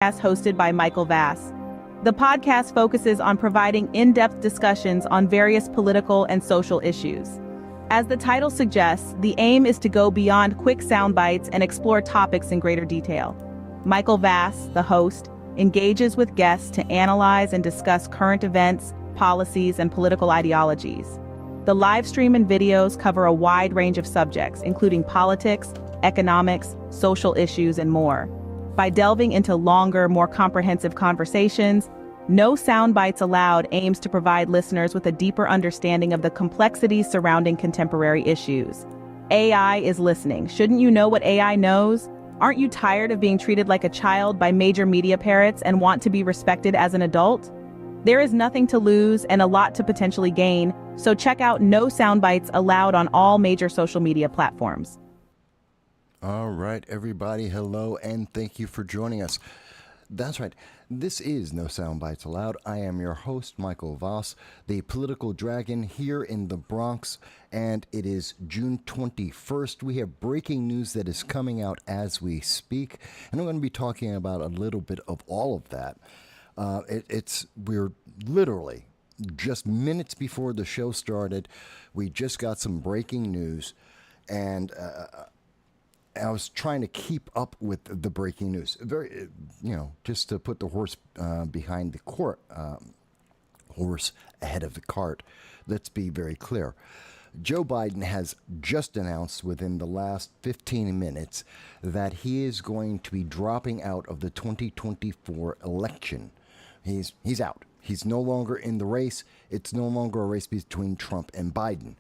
hosted by Michael Vass. The podcast focuses on providing in-depth discussions on various political and social issues. As the title suggests, the aim is to go beyond quick sound bites and explore topics in greater detail. Michael Vass, the host, engages with guests to analyze and discuss current events, policies, and political ideologies. The live stream and videos cover a wide range of subjects, including politics, economics, social issues, and more. By delving into longer, more comprehensive conversations, No Sound Bites Allowed aims to provide listeners with a deeper understanding of the complexities surrounding contemporary issues. AI is listening. Shouldn't you know what AI knows? Aren't you tired of being treated like a child by major media parrots and want to be respected as an adult? There is nothing to lose and a lot to potentially gain, so check out No Sound Bites Allowed on all major social media platforms. All right, everybody, hello, and thank you for joining us. That's right, this is No Sound Bites Allowed. I am your host, Michael Voss, the political dragon here in the Bronx, and it is June 21st. We have breaking news that is coming out as we speak, and I'm going to be talking about a little bit of all of that. We're literally just minutes before the show started. We just got some breaking news, and I was trying to keep up with the breaking news. Very, just to put the horse behind the court, horse ahead of the cart. Let's be very clear. Joe Biden has just announced within the last 15 minutes that he is going to be dropping out of the 2024 election. He's out. He's no longer in the race. It's no longer a race between Trump and Biden.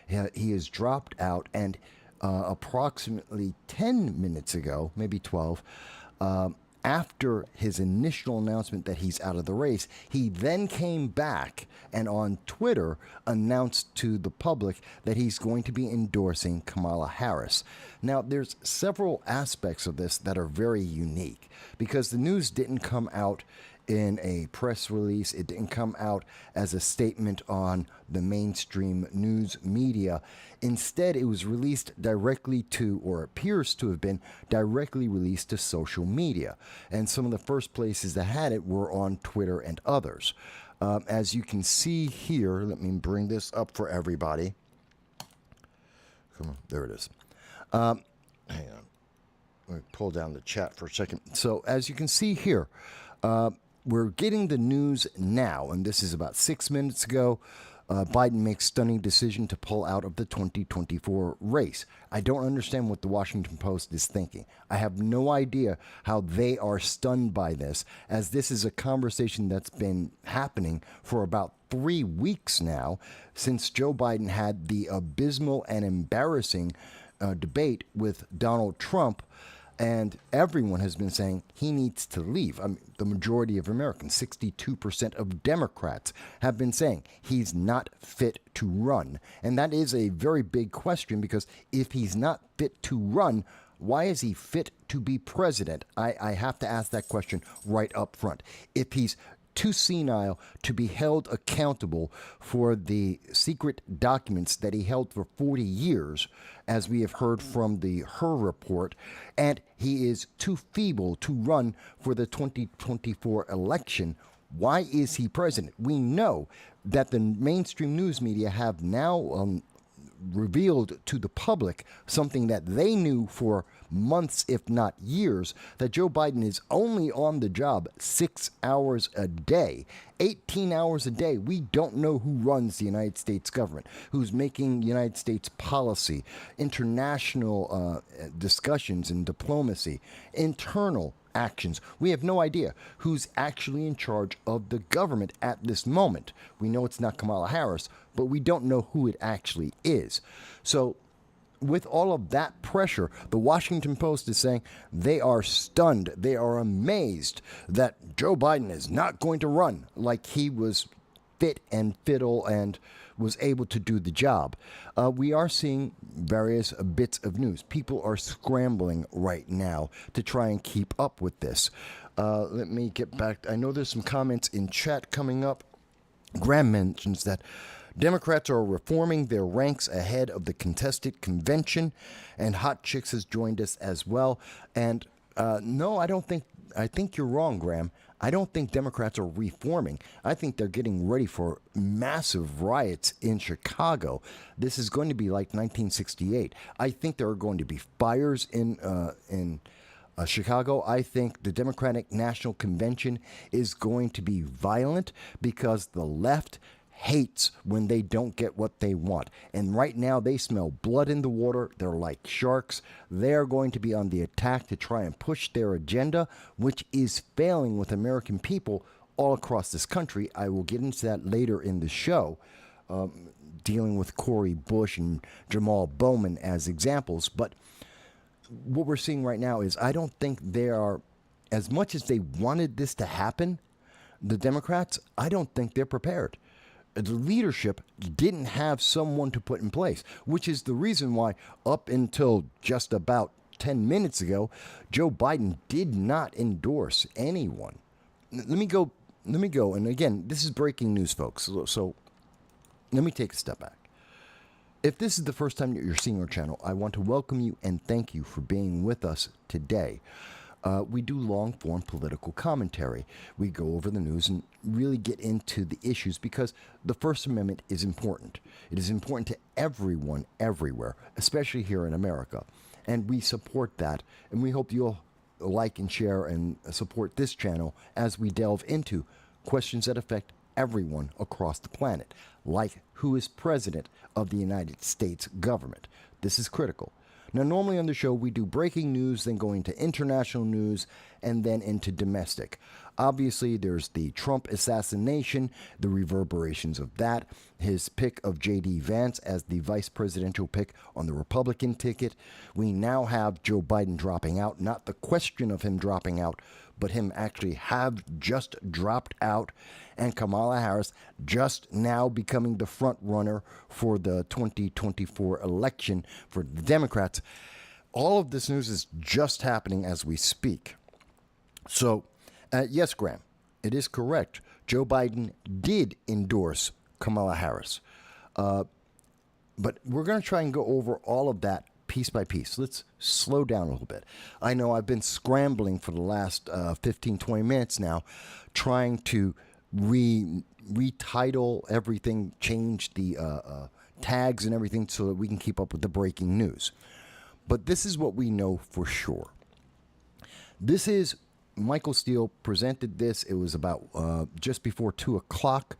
He has dropped out, and approximately 10 minutes ago, maybe 12, after his initial announcement that he's out of the race, he then came back and on Twitter announced to the public that he's going to be endorsing Kamala Harris. Now, there's several aspects of this that are very unique because the news didn't come out in a press release. It didn't come out as a statement on the mainstream news media. Instead, it was released directly to, or appears to have been directly released to social media. And some of the first places that had it were on Twitter and others. As you can see here, let me bring this up for everybody. Come on, there it is. Hang on. Let me pull down the chat for a second. So as you can see here, we're getting the news now, and this is about 6 minutes ago. Biden makes stunning decision to pull out of the 2024 race. I don't understand what the Washington Post is thinking. I have no idea how they are stunned by this, as this is a conversation that's been happening for about 3 weeks now, since Joe Biden had the abysmal and embarrassing debate with Donald Trump. And everyone has been saying he needs to leave. I mean, the majority of Americans, 62% of Democrats, have been saying he's not fit to run. And that is a very big question, because if he's not fit to run, why is he fit to be president? I have to ask that question right up front. If he's too senile to be held accountable for the secret documents that he held for 40 years, as we have heard from the Her report, and he is too feeble to run for the 2024 election, why is he president? We know that the mainstream news media have now revealed to the public something that they knew for months, if not years, that Joe Biden is only on the job 6 hours a day, 18 hours a day. We don't know who runs the United States government, who's making United States policy, international discussions and diplomacy, internal actions. We have no idea who's actually in charge of the government at this moment. We know it's not Kamala Harris, but we don't know who it actually is. So with all of that pressure, the Washington Post is saying they are stunned, they are amazed that Joe Biden is not going to run like he was fit and fiddle and was able to do the job. We are seeing various bits of news. People are scrambling right now to try and keep up with this. Let me get back. I know there's some comments in chat coming up. Graham mentions that Democrats are reforming their ranks ahead of the contested convention, and Hot Chicks has joined us as well. And no, I don't think I think you're wrong, Graham. I don't think Democrats are reforming. I think they're getting ready for massive riots in Chicago. This is going to be like 1968. I think there are going to be fires in Chicago. I think the Democratic National Convention is going to be violent because the left hates when they don't get what they want. And right now they smell blood in the water. They're like sharks. They're going to be on the attack to try and push their agenda, which is failing with American people all across this country. I will get into that later in the show, dealing with Cori Bush and Jamal Bowman as examples. But what we're seeing right now is I don't think they are, as much as they wanted this to happen, the Democrats, I don't think they're prepared. The leadership didn't have someone to put in place, which is the reason why up until just about 10 minutes ago, Joe Biden did not endorse anyone. Let me go. And again, this is breaking news, folks. So let me take a step back. If this is the first time that you're seeing our channel, I want to welcome you and thank you for being with us today. We do long-form political commentary. We go over the news and really get into the issues because the First Amendment is important. It is important to everyone, everywhere, especially here in America. And we support that, and we hope you'll like and share and support this channel as we delve into questions that affect everyone across the planet, like who is president of the United States government. This is critical. Now, normally on the show, we do breaking news, then go into international news, and then into domestic. Obviously, there's the Trump assassination, the reverberations of that, his pick of J.D. Vance as the vice presidential pick on the Republican ticket. We now have Joe Biden dropping out, not the question of him dropping out, but him actually have just dropped out, and Kamala Harris just now becoming the front runner for the 2024 election for the Democrats. All of this news is just happening as we speak. So, yes, Graham, it is correct. Joe Biden did endorse Kamala Harris. But we're going to try and go over all of that piece by piece. Let's slow down a little bit. I know I've been scrambling for the last 15, 20 minutes now, trying to retitle everything, change the tags and everything so that we can keep up with the breaking news. But this is what we know for sure. This is, Michael Steele presented this. It was about just before 2 o'clock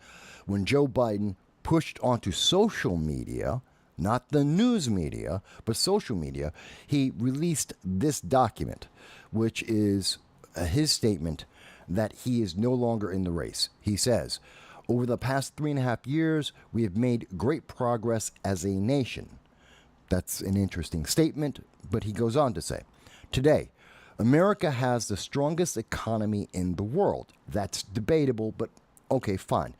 when Joe Biden pushed onto social media, not the news media, but social media. He released this document, which is his statement that he is no longer in the race. He says, over the past 3.5 years, we have made great progress as a nation. That's an interesting statement, but he goes on to say, today, America has the strongest economy in the world. That's debatable, but okay, fine.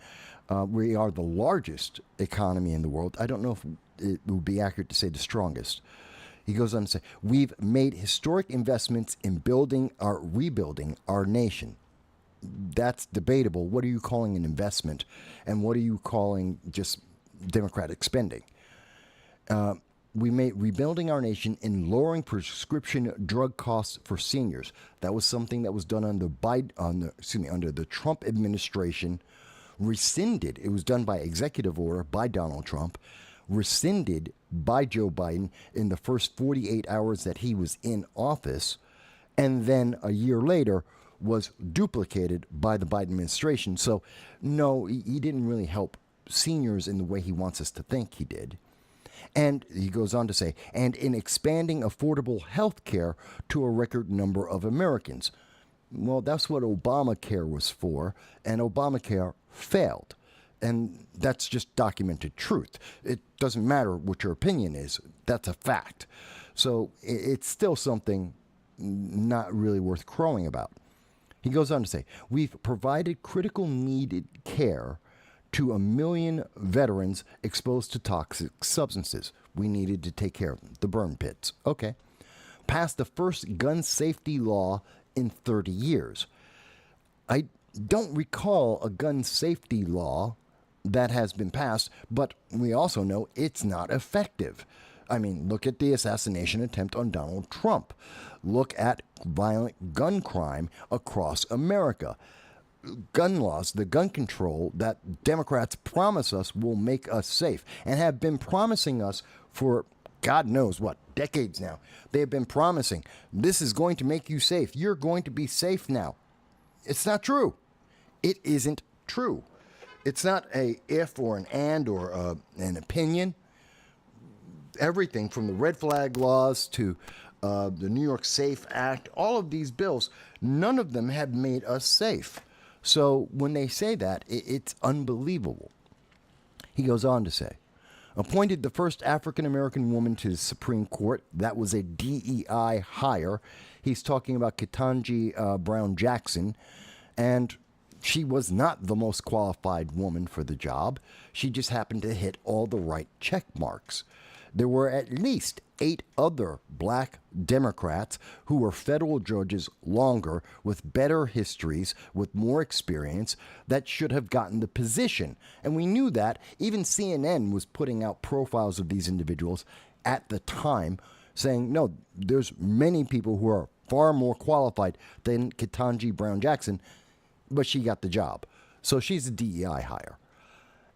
We are the largest economy in the world. I don't know if it would be accurate to say the strongest. He goes on to say, we've made historic investments in rebuilding our nation. That's debatable. What are you calling an investment? And what are you calling just democratic spending? We made rebuilding our nation and lowering prescription drug costs for seniors. That was something that was done under the Trump administration, rescinded. It was done by executive order by Donald Trump, rescinded by Joe Biden in the first 48 hours that he was in office, and then a year later was duplicated by the Biden administration. So, no, he didn't really help seniors in the way he wants us to think he did. And he goes on to say, and in expanding affordable health care to a record number of Americans. Well, that's what Obamacare was for, and Obamacare failed. And that's just documented truth. It doesn't matter what your opinion is. That's a fact. So it's still something not really worth crowing about. He goes on to say, we've provided critical needed care to 1 million veterans exposed to toxic substances. We needed to take care of them. The burn pits. Okay. Passed the first gun safety law in 30 years. I don't recall a gun safety law that has been passed, but we also know it's not effective. I mean, look at the assassination attempt on Donald Trump. Look at violent gun crime across America. Gun laws, the gun control that Democrats promise us will make us safe and have been promising us for God knows what, decades now. They have been promising this is going to make you safe. You're going to be safe now. It's not true. It isn't true. It's not a if or an and or an opinion. Everything from the red flag laws to the New York Safe Act, all of these bills, none of them have made us safe. So when they say that, it's unbelievable. He goes on to say, appointed the first African-American woman to the Supreme Court. That was a DEI hire. He's talking about Ketanji Brown Jackson. And she was not the most qualified woman for the job. She just happened to hit all the right check marks. There were at least 8 other black Democrats who were federal judges longer, with better histories, with more experience, that should have gotten the position. And we knew that. Even CNN was putting out profiles of these individuals at the time, saying, no, there's many people who are far more qualified than Ketanji Brown Jackson, but she got the job. So she's a DEI hire.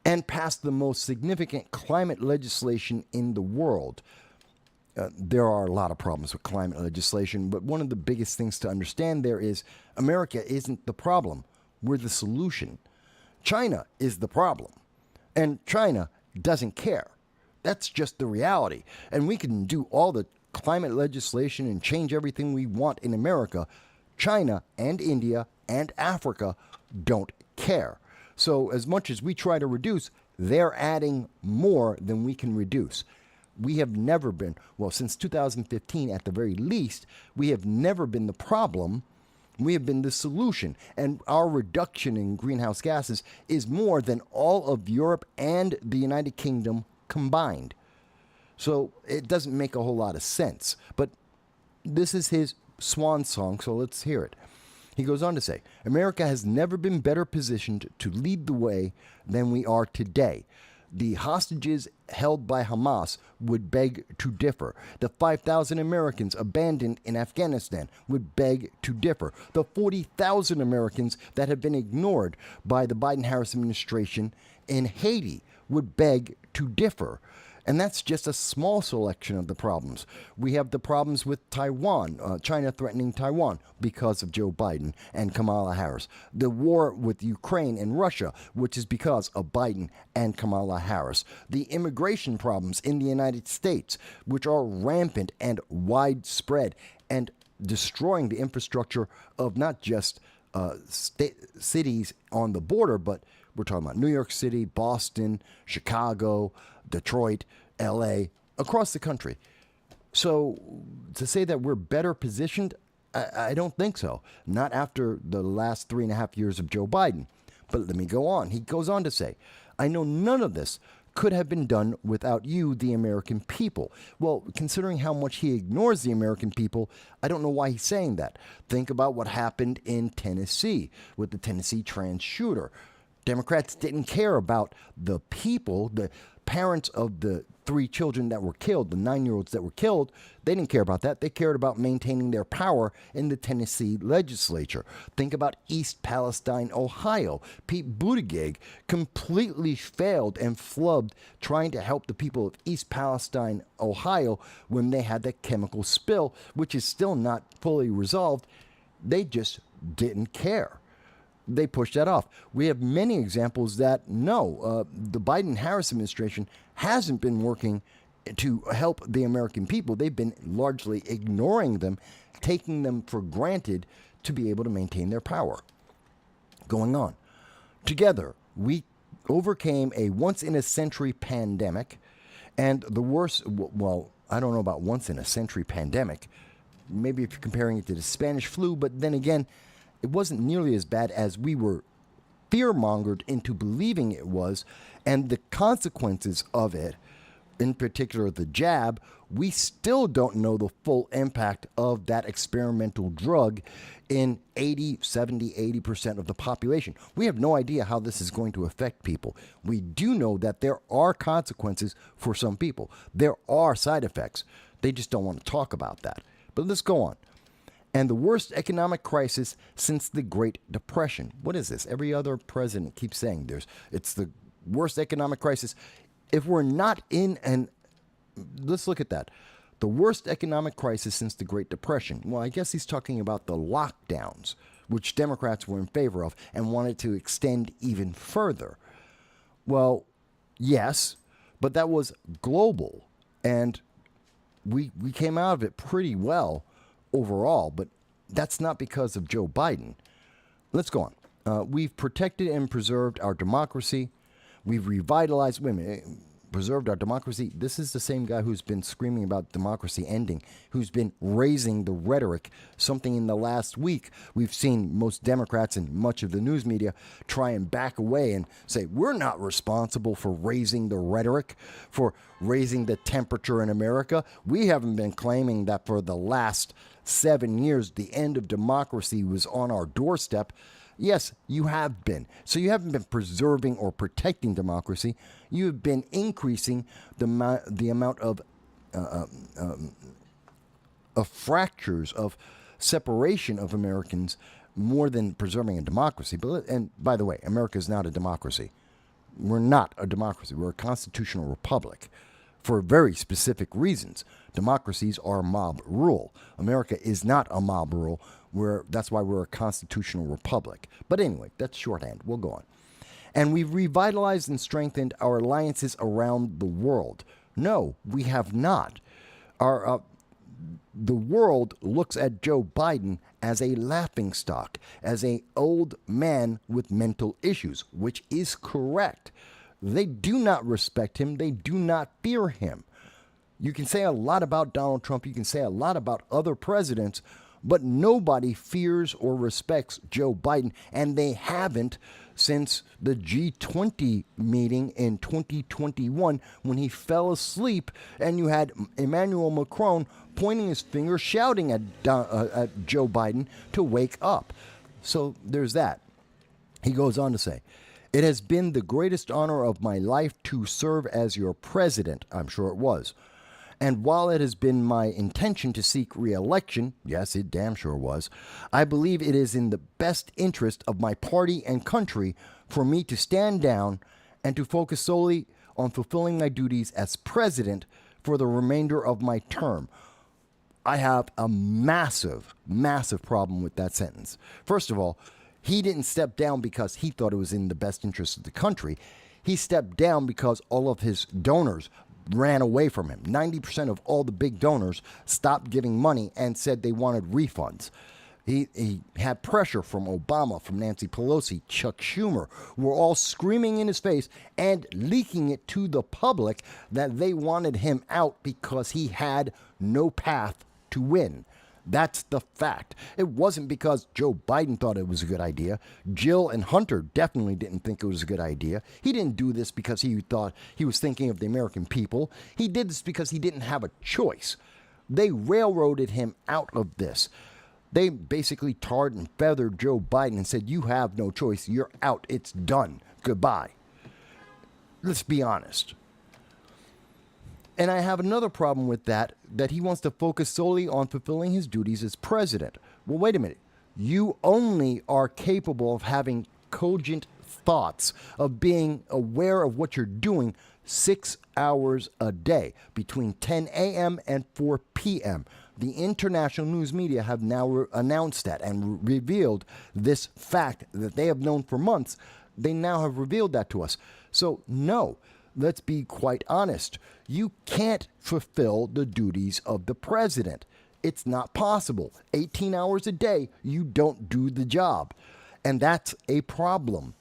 And passed the most significant climate legislation in the world. There are a lot of problems with climate legislation, but one of the biggest things to understand there is America isn't the problem. We're the solution. China is the problem. And China doesn't care. That's just the reality. And we can do all the climate legislation and change everything we want in America. China and India and Africa don't care. So as much as we try to reduce, they're adding more than we can reduce. We have never been, well, since 2015 at the very least, we have never been the problem. We have been the solution. And our reduction in greenhouse gases is more than all of Europe and the United Kingdom combined. So it doesn't make a whole lot of sense. But this is his swan song, so let's hear it. He goes on to say, America has never been better positioned to lead the way than we are today. The hostages held by Hamas would beg to differ. The 5,000 Americans abandoned in Afghanistan would beg to differ. The 40,000 Americans that have been ignored by the Biden-Harris administration in Haiti would beg to differ. And that's just a small selection of the problems. We have the problems with Taiwan, China threatening Taiwan because of Joe Biden and Kamala Harris. The war with Ukraine and Russia, which is because of Biden and Kamala Harris. The immigration problems in the United States, which are rampant and widespread and destroying the infrastructure of not just cities on the border, but we're talking about New York City, Boston, Chicago, Detroit, LA, across the country. So to say that we're better positioned, I don't think so. Not after the last 3.5 years of Joe Biden. But let me go on. He goes on to say, I know none of this could have been done without you, the American people. Well, considering how much he ignores the American people, I don't know why he's saying that. Think about what happened in Tennessee with the Tennessee trans shooter. Democrats didn't care about the people, the parents of the 3 children that were killed, the 9-year-olds that were killed. They didn't care about that. They cared about maintaining their power in the Tennessee legislature. Think about East Palestine, Ohio. Pete Buttigieg completely failed and flubbed trying to help the people of East Palestine, Ohio, when they had that chemical spill, which is still not fully resolved. They just didn't care. They pushed that off. We have many examples that the Biden-Harris administration hasn't been working to help the American people. They've been largely ignoring them, taking them for granted to be able to maintain their power. Going on. Together, we overcame a once-in-a-century pandemic, and the worst, well, I don't know about once-in-a-century pandemic. Maybe if you're comparing it to the Spanish flu, but then again, it wasn't nearly as bad as we were fear-mongered into believing it was, and the consequences of it in particular the jab, we still don't know the full impact of that experimental drug in 80, 70, 80% of the population. We have no idea how this is going to affect people. We do know that there are consequences for some people. There are side effects. They just don't want to talk about that. But let's go on. And the worst economic crisis since the Great Depression. What is this? Every other president keeps saying it's the worst economic crisis. If we're not in an... Let's look at that. The worst economic crisis since the Great Depression. Well, I guess he's talking about the lockdowns, which Democrats were in favor of and wanted to extend even further. Well, yes, but that was global, and we came out of it pretty well overall, but that's not because of Joe Biden. Let's go on. We've protected and preserved our democracy. We've revitalized women. Preserved our democracy. This is the same guy who's been screaming about democracy ending, who's been raising the rhetoric. Something in the last week we've seen most Democrats and much of the news media try and back away and say, we're not responsible for raising the rhetoric, for raising the temperature in America. We haven't been claiming that for the last 7 years the end of democracy was on our doorstep. Yes, you have been. So you haven't been preserving or protecting democracy. You have been increasing the amount of fractures, of separation of Americans more than preserving a democracy. And by the way, America is not a democracy. We're not a democracy. We're a constitutional republic for very specific reasons. Democracies are mob rule. America is not a mob rule. That's why we're a constitutional republic. But anyway, that's shorthand. We'll go on. And we've revitalized and strengthened our alliances around the world. No, we have not. The world looks at Joe Biden as a laughingstock, as an old man with mental issues, which is correct. They do not respect him. They do not fear him. You can say a lot about Donald Trump. You can say a lot about other presidents, but nobody fears or respects Joe Biden, and they haven't since the G20 meeting in 2021 when he fell asleep and you had Emmanuel Macron pointing his finger, shouting at Joe Biden to wake up. So there's that. He goes on to say, "It has been the greatest honor of my life to serve as your president." I'm sure it was. "And while it has been my intention to seek re-election," yes, it damn sure was, "I believe it is in the best interest of my party and country for me to stand down and to focus solely on fulfilling my duties as president for the remainder of my term." I have a massive, massive problem with that sentence. First of all, he didn't step down because he thought it was in the best interest of the country. He stepped down because all of his donors ran away from him. 90% of all the big donors stopped giving money and said they wanted refunds. He had pressure from Obama, from Nancy Pelosi, Chuck Schumer, who were all screaming in his face and leaking it to the public that they wanted him out because he had no path to win. That's the fact. It wasn't because Joe Biden thought it was a good idea. Jill and Hunter definitely didn't think it was a good idea. He didn't do this because he thought he was thinking of the American people. He did this because he didn't have a choice. They railroaded him out of this. They basically tarred and feathered Joe Biden and said, "You have no choice. You're out. It's done. Goodbye." Let's be honest. And I have another problem with that he wants to focus solely on fulfilling his duties as president. Well, wait a minute. You only are capable of having cogent thoughts, of being aware of what you're doing 6 hours a day, between 10 a.m. and 4 p.m. The international news media have now announced that and revealed this fact that they have known for months. They now have revealed that to us. So, no. Let's be quite honest. You can't fulfill the duties of the president. It's not possible. 18 hours a day, you don't do the job. And that's a problem.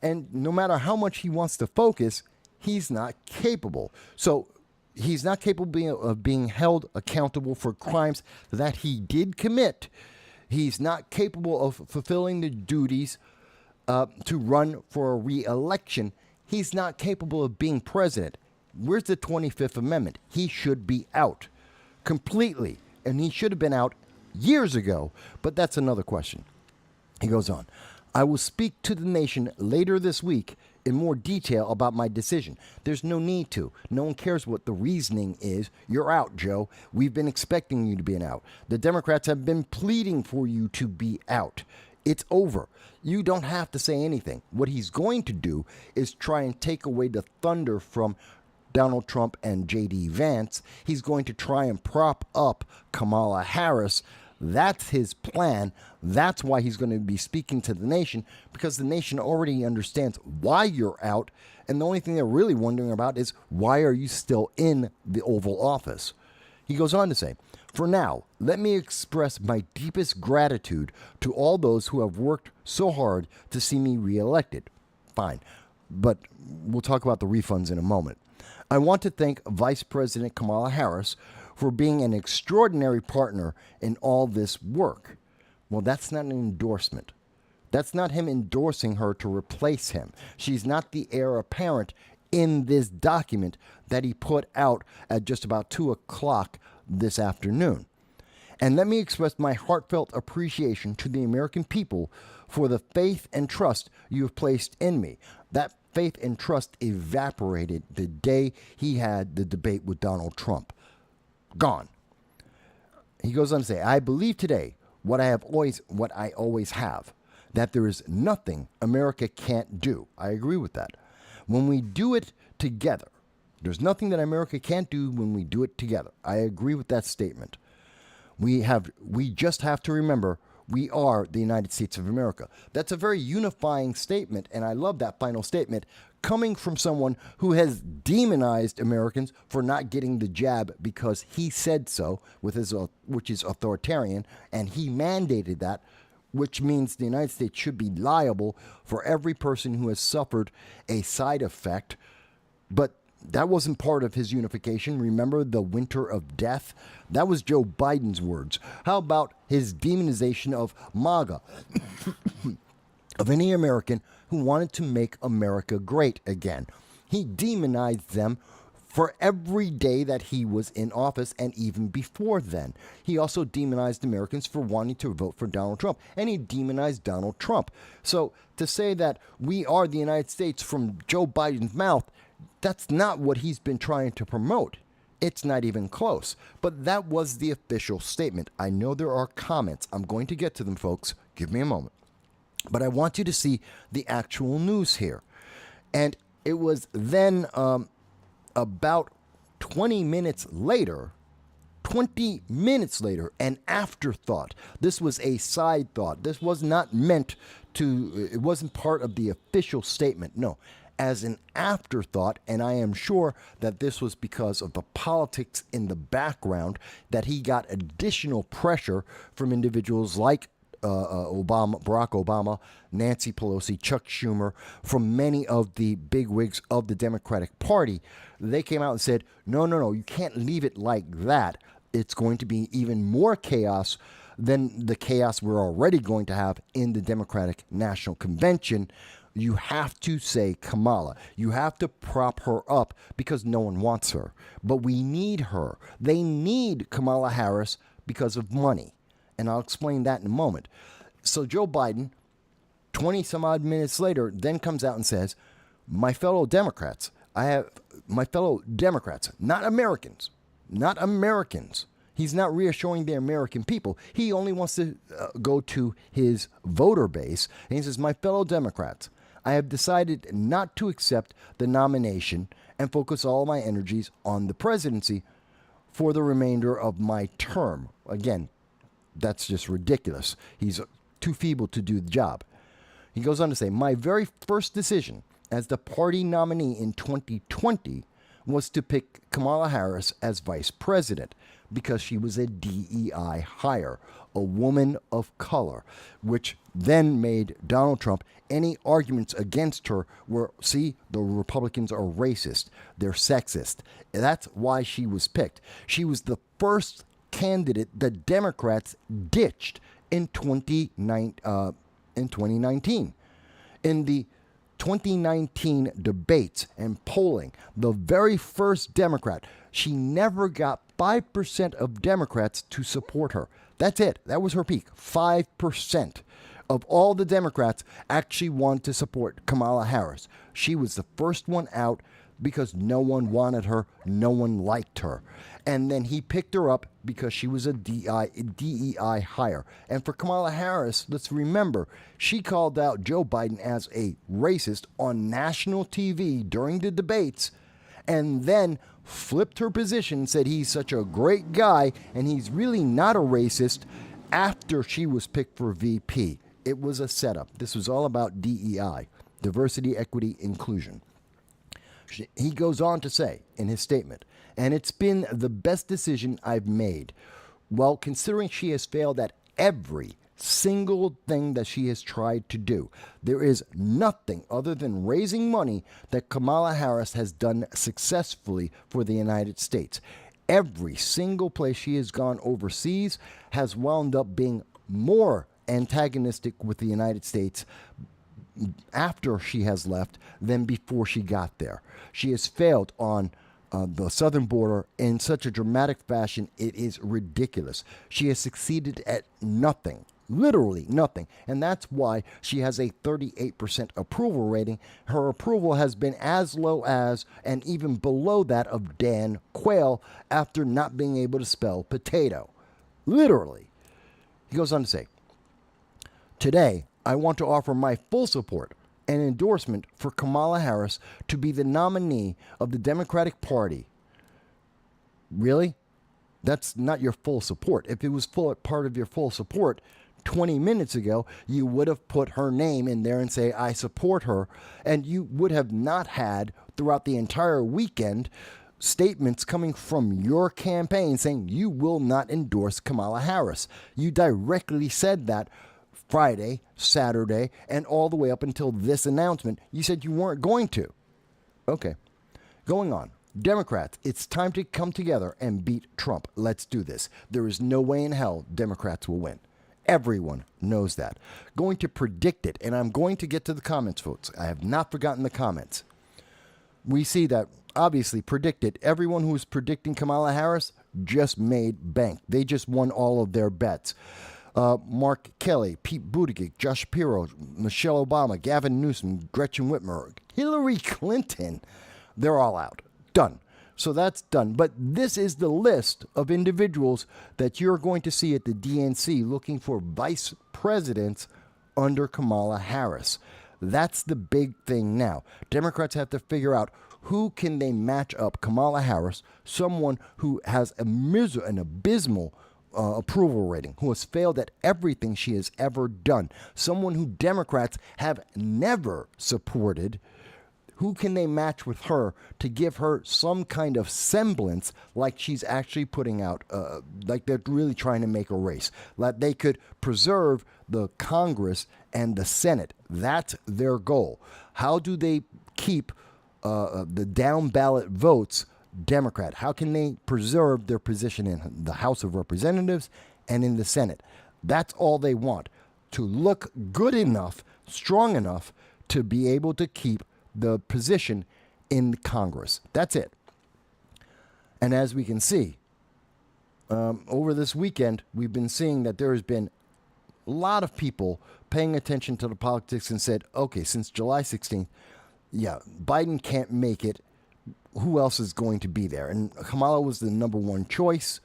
And no matter how much he wants to focus, he's not capable. So he's not capable of being held accountable for crimes that he did commit. He's not capable of fulfilling the duties to run for a re-election. He's not capable of being president. Where's the 25th Amendment? He should be out completely, and he should have been out years ago, but that's another question. He goes on, I will speak to the nation later this week in more detail about my decision. There's no need to. No one cares what the reasoning is. You're out, Joe. We've been expecting you to be out. The Democrats have been pleading for you to be out. It's over. You don't have to say anything. What he's going to do is try and take away the thunder from Donald Trump and J.D. Vance. He's going to try and prop up Kamala Harris. That's his plan. That's why he's going to be speaking to the nation, because the nation already understands why you're out. And the only thing they're really wondering about is, why are you still in the Oval Office? He goes on to say, for now, let me express my deepest gratitude to all those who have worked so hard to see me reelected. Fine, but we'll talk about the refunds in a moment. I want to thank Vice President Kamala Harris for being an extraordinary partner in all this work. Well, that's not an endorsement. That's not him endorsing her to replace him. She's not the heir apparent in this document that he put out at just about 2 o'clock this afternoon. And let me express my heartfelt appreciation to the American people for the faith and trust you have placed in me. That faith and trust evaporated the day he had the debate with Donald Trump. Gone. He goes on to say, I believe today what I always have, that there is nothing America can't do. I agree with that. When we do it together, there's nothing that America can't do when we do it together. I agree with that statement. We just have to remember we are the United States of America. That's a very unifying statement, and I love that final statement coming from someone who has demonized Americans for not getting the jab because he said so, which is authoritarian, and he mandated that, which means the United States should be liable for every person who has suffered a side effect. But that wasn't part of his unification. Remember the winter of death? That was Joe Biden's words. How about his demonization of MAGA, of any American who wanted to make America great again? He demonized them for every day that he was in office, and even before then. He also demonized Americans for wanting to vote for Donald Trump, and he demonized Donald Trump. So to say that we are the United States from Joe Biden's mouth, that's not what he's been trying to promote. It's not even close. But that was the official statement. I know there are comments. I'm going to get to them, folks. Give me a moment. But I want you to see the actual news here. And it was then about 20 minutes later, an afterthought. This was a side thought. This was not meant to, it wasn't part of the official statement. No. As an afterthought, and I am sure that this was because of the politics in the background, that he got additional pressure from individuals like Barack Obama, Nancy Pelosi, Chuck Schumer, from many of the bigwigs of the Democratic Party. They came out and said, no, you can't leave it like that. It's going to be even more chaos than the chaos we're already going to have in the Democratic National Convention. You have to say Kamala. You have to prop her up because no one wants her. But we need her. They need Kamala Harris because of money. And I'll explain that in a moment. So Joe Biden, 20 some odd minutes later, then comes out and says, my fellow Democrats, not Americans. He's not reassuring the American people. He only wants to go to his voter base. And he says, my fellow Democrats, I have decided not to accept the nomination and focus all my energies on the presidency for the remainder of my term. Again, that's just ridiculous. He's too feeble to do the job. He goes on to say, my very first decision as the party nominee in 2020 was to pick Kamala Harris as vice president because she was a DEI hire, a woman of color, which then made Donald Trump, any arguments against her were, see, the Republicans are racist, they're sexist. That's why she was picked. She was the first candidate the Democrats ditched in 2019. In the 2019 debates and polling, the very first Democrat, she never got 5% of Democrats to support her. That's it. That was her peak. 5% of all the Democrats actually wanted to support Kamala Harris. She was the first one out because no one wanted her, no one liked her. And then he picked her up because she was a DEI hire. And for Kamala Harris, let's remember, she called out Joe Biden as a racist on national TV during the debates, and then flipped her position and said he's such a great guy and he's really not a racist after she was picked for VP. It was a setup. This was all about DEI, diversity, equity, inclusion. He goes on to say in his statement, and it's been the best decision I've made. Well, considering she has failed at every single thing that she has tried to do, there is nothing other than raising money that Kamala Harris has done successfully for the United States. Every single place she has gone overseas has wound up being more antagonistic with the United States after she has left than before she got there. She has failed on the southern border in such a dramatic fashion, it is ridiculous. She has succeeded at nothing, literally nothing, and that's why she has a 38% approval rating. Her approval has been as low as and even below that of Dan Quayle after not being able to spell potato. Literally. He goes on to say, today, I want to offer my full support and endorsement for Kamala Harris to be the nominee of the Democratic Party. Really? That's not your full support. If it was part of your full support, 20 minutes ago, you would have put her name in there and say, I support her. And you would have not had, throughout the entire weekend, statements coming from your campaign saying you will not endorse Kamala Harris. You directly said that Friday, Saturday, and all the way up until this announcement. You said you weren't going to. Okay. Going on. Democrats, it's time to come together and beat Trump. Let's do this. There is no way in hell Democrats will win. Everyone knows that. Going to predict it, and I'm going to get to the comments, folks. I have not forgotten the comments. We see that, obviously, predicted. Everyone who was predicting Kamala Harris just made bank. They just won all of their bets. Mark Kelly, Pete Buttigieg, Josh Shapiro, Michelle Obama, Gavin Newsom, Gretchen Whitmer, Hillary Clinton. They're all out. Done. So that's done. But this is the list of individuals that you're going to see at the DNC looking for vice presidents under Kamala Harris. That's the big thing now. Democrats have to figure out who can they match up Kamala Harris, someone who has an abysmal approval rating, who has failed at everything she has ever done, someone who Democrats have never supported. Who can they match with her to give her some kind of semblance like she's actually putting out, like they're really trying to make a race, like they could preserve the Congress and the Senate. That's their goal. How do they keep the down ballot votes Democrat? How can they preserve their position in the House of Representatives and in the Senate? That's all they want, to look good enough, strong enough to be able to keep the position in Congress. That's it. And as we can see, over this weekend, we've been seeing that there has been a lot of people paying attention to the politics and said, okay, since July 16th, yeah, Biden can't make it. Who else is going to be there? And Kamala was the number one choice.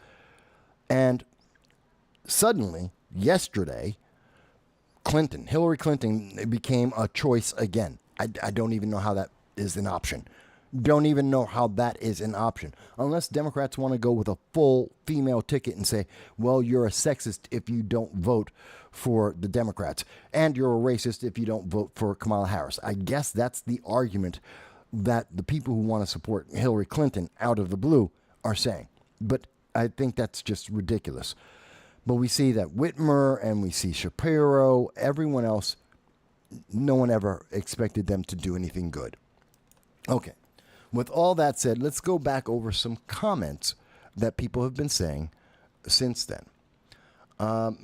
And suddenly, yesterday, Hillary Clinton became a choice again. I don't even know how that is an option. Don't even know how that is an option. Unless Democrats want to go with a full female ticket and say, well, you're a sexist if you don't vote for the Democrats. And you're a racist if you don't vote for Kamala Harris. I guess that's the argument that the people who want to support Hillary Clinton out of the blue are saying. But I think that's just ridiculous. But we see that Whitmer and we see Shapiro, everyone else, no one ever expected them to do anything good. Okay. With all that said, let's go back over some comments that people have been saying since then.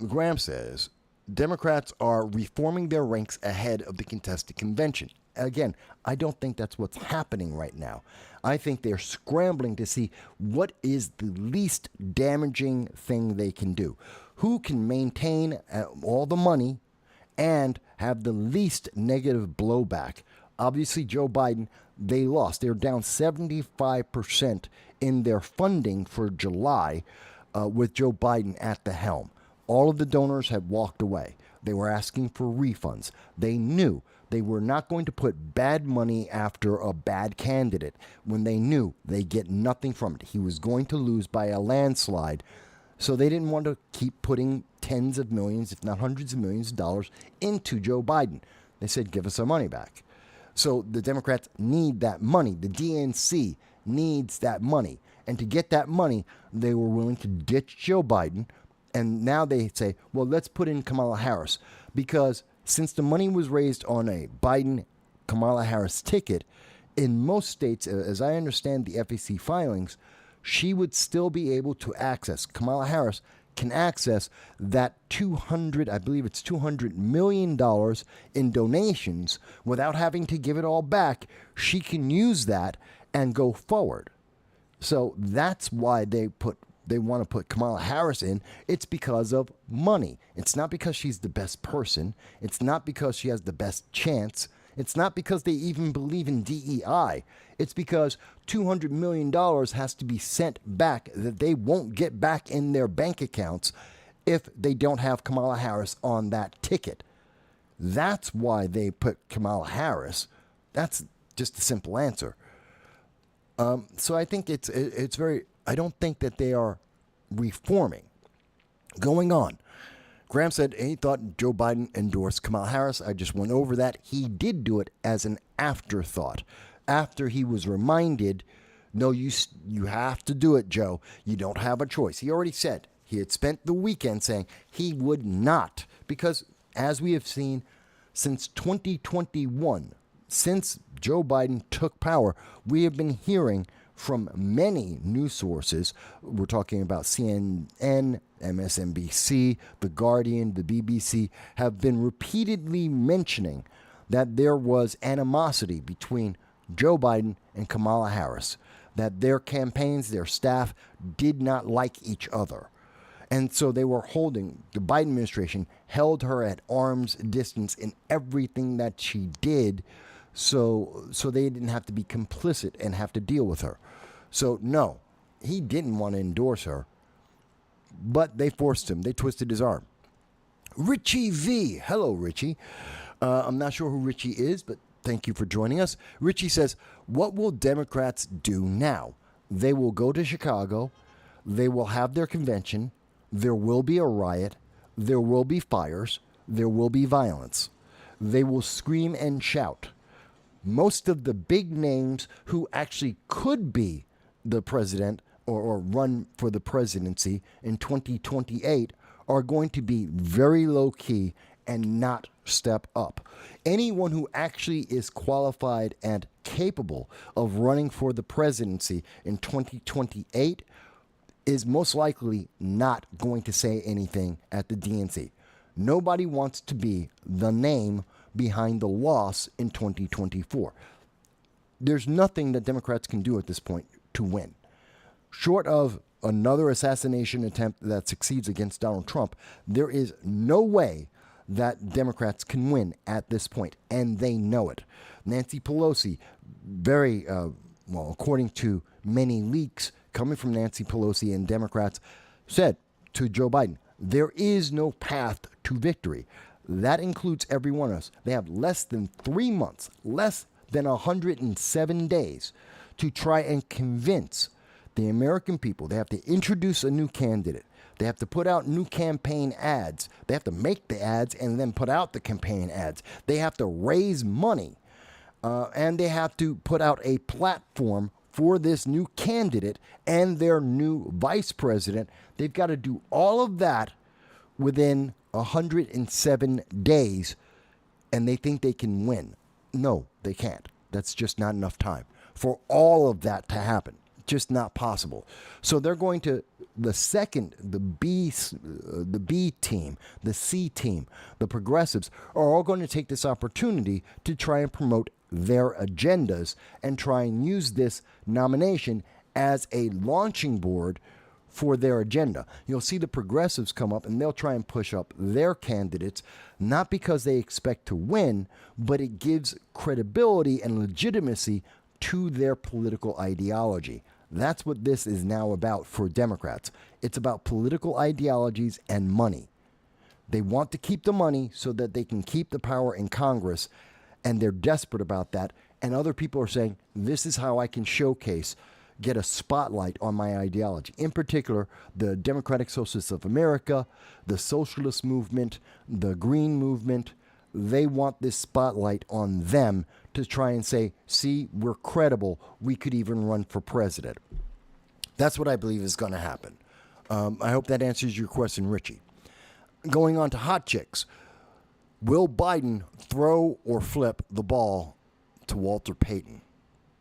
Graham says, Democrats are reforming their ranks ahead of the contested convention. Again, I don't think that's what's happening right now. I think they're scrambling to see what is the least damaging thing they can do. Who can maintain all the money and have the least negative blowback? Obviously, Joe Biden, they lost. They're down 75% in their funding for July with Joe Biden at the helm. All of the donors had walked away. They were asking for refunds. They knew they were not going to put bad money after a bad candidate when they knew they get nothing from it. He was going to lose by a landslide. So they didn't want to keep putting tens of millions, if not hundreds of millions of dollars into Joe Biden. They said, give us our money back. So the Democrats need that money. The DNC needs that money. And to get that money, they were willing to ditch Joe Biden. And now they say, well, let's put in Kamala Harris. Because since the money was raised on a Biden-Kamala Harris ticket, in most states, as I understand the FEC filings, she would still be able to access, Kamala Harris can access that $200 million in donations without having to give it all back. She can use that and go forward. So that's why they want to put Kamala Harris in. It's because of money. It's not because she's the best person. It's not because she has the best chance. It's not because they even believe in DEI. It's because $200 million has to be sent back that they won't get back in their bank accounts if they don't have Kamala Harris on that ticket. That's why they put Kamala Harris. That's just a simple answer. So I think it's very, I don't think that they are reforming. Going on. Graham said he thought Joe Biden endorsed Kamala Harris. I just went over that. He did do it as an afterthought. After he was reminded, no, you have to do it, Joe. You don't have a choice. He already said he had spent the weekend saying he would not. Because as we have seen since 2021, since Joe Biden took power, we have been hearing from many news sources. We're talking about CNN, MSNBC, The Guardian, the BBC, have been repeatedly mentioning that there was animosity between Joe Biden and Kamala Harris, that their campaigns, their staff did not like each other. And so they were the Biden administration held her at arm's distance in everything that she did, so they didn't have to be complicit and have to deal with her. So no, he didn't want to endorse her, but they forced him. They twisted his arm. Richie V. Hello, Richie. I'm not sure who Richie is, but thank you for joining us. Richie says, what will Democrats do now? They will go to Chicago. They will have their convention. There will be a riot. There will be fires. There will be violence. They will scream and shout. Most of the big names who actually could be the president or run for the presidency in 2028 are going to be very low key and not step up. Anyone who actually is qualified and capable of running for the presidency in 2028 is most likely not going to say anything at the DNC. Nobody wants to be the name behind the loss in 2024. There's nothing that Democrats can do at this point to win. Short of another assassination attempt that succeeds against Donald Trump, there is no way that Democrats can win at this point, and they know it. Nancy Pelosi, very, according to many leaks coming from Nancy Pelosi and Democrats, said to Joe Biden, there is no path to victory. That includes every one of us. They have less than 3 months, less than 107 days to try and convince the American people. They have to introduce a new candidate. They have to put out new campaign ads. They have to make the ads and then put out the campaign ads. They have to raise money. And they have to put out a platform for this new candidate and their new vice president. They've got to do all of that within 107 days, and they think they can win. No, they can't. That's just not enough time for all of that to happen. just not possible. So they're going to the B team, the C team, the progressives are all going to take this opportunity to try and promote their agendas and try and use this nomination as a launching board for their agenda. You'll see the progressives come up and they'll try and push up their candidates, not because they expect to win, but it gives credibility and legitimacy to their political ideology. That's what this is now about for Democrats. It's about political ideologies and money. They want to keep the money so that they can keep the power in Congress, and they're desperate about that. And other people are saying, this is how I can showcase, get a spotlight on my ideology. In particular, the Democratic Socialists of America, the socialist movement, the green movement, they want this spotlight on them to try and say, see, we're credible. We could even run for president. That's what I believe is going to happen. I hope that answers your question, Richie. Going on to hot chicks. Will Biden throw or flip the ball to Walter Payton?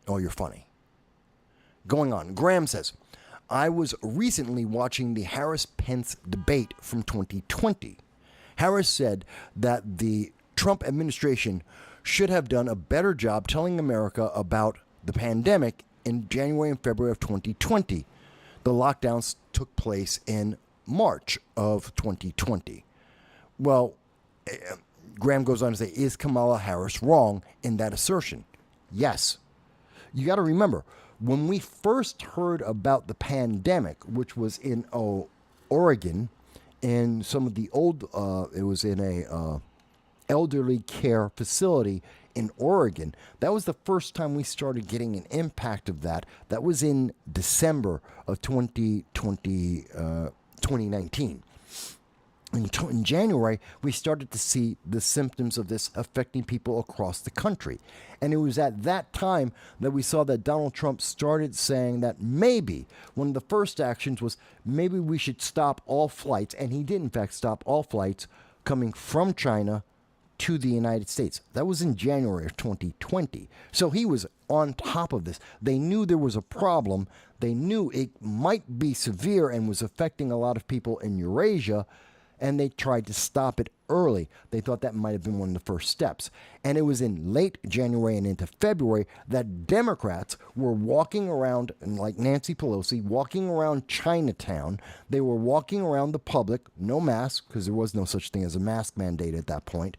Oh, you're funny. Going on, Graham says, I was recently watching the Harris-Pence debate from 2020. Harris said that the Trump administration should have done a better job telling America about the pandemic in January and February of 2020. The lockdowns took place in March of 2020. Well, Graham goes on to say, is Kamala Harris wrong in that assertion? Yes. You got to remember, when we first heard about the pandemic, which was in Oregon, in some of the old, it was in a elderly care facility in Oregon. That was the first time we started getting an impact of that. That was in December of 2019. In January, we started to see the symptoms of this affecting people across the country. And it was at that time that we saw that Donald Trump started saying that maybe one of the first actions was maybe we should stop all flights. And he did, in fact, stop all flights coming from China to the United States. That was in January of 2020. So he was on top of this. They knew there was a problem. They knew it might be severe and was affecting a lot of people in Eurasia, and they tried to stop it early. They thought that might have been one of the first steps. And it was in late January and into February that Democrats were walking around, like Nancy Pelosi, walking around Chinatown. They were walking around the public, no mask, because there was no such thing as a mask mandate at that point,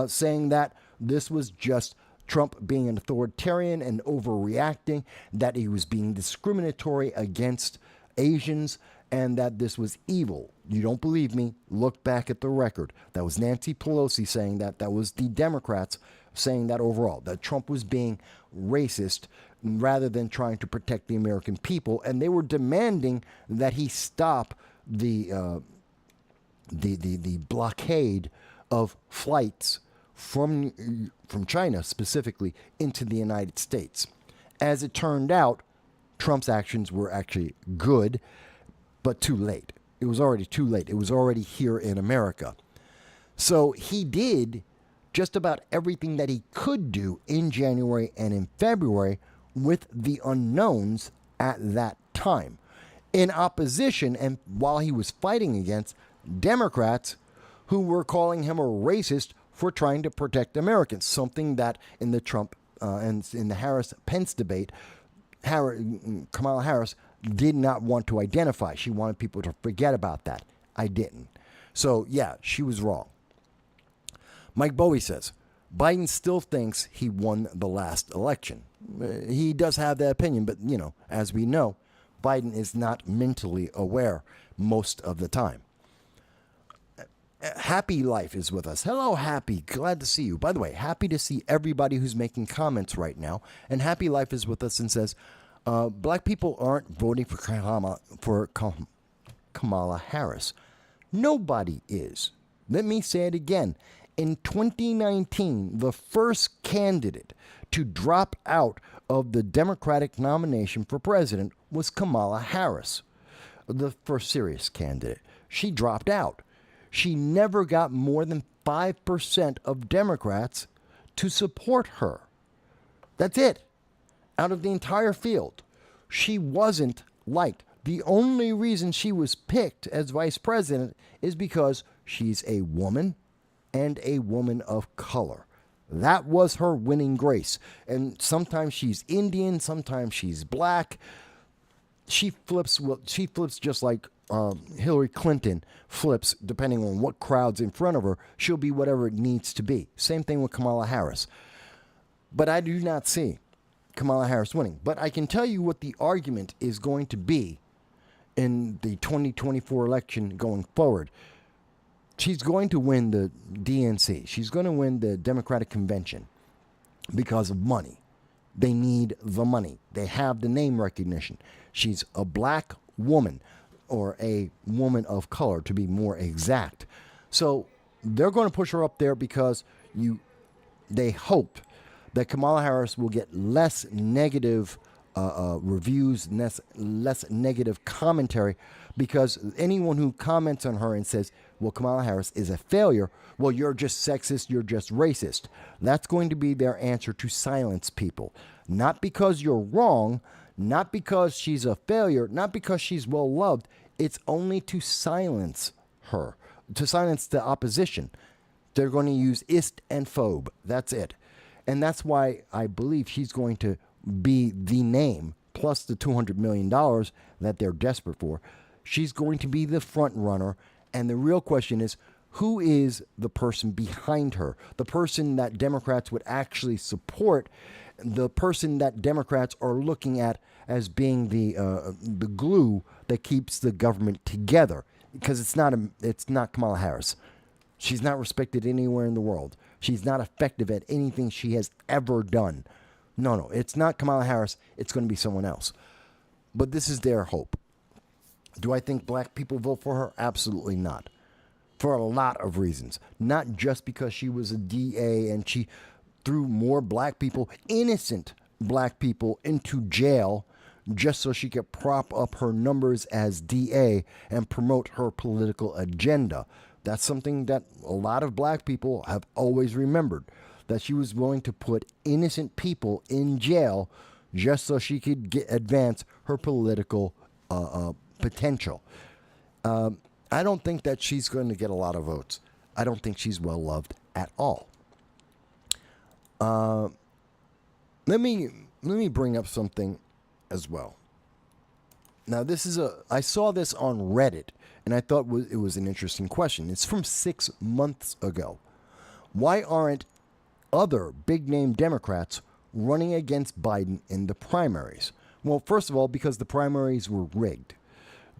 saying that this was just Trump being an authoritarian and overreacting, that he was being discriminatory against Asians, and that this was evil. You don't believe me? Look back at the record. That was Nancy Pelosi saying that. That was the Democrats saying that overall, that Trump was being racist rather than trying to protect the American people. And they were demanding that he stop the blockade of flights from China specifically into the United States. As it turned out, Trump's actions were actually good, but too late. It was already too late. It was already here in America. So he did just about everything that he could do in January and in February with the unknowns at that time. In opposition, and while he was fighting against Democrats who were calling him a racist for trying to protect Americans, something that in the Trump and in the Harris-Pence debate, Kamala Harris did not want to identify. She wanted people to forget about that. I didn't. So, yeah, she was wrong. Mike Bowie says, Biden still thinks he won the last election. He does have that opinion, but, as we know, Biden is not mentally aware most of the time. Happy Life is with us. Hello, Happy. Glad to see you. By the way, happy to see everybody who's making comments right now. And Happy Life is with us and says, black people aren't voting for Kamala Harris. Nobody is. Let me say it again. In 2019, the first candidate to drop out of the Democratic nomination for president was Kamala Harris, the first serious candidate. She dropped out. She never got more than 5% of Democrats to support her. That's it. Out of the entire field. she wasn't liked. The only reason she was picked as vice president is because she's a woman and a woman of color. That was her winning grace. And sometimes she's Indian, sometimes she's black. She flips just like Hillary Clinton flips, depending on what crowd's in front of her. She'll be whatever it needs to be. Same thing with Kamala Harris. But I do not see Kamala Harris winning. But I can tell you what the argument is going to be in the 2024 election going forward. She's going to win the DNC. She's going to win the Democratic Convention because of money. They need the money. They have the name recognition. She's a black woman, or a woman of color to be more exact. So they're going to push her up there because they hope that Kamala Harris will get less negative reviews, less negative commentary, because anyone who comments on her and says, well, Kamala Harris is a failure, well, you're just sexist, you're just racist. That's going to be their answer to silence people. Not because you're wrong, not because she's a failure, not because she's well loved. It's only to silence her, to silence the opposition. They're going to use ist and phobe. That's it. And that's why I believe she's going to be the name, plus the $200 million that they're desperate for. She's going to be the front runner. And the real question is, who is the person behind her? The person that Democrats would actually support, the person that Democrats are looking at as being the glue that keeps the government together. Because it's not Kamala Harris. She's not respected anywhere in the world. She's not effective at anything she has ever done. No, it's not Kamala Harris. It's going to be someone else. But this is their hope. Do I think black people vote for her? Absolutely not. For a lot of reasons. Not just because she was a DA and she threw more black people, innocent black people, into jail just so she could prop up her numbers as DA and promote her political agenda. That's something that a lot of black people have always remembered, that she was willing to put innocent people in jail just so she could advance her political potential. I don't think that she's going to get a lot of votes. I don't think she's well loved at all. Let me bring up something as well. Now, I saw this on Reddit, and I thought it was an interesting question. It's from 6 months ago. Why aren't other big-name Democrats running against Biden in the primaries? Well, first of all, because the primaries were rigged.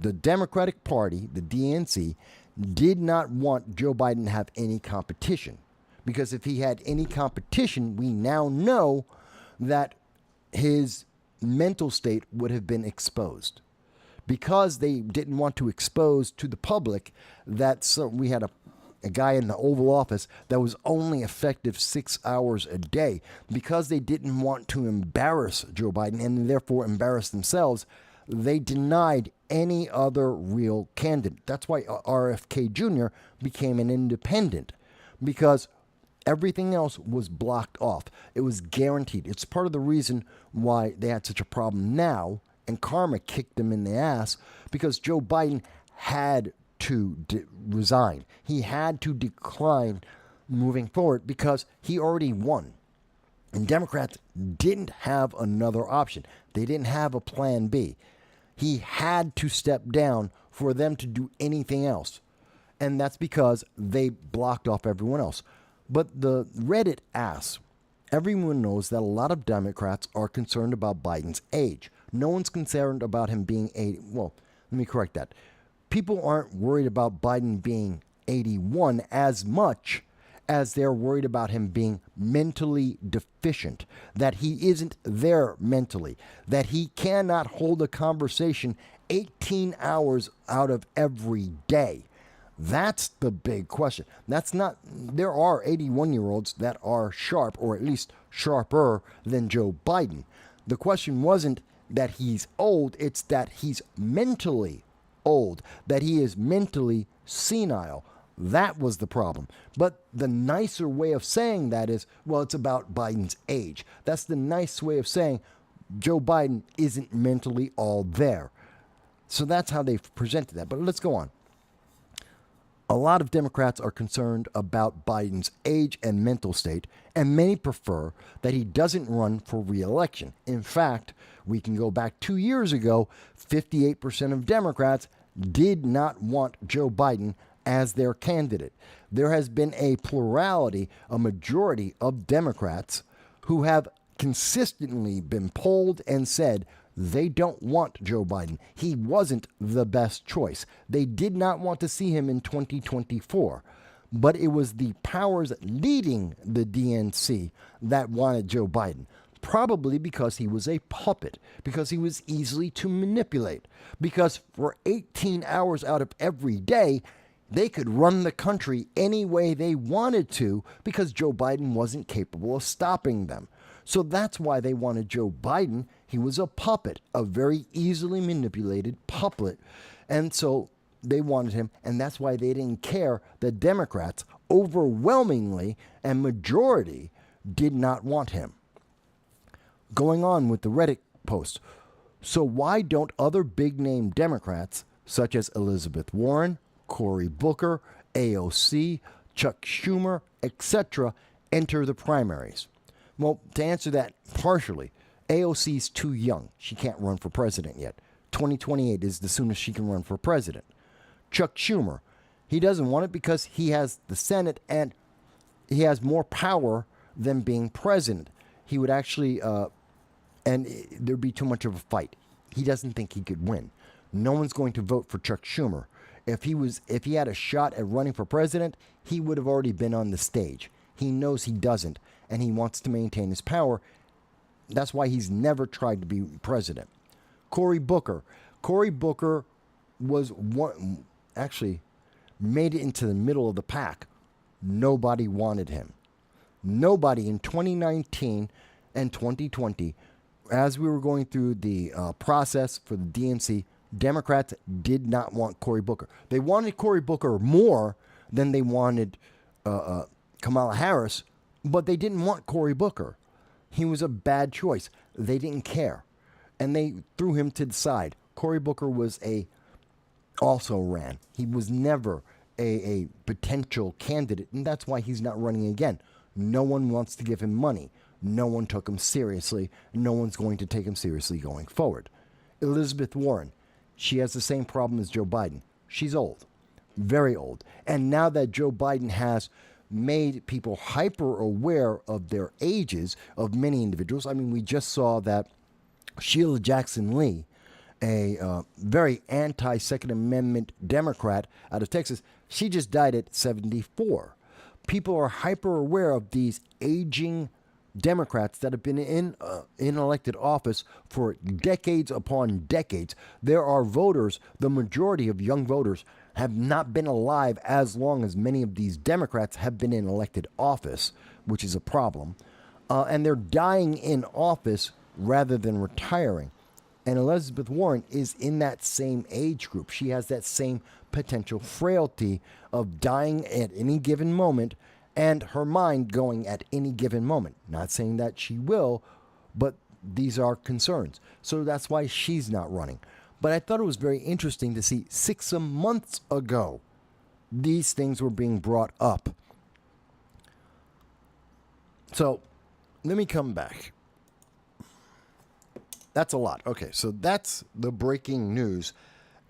The Democratic Party, the DNC, did not want Joe Biden to have any competition. Because if he had any competition, we now know that his mental state would have been exposed. Because they didn't want to expose to the public that we had a guy in the Oval Office that was only effective 6 hours a day. Because they didn't want to embarrass Joe Biden and therefore embarrass themselves, they denied any other real candidate. That's why RFK Jr. became an independent, because everything else was blocked off. It was guaranteed. It's part of the reason why they had such a problem now, and karma kicked them in the ass, because Joe Biden had to resign. He had to decline moving forward because he already won. And Democrats didn't have another option. They didn't have a plan B. He had to step down for them to do anything else. And that's because they blocked off everyone else. But the Reddit asks, everyone knows that a lot of Democrats are concerned about Biden's age. No one's concerned about him being 80. Well, let me correct that. People aren't worried about Biden being 81 as much as they're worried about him being mentally deficient, that he isn't there mentally, that he cannot hold a conversation 18 hours out of every day. That's the big question. There are 81-year-olds that are sharp, or at least sharper than Joe Biden. The question wasn't that he's old, it's that he's mentally old, that he is mentally senile. That was the problem. But the nicer way of saying that is, well, it's about Biden's age. That's the nice way of saying Joe Biden isn't mentally all there. So that's how they've presented that. But let's go on. A lot of Democrats are concerned about Biden's age and mental state, and many prefer that he doesn't run for re-election. In fact, we can go back 2 years ago, 58% of Democrats did not want Joe Biden as their candidate. There has been a plurality, a majority of Democrats who have consistently been polled and said they don't want Joe Biden. He wasn't the best choice. They did not want to see him in 2024. But it was the powers leading the DNC that wanted Joe Biden. Probably because he was a puppet, because he was easily to manipulate, because for 18 hours out of every day, they could run the country any way they wanted to because Joe Biden wasn't capable of stopping them. So that's why they wanted Joe Biden. He was a puppet, a very easily manipulated puppet. And so they wanted him, and that's why they didn't care that Democrats overwhelmingly and majority did not want him. Going on with the Reddit post. So why don't other big-name Democrats, such as Elizabeth Warren, Cory Booker, AOC, Chuck Schumer, etc., enter the primaries? Well, to answer that partially, AOC's too young. She can't run for president yet. 2028 is the soonest she can run for president. Chuck Schumer, he doesn't want it because he has the Senate and he has more power than being president. He would actually, and there'd be too much of a fight. He doesn't think he could win. No one's going to vote for Chuck Schumer. If he had a shot at running for president, he would have already been on the stage. He knows he doesn't, and he wants to maintain his power. That's why he's never tried to be president. Cory Booker. Cory Booker was actually made it into the middle of the pack. Nobody wanted him. Nobody in 2019 and 2020, as we were going through the process for the DNC, Democrats did not want Cory Booker. They wanted Cory Booker more than they wanted Kamala Harris, but they didn't want Cory Booker. He was a bad choice. They didn't care, and they threw him to the side. Cory Booker also ran. He was never a potential candidate, and that's why he's not running again. No one wants to give him money. No one took him seriously. No one's going to take him seriously going forward. Elizabeth Warren, she has the same problem as Joe Biden. She's old, very old. And now that Joe Biden has made people hyper aware of their ages of many individuals. I mean, we just saw that Sheila Jackson Lee, a very anti-Second Amendment Democrat out of Texas, she just died at 74. People are hyper aware of these aging Democrats that have been in elected office for decades upon decades. There are voters, the majority of young voters have not been alive as long as many of these Democrats have been in elected office, which is a problem. And they're dying in office rather than retiring. And Elizabeth Warren is in that same age group. She has that same potential frailty of dying at any given moment and her mind going at any given moment. Not saying that she will, but these are concerns. So that's why she's not running. But I thought it was very interesting to see 6 months ago, these things were being brought up. So let me come back. That's a lot. Okay, so that's the breaking news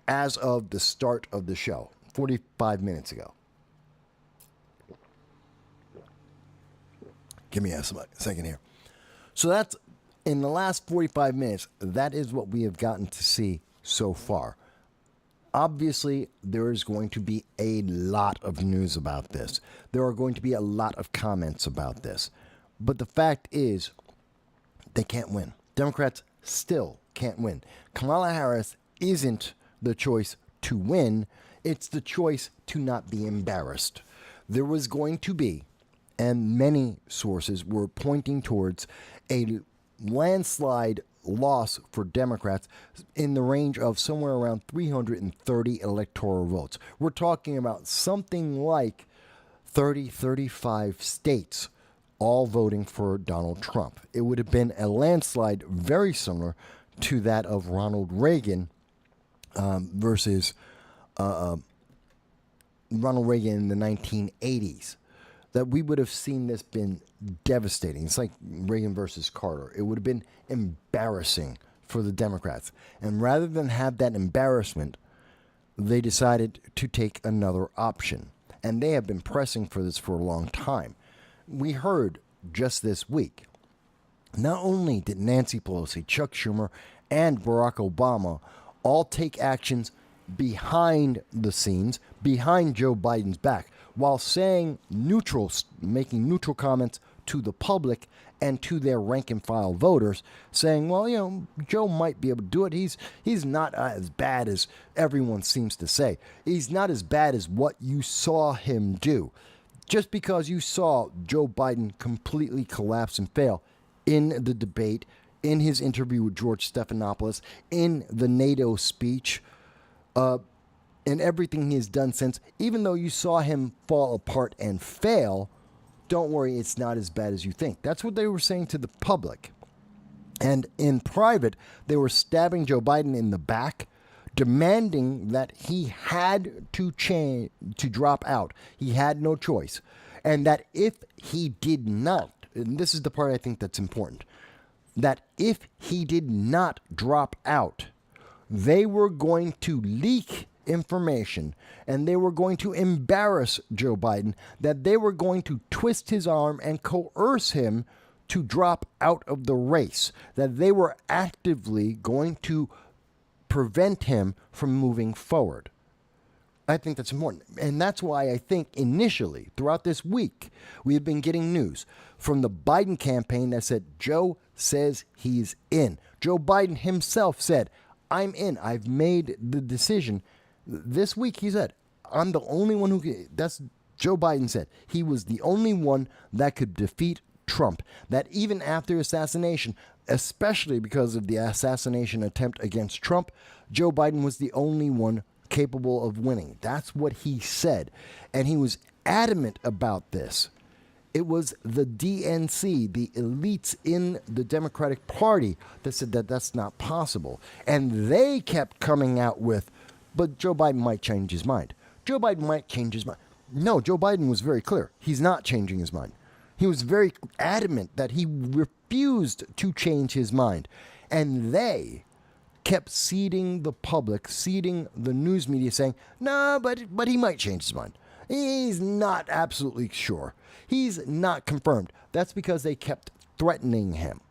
as of the start of the show, 45 minutes ago. Give me a second here. So that's, in the last 45 minutes, that is what we have gotten to see so far. Obviously, there is going to be a lot of news about this. There are going to be a lot of comments about this. But the fact is, they can't win. Democrats still can't win. Kamala Harris isn't the choice to win. It's the choice to not be embarrassed. There was going to be, and many sources were pointing towards, a landslide loss for Democrats in the range of somewhere around 330 electoral votes. We're talking about something like 35 states all voting for Donald Trump. It would have been a landslide very similar to that of Ronald Reagan versus Ronald Reagan in the 1980s. That we would have seen this been devastating. It's like Reagan versus Carter. It would have been embarrassing for the Democrats. And rather than have that embarrassment, they decided to take another option. And they have been pressing for this for a long time. We heard just this week, not only did Nancy Pelosi, Chuck Schumer, and Barack Obama all take actions behind the scenes, behind Joe Biden's back, while making neutral comments to the public and to their rank and file voters, saying, well, Joe might be able to do it. He's not as bad as everyone seems to say. He's not as bad as what you saw him do. Just because you saw Joe Biden completely collapse and fail in the debate, in his interview with George Stephanopoulos, in the NATO speech, and everything he has done since, even though you saw him fall apart and fail, don't worry, it's not as bad as you think. That's what they were saying to the public. And in private, they were stabbing Joe Biden in the back, demanding that he had to drop out. He had no choice. And that if he did not, and this is the part I think that's important, that if he did not drop out, they were going to leak information and they were going to embarrass Joe Biden, that they were going to twist his arm and coerce him to drop out of the race, that they were actively going to prevent him from moving forward. I think that's important. And that's why I think initially, throughout this week, we have been getting news from the Biden campaign that said Joe says he's in. Joe Biden himself said, I'm in. I've made the decision. This week he said, I'm the only one who can. That's Joe Biden said. He was the only one that could defeat Trump. That even after assassination, especially because of the assassination attempt against Trump, Joe Biden was the only one capable of winning. That's what he said. And he was adamant about this. It was the DNC, the elites in the Democratic Party, that said that that's not possible. And they kept coming out with, but Joe Biden might change his mind. Joe Biden might change his mind. No, Joe Biden was very clear. He's not changing his mind. He was very adamant that he refused to change his mind. And they kept seeding the public, seeding the news media, saying, no, but he might change his mind. He's not absolutely sure. He's not confirmed. That's because they kept threatening him,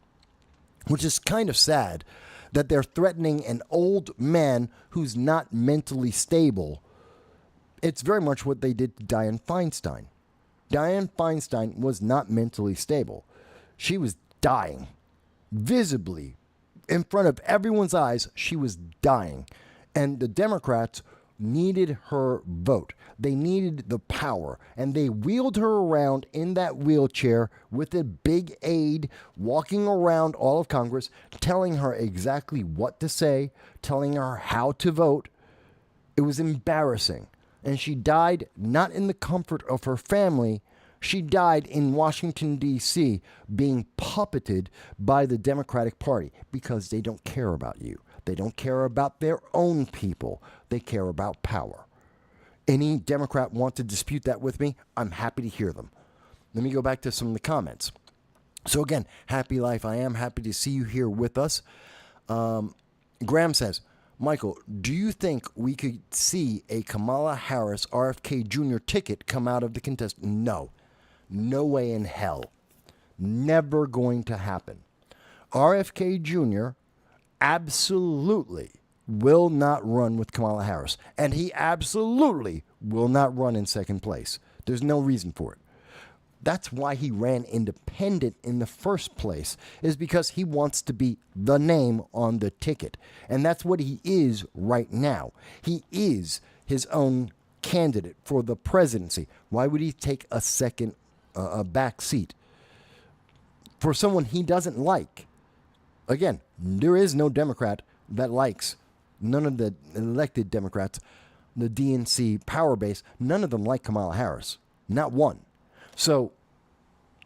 which is kind of sad that they're threatening an old man who's not mentally stable. It's very much what they did to Dianne Feinstein. Dianne Feinstein was not mentally stable. She was dying, visibly, in front of everyone's eyes. She was dying. And the Democrats needed her vote. They needed the power. And they wheeled her around in that wheelchair with a big aide, walking around all of Congress, telling her exactly what to say, telling her how to vote. It was embarrassing. And she died not in the comfort of her family. She died in Washington, D.C., being puppeted by the Democratic Party because they don't care about you. They don't care about their own people. They care about power. Any Democrat want to dispute that with me? I'm happy to hear them. Let me go back to some of the comments. So again, happy life. I am happy to see you here with us. Graham says, Michael, do you think we could see a Kamala Harris RFK Jr. ticket come out of the contest? No. No way in hell. Never going to happen. RFK Jr. absolutely will not run with Kamala Harris. And he absolutely will not run in second place. There's no reason for it. That's why he ran independent in the first place, is because he wants to be the name on the ticket. And that's what he is right now. He is his own candidate for the presidency. Why would he take a back seat for someone he doesn't like? Again, there is no Democrat that likes, none of the elected Democrats, the DNC power base, none of them like Kamala Harris. Not one. So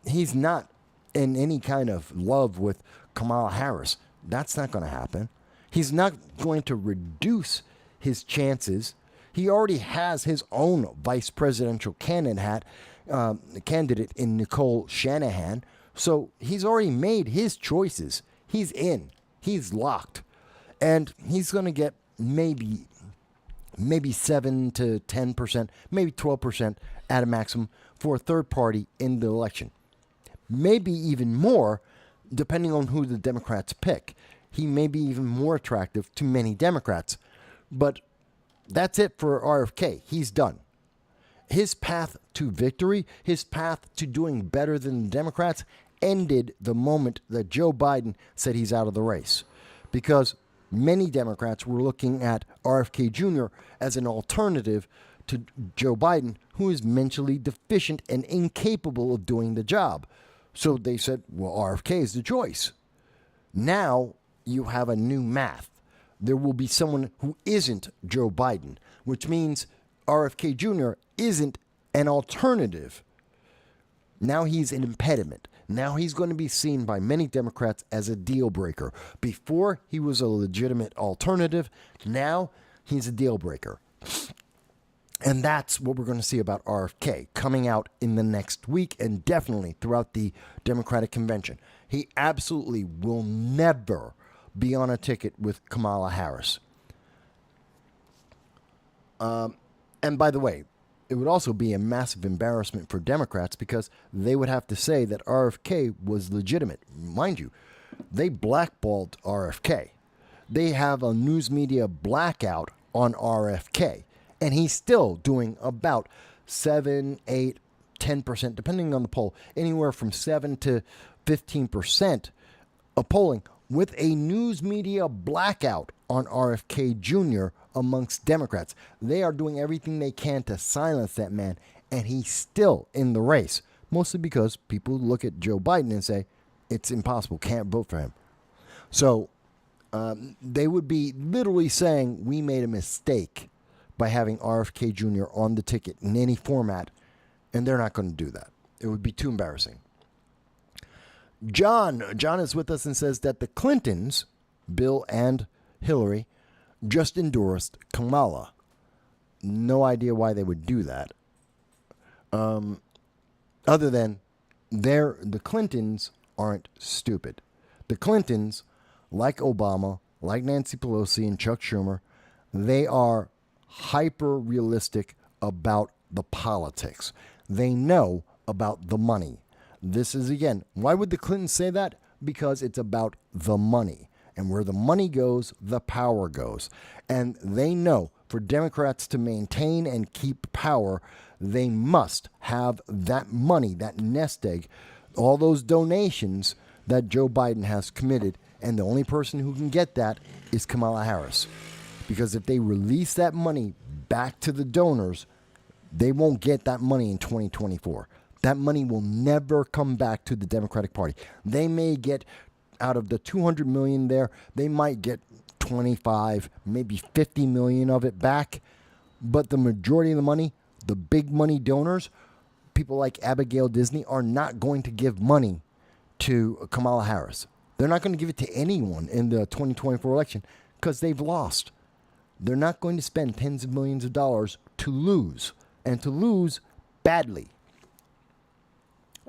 he's not in any kind of love with Kamala Harris. That's not going to happen. He's not going to reduce his chances. He already has his own vice presidential candidate in Nicole Shanahan. So he's already made his choices. He's in. He's locked. And he's going to get maybe 7 to 10%, maybe 12% at a maximum for a third party in the election. Maybe even more, depending on who the Democrats pick. He may be even more attractive to many Democrats. But that's it for RFK. He's done. His path to victory, his path to doing better than the Democrats, ended the moment that Joe Biden said he's out of the race. Because many Democrats were looking at RFK Jr. as an alternative to Joe Biden, who is mentally deficient and incapable of doing the job. So they said, well, RFK is the choice. Now you have a new math. There will be someone who isn't Joe Biden, which means RFK Jr. isn't an alternative. Now he's an impediment. Now he's going to be seen by many Democrats as a deal breaker. Before, he was a legitimate alternative. Now he's a deal breaker. And that's what we're going to see about RFK coming out in the next week and definitely throughout the Democratic convention. He absolutely will never be on a ticket with Kamala Harris. And by the way, it would also be a massive embarrassment for Democrats because they would have to say that RFK was legitimate. Mind you, they blackballed RFK. They have a news media blackout on RFK. And he's still doing about 7, 8, 10%, depending on the poll, anywhere from 7 to 15% of polling with a news media blackout on RFK Jr. amongst Democrats. They are doing everything they can to silence that man, and he's still in the race, mostly because people look at Joe Biden and say, it's impossible, can't vote for him. So they would be literally saying, we made a mistake by having RFK Jr. on the ticket in any format, and they're not going to do that. It would be too embarrassing. John is with us and says that the Clintons, Bill and Hillary, just endorsed Kamala. No idea why they would do that. Other than the Clintons aren't stupid. The Clintons, like Obama, like Nancy Pelosi and Chuck Schumer, they are hyper realistic about the politics. They know about the money. This is, again, why would the Clintons say that? Because it's about the money. And where the money goes, the power goes. And they know for Democrats to maintain and keep power, they must have that money, that nest egg, all those donations that Joe Biden has committed. And the only person who can get that is Kamala Harris. Because if they release that money back to the donors, they won't get that money in 2024. That money will never come back to the Democratic Party. They may get, out of the $200 million there, they might get 25, maybe 50 million of it back. But the majority of the money, the big money donors, people like Abigail Disney, are not going to give money to Kamala Harris. They're not going to give it to anyone in the 2024 election because they've lost. They're not going to spend tens of millions of dollars to lose, and to lose badly.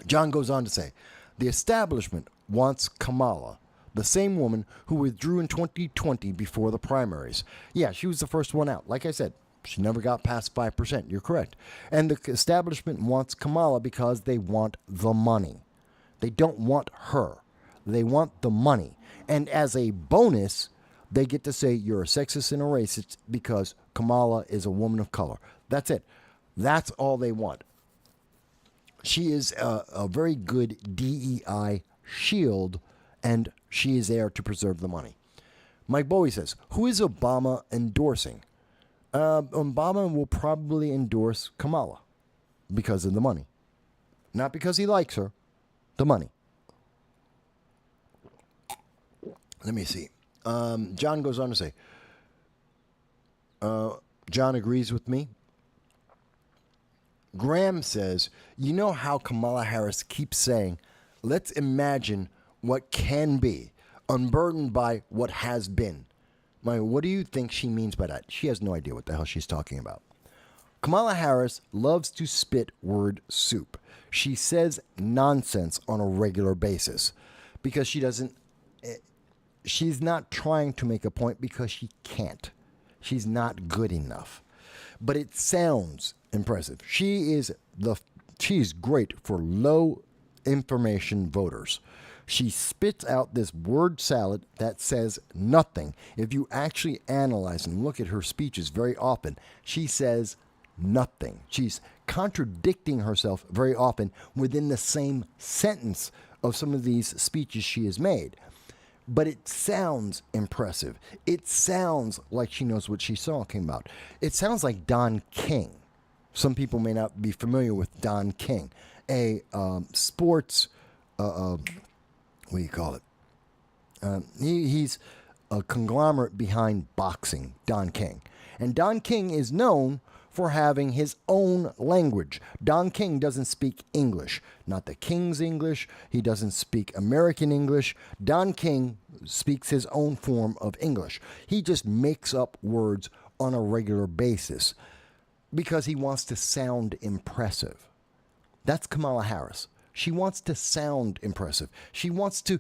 John goes on to say, the establishment wants Kamala, the same woman who withdrew in 2020 before the primaries. Yeah, she was the first one out. Like I said, she never got past 5%. You're correct. And the establishment wants Kamala because they want the money. They don't want her. They want the money. And as a bonus, they get to say you're a sexist and a racist because Kamala is a woman of color. That's it. That's all they want. She is a very good DEI shield, and she is there to preserve the money. Mike Bowie says, who is Obama endorsing? Obama will probably endorse Kamala because of the money. Not because he likes her, the money. Let me see. John goes on to say, John agrees with me. Graham says, you know how Kamala Harris keeps saying, let's imagine what can be, unburdened by what has been. What do you think she means by that? She has no idea what the hell she's talking about. Kamala Harris loves to spit word soup. She says nonsense on a regular basis because she's not trying to make a point because she can't. She's not good enough. But it sounds impressive. She's great for low information voters. She spits out this word salad that says nothing. If you actually analyze and look at her speeches very often, she says nothing. She's contradicting herself very often within the same sentence of some of these speeches she has made. But it sounds impressive. It sounds like she knows what she's talking about. It sounds like Don King. Some people may not be familiar with Don King, a sports, what do you call it? He's a conglomerate behind boxing, Don King. And Don King is known for having his own language. Don King doesn't speak English, not the King's English. He doesn't speak American English. Don King speaks his own form of English. He just makes up words on a regular basis because he wants to sound impressive. That's Kamala Harris. She wants to sound impressive. She wants to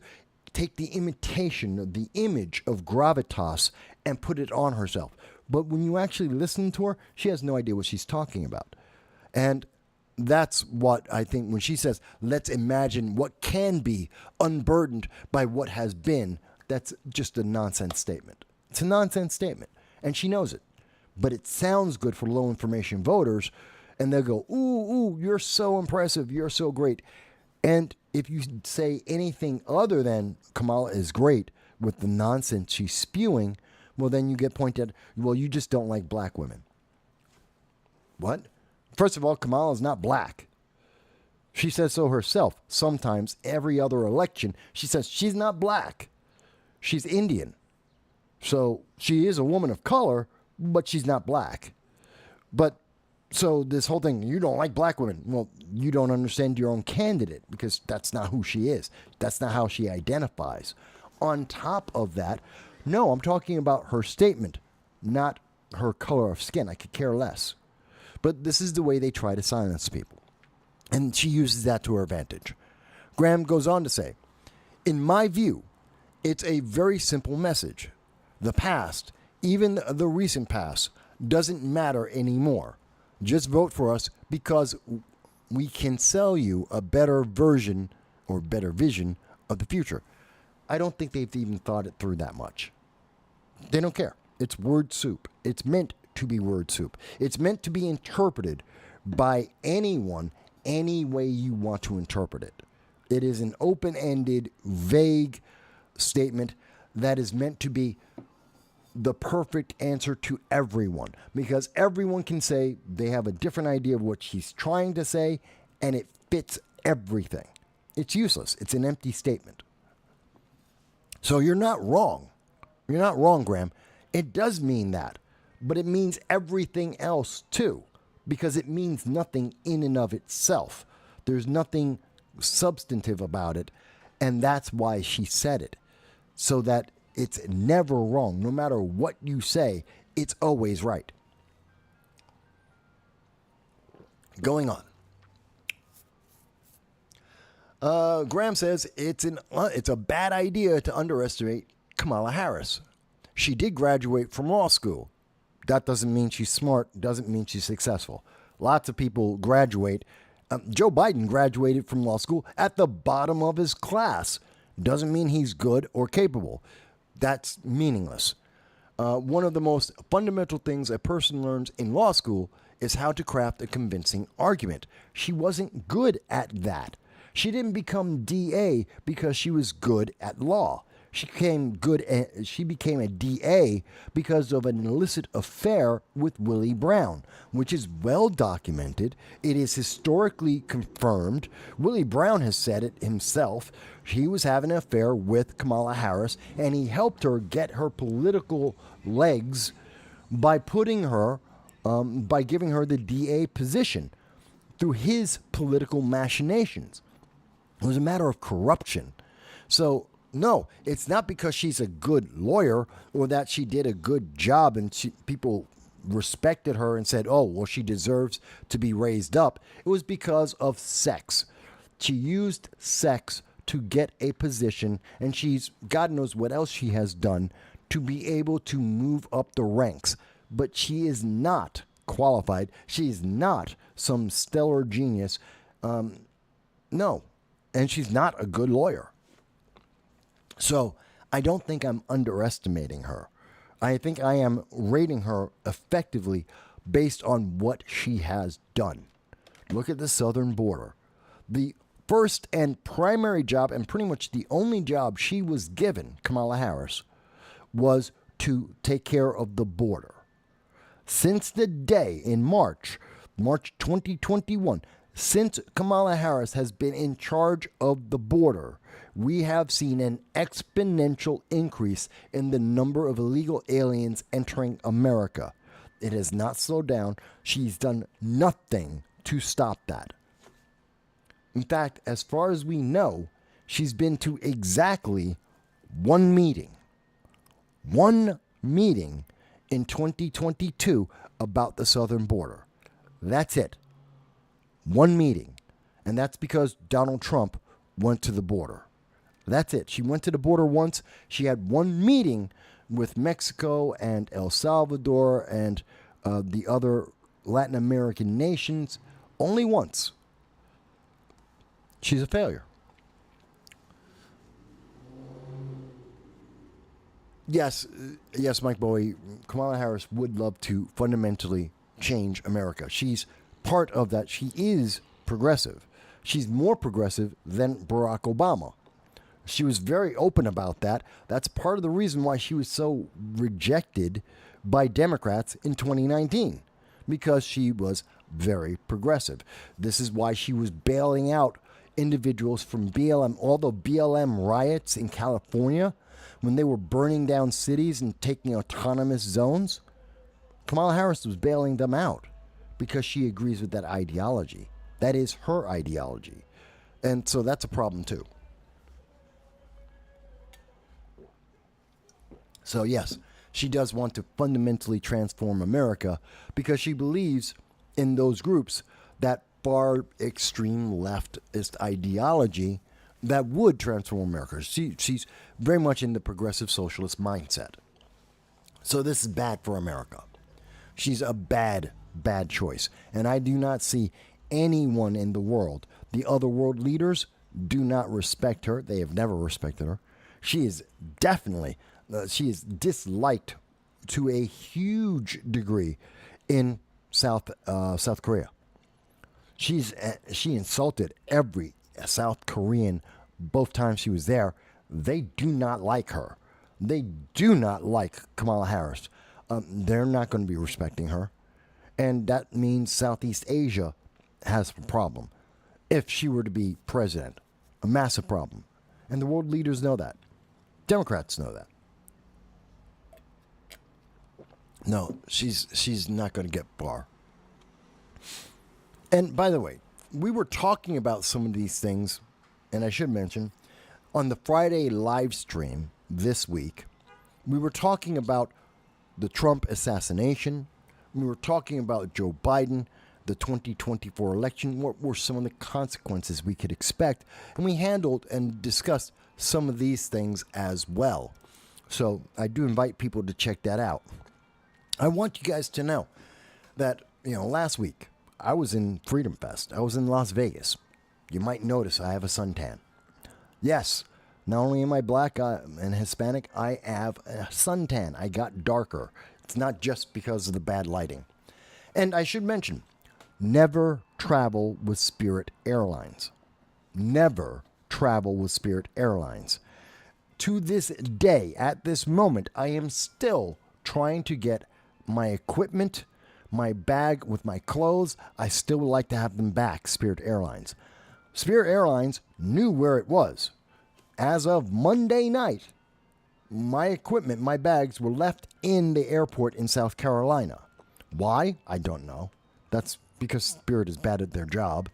take the imitation of the image of gravitas and put it on herself. But when you actually listen to her, she has no idea what she's talking about. And that's what I think when she says, let's imagine what can be unburdened by what has been, that's just a nonsense statement. It's a nonsense statement. And she knows it. But it sounds good for low information voters. And they'll go, ooh, you're so impressive. You're so great. And if you say anything other than Kamala is great with the nonsense she's spewing, well, then you get pointed, well, you just don't like black women. What? First of all, Kamala is not black. She says so herself. Sometimes, every other election, she says she's not black. She's Indian. So she is a woman of color, but she's not black. But so this whole thing, you don't like black women. Well, you don't understand your own candidate because that's not who she is. That's not how she identifies. On top of that, no, I'm talking about her statement, not her color of skin. I could care less. But this is the way they try to silence people. And she uses that to her advantage. Graham goes on to say, in my view, it's a very simple message. The past, even the recent past, doesn't matter anymore. Just vote for us because we can sell you a better version or better vision of the future. I don't think they've even thought it through that much. They don't care. It's word soup. It's meant to be word soup. It's meant to be interpreted by anyone any way you want to interpret it. It is an open-ended, vague statement that is meant to be the perfect answer to everyone because everyone can say they have a different idea of what she's trying to say and it fits everything. It's useless. It's an empty statement. So you're not wrong. You're not wrong, Graham. It does mean that, but it means everything else too, because it means nothing in and of itself. There's nothing substantive about it, and that's why she said it, so that it's never wrong. No matter what you say, it's always right. Going on. Graham says it's a bad idea to underestimate Kamala Harris. She did graduate from law school. That doesn't mean she's smart, doesn't mean she's successful. Lots of people graduate. Joe Biden graduated from law school at the bottom of his class. Doesn't mean he's good or capable. That's meaningless. One of the most fundamental things a person learns in law school is how to craft a convincing argument. She wasn't good at that. She didn't become DA because she was good at law. She became a DA because of an illicit affair with Willie Brown, which is well documented. It is historically confirmed. Willie Brown has said it himself. He was having an affair with Kamala Harris, and he helped her get her political legs by by giving her the DA position. through his political machinations. It was a matter of corruption. So, no, it's not because she's a good lawyer or that she did a good job and people respected her and said, oh, well, she deserves to be raised up. It was because of sex. She used sex to get a position, and she's, God knows what else she has done to be able to move up the ranks. But she is not qualified. She is not some stellar genius. No. And she's not a good lawyer. So I don't think I'm underestimating her. I think I am rating her effectively based on what she has done. Look at the southern border. The first and primary job, and pretty much the only job she was given, Kamala Harris, was to take care of the border. Since the day in March 2021, since Kamala Harris has been in charge of the border, we have seen an exponential increase in the number of illegal aliens entering America. It has not slowed down. She's done nothing to stop that. In fact, as far as we know, she's been to exactly one meeting. One meeting in 2022 about the southern border. That's it. One meeting. And that's because Donald Trump went to the border. That's it. She went to the border once. She had one meeting with Mexico and El Salvador and the other Latin American nations. Only once. She's a failure. Yes, Mike Bowie, Kamala Harris would love to fundamentally change America. She's part of that. She is progressive. She's more progressive than Barack Obama. She was very open about that. That's part of the reason why she was so rejected by Democrats in 2019, because she was very progressive. This is why she was bailing out individuals from BLM, all the BLM riots in California, when they were burning down cities and taking autonomous zones. Kamala Harris was bailing them out because she agrees with that ideology. That is her ideology. And so that's a problem too. So yes, she does want to fundamentally transform America because she believes in those groups, that far extreme leftist ideology that would transform America. She's very much in the progressive socialist mindset. So this is bad for America. She's a bad choice. And I do not see anyone in the world, the other world leaders do not respect her. They have never respected her. She is definitely, she is disliked to a huge degree in South Korea. She insulted every South Korean both times she was there. They do not like her. They do not like Kamala Harris. They're not going to be respecting her. And that means Southeast Asia has a problem. If she were to be president, a massive problem. And the world leaders know that. Democrats know that. No, she's not going to get far. And by the way, we were talking about some of these things, and I should mention, on the Friday live stream this week, we were talking about the Trump assassination. We were talking about Joe Biden, the 2024 election, what were some of the consequences we could expect, and we handled and discussed some of these things as well. So I do invite people to check that out. I want you guys to know that, last week I was in Freedom Fest. I was in Las Vegas. You might notice I have a suntan. Yes, not only am I black and Hispanic, I have a suntan. I got darker. It's not just because of the bad lighting. And I should mention, never travel with Spirit Airlines. Never travel with Spirit Airlines. To this day, at this moment, I am still trying to get my equipment, my bag with my clothes. I still would like to have them back, Spirit Airlines. Spirit Airlines knew where it was. As of Monday night, my equipment, my bags were left in the airport in South Carolina. Why? I don't know. That's, because Spirit is bad at their job.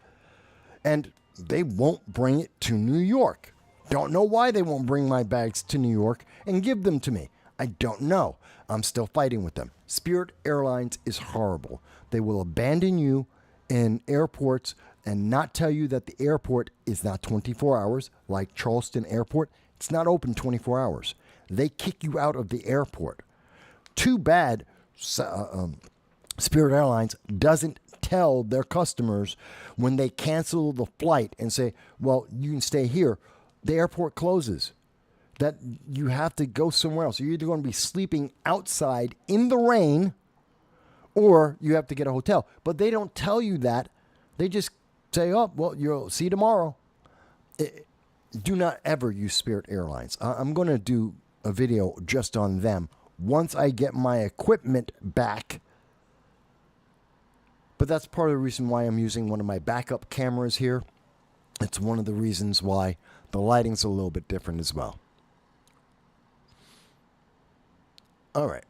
And they won't bring it to New York. Don't know why they won't bring my bags to New York and give them to me. I don't know. I'm still fighting with them. Spirit Airlines is horrible. They will abandon you in airports and not tell you that the airport is not 24 hours, like Charleston Airport. It's not open 24 hours. They kick you out of the airport. Too bad Spirit Airlines doesn't tell their customers when they cancel the flight and say, well, you can stay here. The airport closes. That you have to go somewhere else. You're either going to be sleeping outside in the rain or you have to get a hotel. But they don't tell you that. They just say, oh, well, you'll see you tomorrow. Do not ever use Spirit Airlines. I'm going to do a video just on them once I get my equipment back. But that's part of the reason why I'm using one of my backup cameras here. It's one of the reasons why the lighting's a little bit different as well. All right.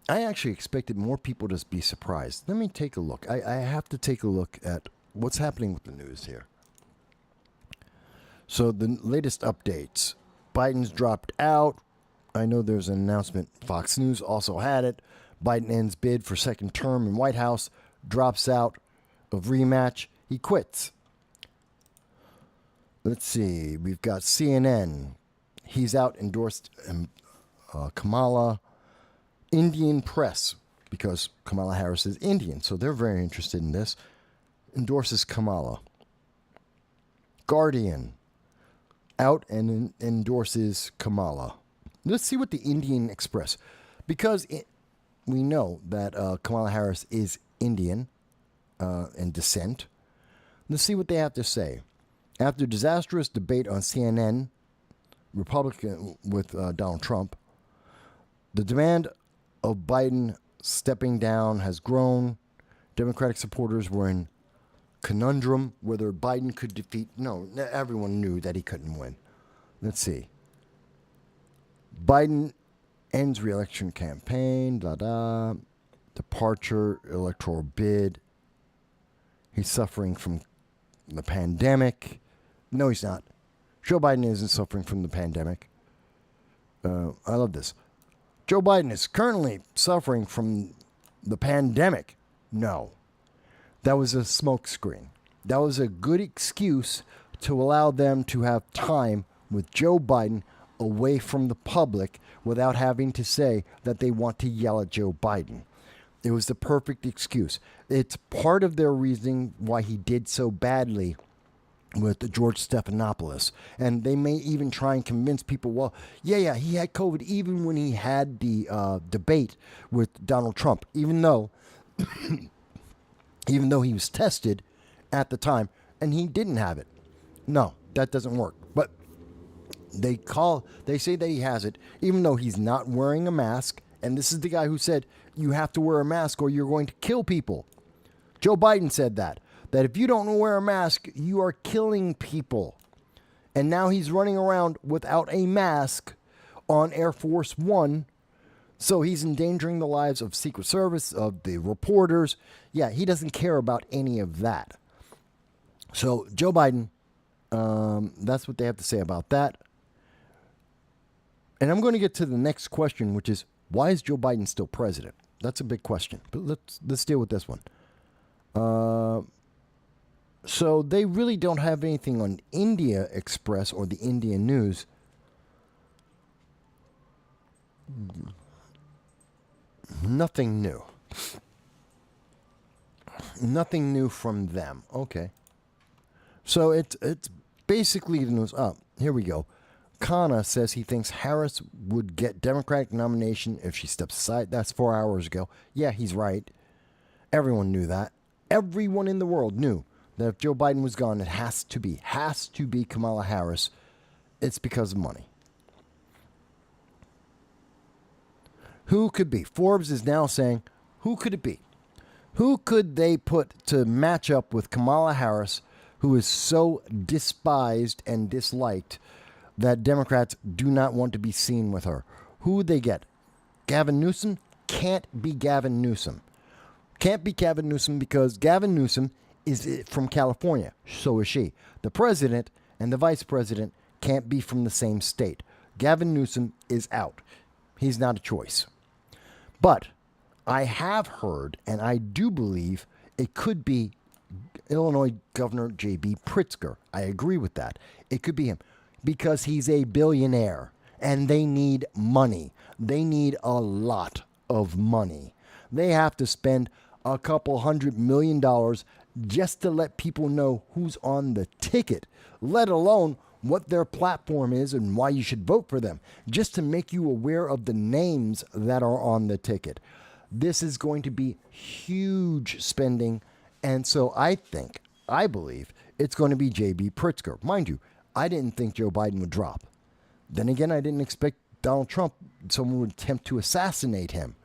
I actually expected more people to be surprised. Let me take a look. I have to take a look at what's happening with the news here. So the latest updates. Biden's dropped out. I know there's an announcement. Fox News also had it. Biden ends bid for second term in White House. Drops out of rematch. He quits. Let's see. We've got CNN. He's out, endorsed Kamala. Indian press, because Kamala Harris is Indian, so they're very interested in this. Endorses Kamala. Guardian. Out and endorses Kamala. Let's see what the Indian Express, because we know that Kamala Harris is Indian in descent. Let's see what they have to say. After disastrous debate on CNN, Republican with Donald Trump, the demand of Biden stepping down has grown. Democratic supporters were in conundrum whether Biden could defeat. No, everyone knew that he couldn't win. Let's see. Biden ends re-election campaign. Departure, electoral bid. He's suffering from the pandemic. No, he's not. Joe Biden isn't suffering from the pandemic. I love this. Joe Biden is currently suffering from the pandemic. No. That was a smokescreen. That was a good excuse to allow them to have time with Joe Biden away from the public without having to say that they want to yell at Joe Biden. It was the perfect excuse. It's part of their reasoning why he did so badly with George Stephanopoulos. And they may even try and convince people, well, yeah, he had COVID even when he had the debate with Donald Trump, even though he was tested at the time and he didn't have it. No, that doesn't work. But they say that he has it, even though he's not wearing a mask. And this is the guy who said, you have to wear a mask or you're going to kill people. Joe Biden said that if you don't wear a mask, you are killing people. And now he's running around without a mask on Air Force One. So he's endangering the lives of Secret Service, of the reporters. Yeah, he doesn't care about any of that. So Joe Biden, that's what they have to say about that. And I'm going to get to the next question, which is, why is Joe Biden still president? That's a big question. But let's deal with this one. So they really don't have anything on India Express or the Indian News. Nothing new. Nothing new from them. Okay. So it's basically the news. Here we go. Kamala says he thinks Harris would get Democratic nomination if she steps aside. That's 4 hours ago. Yeah, he's right. Everyone knew that. Everyone in the world knew that if Joe Biden was gone, it has to be Kamala Harris. It's because of money. Who could be? Forbes is now saying, who could it be? Who could they put to match up with Kamala Harris, who is so despised and disliked that Democrats do not want to be seen with her? Who would they get? Gavin Newsom? Can't be Gavin Newsom. Can't be Gavin Newsom because Gavin Newsom is from California. So is she. The president and the vice president can't be from the same state. Gavin Newsom is out. He's not a choice. But I have heard, and I do believe, it could be Illinois Governor J.B. Pritzker. I agree with that. It could be him because he's a billionaire and they need money. They need a lot of money. They have to spend a couple $100 million just to let people know who's on the ticket, let alone what their platform is and why you should vote for them, just to make you aware of the names that are on the ticket. This is going to be huge spending, and so I believe it's going to be J.B. Pritzker. Mind you, I didn't think Joe Biden would drop. Then again, I didn't expect Donald Trump, someone would attempt to assassinate him.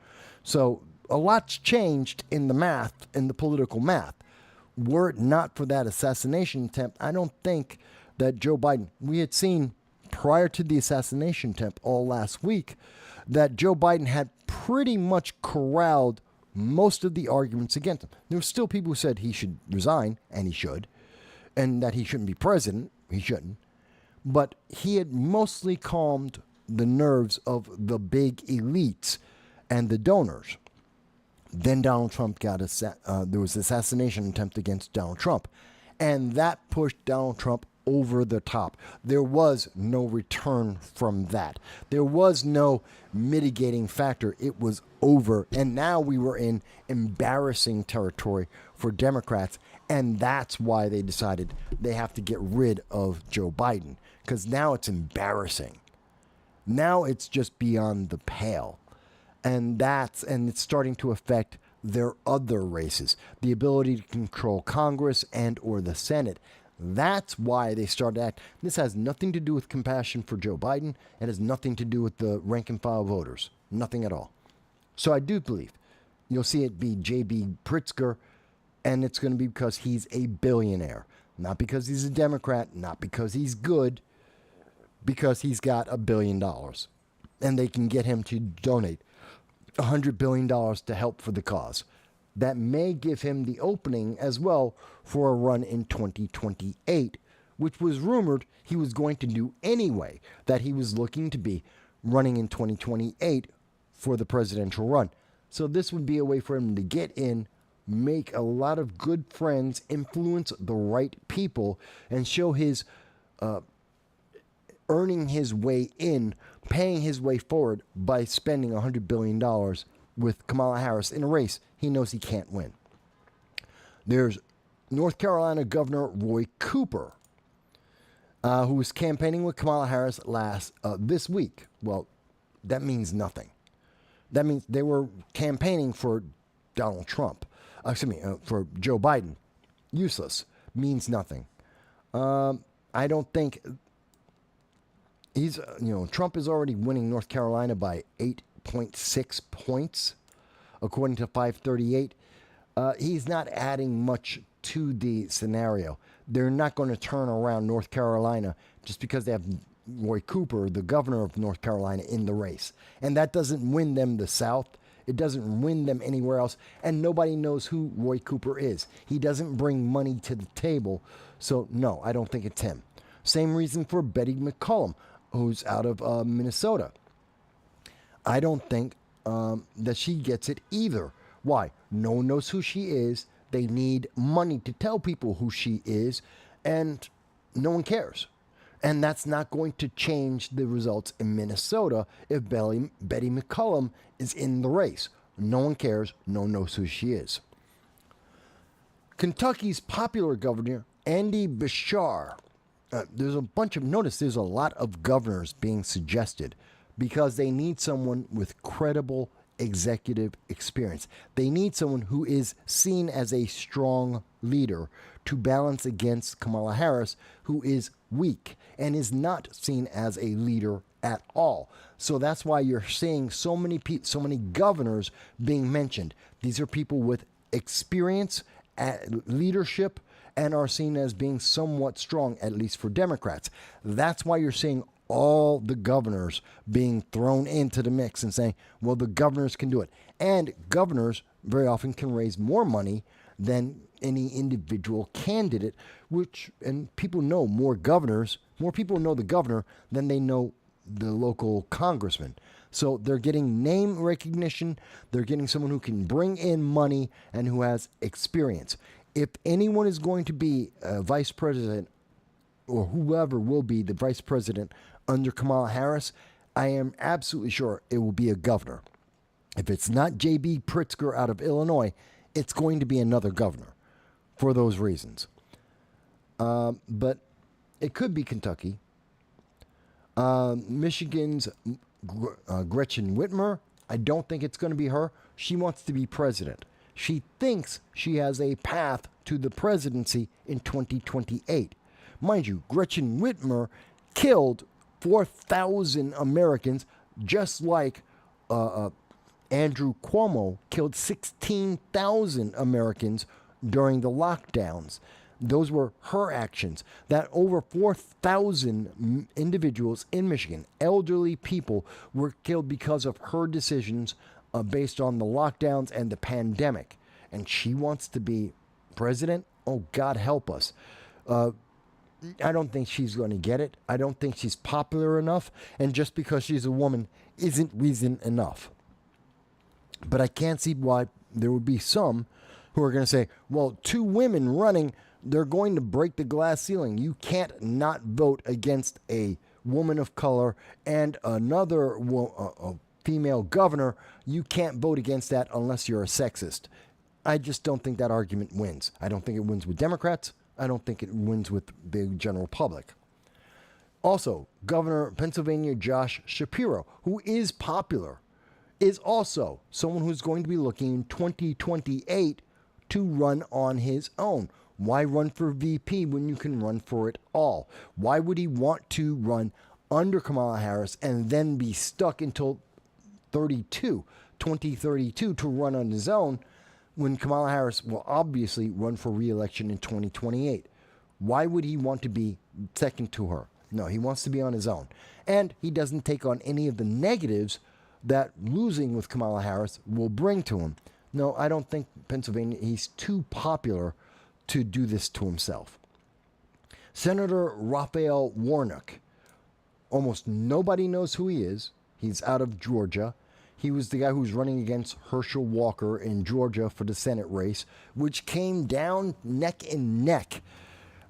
So a lot's changed in the math, in the political math. Were it not for that assassination attempt, I don't think that Joe Biden, we had seen prior to the assassination attempt all last week, that Joe Biden had pretty much corralled most of the arguments against him. There were still people who said he should resign, and he should, and that he shouldn't be president, he shouldn't. But he had mostly calmed the nerves of the big elites and the donors. Then Donald Trump got there was an assassination attempt against Donald Trump, and that pushed Donald Trump over the top. There was no return from that. There was no mitigating factor. It was over, and now we were in embarrassing territory for Democrats, and that's why they decided they have to get rid of Joe Biden, because now it's embarrassing. Now it's just beyond the pale. And it's starting to affect their other races, the ability to control Congress and or the Senate. That's why they started acting. This has nothing to do with compassion for Joe Biden. It has nothing to do with the rank and file voters. Nothing at all. So I do believe you'll see it be J.B. Pritzker, and it's going to be because he's a billionaire. Not because he's a Democrat, not because he's good, because he's got $1 billion. And they can get him to donate $100 billion to help for the cause. That may give him the opening as well for a run in 2028, which was rumored he was going to do anyway, that he was looking to be running in 2028 for the presidential run. So this would be a way for him to get in, make a lot of good friends, influence the right people, and show his earning his way in, paying his way forward by spending $100 billion with Kamala Harris in a race he knows he can't win. There's North Carolina Governor Roy Cooper, who was campaigning with Kamala Harris this week. Well, that means nothing. That means they were campaigning for Donald Trump. For Joe Biden. Useless. Means nothing. I don't think Trump is already winning North Carolina by 8.6 points, according to 538. He's not adding much to the scenario. They're not going to turn around North Carolina just because they have Roy Cooper, the governor of North Carolina, in the race. And that doesn't win them the South. It doesn't win them anywhere else. And nobody knows who Roy Cooper is. He doesn't bring money to the table. So, no, I don't think it's him. Same reason for Betty McCollum, who's out of Minnesota. I don't think that she gets it either. Why? No one knows who she is. They need money to tell people who she is, and no one cares. And that's not going to change the results in Minnesota if Betty McCollum is in the race. No one cares. No one knows who she is. Kentucky's popular governor, Andy Beshear. There's a lot of governors being suggested because they need someone with credible executive experience. They need someone who is seen as a strong leader to balance against Kamala Harris, who is weak and is not seen as a leader at all. So that's why you're seeing so many governors being mentioned. These are people with experience at leadership and are seen as being somewhat strong, at least for Democrats. That's why you're seeing all the governors being thrown into the mix and saying, well, the governors can do it. And governors very often can raise more money than any individual candidate, and people know more people know the governor than they know the local congressman. So they're getting name recognition, they're getting someone who can bring in money and who has experience. If anyone is going to be a vice president, or whoever will be the vice president under Kamala Harris, I am absolutely sure it will be a governor. If it's not J.B. Pritzker out of Illinois, it's going to be another governor for those reasons. But it could be Kentucky. Michigan's Gretchen Whitmer, I don't think it's going to be her. She wants to be president. She thinks she has a path to the presidency in 2028. Mind you, Gretchen Whitmer killed 4,000 Americans, just like Andrew Cuomo killed 16,000 Americans during the lockdowns. Those were her actions. That over 4,000 individuals in Michigan, elderly people, were killed because of her decisions based on the lockdowns and the pandemic. And she wants to be president? Oh, God help us. I don't think she's going to get it. I don't think she's popular enough. And just because she's a woman isn't reason enough. But I can't see why there would be some who are going to say, well, 2 women running, they're going to break the glass ceiling. You can't not vote against a woman of color and another female governor. You can't vote against that unless you're a sexist. I just don't think that argument wins. I don't think it wins with Democrats. I don't think it wins with the general public. Also, Governor of Pennsylvania Josh Shapiro, who is popular, is also someone who's going to be looking in 2028 to run on his own. Why run for VP when you can run for it all? Why would he want to run under Kamala Harris and then be stuck until 2032 to run on his own when Kamala Harris will obviously run for re-election in 2028? Why would he want to be second to her? No, he wants to be on his own. And he doesn't take on any of the negatives that losing with Kamala Harris will bring to him. No, I don't think Pennsylvania, he's too popular to do this to himself. Senator Raphael Warnock, almost nobody knows who he is. He's out of Georgia. He was the guy who was running against Herschel Walker in Georgia for the Senate race, which came down neck and neck.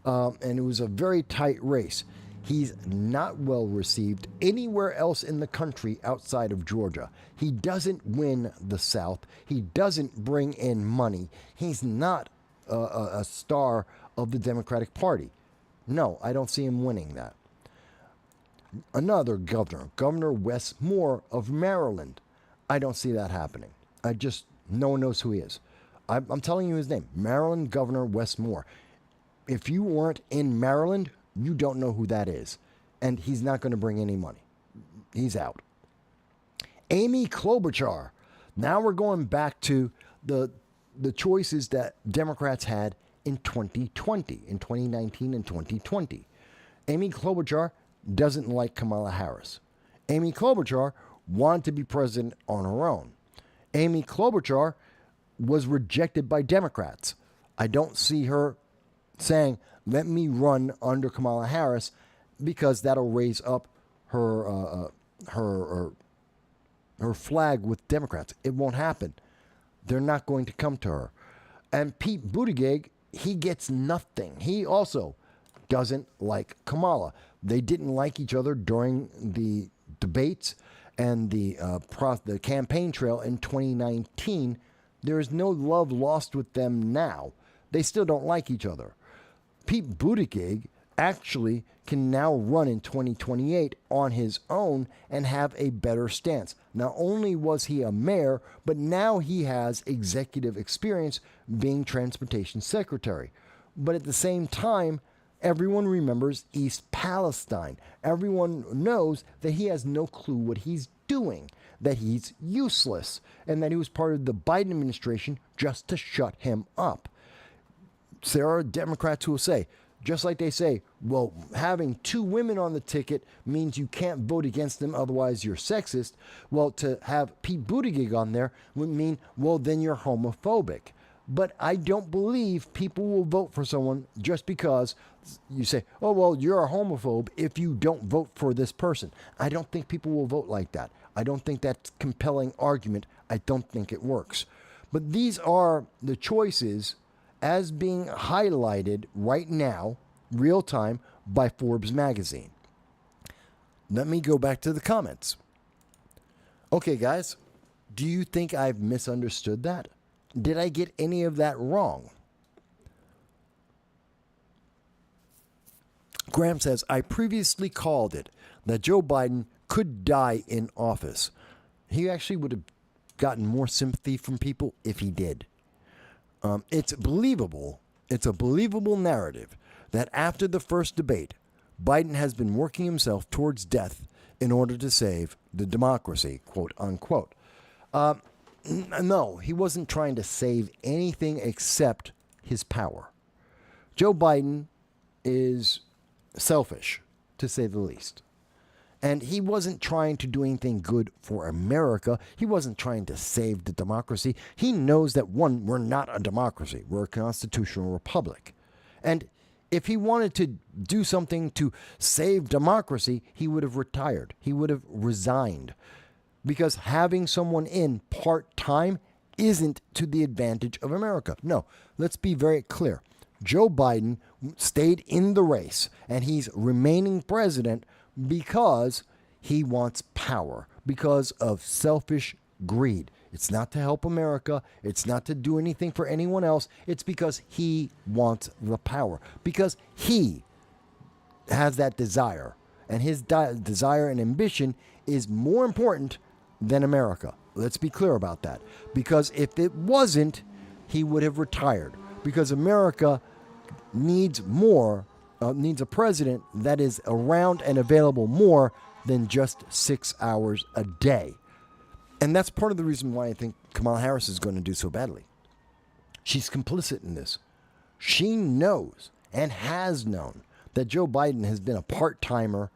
And it was a very tight race. He's not well received anywhere else in the country outside of Georgia. He doesn't win the South. He doesn't bring in money. He's not a star of the Democratic Party. No, I don't see him winning that. Another governor, Governor Wes Moore of Maryland. I don't see that happening. No one knows who he is. I'm telling you his name, Maryland Governor Wes Moore. If you weren't in Maryland, you don't know who that is. And he's not going to bring any money. He's out. Amy Klobuchar. Now we're going back to the choices that Democrats had in 2020, in 2019 and 2020. Amy Klobuchar doesn't like Kamala Harris. Amy Klobuchar wanted to be president on her own. Amy Klobuchar was rejected by Democrats. I don't see her saying, let me run under Kamala Harris, because that'll raise up her flag with Democrats. It won't happen. They're not going to come to her. And Pete Buttigieg, he gets nothing. He also doesn't like Kamala. They didn't like each other during the debates and the campaign trail in 2019. There is no love lost with them now. They still don't like each other. Pete Buttigieg actually can now run in 2028 on his own and have a better stance. Not only was he a mayor, but now he has executive experience being transportation secretary. But at the same time, everyone remembers East Palestine. Everyone knows that he has no clue what he's doing, that he's useless, and that he was part of the Biden administration just to shut him up. There are Democrats who will say, Just like they say, well, having two women on the ticket means you can't vote against them, otherwise you're sexist. Well, to have Pete Buttigieg on there would mean, well, then you're homophobic. But I don't believe people will vote for someone just because you say, oh, well, you're a homophobe if you don't vote for this person. I don't think people will vote like that. I don't think that's a compelling argument. I don't think it works. But these are the choices as being highlighted right now, real time, by Forbes magazine. Let me go back to the comments. Okay, guys, do you think I've misunderstood that? Did I get any of that wrong? Graham says, I previously called it that Joe Biden could die in office. He actually would have gotten more sympathy from people if he did. It's believable. It's a believable narrative that after the first debate, Biden has been working himself towards death in order to save the democracy, quote unquote. No, he wasn't trying to save anything except his power. Joe Biden is selfish, to say the least. And he wasn't trying to do anything good for America. He wasn't trying to save the democracy. He knows that, one, we're not a democracy. We're a constitutional republic. And if he wanted to do something to save democracy, he would have retired. He would have resigned. Because having someone in part-time isn't to the advantage of America. No, let's be very clear. Joe Biden stayed in the race, and he's remaining president because he wants power, because of selfish greed. It's not to help America. It's not to do anything for anyone else. It's because he wants the power, because he has that desire, and his desire and ambition is more important than America. Let's be clear about that, because if it wasn't, he would have retired, because America needs more, needs a president that is around and available more than just 6 hours a day. And that's part of the reason why I think Kamala Harris is going to do so badly. She's complicit in this. She knows and has known that Joe Biden has been a part-timer,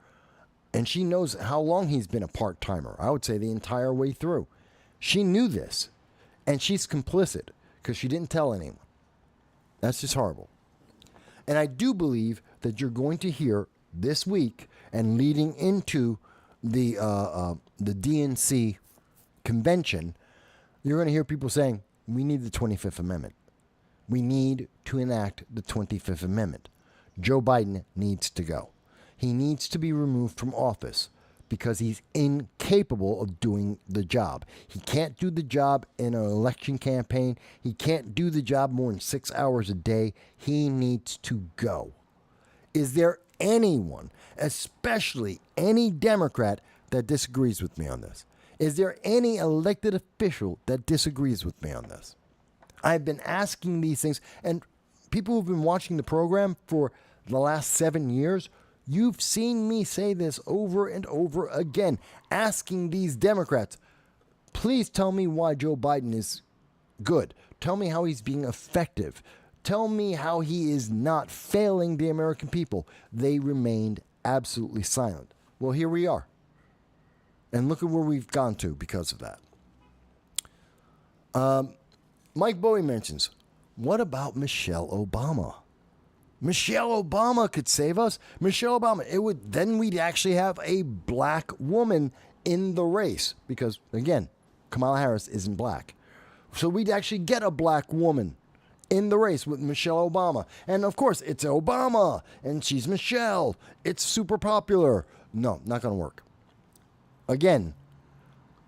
and she knows how long he's been a part-timer. I would say the entire way through. She knew this, and she's complicit because she didn't tell anyone. That's just horrible. And I do believe that you're going to hear this week and leading into the DNC convention, you're going to hear people saying, we need the 25th Amendment. We need to enact the 25th Amendment. Joe Biden needs to go. He needs to be removed from office because he's incapable of doing the job. He can't do the job in an election campaign. He can't do the job more than 6 hours a day. He needs to go. Is there anyone, especially any Democrat, that disagrees with me on this? Is there any elected official that disagrees with me on this? I've been asking these things, and people who've been watching the program for the last 7 years, you've seen me say this over and over again, asking these Democrats, please tell me why Joe Biden is good. Tell me how he's being effective. Tell me how he is not failing the American people. They remained absolutely silent. Well, here we are. And look at where we've gone to because of that. Mike Bowie mentions, what about Michelle Obama? Michelle Obama could save us. Michelle Obama. Then we'd actually have a black woman in the race because, again, Kamala Harris isn't black. So we'd actually get a black woman in the race with Michelle Obama. And, of course, it's Obama, and she's Michelle. It's super popular. No, not going to work. Again,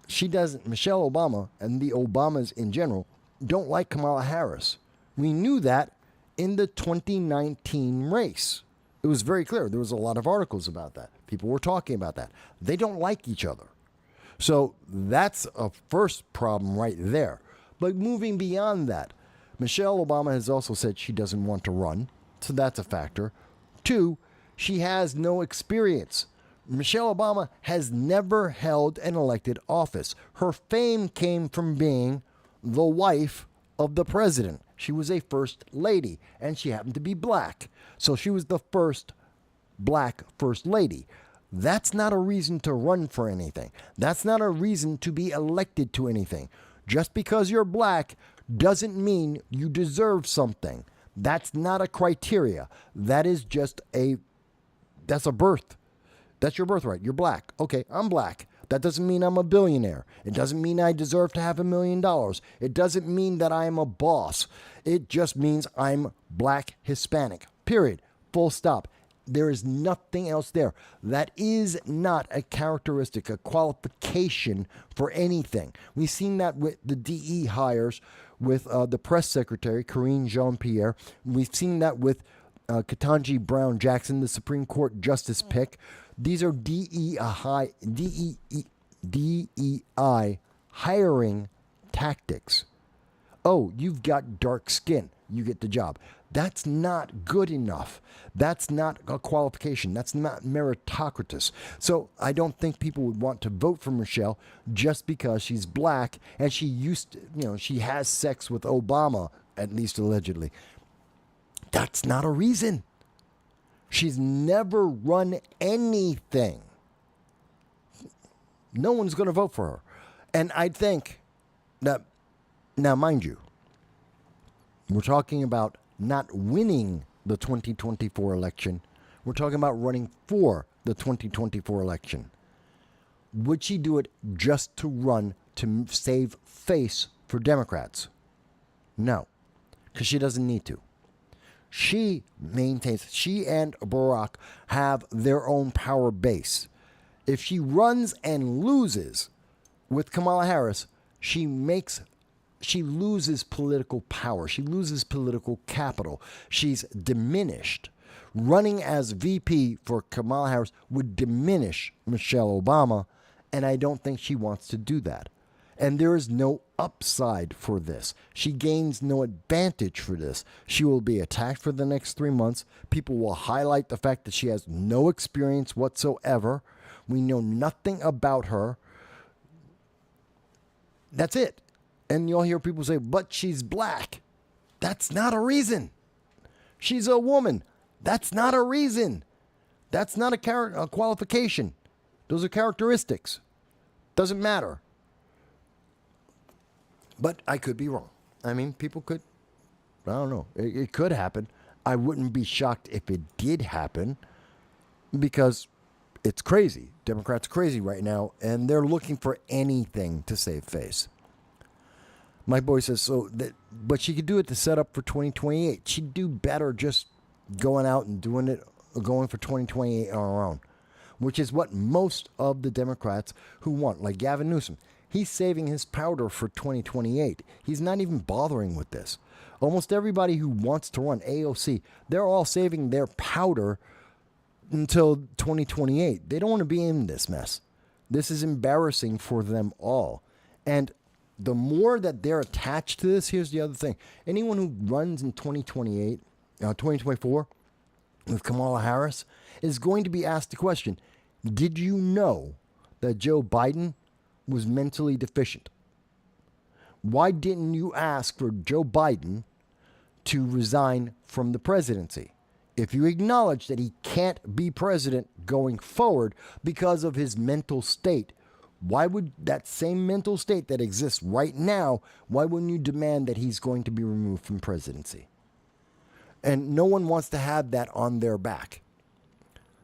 Michelle Obama and the Obamas in general don't like Kamala Harris. We knew that in the 2019 race. It was very clear. There was a lot of articles about that. People were talking about that. They don't like each other. So that's a first problem right there. But moving beyond that, Michelle Obama has also said she doesn't want to run. So that's a factor. 2, she has no experience. Michelle Obama has never held an elected office. Her fame came from being the wife of the president. She was a first lady, and she happened to be black. So she was the first black first lady. That's not a reason to run for anything. That's not a reason to be elected to anything. Just because you're black doesn't mean you deserve something. That's not a criteria. That is just that's a birth. That's your birthright. You're black. Okay, I'm black. That doesn't mean I'm a billionaire. It doesn't mean I deserve to have $1 million. It doesn't mean that I am a boss. It just means I'm black Hispanic. Period. Full stop. There is nothing else there. That is not a characteristic, a qualification for anything. We've seen that with the DE hires, with the press secretary, Karine Jean-Pierre. We've seen that with Ketanji Brown Jackson, the Supreme Court justice pick. These are DEI hiring tactics. Oh, you've got dark skin. You get the job. That's not good enough. That's not a qualification. That's not meritocratic. So I don't think people would want to vote for Michelle just because she's black and she has sex with Obama, at least allegedly. That's not a reason. She's never run anything. No one's going to vote for her. And I think that, now mind you, we're talking about not winning the 2024 election. We're talking about running for the 2024 election. Would she do it just to run to save face for Democrats? No, because she doesn't need to. She and Barack have their own power base. If she runs and loses with Kamala Harris, she loses political power. She loses political capital. She's diminished. Running as VP for Kamala Harris would diminish Michelle Obama, and I don't think she wants to do that. And there is no upside for this. She gains no advantage for this. She will be attacked for the next 3 months. People will highlight the fact that she has no experience whatsoever. We know nothing about her. That's it. And you'll hear people say, but she's black. That's not a reason. She's a woman. That's not a reason. That's not a qualification. Those are characteristics. Doesn't matter. But I could be wrong. I mean, people could, I don't know. It could happen. I wouldn't be shocked if it did happen because it's crazy. Democrats are crazy right now, and they're looking for anything to save face. My boy says, but she could do it to set up for 2028. She'd do better just going out and doing it, going for 2028 on her own, which is what most of the Democrats who want, like Gavin Newsom, he's saving his powder for 2028. He's not even bothering with this. Almost everybody who wants to run AOC, they're all saving their powder until 2028. They don't want to be in this mess. This is embarrassing for them all. And the more that they're attached to this, here's the other thing. Anyone who runs in 2024 with Kamala Harris is going to be asked the question, did you know that Joe Biden was mentally deficient? Why didn't you ask for Joe Biden to resign from the presidency? If you acknowledge that he can't be president going forward because of his mental state, why would that same mental state that exists right now, why wouldn't you demand that he's going to be removed from presidency? And no one wants to have that on their back.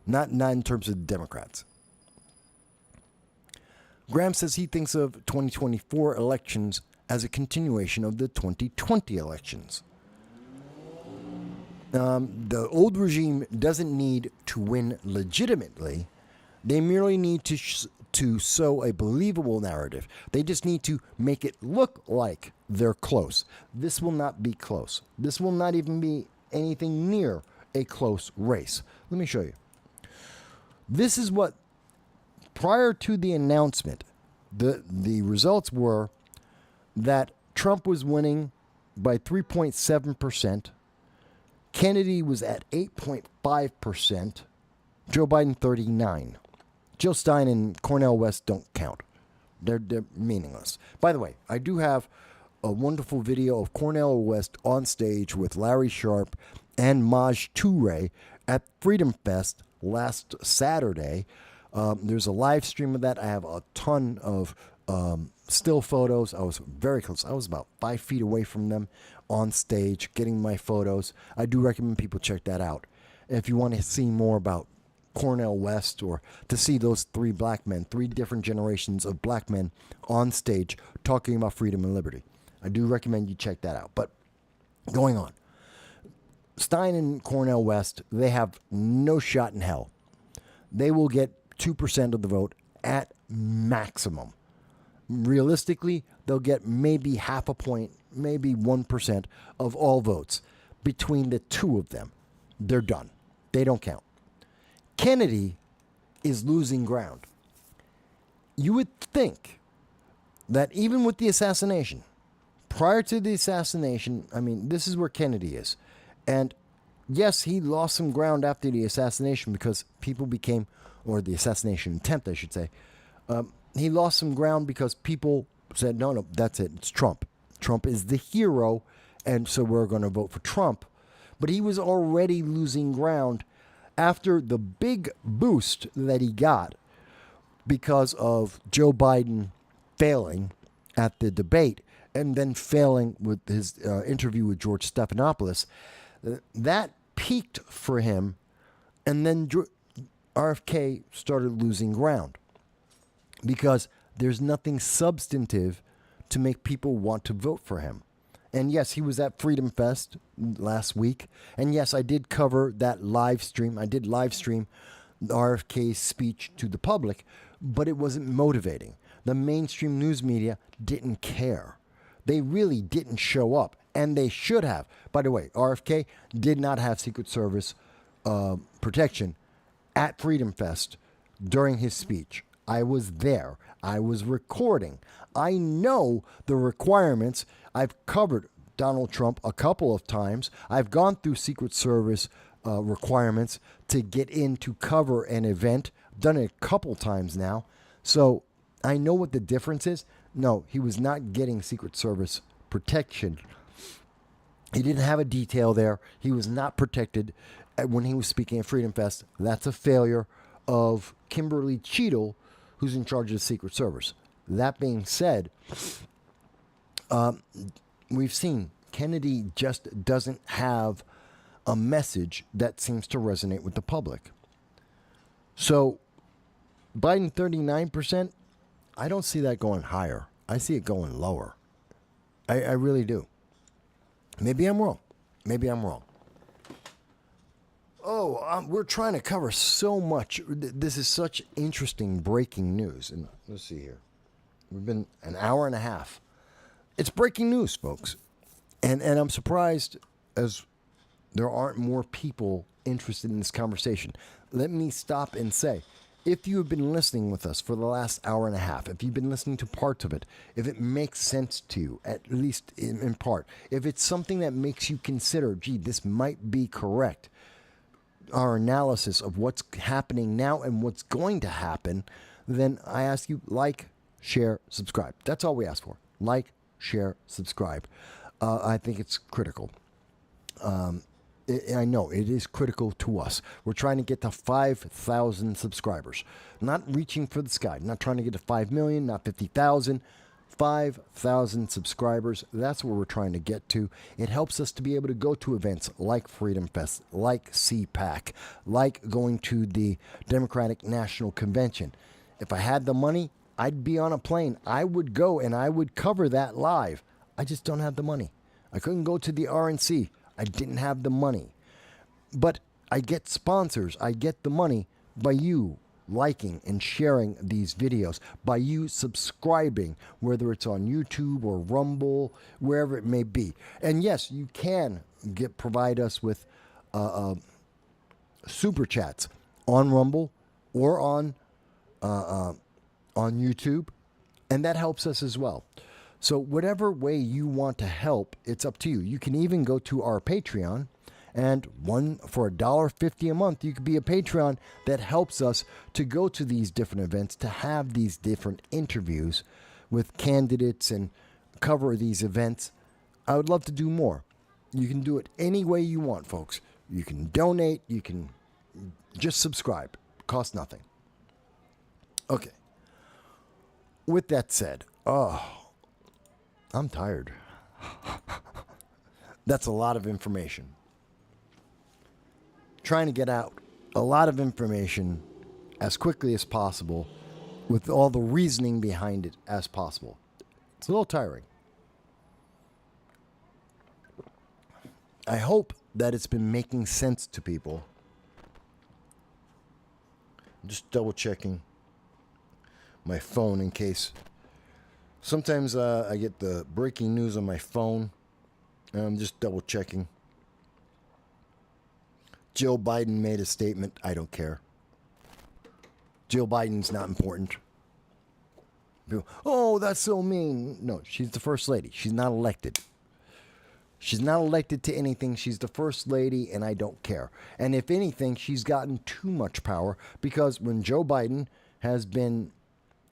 Not in terms of Democrats. Graham says he thinks of 2024 elections as a continuation of the 2020 elections. The old regime doesn't need to win legitimately. They merely need to sow a believable narrative. They just need to make it look like they're close. This will not be close. This will not even be anything near a close race. Let me show you. This is what, prior to the announcement, the results were that Trump was winning by 3.7%. Kennedy was at 8.5%. Joe Biden 39%. Jill Stein and Cornel West don't count. They're meaningless. By the way, I do have a wonderful video of Cornel West on stage with Larry Sharp and Maj Toure at Freedom Fest last Saturday. There's a live stream of that. I have a ton of still photos. I was very close. I was about 5 feet away from them on stage getting my photos. I do recommend people check that out. If you want to see more about Cornel West, or to see those three black men, three different generations of black men on stage talking about freedom and liberty, I do recommend you check that out. But going on, Stein and Cornel West, they have no shot in hell. They will get 2% of the vote at maximum. Realistically, they'll get maybe half a point, maybe 1% of all votes. Between the two of them, they're done. They don't count. Kennedy is losing ground. You would think that even with the assassination, prior to the assassination, I mean, this is where Kennedy is. And yes, he lost some ground after the assassination because people became, or the assassination attempt, I should say, he lost some ground because people said, no, that's it. It's Trump. Trump is the hero, and so we're going to vote for Trump. But he was already losing ground after the big boost that he got because of Joe Biden failing at the debate and then failing with his interview with George Stephanopoulos. That peaked for him, and then RFK started losing ground because there's nothing substantive to make people want to vote for him. And yes, he was at Freedom Fest last week. And yes, I did cover that live stream. I did live stream RFK's speech to the public, but it wasn't motivating. The mainstream news media didn't care. They really didn't show up, and they should have. By the way, RFK did not have Secret Service protection at Freedom Fest during his speech. I was there. I was recording. I know the requirements. I've covered Donald Trump a couple of times. I've gone through Secret Service requirements to get in to cover an event. Done it a couple times now. So I know what the difference is. No, he was not getting Secret Service protection. He didn't have a detail there. He was not protected when he was speaking at Freedom Fest. That's a failure of Kimberly Cheadle, who's in charge of the Secret Service. That being said, we've seen Kennedy just doesn't have a message that seems to resonate with the public. So Biden 39%, I don't see that going higher. I see it going lower. I really do. Maybe I'm wrong. Maybe I'm wrong. Oh, we're trying to cover so much. This is such interesting breaking news. And let's see here. We've been an hour and a half. It's breaking news, folks. And I'm surprised as there aren't more people interested in this conversation. Let me stop and say, if you have been listening with us for the last hour and a half, if you've been listening to parts of it, if it makes sense to you, at least in part, if it's something that makes you consider, gee, this might be correct, our analysis of what's happening now and what's going to happen, then I ask you, like, share, subscribe. That's all we ask for. Like, share, subscribe. I think it's critical. I know it is critical to us. We're trying to get to 5,000 subscribers. Not reaching for the sky. Not trying to get to 5 million, not 50,000. 5,000 subscribers. That's where we're trying to get to. It helps us to be able to go to events like Freedom Fest, like CPAC, like going to the Democratic National Convention. If I had the money, I'd be on a plane. I would go and I would cover that live. I just don't have the money. I couldn't go to the RNC. I didn't have the money. But I get sponsors. I get the money by you liking and sharing these videos, by you subscribing, whether it's on YouTube or Rumble, wherever it may be. And yes, you can provide us with super chats on Rumble or on YouTube, and that helps us as well. So whatever way you want to help, it's up to you. You can even go to our Patreon, and for $1.50 a month, you could be a Patreon that helps us to go to these different events, to have these different interviews with candidates and cover these events. I would love to do more. You can do it any way you want, folks. You can donate. You can just subscribe. Costs nothing. Okay. With that said, I'm tired. That's a lot of information. Trying to get out a lot of information as quickly as possible with all the reasoning behind it as possible. It's a little tiring. I hope that it's been making sense to people. Just double checking my phone in case. Sometimes I get the breaking news on my phone, and I'm just double checking. Joe Biden made a statement. I don't care. Joe Biden's not important. People, oh, that's so mean. No, she's the first lady. She's not elected. She's not elected to anything. She's the first lady, and I don't care. And if anything, she's gotten too much power because when Joe Biden has been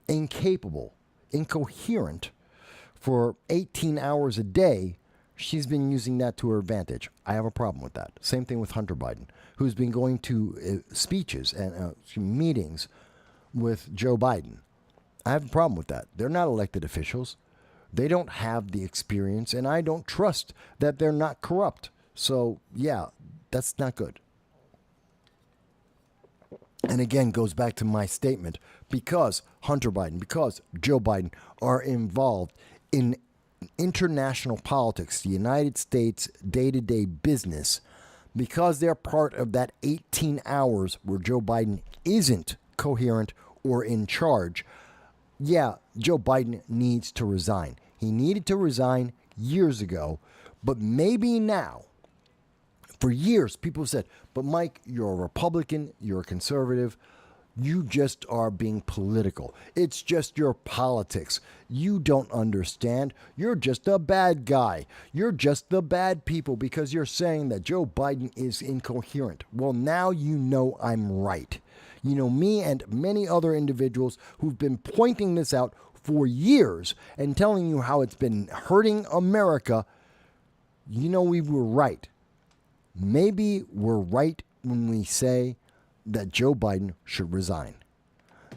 incapable, incoherent for 18 hours a day, she's been using that to her advantage. I have a problem with that. Same thing with Hunter Biden, who's been going to speeches and meetings with Joe Biden. I have a problem with that. They're not elected officials. They don't have the experience, and I don't trust that they're not corrupt. So, yeah, that's not good. And again, goes back to my statement. Because Hunter Biden, because Joe Biden are involved in international politics, the United States day-to-day business, because they're part of that 18 hours where Joe Biden isn't coherent or in charge, yeah, Joe Biden needs to resign. He needed to resign years ago, but maybe now. For years, people have said, but Mike, you're a Republican, you're a conservative, you just are being political. It's just your politics. You don't understand. You're just a bad guy. You're just the bad people because you're saying that Joe Biden is incoherent. Well, now you know I'm right. You know, me and many other individuals who've been pointing this out for years and telling you how it's been hurting America, you know we were right. Maybe we're right when we say that Joe Biden should resign.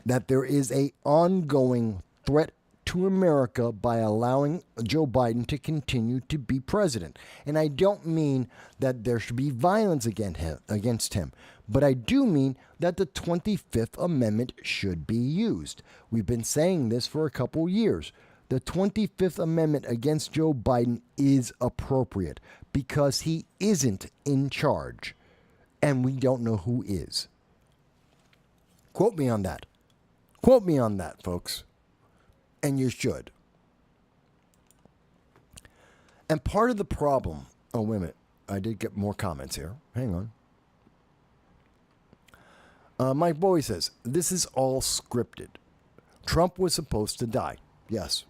That there is an ongoing threat to America by allowing Joe Biden to continue to be president. And I don't mean that there should be violence against him, but I do mean that the 25th Amendment should be used. We've been saying this for a couple years. The 25th Amendment against Joe Biden is appropriate because he isn't in charge, and we don't know who is. Quote me on that. Quote me on that, folks. And you should. And part of the problem... Oh, wait a minute. I did get more comments here. Hang on. Mike Bowie says, this is all scripted. Trump was supposed to die. Yes.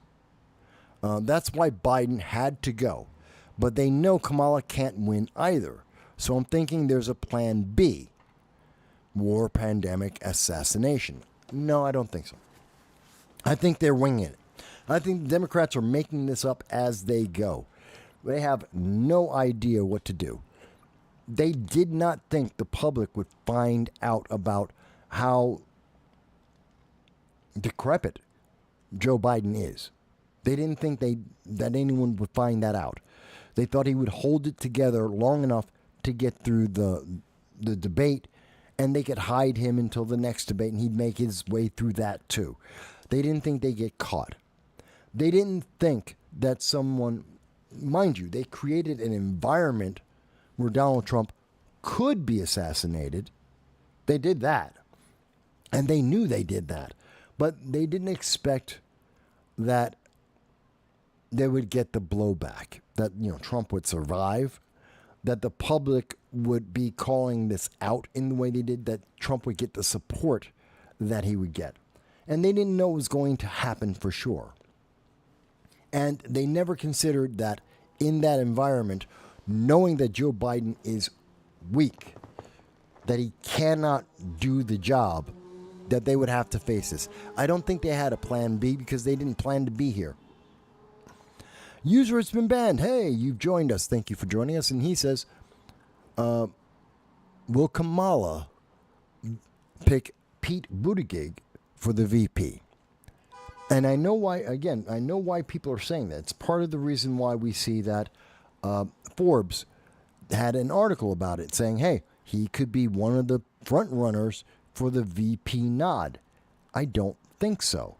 That's why Biden had to go. But they know Kamala can't win either. So I'm thinking there's a plan B. War, pandemic, assassination. No, I don't think so. I think they're winging it. I think the Democrats are making this up as they go. They have no idea what to do. They did not think the public would find out about how decrepit Joe Biden is. They didn't think that anyone would find that out. They thought he would hold it together long enough to get through the debate, and they could hide him until the next debate, and he'd make his way through that too. They didn't think they'd get caught. They didn't think that someone, mind you, they created an environment where Donald Trump could be assassinated. They did that. And they knew they did that. But they didn't expect that they would get the blowback, that Trump would survive, that the public would be calling this out in the way they did, that Trump would get the support that he would get. And they didn't know it was going to happen for sure. And they never considered that in that environment, knowing that Joe Biden is weak, that he cannot do the job, that they would have to face this. I don't think they had a plan B because they didn't plan to be here. User has been banned. Hey, you've joined us. Thank you for joining us. And he says, will Kamala pick Pete Buttigieg for the VP? And I know why, again, I know why people are saying that. It's part of the reason why we see that Forbes had an article about it saying, hey, he could be one of the front runners for the VP nod. I don't think so.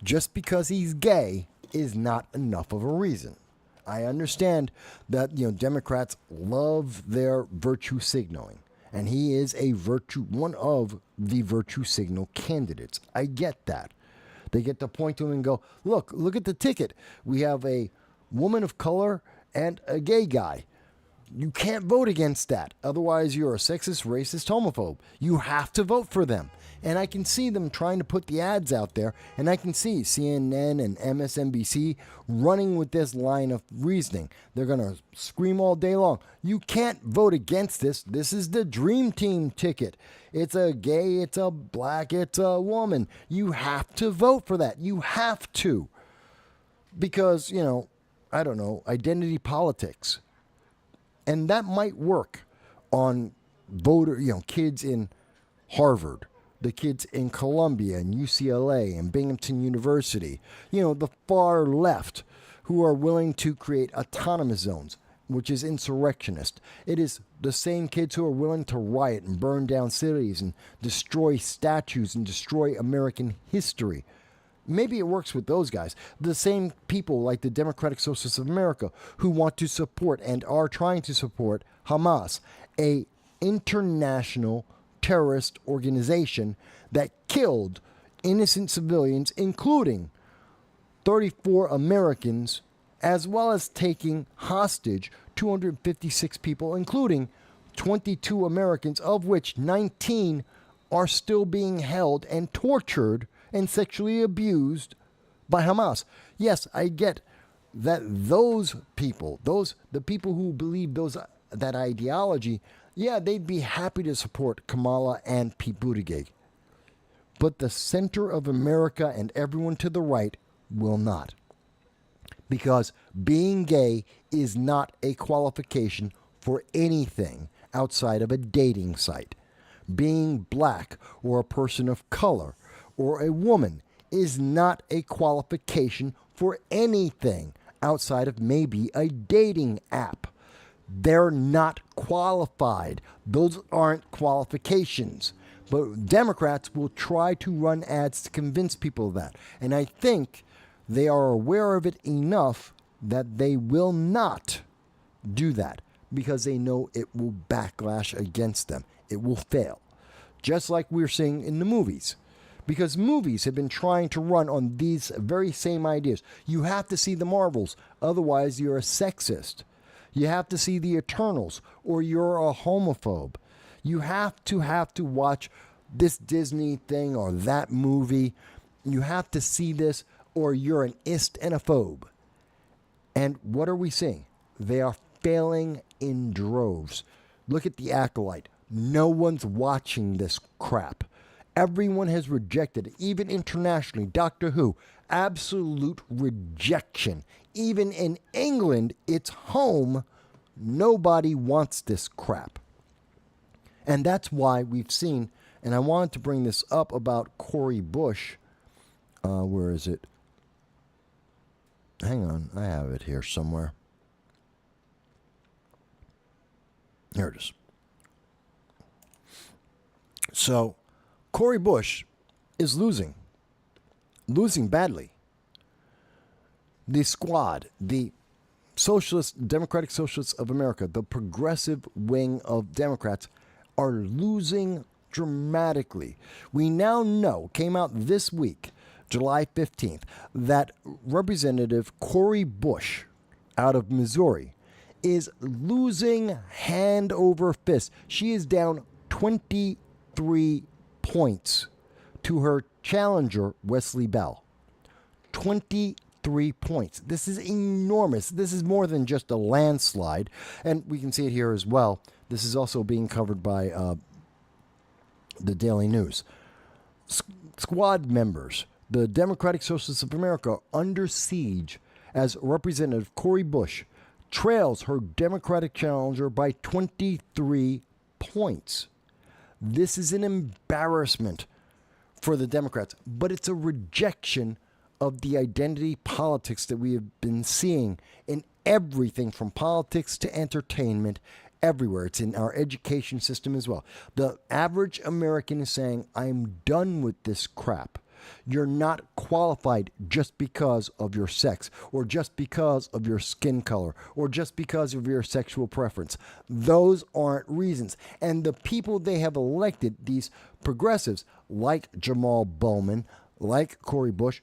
Just because he's gay is not enough of a reason. I understand that, Democrats love their virtue signaling, and he is one of the virtue signal candidates. I get that. They get to point to him and go, look at the ticket. We have a woman of color and a gay guy. You can't vote against that. Otherwise, you're a sexist, racist, homophobe. You have to vote for them. And I can see them trying to put the ads out there, and I can see CNN and MSNBC running with this line of reasoning. They're going to scream all day long, you can't vote against this. This is the Dream Team ticket. It's a gay, it's a black, it's a woman. You have to vote for that. You have to. Because, I don't know, identity politics. And that might work on kids in Harvard, the kids in Columbia and UCLA and Binghamton University, the far left who are willing to create autonomous zones, which is insurrectionist. It is the same kids who are willing to riot and burn down cities and destroy statues and destroy American history. Maybe it works with those guys. The same people like the Democratic Socialists of America who want to support and are trying to support Hamas, a international terrorist organization that killed innocent civilians, including 34 Americans, as well as taking hostage 256 people, including 22 Americans, of which 19 are still being held and tortured and sexually abused by Hamas. Yes, I get that those people, the people who believe that ideology, yeah, they'd be happy to support Kamala and Pete Buttigieg. But the center of America and everyone to the right will not. Because being gay is not a qualification for anything outside of a dating site. Being black or a person of color or a woman is not a qualification for anything outside of maybe a dating app. They're not qualified. Those aren't qualifications. But Democrats will try to run ads to convince people of that. And I think they are aware of it enough that they will not do that because they know it will backlash against them. It will fail. Just like we're seeing in the movies. Because movies have been trying to run on these very same ideas. You have to see the Marvels, otherwise you're a sexist. You have to see the Eternals, or you're a homophobe. You have to watch this Disney thing or that movie. You have to see this, or you're an ist and a phobe. And what are we seeing? They are failing in droves. Look at The Acolyte. No one's watching this crap. Everyone has rejected it, even internationally. Doctor Who, absolute rejection. Even in England, its home, nobody wants this crap. And that's why we've seen, and I wanted to bring this up about Cori Bush. Where is it? Hang on, I have it here somewhere. Here it is. So, Cori Bush is losing badly. The Squad, the Democratic Socialists of America, the progressive wing of Democrats, are losing dramatically. We now know, came out this week, July 15th, that Representative Cori Bush out of Missouri is losing hand over fist. She is down 23 points to her challenger, Wesley Bell. 23 points. This is enormous. This is more than just a landslide. And we can see it here as well. This is also being covered by the Daily News. Squad members, the Democratic Socialists of America, are under siege as Representative Cori Bush trails her Democratic challenger by 23 points. This is an embarrassment for the Democrats, but it's a rejection of the identity politics that we have been seeing in everything from politics to entertainment, everywhere. It's in our education system as well. The average American is saying, I'm done with this crap. You're not qualified just because of your sex, or just because of your skin color, or just because of your sexual preference. Those aren't reasons. And the people they have elected, these progressives like Jamal Bowman, like Cori Bush,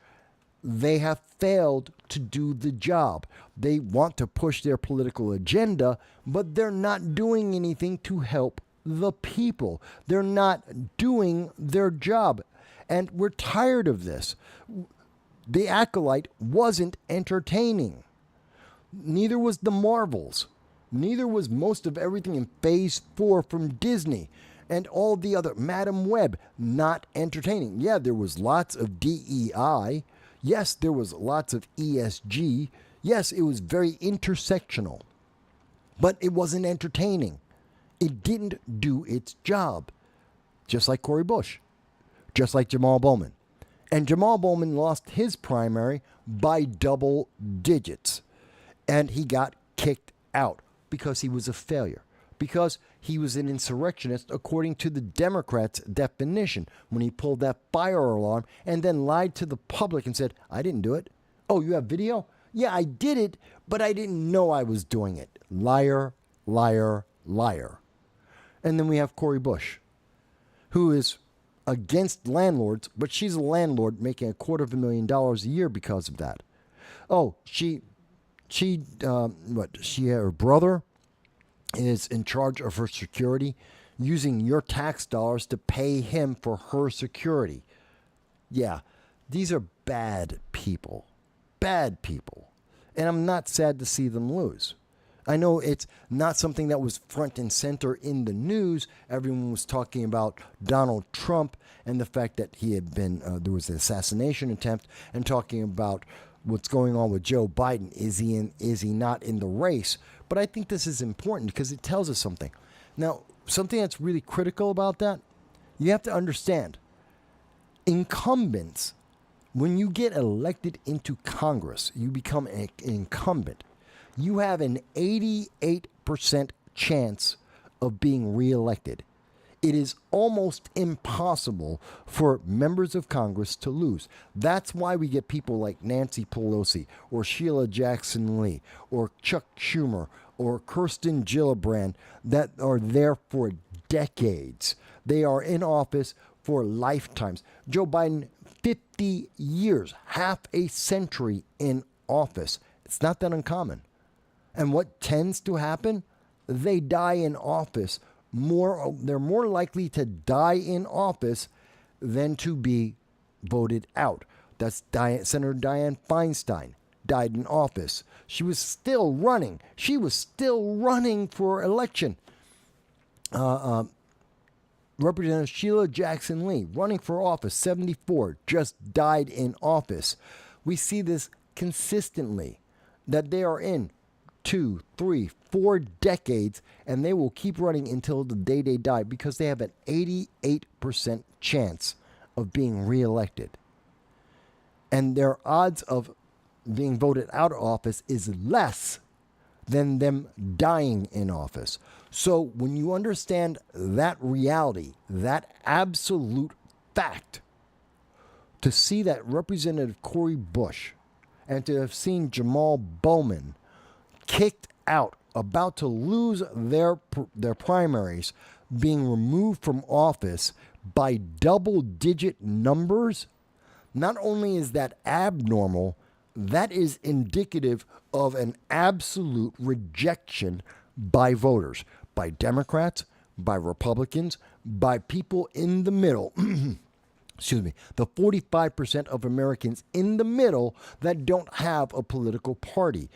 they have failed to do the job. They want to push their political agenda, but they're not doing anything to help the people. They're not doing their job. And we're tired of this. The Acolyte wasn't entertaining. Neither was The Marvels. Neither was most of everything in Phase 4 from Disney. And all the other, Madam Web, not entertaining. Yeah, there was lots of DEI. Yes, there was lots of ESG. Yes, it was very intersectional. But it wasn't entertaining. It didn't do its job. Just like Cori Bush. Just like Jamal Bowman. And Jamal Bowman lost his primary by double digits. And he got kicked out because he was a failure. Because he was an insurrectionist according to the Democrats' definition when he pulled that fire alarm and then lied to the public and said, I didn't do it. Oh, you have video? Yeah, I did it, but I didn't know I was doing it. Liar, liar, liar. And then we have Cori Bush, who is against landlords, but she's a landlord making $250,000 a year because of that. Oh, her brother is in charge of her security, using your tax dollars to pay him for her security. Yeah, these are bad people. Bad people. And I'm not sad to see them lose. I know it's not something that was front and center in the news. Everyone was talking about Donald Trump and the fact that he had been, there was an assassination attempt, and talking about what's going on with Joe Biden. Is he not in the race? But I think this is important because it tells us something. Now, something that's really critical about that, you have to understand, incumbents, when you get elected into Congress, you become an incumbent. You have an 88% chance of being reelected. It is almost impossible for members of Congress to lose. That's why we get people like Nancy Pelosi or Sheila Jackson Lee or Chuck Schumer or Kirsten Gillibrand that are there for decades. They are in office for lifetimes. Joe Biden, 50 years, half a century in office. It's not that uncommon. And what tends to happen? They die in office. They're more likely to die in office than to be voted out. That's Senator Dianne Feinstein died in office. She was still running. She was still running for election. Representative Sheila Jackson Lee, running for office, 74, just died in office. We see this consistently, that they are in 2, 3, 4 decades, and they will keep running until the day they die because they have an 88% chance of being reelected. And their odds of being voted out of office is less than them dying in office. So when you understand that reality, that absolute fact, to see that Representative Cori Bush and to have seen Jamal Bowman kicked out, about to lose their primaries, being removed from office by double-digit numbers, not only is that abnormal, that is indicative of an absolute rejection by voters, by Democrats, by Republicans, by people in the middle. Excuse me, the 45% of Americans in the middle that don't have a political party.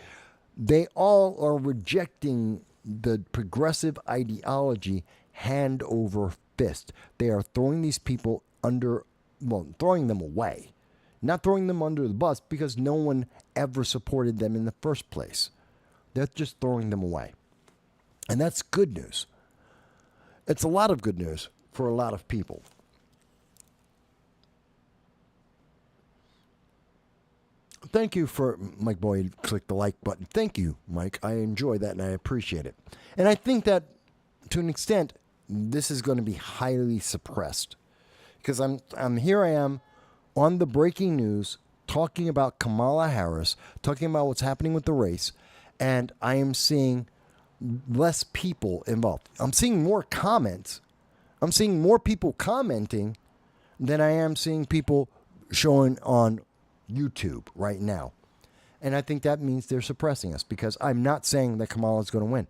They all are rejecting the progressive ideology hand over fist. They are throwing these people throwing them away. Not throwing them under the bus because no one ever supported them in the first place. They're just throwing them away. And that's good news. It's a lot of good news for a lot of people. Thank you for Mike Boyd. Click the like button. Thank you, Mike. I enjoy that and I appreciate it. And I think that to an extent, this is going to be highly suppressed because here I am on the breaking news talking about Kamala Harris, talking about what's happening with the race, and I am seeing less people involved. I'm seeing more comments. I'm seeing more people commenting than I am seeing people showing on YouTube right now. And I think that means they're suppressing us because I'm not saying that Kamala is going to win.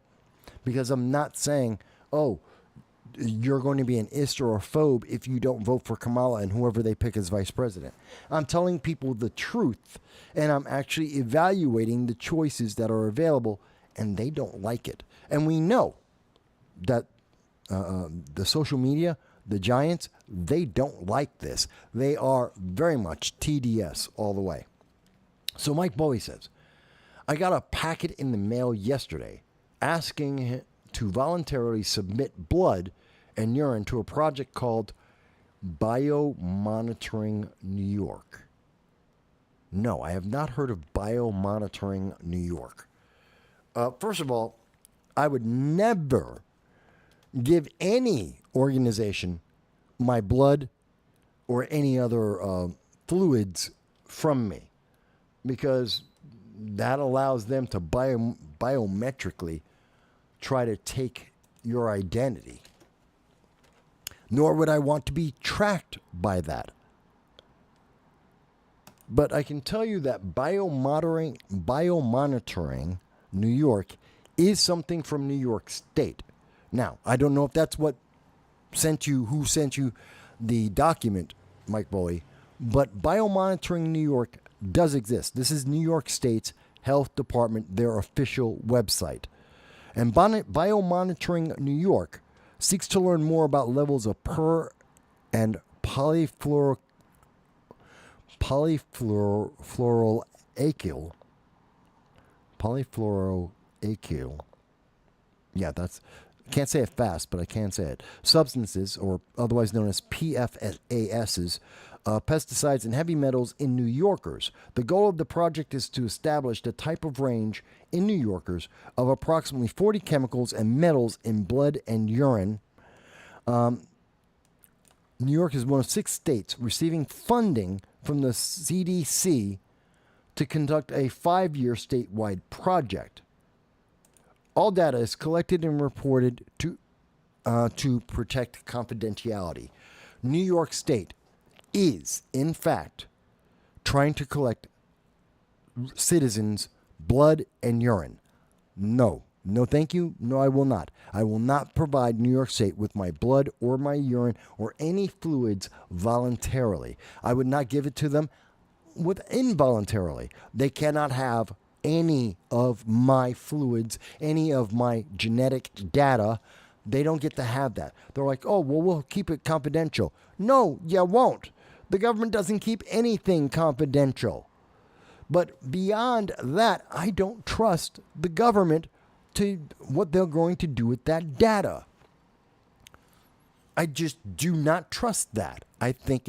Because I'm not saying, oh, you're going to be an ist or a phobe if you don't vote for Kamala and whoever they pick as vice president. I'm telling people the truth, and I'm actually evaluating the choices that are available, and they don't like it. And we know that the social media, the giants, they don't like this. They are very much TDS all the way. So Mike Bowie says, I got a packet in the mail yesterday asking to voluntarily submit blood and urine to a project called Biomonitoring New York. No, I have not heard of Biomonitoring New York. First of all, I would never give any organization my blood or any other fluids from me because that allows them to biometrically try to take your identity. Nor would I want to be tracked by that. But I can tell you that biomonitoring New York is something from New York State. Now, I don't know if that's who sent you the document, Mike Bowie, but Biomonitoring New York does exist. This is New York State's health department, their official website. And Biomonitoring New York seeks to learn more about levels of per and polyfluoroalkyl. Yeah, can't say it fast, but I can say it. Substances, or otherwise known as PFASs, pesticides and heavy metals in New Yorkers. The goal of the project is to establish the type of range in New Yorkers of approximately 40 chemicals and metals in blood and urine. New York is one of 6 states receiving funding from the CDC to conduct a 5-year statewide project. All data is collected and reported to protect confidentiality. New York State is, in fact, trying to collect citizens' blood and urine. No, thank you. No, I will not. I will not provide New York State with my blood or my urine or any fluids voluntarily. I would not give it to them involuntarily. They cannot have any of my fluids, any of my genetic data. They don't get to have that. They're like, oh, well, we'll keep it confidential. No, you won't. The government doesn't keep anything confidential. But beyond that, I don't trust the government to what they're going to do with that data. I just do not trust that. I think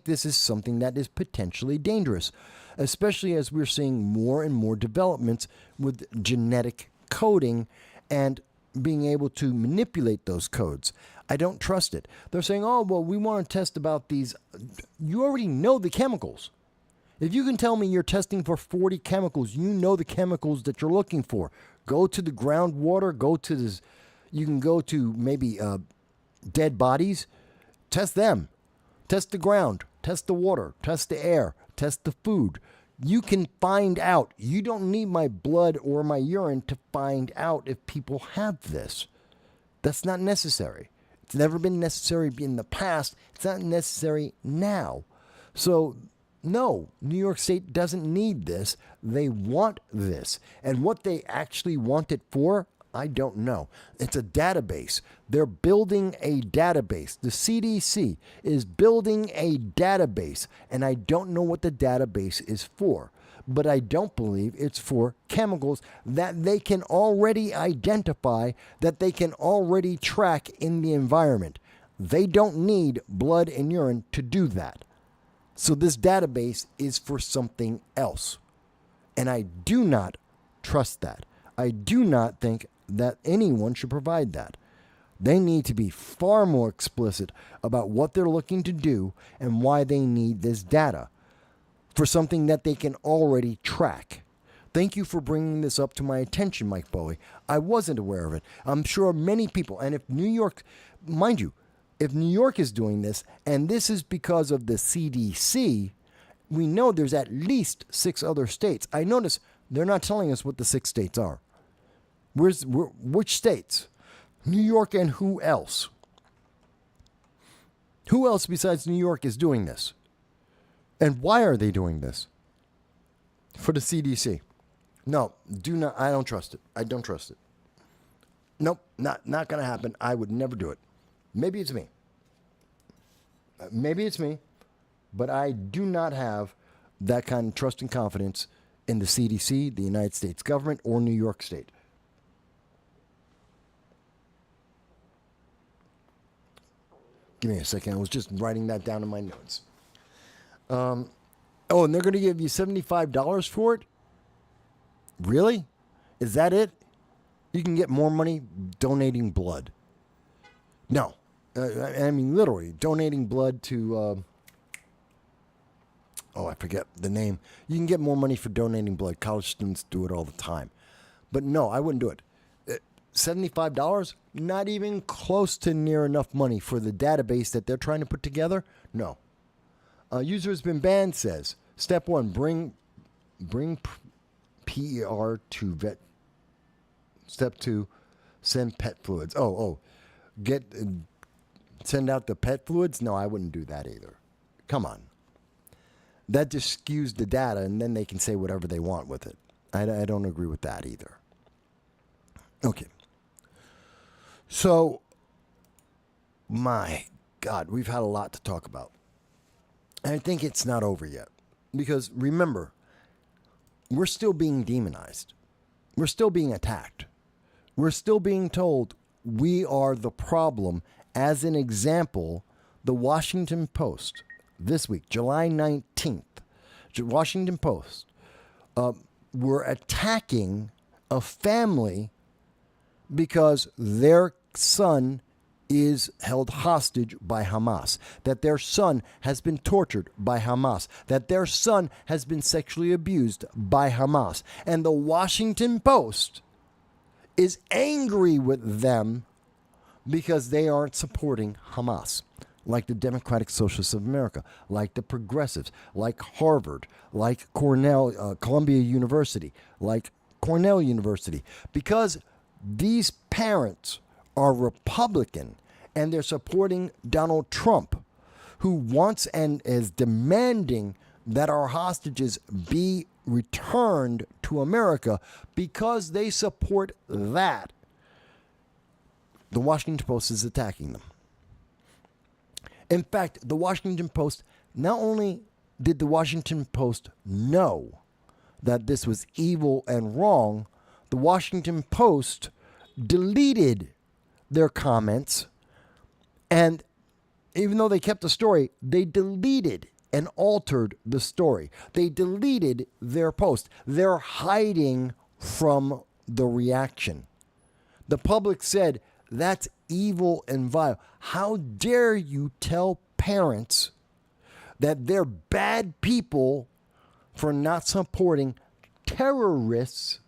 this is something that is potentially dangerous, especially as we're seeing more and more developments with genetic coding and being able to manipulate those codes. I don't trust it. They're saying, oh, well, we want to test about these. You already know the chemicals. If you can tell me you're testing for 40 chemicals, you know the chemicals that you're looking for. Go to the groundwater, you can go to maybe dead bodies, test them. Test the ground, test the water, test the air, test the food. You can find out. You don't need my blood or my urine to find out if people have this. That's not necessary. It's never been necessary in the past. It's not necessary now. So, no, New York State doesn't need this. They want this. And what they actually want it for, I don't know. It's a database. They're building a database. The CDC is building a database, and I don't know what the database is for. But I don't believe it's for chemicals that they can already identify, that they can already track in the environment. They don't need blood and urine to do that. So this database is for something else. And I do not trust that. I do not think that anyone should provide that. They need to be far more explicit about what they're looking to do and why they need this data for something that they can already track. Thank you for bringing this up to my attention, Mike Bowie. I wasn't aware of it. I'm sure many people, and if New York, mind you, if New York is doing this, and this is because of the CDC, we know there's at least 6 other states. I notice they're not telling us what the 6 states are. Which states? New York and who else? Who else besides New York is doing this? And why are they doing this? For the CDC. No, do not. I don't trust it. I don't trust it. Nope, not going to happen. I would never do it. Maybe it's me. But I do not have that kind of trust and confidence in the CDC, the United States government, or New York State. Give me a second. I was just writing that down in my notes. And they're going to give you $75 for it? Really? Is that it? You can get more money donating blood. No. I mean, literally, donating blood to, I forget the name. You can get more money for donating blood. College students do it all the time. But no, I wouldn't do it. $75? Not even close to near enough money for the database that they're trying to put together? No. User has been banned says, step 1, bring PER to vet. Step 2, send pet fluids. Send out the pet fluids? No, I wouldn't do that either. Come on. That just skews the data, and then they can say whatever they want with it. I don't agree with that either. Okay. So, my God, we've had a lot to talk about. And I think it's not over yet. Because remember, we're still being demonized. We're still being attacked. We're still being told we are the problem. As an example, the Washington Post, this week, July 19th, Washington Post, were attacking a family because their son is held hostage by Hamas, that their son has been tortured by Hamas, that their son has been sexually abused by Hamas. And the Washington Post is angry with them because they aren't supporting Hamas, like the Democratic Socialists of America, like the progressives, like Harvard, like Columbia University, like Cornell University, because these parents are Republican and they're supporting Donald Trump, who wants and is demanding that our hostages be returned to America because they support that. The Washington Post is attacking them. In fact, the Washington Post, not only did the Washington Post know that this was evil and wrong, the Washington Post deleted their comments, and even though they kept the story, they deleted and altered the story. They deleted their post. They're hiding from the reaction. The public said, that's evil and vile. How dare you tell parents that they're bad people for not supporting terrorists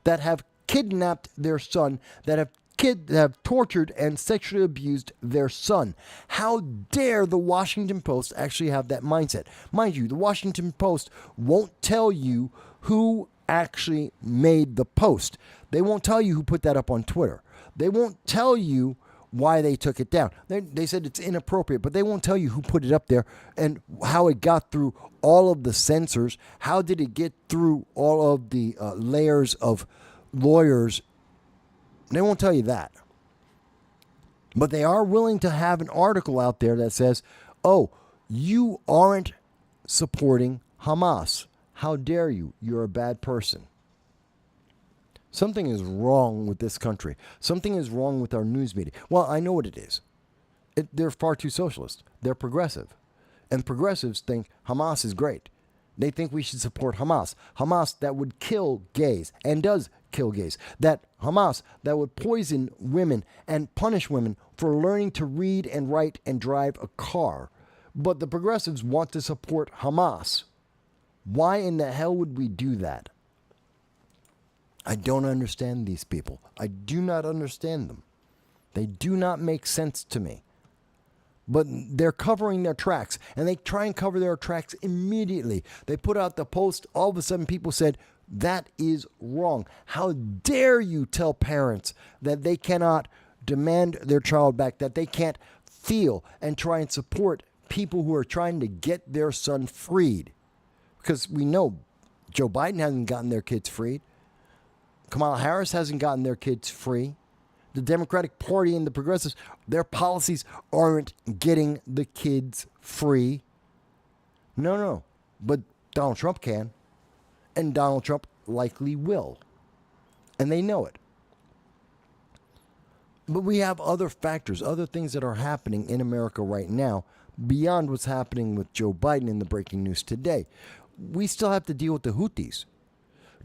that have kidnapped their son, that have tortured and sexually abused their son? How dare the Washington Post actually have that mindset? Mind you, the Washington Post won't tell you who actually made the post. They won't tell you who put that up on Twitter. They won't tell you why they took it down. They said it's inappropriate, but they won't tell you who put it up there and how it got through all of the censors. How did it get through all of the layers of lawyers They won't tell you that. But they are willing to have an article out there that says, oh, you aren't supporting Hamas. How dare you? You're a bad person. Something is wrong with this country. Something is wrong with our news media. Well, I know what it is. They're far too socialist. They're progressive. And progressives think Hamas is great. They think we should support Hamas. Hamas that would kill gays and does kill gays. That Hamas that would poison women and punish women for learning to read and write and drive a car. But the progressives want to support Hamas. Why in the hell would we do that? I don't understand these people. I do not understand them. They do not make sense to me. But they're covering their tracks, and they try and cover their tracks immediately. They put out the post, all of a sudden people said, that is wrong. How dare you tell parents that they cannot demand their child back, that they can't feel and try and support people who are trying to get their son freed. Because we know Joe Biden hasn't gotten their kids freed. Kamala Harris hasn't gotten their kids free. The Democratic Party and the progressives, their policies aren't getting the kids free. No. But Donald Trump can. And Donald Trump likely will. And they know it. But we have other factors, other things that are happening in America right now beyond what's happening with Joe Biden in the breaking news today. We still have to deal with the Houthis.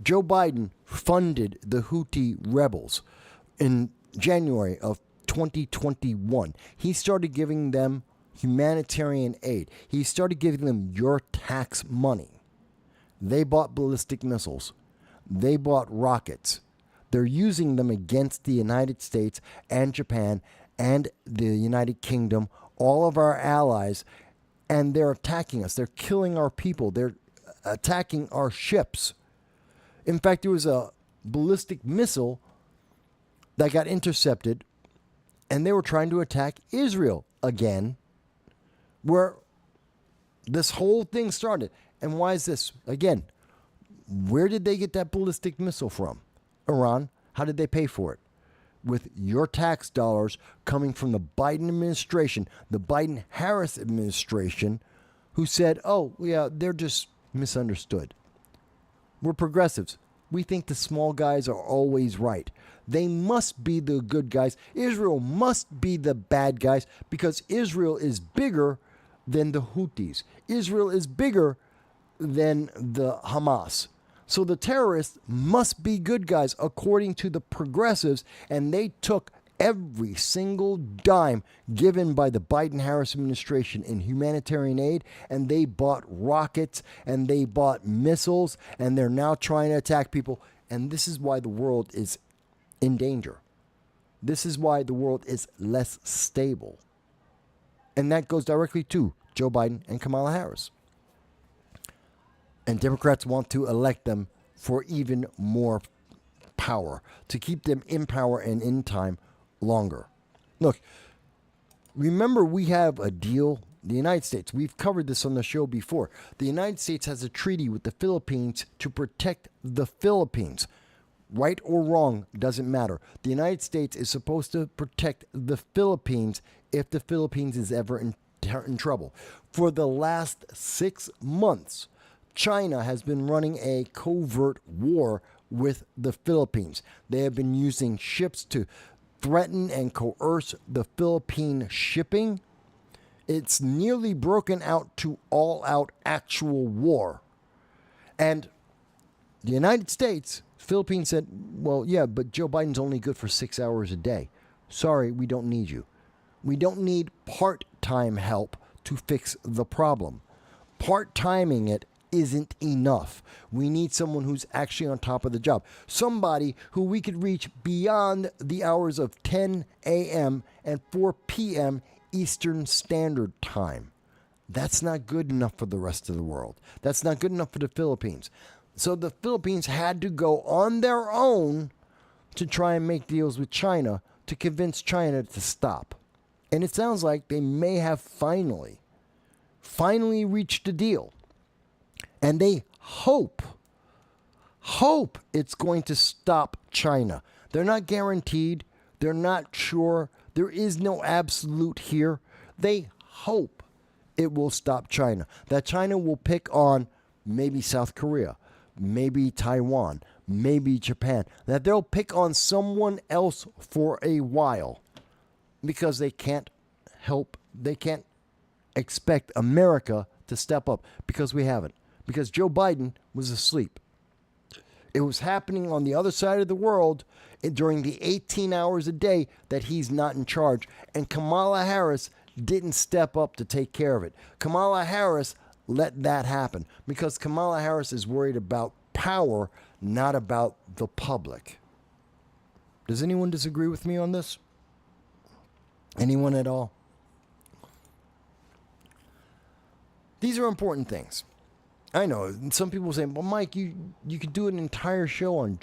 Joe Biden funded the Houthi rebels in January of 2021. He started giving them humanitarian aid. He started giving them your tax money. They bought ballistic missiles. They bought rockets. They're using them against the United States and Japan and the United Kingdom, all of our allies, and they're attacking us. They're killing our people. They're attacking our ships. In fact, there was a ballistic missile that got intercepted, and they were trying to attack Israel again, where this whole thing started. And why is this? Again, where did they get that ballistic missile from? Iran. How did they pay for it? With your tax dollars coming from the Biden administration, the Biden-Harris administration, who said, oh, yeah, they're just misunderstood. We're progressives. We think the small guys are always right. They must be the good guys. Israel must be the bad guys because Israel is bigger than the Houthis. Israel is bigger than the Hamas. So the terrorists must be good guys according to the progressives, and they took every single dime given by the Biden-Harris administration in humanitarian aid, and they bought rockets, and they bought missiles, and they're now trying to attack people. And this is why the world is in danger. This is why the world is less stable. And that goes directly to Joe Biden and Kamala Harris. And Democrats want to elect them for even more power, to keep them in power and in time longer. Look, remember we have a deal. The United States, we've covered this on the show before. The United States has a treaty with the Philippines to protect the Philippines. Right or wrong, doesn't matter. The United States is supposed to protect the Philippines if the Philippines is ever in trouble. For the last 6 months, China has been running a covert war with the Philippines. They have been using ships to threaten and coerce the Philippine shipping. It's nearly broken out to all-out actual war. And the United States, Philippines said, well, yeah, but Joe Biden's only good for 6 hours a day. Sorry, we don't need you. We don't need part-time help to fix the problem. Part-timing it isn't enough. We need someone who's actually on top of the job. Somebody who we could reach beyond the hours of 10 a.m. and 4 p.m. Eastern Standard Time. That's not good enough for the rest of the world. That's not good enough for the Philippines. So the Philippines had to go on their own to try and make deals with China to convince China to stop. And it sounds like they may have finally reached a deal. And they hope it's going to stop China. They're not guaranteed. They're not sure. There is no absolute here. They hope it will stop China. That China will pick on maybe South Korea, maybe Taiwan, maybe Japan. That they'll pick on someone else for a while because they can't expect America to step up because we haven't. Because Joe Biden was asleep. It was happening on the other side of the world during the 18 hours a day that he's not in charge. And Kamala Harris didn't step up to take care of it. Kamala Harris let that happen because Kamala Harris is worried about power, not about the public. Does anyone disagree with me on this? Anyone at all? These are important things. I know some people say, well, Mike, you could do an entire show on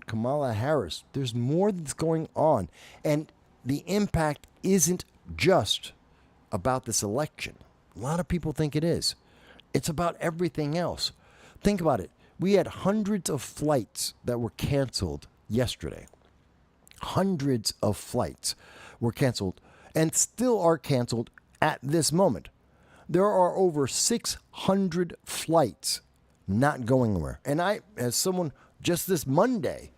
Kamala Harris. There's more that's going on. And the impact isn't just about this election. A lot of people think it is. It's about everything else. Think about it. We had hundreds of flights that were canceled yesterday. Hundreds of flights were canceled and still are canceled at this moment. There are over 600 flights not going anywhere. And I, as someone, just this Monday,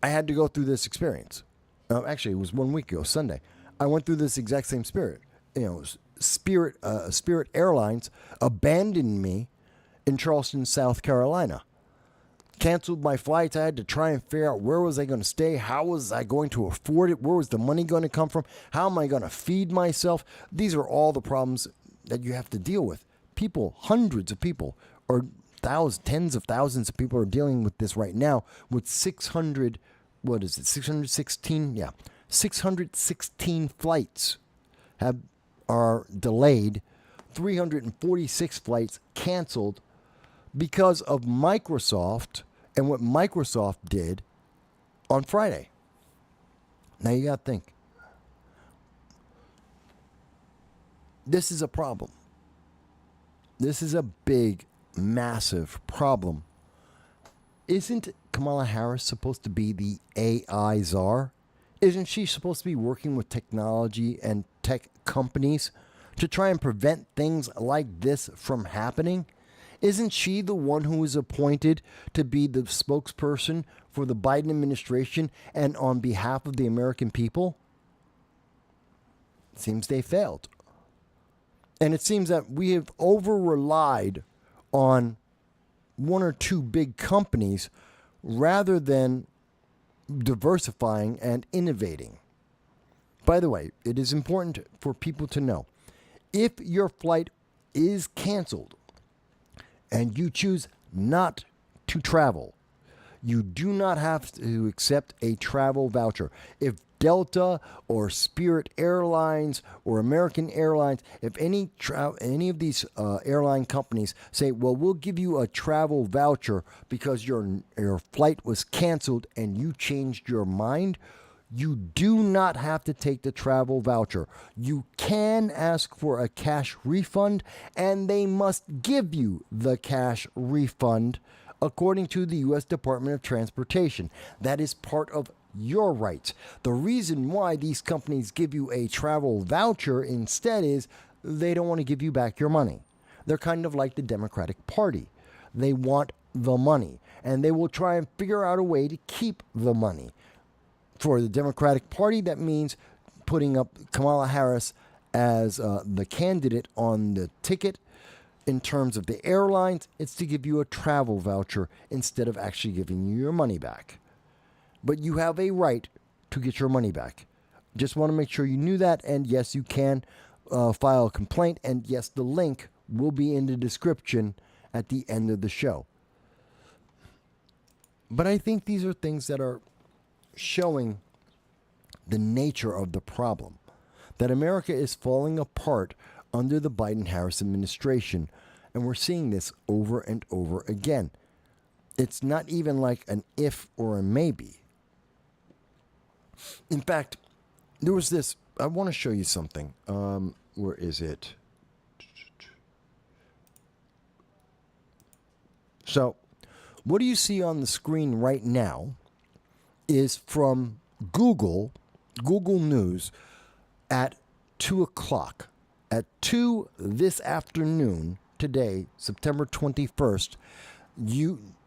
I had to go through this experience. Actually, it was 1 week ago, Sunday. I went through this exact same spirit. Spirit Airlines abandoned me in Charleston, South Carolina. Canceled my flights. I had to try and figure out where was I going to stay? How was I going to afford it? Where was the money going to come from? How am I going to feed myself? These are all the problems that you have to deal with. People, hundreds of people, or tens of thousands of people are dealing with this right now with 616? Yeah. 616 flights are delayed, 346 flights canceled because of Microsoft and what Microsoft did on Friday. Now you got to think. This is a problem. This is a big, massive problem. Isn't Kamala Harris supposed to be the AI czar? Isn't she supposed to be working with technology and tech companies to try and prevent things like this from happening? Isn't she the one who was appointed to be the spokesperson for the Biden administration and on behalf of the American people? It seems they failed. And it seems that we have over-relied on one or two big companies rather than diversifying and innovating. By the way, it is important for people to know, if your flight is canceled and you choose not to travel, you do not have to accept a travel voucher. If Delta or Spirit Airlines or American Airlines, if any of these airline companies say, well, we'll give you a travel voucher because your flight was canceled and you changed your mind, you do not have to take the travel voucher. You can ask for a cash refund, and they must give you the cash refund according to the U.S. Department of Transportation. That is part of your rights. The reason why these companies give you a travel voucher instead is they don't want to give you back your money. They're kind of like the Democratic Party. They want the money, and they will try and figure out a way to keep the money. For the Democratic Party, that means putting up Kamala Harris as the candidate on the ticket. In terms of the airlines, it's to give you a travel voucher instead of actually giving you your money back. But you have a right to get your money back. Just want to make sure you knew that. And yes, you can file a complaint. And yes, the link will be in the description at the end of the show. But I think these are things that are showing the nature of the problem. That America is falling apart under the Biden-Harris administration. And we're seeing this over and over again. It's not even like an if or a maybe. In fact, there was this, I want to show you something. Where is it? So, what do you see on the screen right now is from Google News at 2 o'clock. At 2 this afternoon, today, September 21st,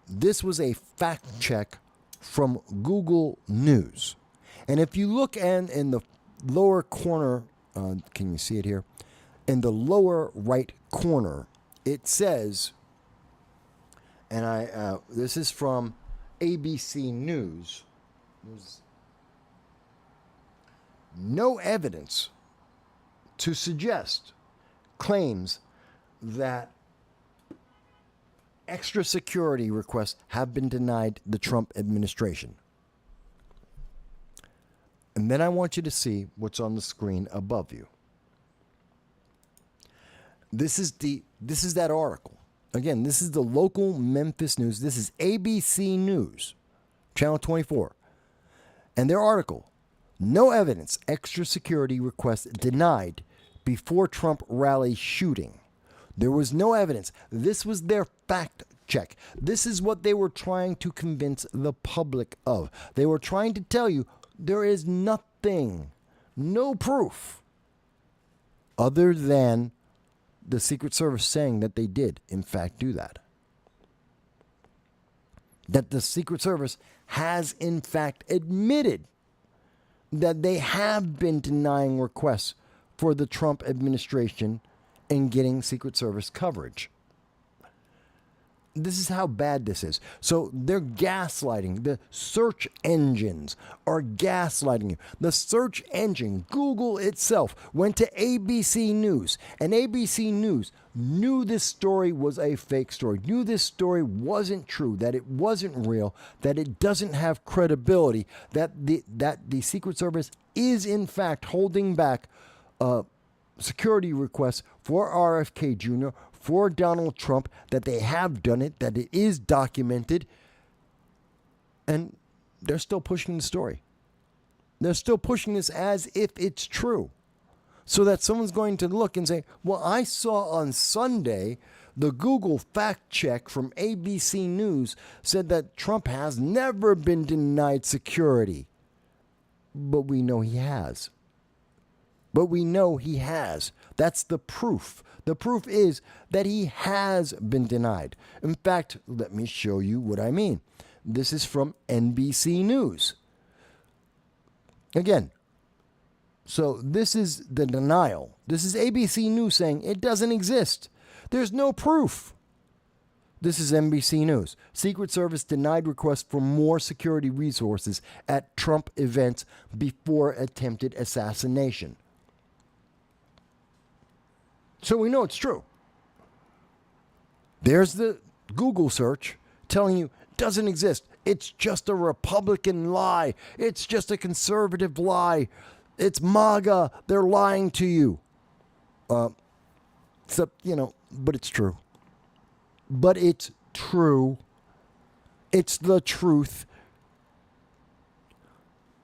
this was a fact check from Google News. And if you look in the lower corner, can you see it here? In the lower right corner, it says, and this is from ABC News. There's no evidence to suggest claims that extra security requests have been denied the Trump administration. And then I want you to see what's on the screen above you. This is that article. Again, this is the local Memphis news. This is ABC News, Channel 24. And their article, no evidence, extra security request denied before Trump rally shooting. There was no evidence. This was their fact check. This is what they were trying to convince the public of. They were trying to tell you there is nothing, no proof, other than the Secret Service saying that they did, in fact, do that. That the Secret Service has, in fact, admitted that they have been denying requests for the Trump administration and getting Secret Service coverage. This is how bad this is. So they're gaslighting. The search engines are gaslighting you. The search engine, Google itself, went to ABC News. And ABC News knew this story was a fake story, knew this story wasn't true, that it wasn't real, that it doesn't have credibility, that the Secret Service is, in fact, holding back security requests for RFK Jr., for Donald Trump, that they have done it, that it is documented, and they're still pushing the story. They're still pushing this as if it's true, so that someone's going to look and say, well, I saw on Sunday the Google fact check from ABC News said that Trump has never been denied security. But we know he has. That's the proof. The proof is that he has been denied. In fact, let me show you what I mean. This is from NBC News. Again, so this is the denial. This is ABC News saying it doesn't exist. There's no proof. This is NBC News. Secret Service denied requests for more security resources at Trump events before attempted assassination. So we know it's true. There's the Google search telling you it doesn't exist. It's just a Republican lie. It's just a conservative lie. It's MAGA. They're lying to you. But it's true. But it's true. It's the truth.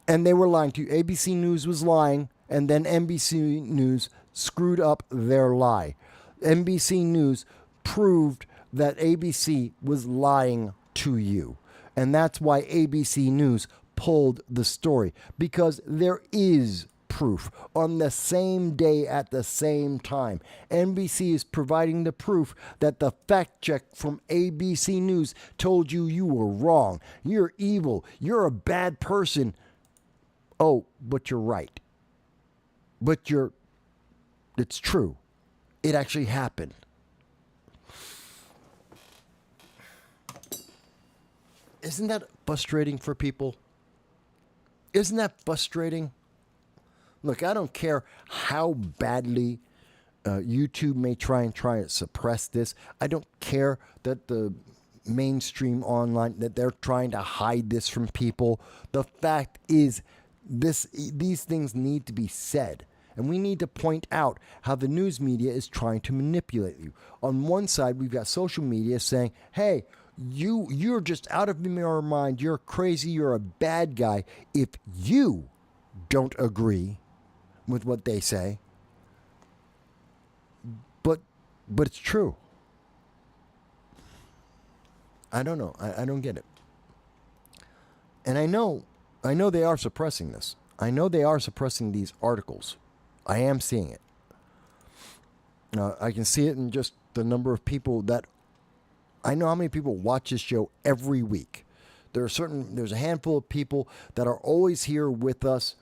And they were lying to you. ABC News was lying, and then NBC News screwed up their lie. NBC News proved that ABC was lying to you. And that's why ABC News pulled the story, because there is proof on the same day at the same time. NBC is providing the proof that the fact check from ABC News told you were wrong. You're evil. You're a bad person. Oh, but you're right. It's true. It actually happened. Isn't that frustrating for people? Isn't that frustrating? Look, I don't care how badly YouTube may try to suppress this. I don't care that the mainstream online, that they're trying to hide this from people. The fact is, these things need to be said. And we need to point out how the news media is trying to manipulate you. On one side, we've got social media saying, hey, you're just out of your mind. You're crazy. You're a bad guy if you don't agree with what they say. But it's true. I don't know. I don't get it. And I know I know they are suppressing this. I know they are suppressing these articles. I am seeing it. I can see it in just the number of people that I know how many people watch this show every week. There's a handful of people that are always here with us,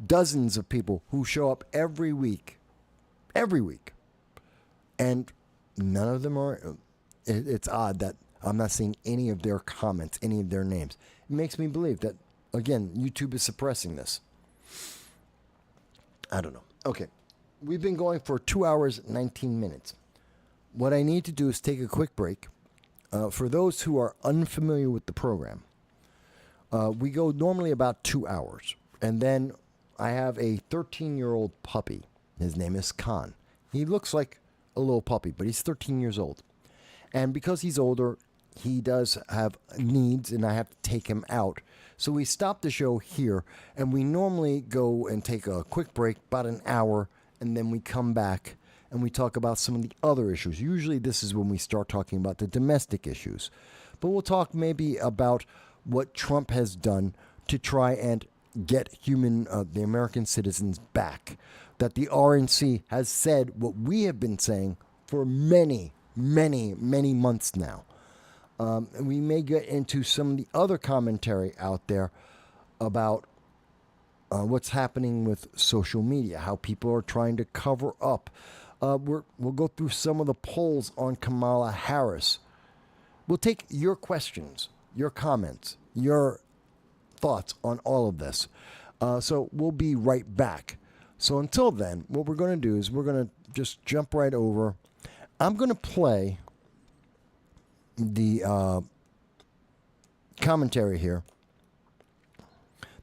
dozens of people who show up every week, and none of them are. It's odd that I'm not seeing any of their comments, any of their names. It makes me believe that, again, YouTube is suppressing this. I don't know. Okay, we've been going for 2 hours, 19 minutes. What I need to do is take a quick break. For those who are unfamiliar with the program, we go normally about 2 hours. And then I have a 13-year-old puppy. His name is Khan. He looks like a little puppy, but he's 13 years old. And because he's older, he does have needs, and I have to take him out. So we stop the show here, and we normally go and take a quick break, about an hour, and then we come back and we talk about some of the other issues. Usually this is when we start talking about the domestic issues. But we'll talk maybe about what Trump has done to try and get the American citizens back. That the RNC has said what we have been saying for many, many, many months now. And we may get into some of the other commentary out there about what's happening with social media, how people are trying to cover up. We'll go through some of the polls on Kamala Harris. We'll take your questions, your comments, your thoughts on all of this. So we'll be right back. So until then, what we're going to do is we're going to just jump right over. I'm going to play the commentary here.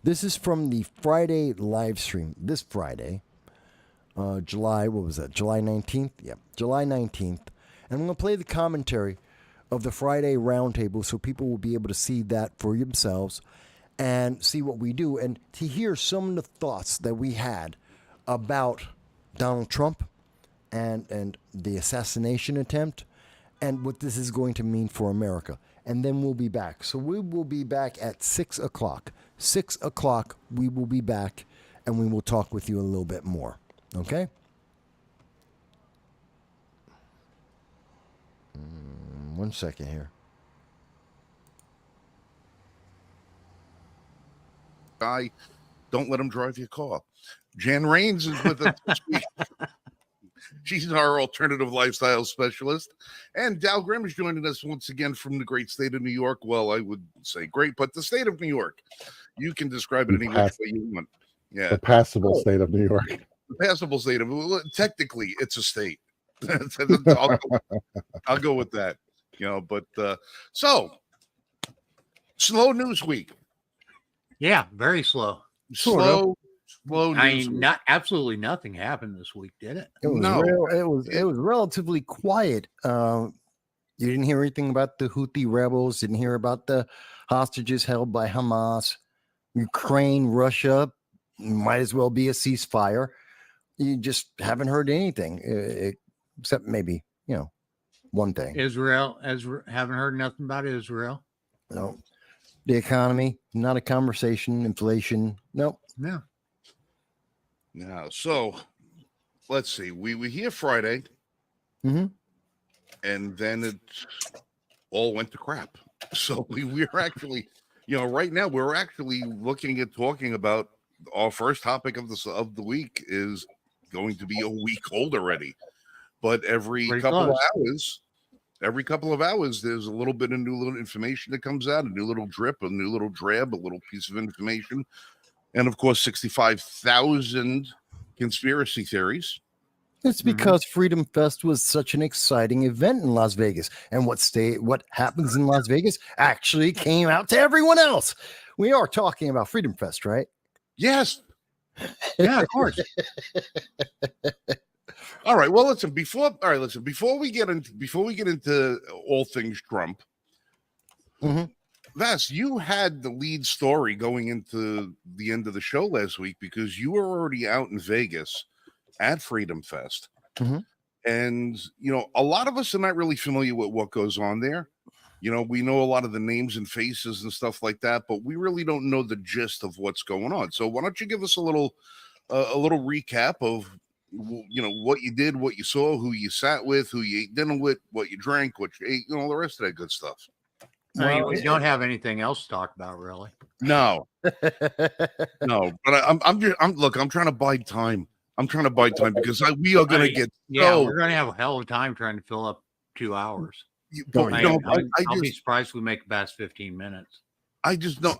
This is from the Friday live stream, this Friday. July 19th? Yeah, July 19th. And I'm going to play the commentary of the Friday roundtable so people will be able to see that for themselves and see what we do and to hear some of the thoughts that we had about Donald Trump and the assassination attempt and what this is going to mean for America. And then we'll be back. So we will be back at 6 o'clock. 6 o'clock, we will be back, and we will talk with you a little bit more. Okay? One second here. Don't let him drive your car. Jan Rains is with us this week. She's our alternative lifestyle specialist. And Dal Graham is joining us once again from the great state of New York. Well, I would say great, but the state of New York. You can describe it any which way you want. Yeah. The passable state of New York. Passable state of, well, technically it's a state. I'll go with that, but so slow news week. Yeah, very slow Slow I news mean, week. absolutely nothing happened this week, did it? It was it was relatively quiet. You didn't hear anything about the Houthi rebels, didn't hear about the hostages held by Hamas, Ukraine, Russia. Might as well be a ceasefire. You just haven't heard anything except maybe, one thing. Israel, haven't heard nothing about Israel. No. The economy, not a conversation. Inflation, nope. No. Now, so let's see. We hear Friday, and then it all went to crap. So we're actually, right now we're actually looking at talking about our first topic of the week is going to be a week old already. But every couple of hours, there's a little bit of new little information that comes out, a new little drip, a new little drab, a little piece of information. And of course, 65,000 conspiracy theories. It's because Freedom Fest was such an exciting event in Las Vegas. And what happens in Las Vegas actually came out to everyone else. We are talking about Freedom Fest, right? Yes. Yeah, of course. All right. Well, listen. Before we get into all things Trump, Vass, you had the lead story going into the end of the show last week because you were already out in Vegas at Freedom Fest, and a lot of us are not really familiar with what goes on there. we know a lot of the names and faces and stuff like that, but we really don't know the gist of what's going on. So why don't you give us a little recap of what you did, what you saw, who you sat with, who you ate dinner with, what you drank, what you ate, all the rest of that good stuff. We don't have anything else to talk about, really. No, no. But I'm trying to buy time. I'm trying to buy time because we are going to get we're going to have a hell of a time trying to fill up 2 hours. I'll be surprised if we make it past 15 minutes. I just know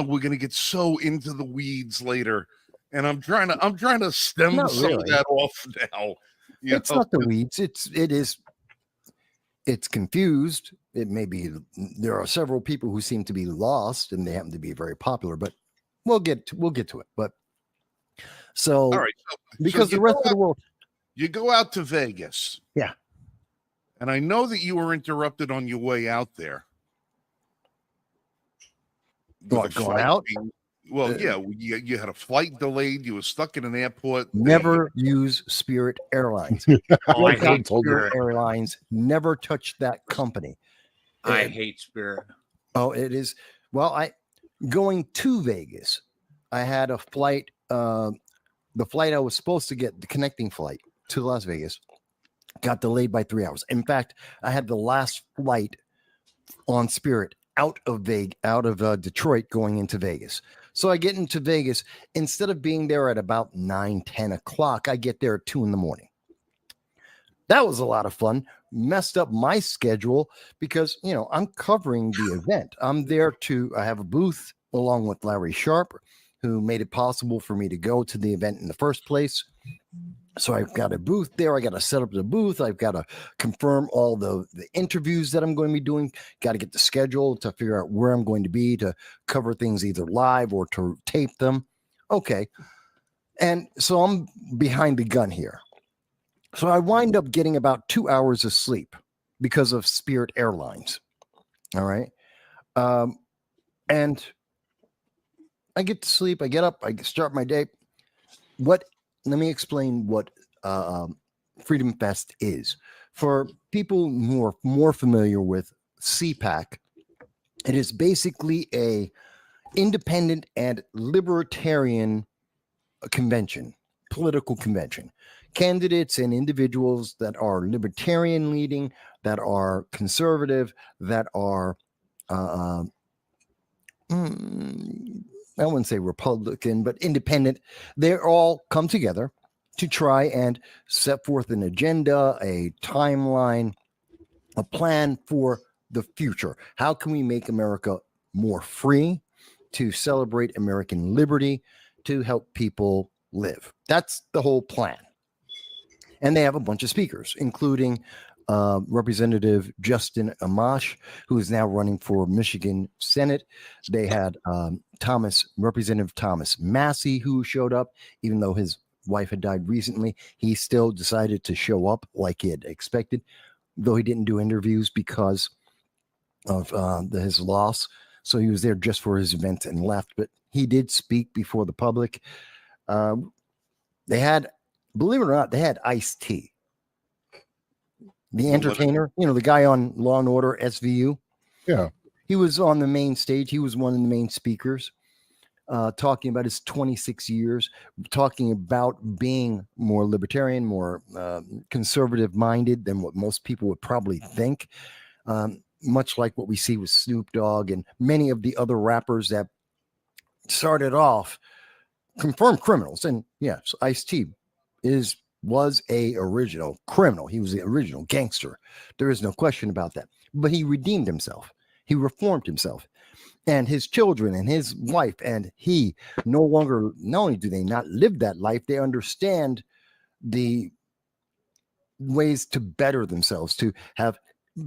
we're going to get so into the weeds later. And I'm trying to stem some of that off now. It's not the weeds. It's confused. It may be there are several people who seem to be lost, and they happen to be very popular. But we'll get to it. But so, all right, because the rest of the world, you go out to Vegas, yeah. And I know that you were interrupted on your way out there. What, going out? Well, yeah, you had a flight delayed. You were stuck in an airport. Never use Spirit Airlines. I hate Spirit Airlines. Never touch that company. I hate Spirit. Oh, it is. Well, going to Vegas, I had a flight. The flight I was supposed to get, the connecting flight to Las Vegas, got delayed by 3 hours. In fact, I had the last flight on Spirit out of Detroit going into Vegas. So I get into Vegas. Instead of being there at about 9-10 o'clock, I get there at 2 a.m. That was a lot of fun. Messed up my schedule because, I'm covering the event. I'm there I have a booth along with Larry Sharp, who made it possible for me to go to the event in the first place. So I've got a booth there. I got to set up the booth. I've got to confirm all the interviews that I'm going to be doing. Got to get the schedule to figure out where I'm going to be to cover things either live or to tape them. Okay. And so I'm behind the gun here. So I wind up getting about 2 hours of sleep because of Spirit Airlines. All right. And I get to sleep. I get up. I start my day. Let me explain what Freedom Fest is. For people who are more familiar with CPAC, it is basically a independent and libertarian convention, political convention. Candidates and individuals that are libertarian leading, that are conservative, that are I wouldn't say Republican, but independent. They all come together to try and set forth an agenda, a timeline, a plan for the future. How can we make America more free, to celebrate American liberty, to help people live? That's the whole plan. And they have a bunch of speakers, including Representative Justin Amash, who is now running for Michigan Senate. They had Representative Thomas Massey, who showed up, even though his wife had died recently. He still decided to show up like he had expected, though he didn't do interviews because of his loss. So he was there just for his event and left, but he did speak before the public. They had, believe it or not, they had Ice-T, the entertainer, the guy on Law and Order SVU. Yeah. He was on the main stage. He was one of the main speakers, talking about his 26 years, talking about being more libertarian, more conservative minded than what most people would probably think. Much like what we see with Snoop Dogg and many of the other rappers that started off confirmed criminals. And yes, Ice-T was a original criminal. He was the original gangster. There is no question about that. But he redeemed himself. He reformed himself. And his children and his wife and he not only do they not live that life, they understand the ways to better themselves, to have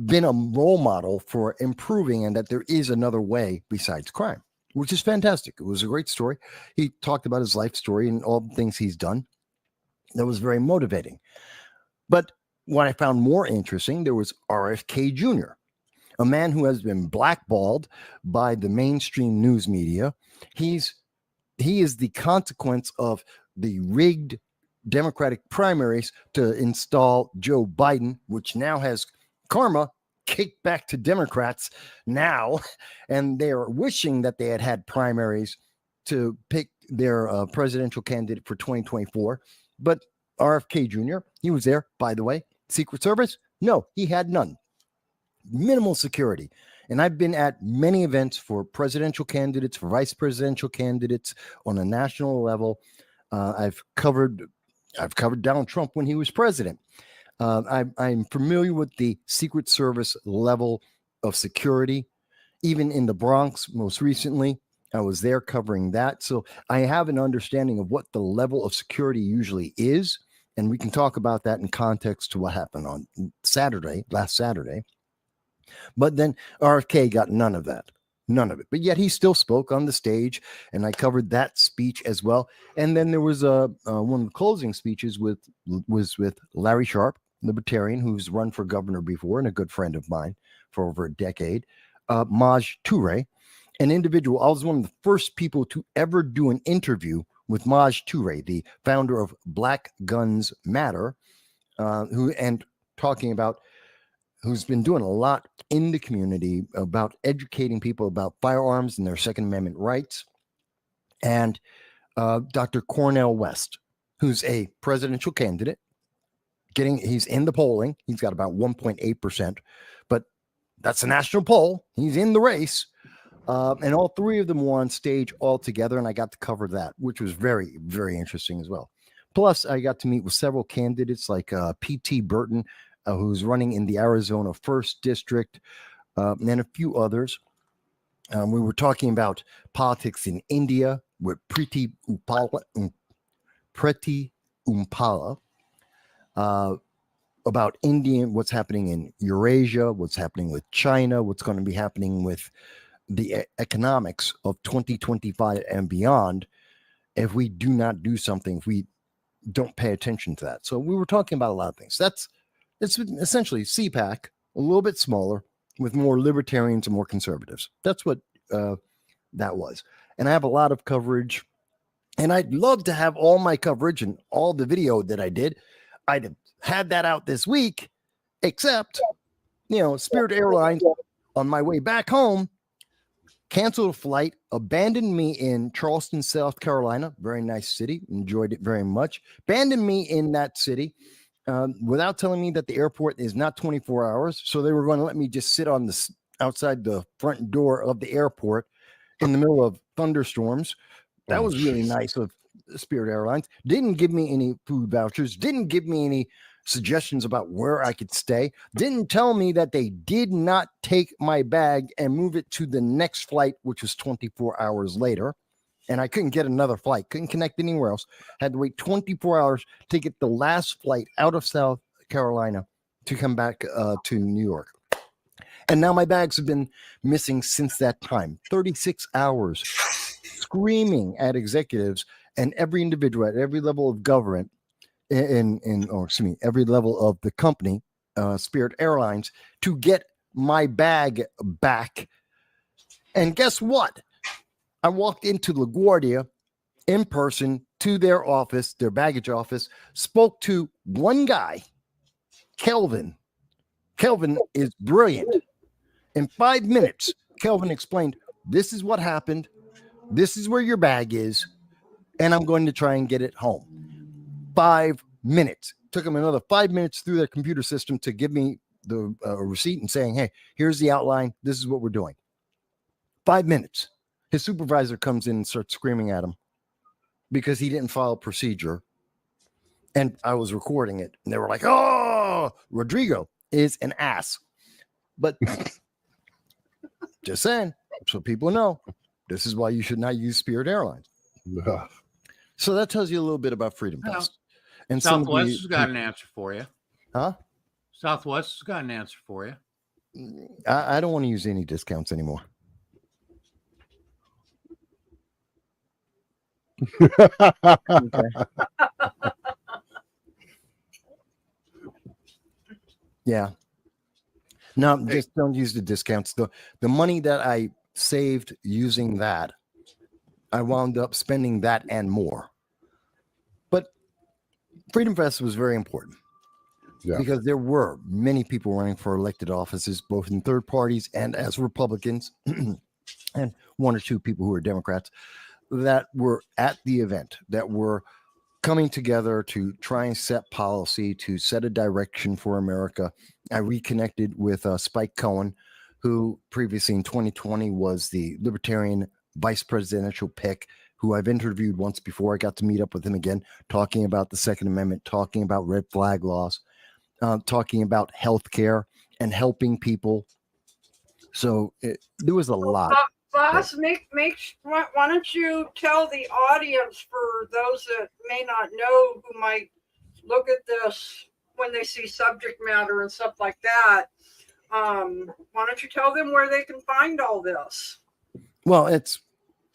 been a role model for improving, and that there is another way besides crime, which is fantastic. It was a great story. He talked about his life story and all the things he's done. That was very motivating. But what I found more interesting, there was RFK Jr., a man who has been blackballed by the mainstream news media. He is the consequence of the rigged Democratic primaries to install Joe Biden, which now has karma kicked back to Democrats now, and they are wishing that they had primaries to pick their presidential candidate for 2024. But RFK Jr., he was there, by the way. Secret Service? No, he had none. Minimal security. And I've been at many events for presidential candidates, for vice presidential candidates on a national level. I've covered Donald Trump when he was president. I'm familiar with the Secret Service level of security, even in the Bronx most recently. I was there covering that. So I have an understanding of what the level of security usually is. And we can talk about that in context to what happened on last Saturday. But then RFK got none of that. None of it. But yet he still spoke on the stage, and I covered that speech as well. And then there was one of the closing speeches was with Larry Sharpe, libertarian, who's run for governor before and a good friend of mine for over a decade. Maj Toure, an individual. I was one of the first people to ever do an interview with Maj Toure, the founder of Black Guns Matter, who's been doing a lot in the community about educating people about firearms and their Second Amendment rights. And Dr. Cornel West, who's a presidential candidate, he's in the polling. He's got about 1.8%, but that's a national poll. He's in the race. And all three of them were on stage all together, and I got to cover that, which was very, very interesting as well. Plus, I got to meet with several candidates like P.T. Burton, who's running in the Arizona 1st District, and a few others. We were talking about politics in India with Priti Umpala, about what's happening in Eurasia, what's happening with China, what's going to be happening with the economics of 2025 and beyond if we do not do something, if we don't pay attention to that. So we were talking about a lot of things. It's essentially CPAC, a little bit smaller, with more libertarians and more conservatives. That's what that was. And I have a lot of coverage, and I'd love to have all my coverage and all the video that I did. I'd had that out this week, except, Spirit Airlines, on my way back home, canceled a flight, abandoned me in Charleston, South Carolina. Very nice city. Enjoyed it very much. Abandoned me in that city without telling me that the airport is not 24 hours. So they were going to let me just sit outside the front door of the airport in the middle of thunderstorms. That was really nice of Spirit Airlines. Didn't give me any food vouchers. Didn't give me any suggestions about where I could stay. Didn't tell me that they did not take my bag and move it to the next flight, which was 24 hours later. And I couldn't get another flight, couldn't connect anywhere else. Had to wait 24 hours to get the last flight out of South Carolina to come back to New York. And now my bags have been missing since that time. 36 hours screaming at executives and every individual at every level of government every level of the company, Spirit Airlines, to get my bag back. And guess what? I walked into LaGuardia in person to their office, their baggage office, spoke to one guy, Kelvin. Kelvin is brilliant. In 5 minutes, Kelvin explained, this is what happened. This is where your bag is. And I'm going to try and get it home. 5 minutes. Took him another 5 minutes through their computer system to give me the receipt and saying, hey, here's the outline. This is what we're doing. 5 minutes. His supervisor comes in and starts screaming at him because he didn't follow procedure. And I was recording it. And they were like, oh, Rodrigo is an ass. But just saying, so people know, this is why you should not use Spirit Airlines. So that tells you a little bit about Freedom Fest. And Southwest has got an answer for you. Huh? Southwest has got an answer for you. I don't want to use any discounts anymore. Okay. Yeah. No, just don't use the discounts. The money that I saved using that, I wound up spending that and more. But Freedom Fest was very important. because there were many people running for elected offices, both in third parties and as Republicans, and one or two people who were Democrats that were at the event, that were coming together to try and set policy, to set a direction for America. I reconnected with Spike Cohen, who previously in 2020 was the Libertarian vice presidential pick, who I've interviewed once before. I got to meet up with him again, talking about the Second Amendment, talking about red flag laws, talking about healthcare and helping people. So there was a lot. Boss, why don't you tell the audience, for those that may not know, who might look at this when they see subject matter and stuff like that, why don't you tell them where they can find all this? Well,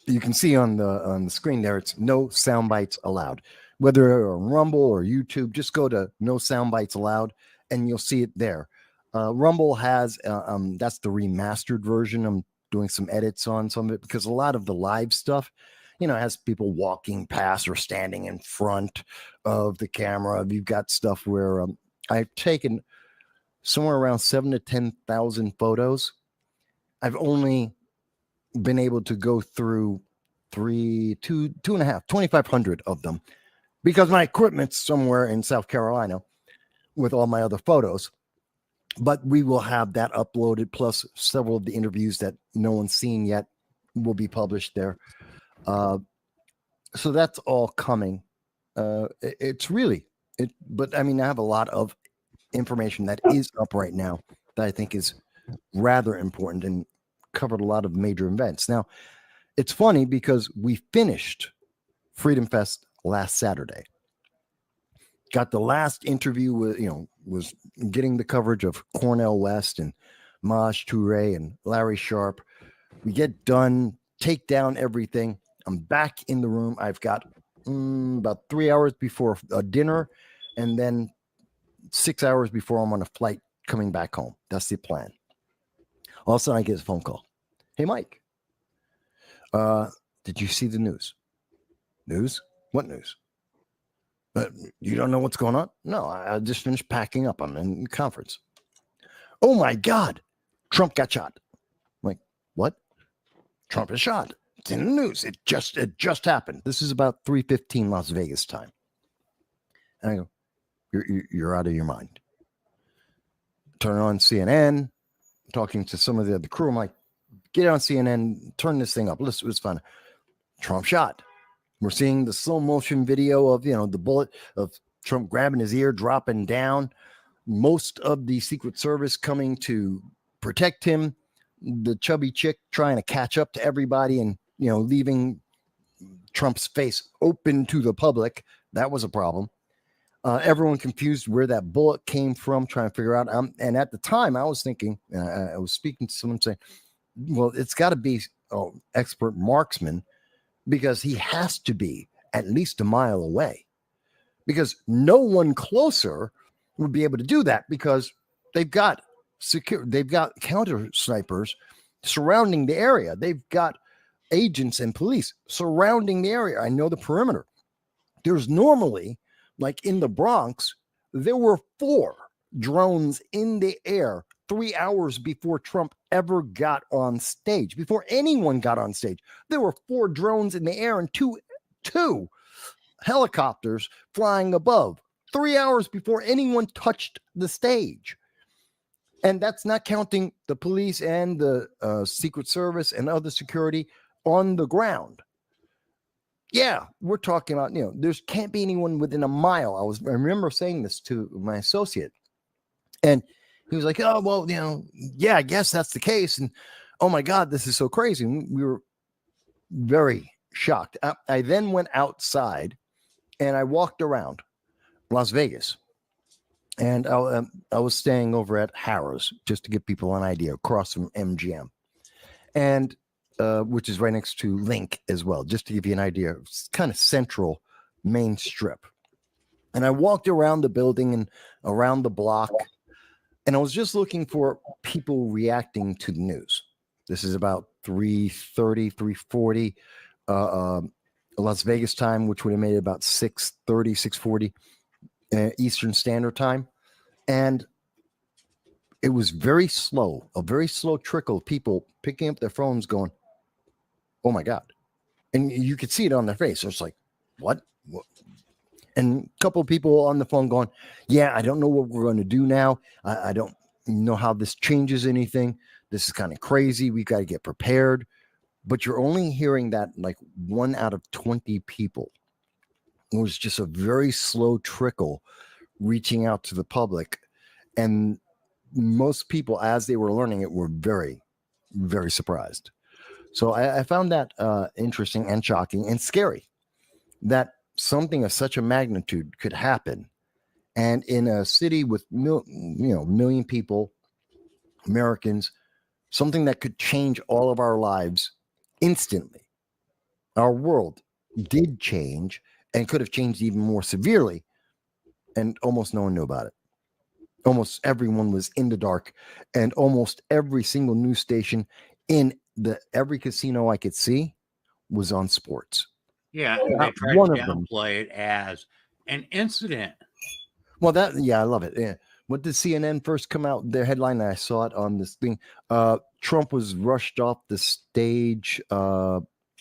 you can see on the screen there, it's no sound bites allowed. Whether on Rumble or YouTube, just go to no sound bites allowed and you'll see it there. Rumble has that's the remastered version. I'm doing some edits on some of it because a lot of the live stuff, has people walking past or standing in front of the camera. You've got stuff where I've taken somewhere around 7,000 to 10,000 photos. I've only been able to go through 2,500 of them because my equipment's somewhere in South Carolina with all my other photos. But we will have that uploaded, plus several of the interviews that no one's seen yet will be published there. So that's all coming. But I mean, I have a lot of information that is up right now that I think is rather important and covered a lot of major events. Now, it's funny because we finished Freedom Fest last Saturday. Got the last interview with, was getting the coverage of Cornel West and Maj Touré and Larry Sharpe. We get done, take down everything. I'm back in the room. I've got about 3 hours before a dinner and then 6 hours before I'm on a flight coming back home. That's the plan. All of a sudden I get a phone call. Hey, Mike, did you see the news? News? What news? You don't know what's going on? No, I just finished packing up. I'm in conference. Oh my God, Trump got shot. I'm like, what? Trump is shot. It's in the news. It just happened. This is about 3:15 Las Vegas time. And I go, you're out of your mind. Turn on CNN, talking to some of the crew. I'm like, get on CNN, turn this thing up. Listen, it was fun. Trump shot. We're seeing the slow motion video of, the bullet of Trump grabbing his ear, dropping down. Most of the Secret Service coming to protect him. The chubby chick trying to catch up to everybody and, leaving Trump's face open to the public. That was a problem. Everyone confused where that bullet came from, trying to figure out. And at the time, I was thinking, I was speaking to someone saying, well, it's got to be an expert marksman, because he has to be at least a mile away, because no one closer would be able to do that, because they've got counter snipers surrounding the area. They've got agents and police surrounding the area. I know the perimeter. There's normally, like in the Bronx, there were 4 drones in the air 3 hours before Trump ever got on stage, before anyone got on stage. There were 4 drones in the air and two helicopters flying above 3 hours before anyone touched the stage. And that's not counting the police and the Secret Service and other security on the ground. Yeah, we're talking about, there can't be anyone within a mile. I remember saying this to my associate, and he was like, oh, well, yeah, I guess that's the case. And oh my God, this is so crazy. And we were very shocked. I then went outside and I walked around Las Vegas, and I was staying over at Harrah's, just to give people an idea, across from MGM, and which is right next to Link as well, just to give you an idea. It's kind of central Main Strip. And I walked around the building and around the block, and I was just looking for people reacting to the news. This is about 3:30, 3:40 Las Vegas time, which would have made it about 6:30, 6:40 Eastern Standard Time. And it was very slow, a very slow trickle of people picking up their phones going, oh my God. And you could see it on their face. It's like, what? And a couple of people on the phone going, yeah, I don't know what we're going to do now. I don't know how this changes anything. This is kind of crazy. We got to get prepared. But you're only hearing that like 1 out of 20 people. It was just a very slow trickle reaching out to the public. And most people, as they were learning it, were very, very surprised. So I found that interesting and shocking and scary that something of such a magnitude could happen. And in a city with million people, Americans, something that could change all of our lives instantly. Our world did change and could have changed even more severely, and almost no one knew about it. Almost everyone was in the dark, and almost every single news station in every casino I could see was on sports. Yeah, they tried to downplay it as an incident. Well, I love it. Yeah. What did CNN first come out? Their headline, I saw it on this thing. Trump was rushed off the stage.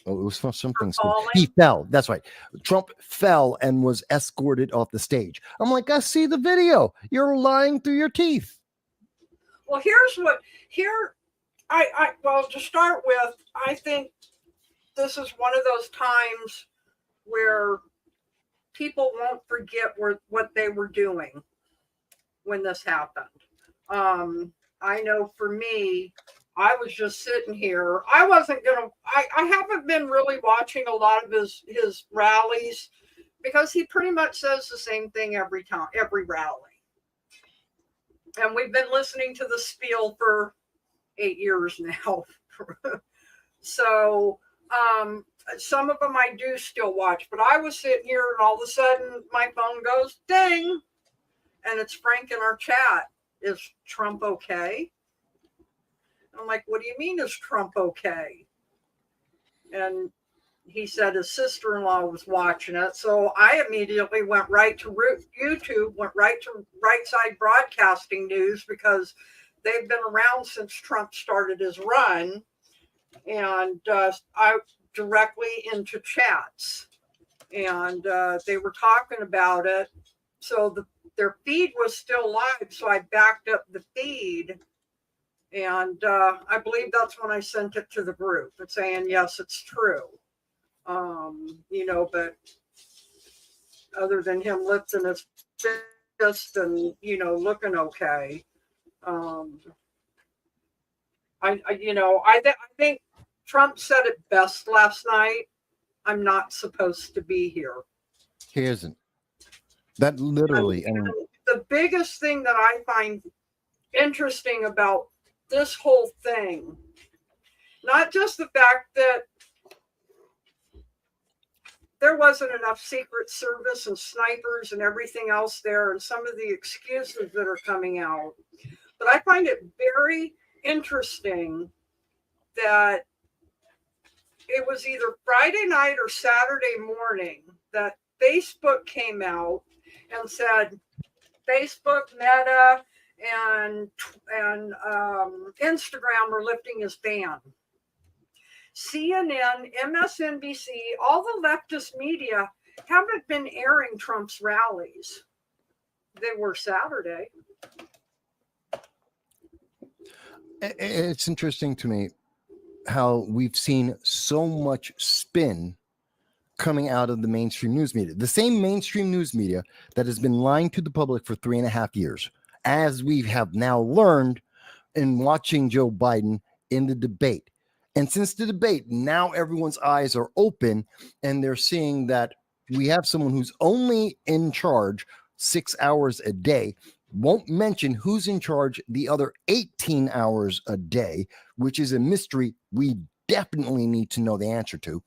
It was for something. He fell. That's right. Trump fell and was escorted off the stage. I'm like, I see the video. You're lying through your teeth. Well, well, to start with, I think this is one of those times where people won't forget what they were doing when this happened. I know for me, I was just sitting here. I haven't been really watching a lot of his rallies because he pretty much says the same thing every rally. And we've been listening to the spiel for 8 years now. So some of them I do still watch, but I was sitting here and all of a sudden my phone goes ding, and it's Frank in our chat. Is Trump okay? I'm like, what do you mean, is Trump okay? And he said his sister-in-law was watching it. So I immediately went right to YouTube, went right to Right Side Broadcasting News, because they've been around since Trump started his run. And I directly into chats. And they were talking about it. So their feed was still live. So I backed up the feed. And I believe that's when I sent it to the group. It's saying, yes, it's true. But other than him lifting his fist and, looking okay. I think Trump said it best last night. I'm not supposed to be here. He isn't. That literally. The biggest thing that I find interesting about this whole thing, not just the fact that there wasn't enough Secret Service and snipers and everything else there, and some of the excuses that are coming out, but I find it very interesting that it was either Friday night or Saturday morning that Facebook came out and said Facebook, Meta, and Instagram are lifting his ban. CNN, MSNBC, all the leftist media haven't been airing Trump's rallies. They were Saturday. It's interesting to me how we've seen so much spin coming out of the mainstream news media. The same mainstream news media that has been lying to the public for 3.5 years, as we have now learned in watching Joe Biden in the debate. And since the debate, now everyone's eyes are open and they're seeing that we have someone who's only in charge 6 hours a day, won't mention who's in charge the other 18 hours a day, which is a mystery we definitely need to know the answer to.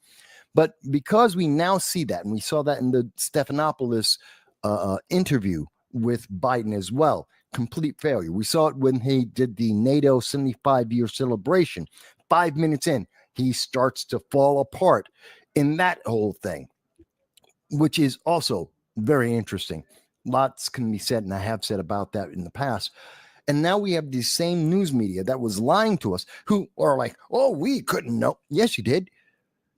But because we now see that, and we saw that in the Stephanopoulos interview with Biden as well, complete failure. We saw it when he did the NATO 75-year celebration. 5 minutes in, he starts to fall apart in that whole thing, which is also very interesting. lots can be said, and I have said about that in the past. And now we have the same news media that was lying to us, who are like, oh, we couldn't know. Yes, you did.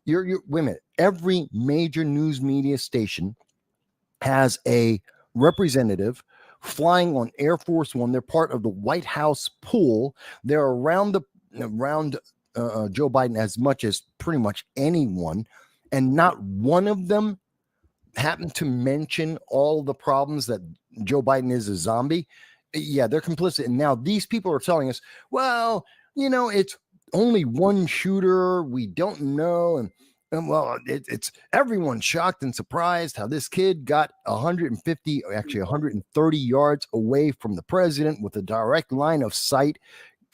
You're wait a minute. Every major news media station has a representative flying on Air Force One. They're part of the White House pool. They're around Joe Biden as much as pretty much anyone, and not one of them happened to mention all the problems that Joe Biden is a zombie. Yeah, they're complicit. And now these people are telling us, well, it's only one shooter. We don't know. And well, it's everyone shocked and surprised how this kid got 150, actually 130 yards away from the president with a direct line of sight,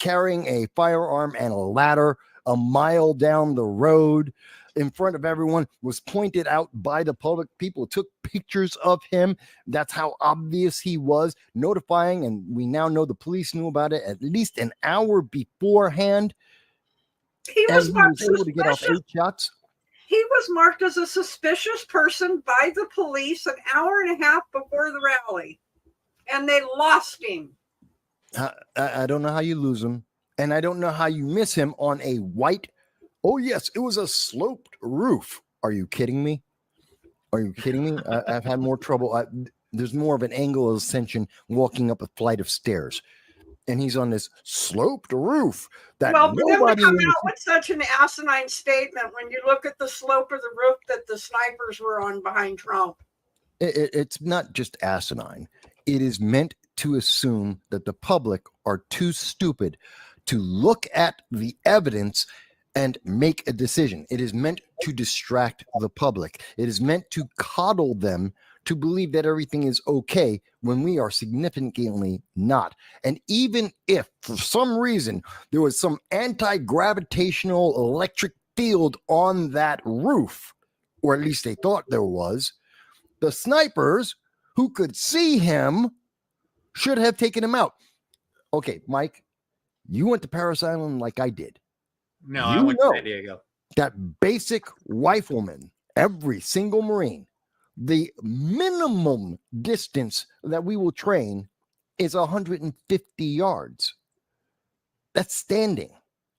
carrying a firearm and a ladder a mile down the road in front of everyone, was pointed out by the public. People took pictures of him. That's how obvious he was, notifying, and we now know the police knew about it at least an hour beforehand. He was able to get off 8 shots. He was marked as a suspicious person by the police an hour and a half before the rally, and they lost him. I don't know how you lose him, and I don't know how you miss him on a white. Oh, yes, it was a sloped roof. Are you kidding me? Are you kidding me? I've had more trouble. There's more of an angle of ascension walking up a flight of stairs. And he's on this sloped roof. But them to come out with such an asinine statement when you look at the slope of the roof that the snipers were on behind Trump. It's not just asinine. It is meant to assume that the public are too stupid to look at the evidence and make a decision. It is meant to distract the public. It is meant to coddle them to believe that everything is okay when we are significantly not. And even if for some reason there was some anti-gravitational electric field on that roof, or at least they thought there was, the snipers who could see him should have taken him out. Okay, Mike, you went to Paris Island like I did. No, I went to San Diego. That basic rifleman, every single Marine, the minimum distance that we will train is 150 yards. That's standing.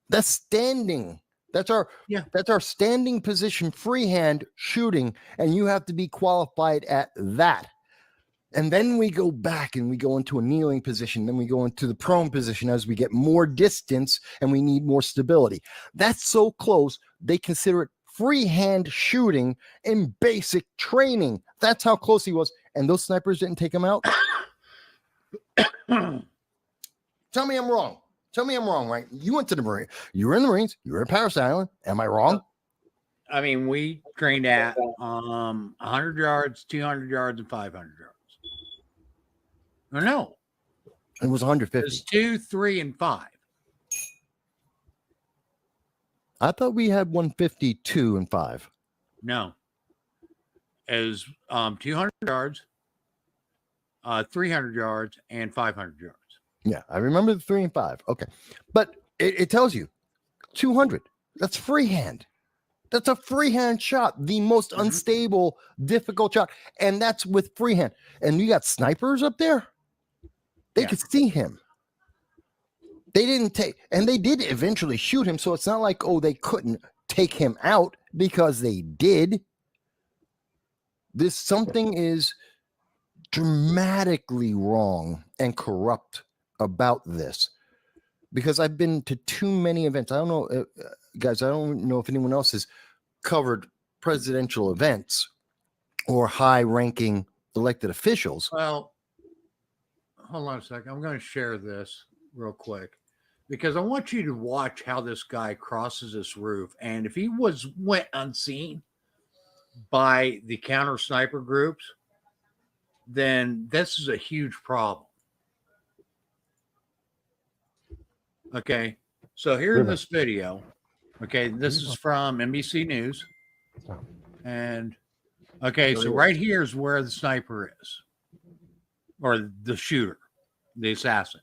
That's standing. That's our standing position, freehand shooting, and you have to be qualified at that. And then we go back and we go into a kneeling position. Then we go into the prone position as we get more distance and we need more stability. That's so close, they consider it freehand shooting in basic training. That's how close he was. And those snipers didn't take him out. Tell me I'm wrong. Tell me I'm wrong, right? You went to the Marine. You were in the Marines. You were in Paris Island. Am I wrong? I mean, we trained at 100 yards, 200 yards, and 500 yards. No, it was 150. It was 2, 3, and 5. I thought we had 152 and 5. No, it was 200 yards, 300 yards, and 500 yards. Yeah, I remember the 3 and 5. Okay, but it tells you 200. That's freehand. That's a freehand shot, the most unstable, difficult shot, and that's with freehand. And you got snipers up there. They could see him. They didn't take, and they did eventually shoot him. So it's not like, oh, they couldn't take him out, because they did. Something is dramatically wrong and corrupt about this, because I've been to too many events. I don't know, guys, I don't know if anyone else has covered presidential events or high-ranking elected officials. Well, hold on a second. I'm going to share this real quick, because I want you to watch how this guy crosses this roof. And if he went unseen by the counter sniper groups, then this is a huge problem. Okay. So here in this video, okay, this is from NBC News. And okay, so right here is where the sniper is, or the shooter, the assassin,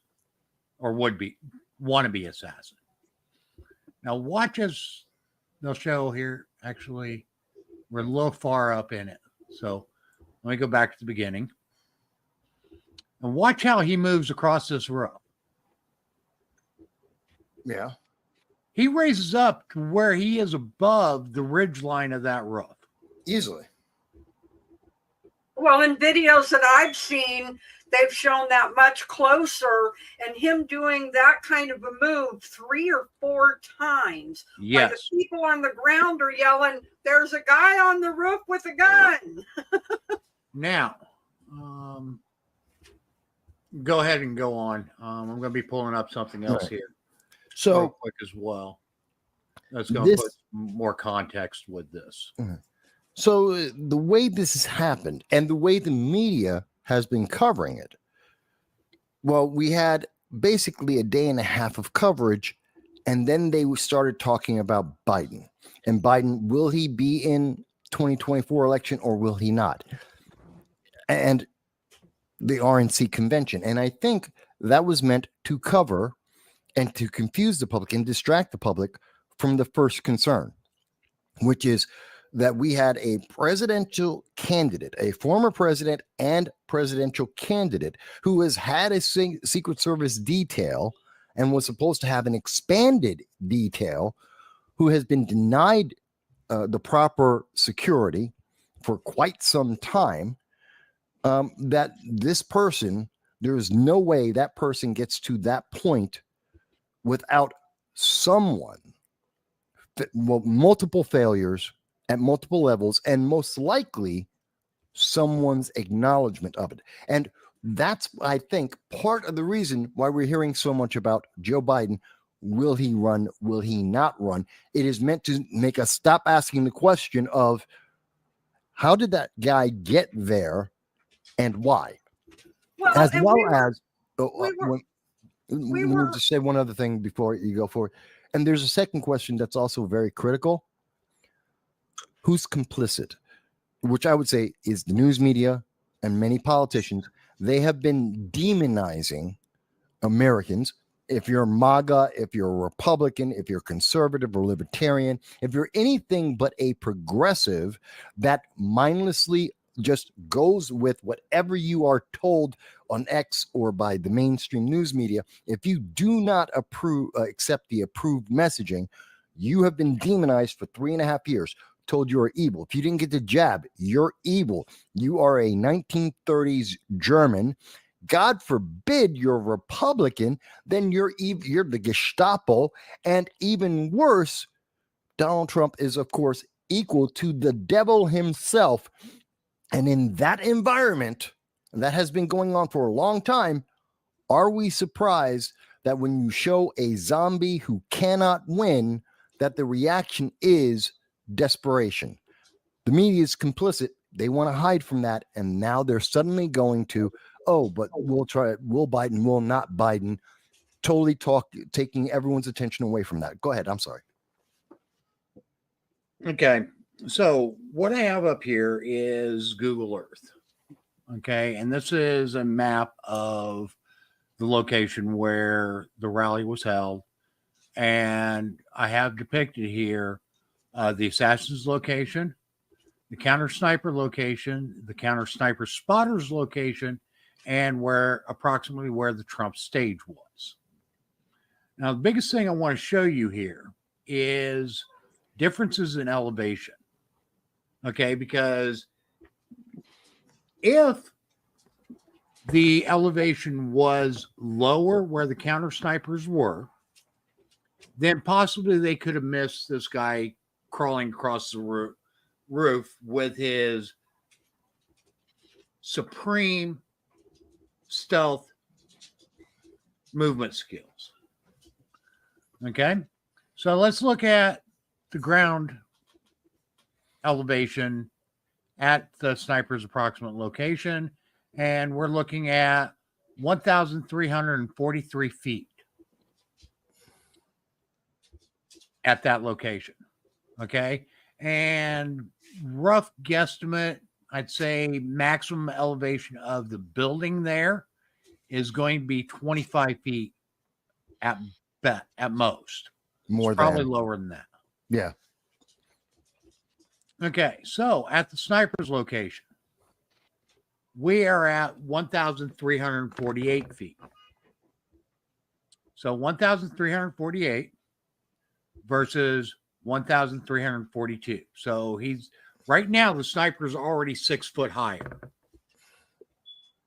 or wannabe assassin. Now watch as they'll show here. Actually, we're a little far up in it. So let me go back to the beginning. And watch how he moves across this roof. Yeah. He raises up to where he is above the ridge line of that roof. Easily. Well, in videos that I've seen, they've shown that much closer, and him doing that kind of a move 3 or 4 times. Yes. While the people on the ground are yelling, "There's a guy on the roof with a gun." Now, go ahead and go on. I'm going to be pulling up something else here real So quick as well. That's going to put more context with this. So the way this has happened and the way the media has been covering it, well, we had basically a day and a half of coverage, and then they started talking about Biden. And Biden, will he be in 2024 election or will he not? And the RNC convention. And I think that was meant to cover and to confuse the public and distract the public from the first concern, which is that we had a presidential candidate, a former president and presidential candidate who has had a Secret Service detail and was supposed to have an expanded detail, who has been denied the proper security for quite some time, that this person, there is no way that person gets to that point without someone, multiple failures at multiple levels, and most likely someone's acknowledgement of it. And that's, I think, part of the reason why we're hearing so much about Joe Biden. Will he run? Will he not run? It is meant to make us stop asking the question of how did that guy get there and why? Well, As and well we were, as, let were- me just say one other thing before you go forward. And there's a second question that's also very critical. Who's complicit? Which I would say is the news media and many politicians. They have been demonizing Americans. If you're MAGA, if you're a Republican, if you're conservative or libertarian, if you're anything but a progressive that mindlessly just goes with whatever you are told on X or by the mainstream news media, if you do not accept the approved messaging, you have been demonized for 3.5 years. Told you are evil. If you didn't get the jab, you're evil. You are a 1930s German. God forbid you're Republican, then you're the Gestapo. And even worse, Donald Trump is, of course, equal to the devil himself. And in that environment, and that has been going on for a long time, are we surprised that when you show a zombie who cannot win, that the reaction is desperation? The media is complicit. They want to hide from that. And now they're suddenly going to, but we'll try it. Will Biden, will not Biden, totally taking everyone's attention away from that. Go ahead. I'm sorry. Okay. So what I have up here is Google Earth. Okay. And this is a map of the location where the rally was held. And I have depicted here the assassin's location, the counter sniper location, the counter sniper spotter's location, and approximately where the Trump stage was. Now, the biggest thing I want to show you here is differences in elevation. Okay, because if the elevation was lower where the counter snipers were, then possibly they could have missed this guy crawling across the roof with his supreme stealth movement skills. Okay, so let's look at the ground elevation at the sniper's approximate location, and we're looking at 1,343 feet at that location. Okay, and rough guesstimate, I'd say maximum elevation of the building there is going to be 25 feet at most. More it's than probably lower than that. Yeah. Okay, so at the sniper's location, We are at 1,348 feet. So 1,348 versus 1,342. So he's right now, the sniper's already 6 foot higher.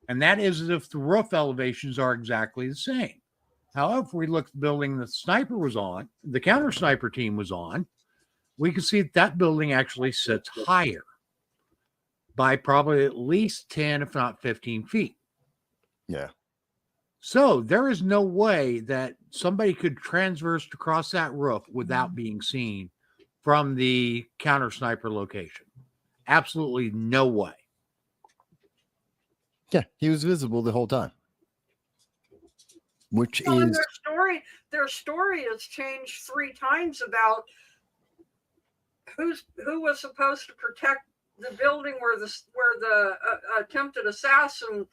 And that is as if the roof elevations are exactly the same. However, if we look at the building the sniper was on, the counter sniper team was on, we can see that building actually sits higher by probably at least 10, if not 15 feet. Yeah. So there is no way that somebody could transverse across that roof without being seen from the counter sniper location. Absolutely no way. Yeah, he was visible the whole time. Which Well, and is their story has changed 3 times about who was supposed to protect the building where the attempted assassin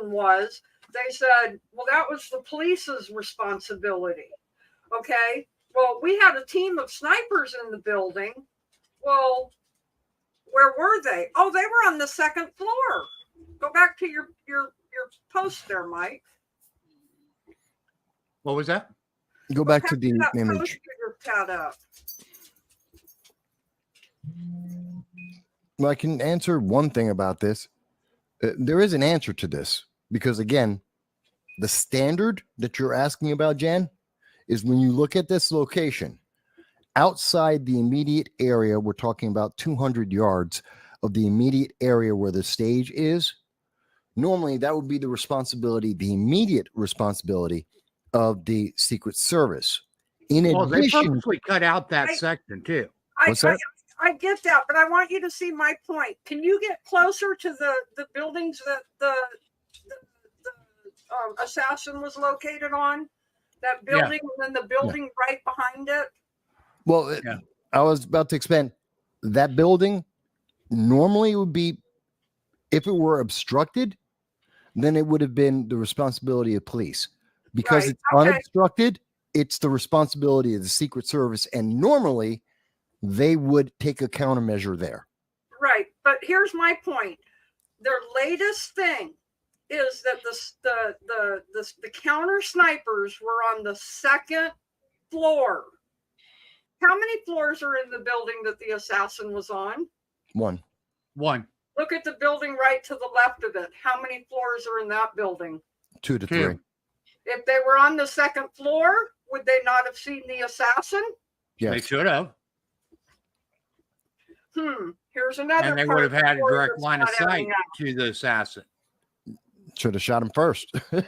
was. They said, well, that was the police's responsibility. Okay, well, we had a team of snipers in the building. Well, where were they? Oh, they were on the 2nd floor. Go back to your post there, Mike. What was that? go back to the that image. post you just had up. Well, I can answer one thing about this. There is an answer to this because, again, the standard that you're asking about, Jan, is when you look at this location outside the immediate area, we're talking about 200 yards of the immediate area where the stage is. Normally, that would be the responsibility, the immediate responsibility of the Secret Service. In Well, they addition, purposely cut out that section too. What's that? I get that, but I want you to see my point. Can you get closer to the buildings that the assassin was located on? That building and then the building right behind it? Well, I was about to expand. That building normally would be, if it were obstructed, then it would have been the responsibility of police. Because it's unobstructed, it's the responsibility of the Secret Service. And normally, they would take a countermeasure there. Right. But here's my point. Their latest thing is that the counter snipers were on the 2nd floor. How many floors are in the building that the assassin was on? One. Look at the building right to the left of it. How many floors are in that building? 2 to 3. If they were on the 2nd floor, would they not have seen the assassin? Yes. They should have. Here's another. And they would have had a direct line of sight to the assassin. Should have shot him first. But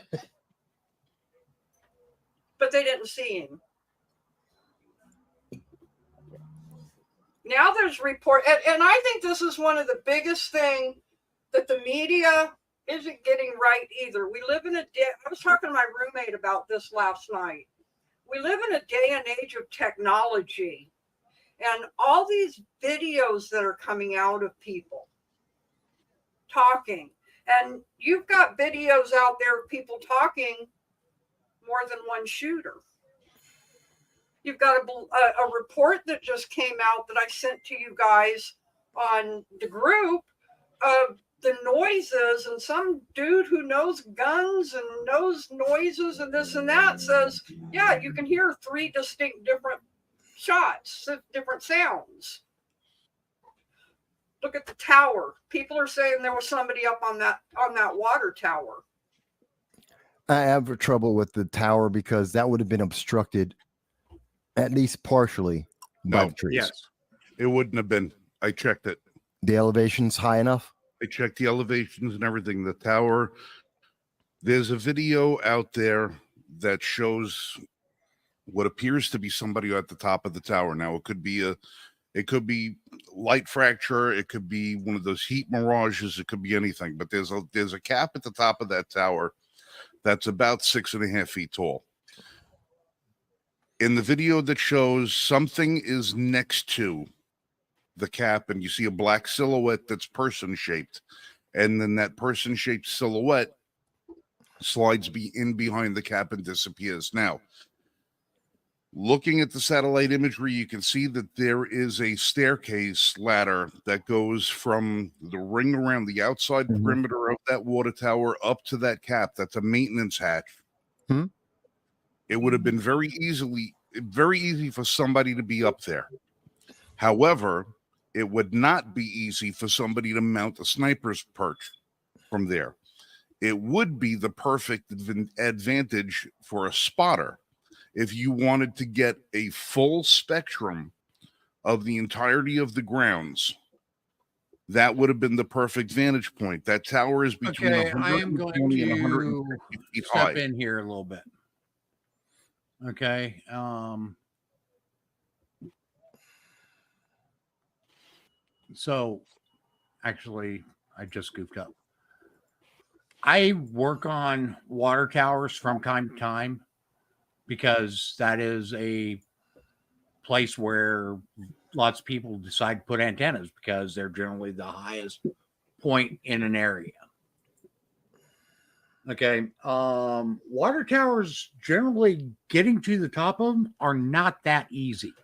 they didn't see him. Now there's report, and I think this is one of the biggest thing that the media isn't getting right either. We live in a day. I was talking to my roommate about this last night. We live in a day and age of technology, and all these videos that are coming out of people talking, and you've got videos out there of people talking more than one shooter. You've got a report that just came out that I sent to you guys on the group of the noises, and some dude who knows guns and knows noises and this and that says, yeah, you can hear 3 distinct different shots, different sounds. Look at the tower. People are saying there was somebody up on that water tower. I have trouble with the tower because that would have been obstructed at least partially by the trees. Yes, it wouldn't have been. I checked it. The elevation's high enough? I checked the elevations and everything. The tower, there's a video out there that shows what appears to be somebody at the top of the tower. Now, it could be light fracture. It could be one of those heat mirages. It could be anything. But there's a cap at the top of that tower that's about 6.5 feet tall. In the video that shows something is next to the cap, and you see a black silhouette that's person-shaped, and then that person-shaped silhouette slides in behind the cap and disappears. Now, Looking at the satellite imagery, you can see that there is a staircase ladder that goes from the ring around the outside Mhm. perimeter of that water tower up to that cap. That's a maintenance hatch. Hmm. It would have been very easy for somebody to be up there. However, it would not be easy for somebody to mount a sniper's perch from there. It would be the perfect advantage for a spotter if you wanted to get a full spectrum of the entirety of the grounds. That would have been the perfect vantage point. That tower is between Okay, I am going 120 and to 150 feet step high. in here a little bit. Okay. So actually, I just goofed up. I work on water towers from time to time because that is a place where lots of people decide to put antennas because they're generally the highest point in an area. Okay. Water towers, generally getting to the top of them are not that easy.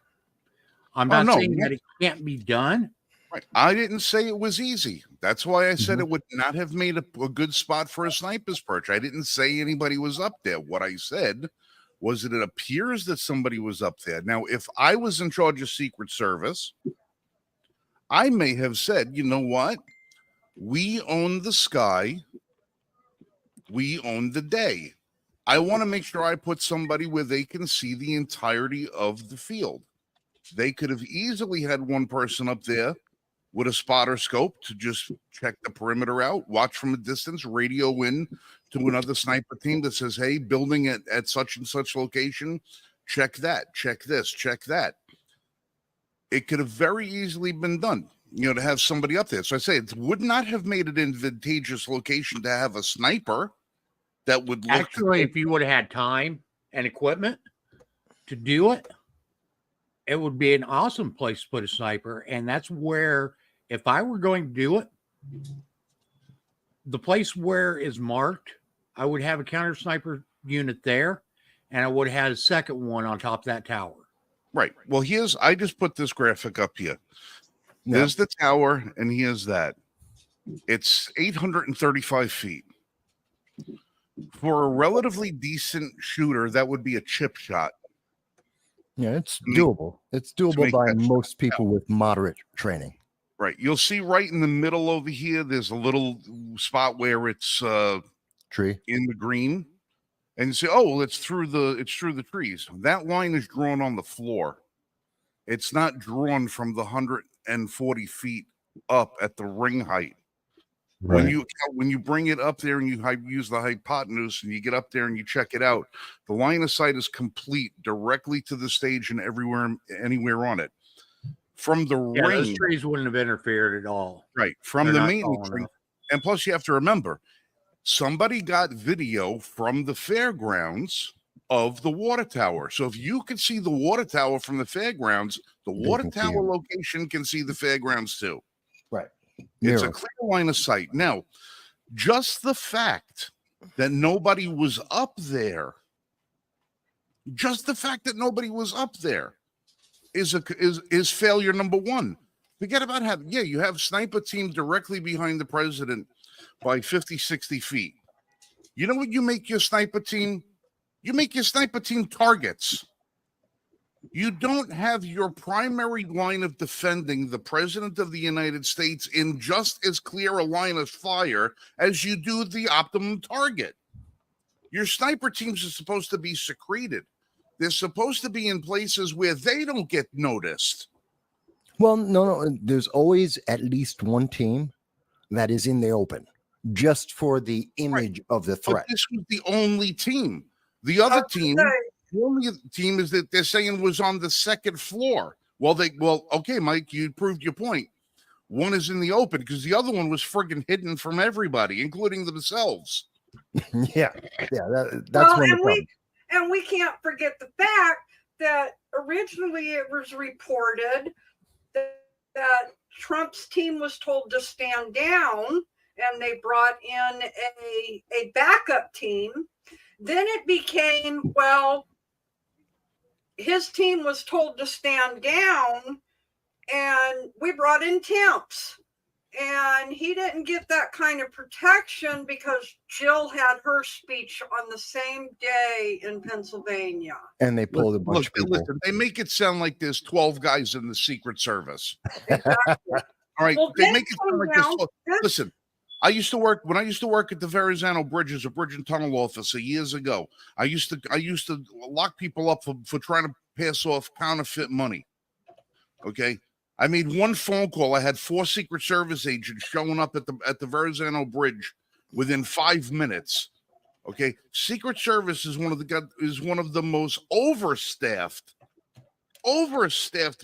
I'm not saying that it can't be done. Right. I didn't say it was easy. That's why I said it would not have made a good spot for a sniper's perch. I didn't say anybody was up there. What I said was that it appears that somebody was up there. Now, if I was in charge of Secret Service, I may have said, you know what? We own the sky. We own the day. I want to make sure I put somebody where they can see the entirety of the field. They could have easily had one person up there with a spotter scope to just check the perimeter out, watch from a distance, radio in to another sniper team that says, hey, building at such and such location, check that, check this, check that. It could have very easily been done, to have somebody up there. So I say it would not have made an advantageous location to have a sniper that would look. Actually, if you would have had time and equipment to do it, it would be an awesome place to put a sniper. And that's where, if I were going to do it, the place where is marked, I would have a counter sniper unit there, and I would have had a second one on top of that tower. Right. Well, I just put this graphic up here. There's the tower, and here's that. It's 835 feet. For a relatively decent shooter, that would be a chip shot. Yeah, it's doable. It's doable by most people with moderate training. Right. You'll see right in the middle over here, there's a little spot where it's tree in the green. And you say, oh, well, it's through the trees. That line is drawn on the floor. It's not drawn from the 140 feet up at the ring height. Right. When you bring it up there and you use the hypotenuse and you get up there and you check it out, the line of sight is complete directly to the stage and anywhere on it. From the ring, those trees wouldn't have interfered at all. Right. From the maintenance ring. And plus, you have to remember, somebody got video from the fairgrounds of the water tower. So if you could see the water tower from the fairgrounds, the water tower location can see the fairgrounds too. Right. It's a clear line of sight. Now, just the fact that nobody was up there, is failure number one. Forget about having, you have sniper team directly behind the president by 50, 60 feet. You know what you make your sniper team? You make your sniper team targets. You don't have your primary line of defending the president of the United States in just as clear a line of fire as you do the optimum target. Your sniper teams are supposed to be secreted. They're supposed to be in places where they don't get noticed. Well, no. There's always at least one team that is in the open just for the image of the threat. But this was the only team. The other team, the only team is that they're saying was on the second floor. Well, okay, Mike, you proved your point. One is in the open because the other one was friggin' hidden from everybody, including themselves. That's one of the problems. And we can't forget the fact that originally it was reported that Trump's team was told to stand down, and they brought in a backup team. Then it became, well, his team was told to stand down, and we brought in temps. And he didn't get that kind of protection because Jill had her speech on the same day in Pennsylvania. And they pulled a bunch of people. Listen, they make it sound like there's 12 guys in the Secret Service. Exactly. All right. Well, They make it sound like this. Listen, when I used to work at the Verrazano Bridge as a bridge and tunnel officer years ago. I used to lock people up for trying to pass off counterfeit money. Okay. I made one phone call. I had 4 Secret Service agents showing up at the Verrazano Bridge within 5 minutes. Okay, Secret Service is one of the most overstaffed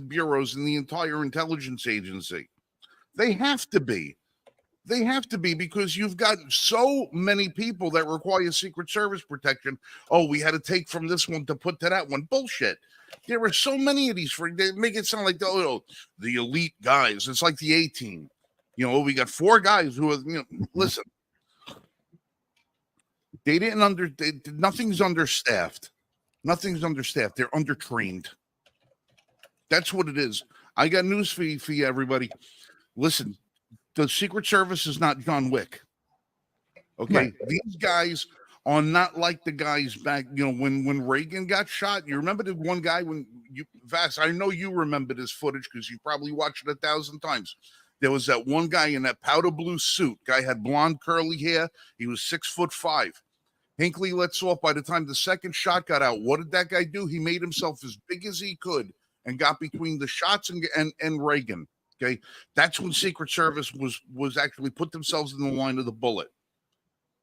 bureaus in the entire intelligence agency. They have to be. They have to be, because you've got so many people that require Secret Service protection. Oh, we had to take from this one to put to that one. Bullshit. There are so many of these. They make it sound like the elite guys. It's like the A-team. We got 4 guys who are, listen. They didn't nothing's understaffed. Nothing's understaffed. They're undertrained. That's what it is. I got news for you, everybody. Listen, the Secret Service is not John Wick. Okay? Right. These guys are not like the guys back, when Reagan got shot. You remember the one guy Vass, I know you remember this footage because you probably watched it 1,000 times. There was that one guy in that powder blue suit. Guy had blonde curly hair. He was 6'5". Hinckley lets off. By the time the second shot got out, what did that guy do? He made himself as big as he could and got between the shots and Reagan. Okay, that's when Secret Service was actually put themselves in the line of the bullet.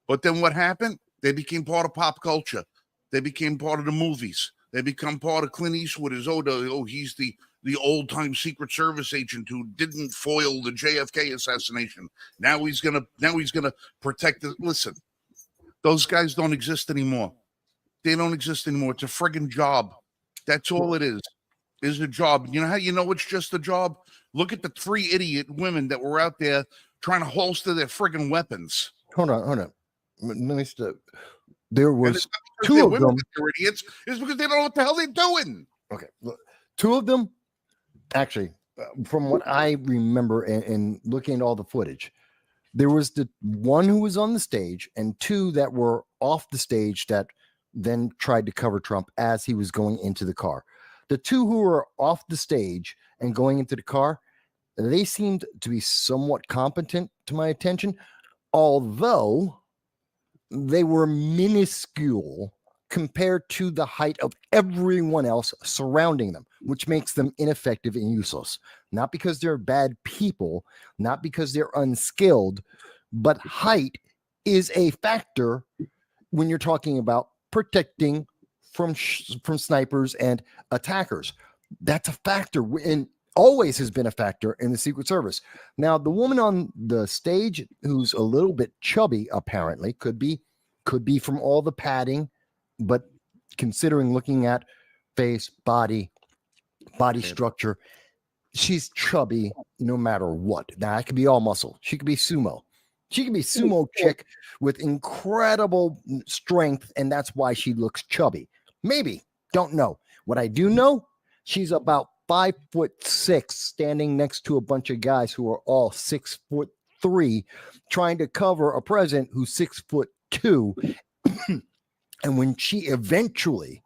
But then what happened? They became part of pop culture. They became part of the movies. They become part of Clint Eastwood. He's the old time Secret Service agent who didn't foil the JFK assassination. Now he's gonna protect the. Listen. Those guys don't exist anymore. They don't exist anymore. It's a friggin' job. That's all it is a job. You know how you know it's just a job? Look at the 3 idiot women that were out there trying to holster their friggin' weapons. Hold on. Let me stop. There was 2 of them. They're idiots. It's because they don't know what the hell they're doing. Okay. Look, 2 of them, actually, from what I remember and looking at all the footage, there was the one who was on the stage and 2 that were off the stage that then tried to cover Trump as he was going into the car. The 2 who were off the stage and going into the car, they seemed to be somewhat competent to my attention, although they were minuscule compared to the height of everyone else surrounding them, which makes them ineffective and useless. Not because they're bad people, not because they're unskilled, but height is a factor when you're talking about protecting from snipers and attackers. That's a factor and always has been a factor in the Secret Service. Now, the woman on the stage who's a little bit chubby, apparently, could be from all the padding, but considering looking at face, body structure, she's chubby no matter what. Now, it could be all muscle. She could be sumo. She could be sumo chick with incredible strength, and that's why she looks chubby. Maybe. Don't know. What I do know, she's about 5'6", standing next to a bunch of guys who are all 6'3", trying to cover a president who's 6'2". And when she eventually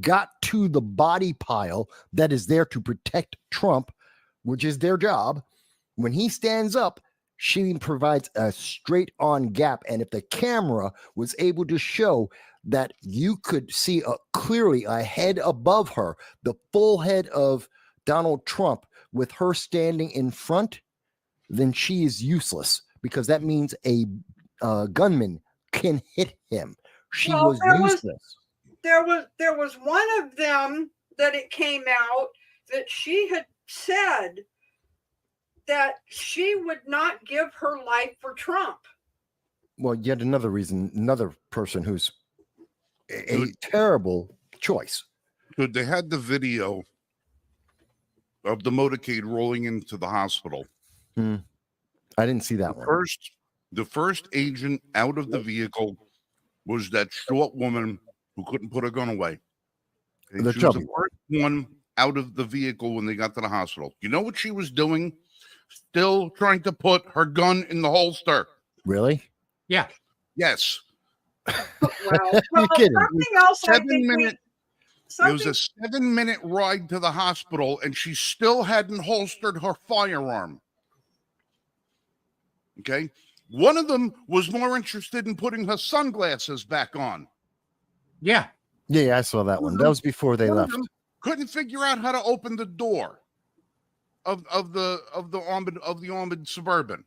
got to the body pile that is there to protect Trump, which is their job, when he stands up, she provides a straight on gap. And if the camera was able to show that you could see clearly a head above her, the full head of Donald Trump with her standing in front, then she is useless, because that means a gunman can hit him. She was useless. There was one of them that it came out that she had said that she would not give her life for Trump. Well, yet another reason, another person who's a terrible choice. Dude, they had the video of the motorcade rolling into the hospital. I didn't see that one. The first agent out of the vehicle was that short woman who couldn't put her gun away. Okay, The she was chubby the first one out of the vehicle when they got to the hospital. You know what she was doing? Still trying to put her gun in the holster. Really? Yeah. Yes. Well, You're kidding. something else I think 7-minute. It was something a 7-minute ride to the hospital, and she still hadn't holstered her firearm. Okay. One of them was more interested in putting her sunglasses back on. Yeah. Yeah, I saw that one. That was before they One of left. them couldn't figure out how to open the door of the armored Suburban.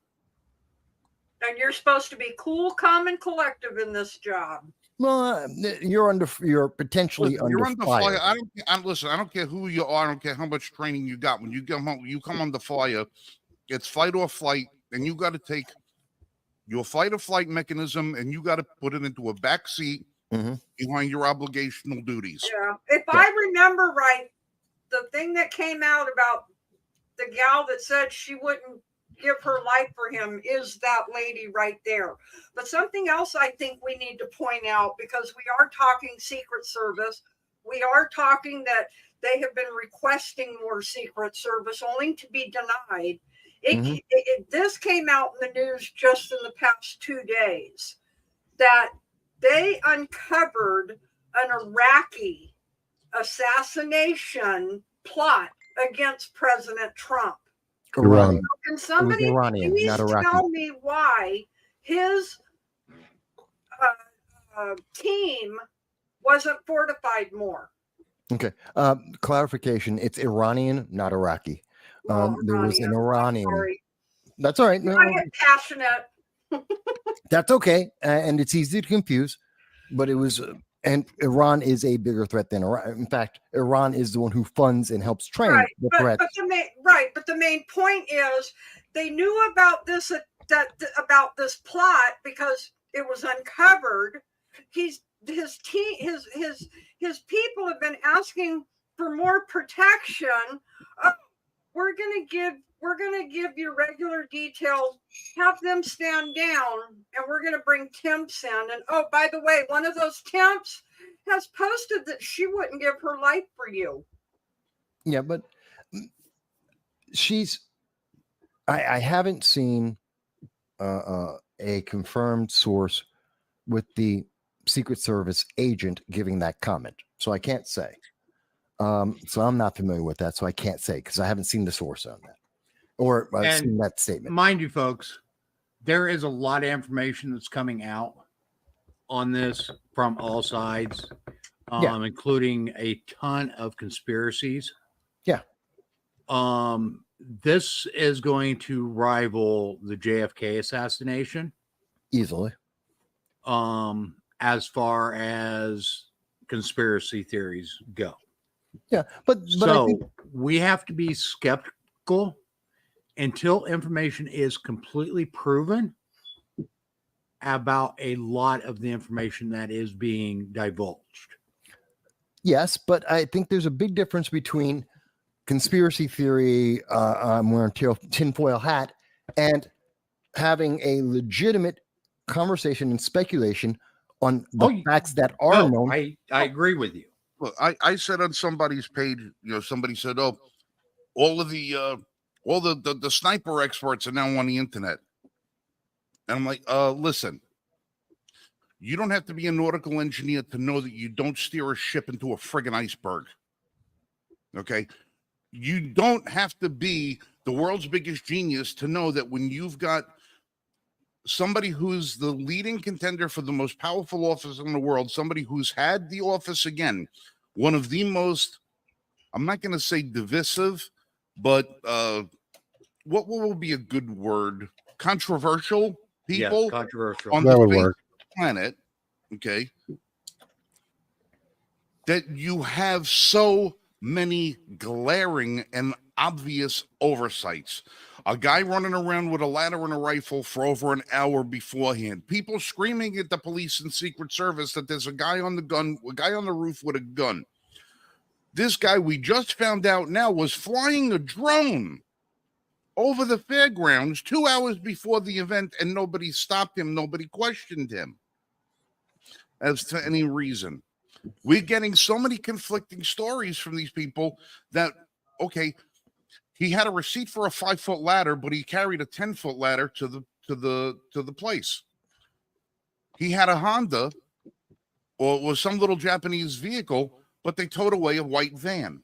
and you're supposed to be cool, calm, and collective in this job. Well, you're potentially Listen, you're under fire. fire. I don't care who you are. I don't care how much training you got. When you come home, you come under fire. It's fight or flight, and you got to take your fight or flight mechanism, and you got to put it into a back seat behind your obligational duties. Yeah. If I remember right, the thing that came out about the gal that said she wouldn't give her life for him is that lady right there. But something else I think we need to point out, because we are talking Secret Service, we are talking that they have been requesting more Secret Service only to be denied. This came out in the news just in the past 2 days that they uncovered an Iraqi assassination plot against President Trump. Iran. Can somebody Iranian, please not Iraqi. tell me why his team wasn't fortified more? Okay. Clarification. It's Iranian, not Iraqi. There was an Iranian. Sorry. That's all right. No, I get passionate. that's okay. And it's easy to confuse, but it was, and Iran is a bigger threat than Iran. In fact, Iran is the one who funds and helps train the threat. But the main point is they knew about this about this plot because it was uncovered. His people have been asking for more protection. We're gonna give you regular details, have them stand down, and we're gonna bring temps in. And oh, by the way, one of those temps has posted that she wouldn't give her life for you. Yeah, but I haven't seen a confirmed source with the Secret Service agent giving that comment, so I can't say. So I'm not familiar with that, so I can't say because I haven't seen the source on that or seen that statement. Mind you, folks, there is a lot of information that's coming out on this from all sides, including a ton of conspiracies. Yeah. This is going to rival the JFK assassination easily. As far as conspiracy theories go. Yeah, but so we have to be skeptical until information is completely proven about a lot of the information that is being divulged. Yes, but I think there's a big difference between conspiracy theory, I'm wearing tinfoil hat, and having a legitimate conversation and speculation on the facts that are known. I agree with you. Look, I said on somebody's page, somebody said, "Oh, all the sniper experts are now on the internet," and I'm like, listen, you don't have to be a nautical engineer to know that you don't steer a ship into a friggin' iceberg. Okay, you don't have to be the world's biggest genius to know that when you've got somebody who's the leading contender for the most powerful office in the world, somebody who's had the office again, one of the most, I'm not going to say divisive, but what will be a good word? Controversial people controversial. on the face of the planet, okay? That you have so many glaring and obvious oversights. A guy running around with a ladder and a rifle for over an hour beforehand. People screaming at the police and Secret Service that there's a guy on the roof with a gun. This guy we just found out now was flying a drone over the fairgrounds 2 hours before the event, and nobody stopped him. Nobody questioned him as to any reason. We're getting so many conflicting stories from these people that, okay, he had a receipt for a 5-foot ladder, but he carried a 10-foot ladder to the place. He had a Honda, or it was some little Japanese vehicle, but they towed away a white van.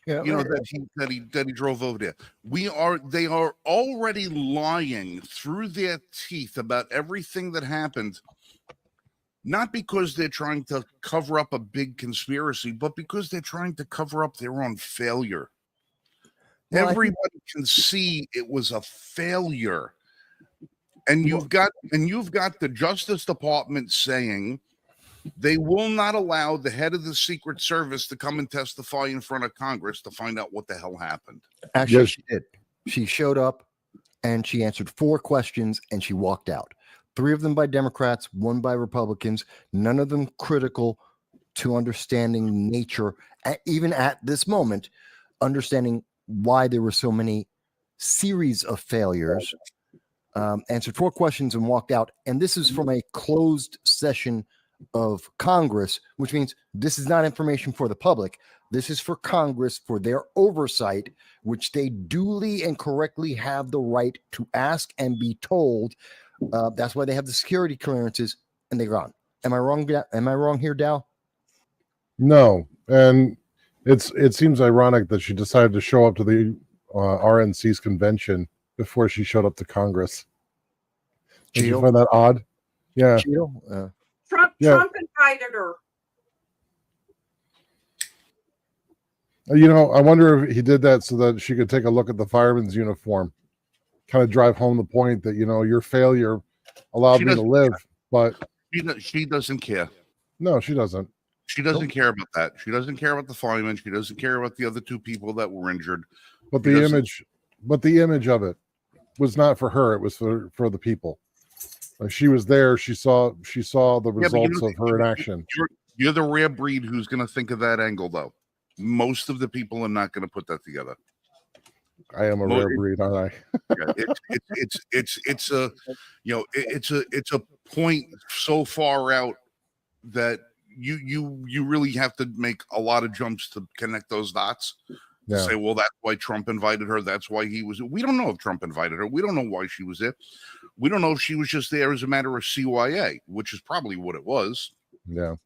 Yeah, that he drove over there. They are already lying through their teeth about everything that happened, not because they're trying to cover up a big conspiracy, but because they're trying to cover up their own failure. Well, Everybody can see it was a failure. And you've got the Justice Department saying they will not allow the head of the Secret Service to come and testify in front of Congress to find out what the hell happened. Actually, Yes. she did. She showed up and she answered 4 questions and she walked out. 3 of them by Democrats, 1 by Republicans, none of them critical to understanding nature, even at this moment, understanding why there were so many series of failures. Answered 4 questions and walked out. And this is from a closed session of Congress, which means this is not information for the public. This is for Congress for their oversight, which they duly and correctly have the right to ask and be told. That's why they have the security clearances, and they're gone. Am I wrong? Am I wrong here, Dow? No, and it seems ironic that she decided to show up to the RNC's convention before she showed up to Congress. Did you Cheeto? find that odd? Yeah. Cheeto? Trump invited her. I wonder if he did that so that she could take a look at the fireman's uniform, kind of drive home the point that, your failure allowed me to live. But she doesn't care. No, she doesn't. She doesn't care about that. She doesn't care about the fireman. She doesn't care about the other 2 people that were injured. But the image of it was not for her. It was for the people. She was there. She saw the results of her inaction. You're the rare breed who's going to think of that angle, though. Most of the people are not going to put that together. I am a rare breed, aren't I? It's a point so far out that you really have to make a lot of jumps to connect those dots. Yeah. Say, well, that's why Trump invited her. That's why he was. We don't know if Trump invited her. We don't know why she was there. We don't know if she was just there as a matter of CYA, which is probably what it was. Yeah.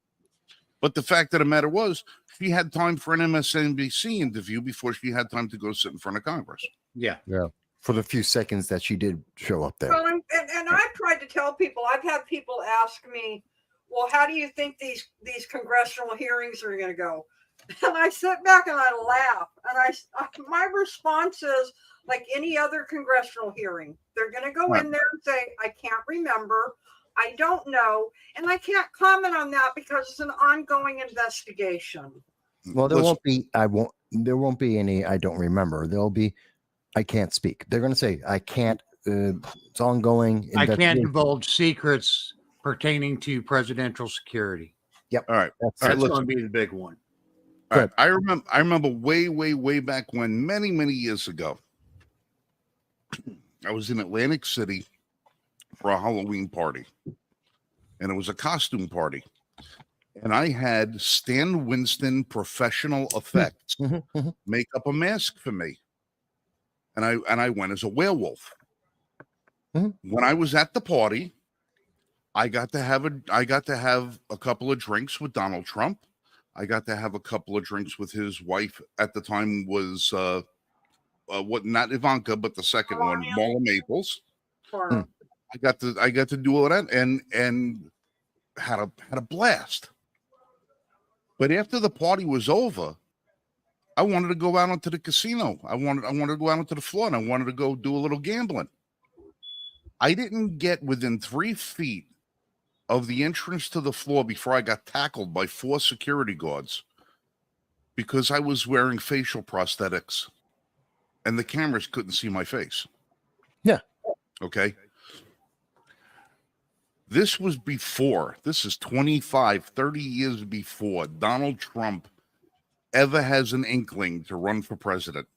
But the fact of the matter was, she had time for an MSNBC interview before she had time to go sit in front of Congress. Yeah. Yeah. For the few seconds that she did show up there. Well, and I've tried to tell people, I've had people ask me, well, how do you think these congressional hearings are going to go? And I sit back and I laugh. And my response is like any other congressional hearing. They're going to go in there and say, I can't remember. I don't know. And I can't comment on that because it's an ongoing investigation. Well, there won't be any, I don't remember. There'll be, I can't speak. They're going to say, I can't, it's ongoing. I can't divulge secrets pertaining to presidential security. Yep. All right. That's going to be the big one. All right. I remember way back when, many years ago, I was in Atlantic City for a Halloween party, and it was a costume party, and I had Stan Winston Professional Effects make up a mask for me, and I went as a werewolf. When I was at the party, I got to have a couple of drinks with Donald Trump. I got to have a couple of drinks with his wife at the time was not Ivanka, but the second one, Marla Maples. I got to do all that and had a blast. But after the party was over, I wanted to go out onto the casino. I wanted to go out onto the floor and I wanted to go do a little gambling. I didn't get within 3 feet of the entrance to the floor before I got tackled by 4 security guards because I was wearing facial prosthetics and the cameras couldn't see my face. Yeah. Okay. This is 25, 30 years before Donald Trump ever has an inkling to run for president.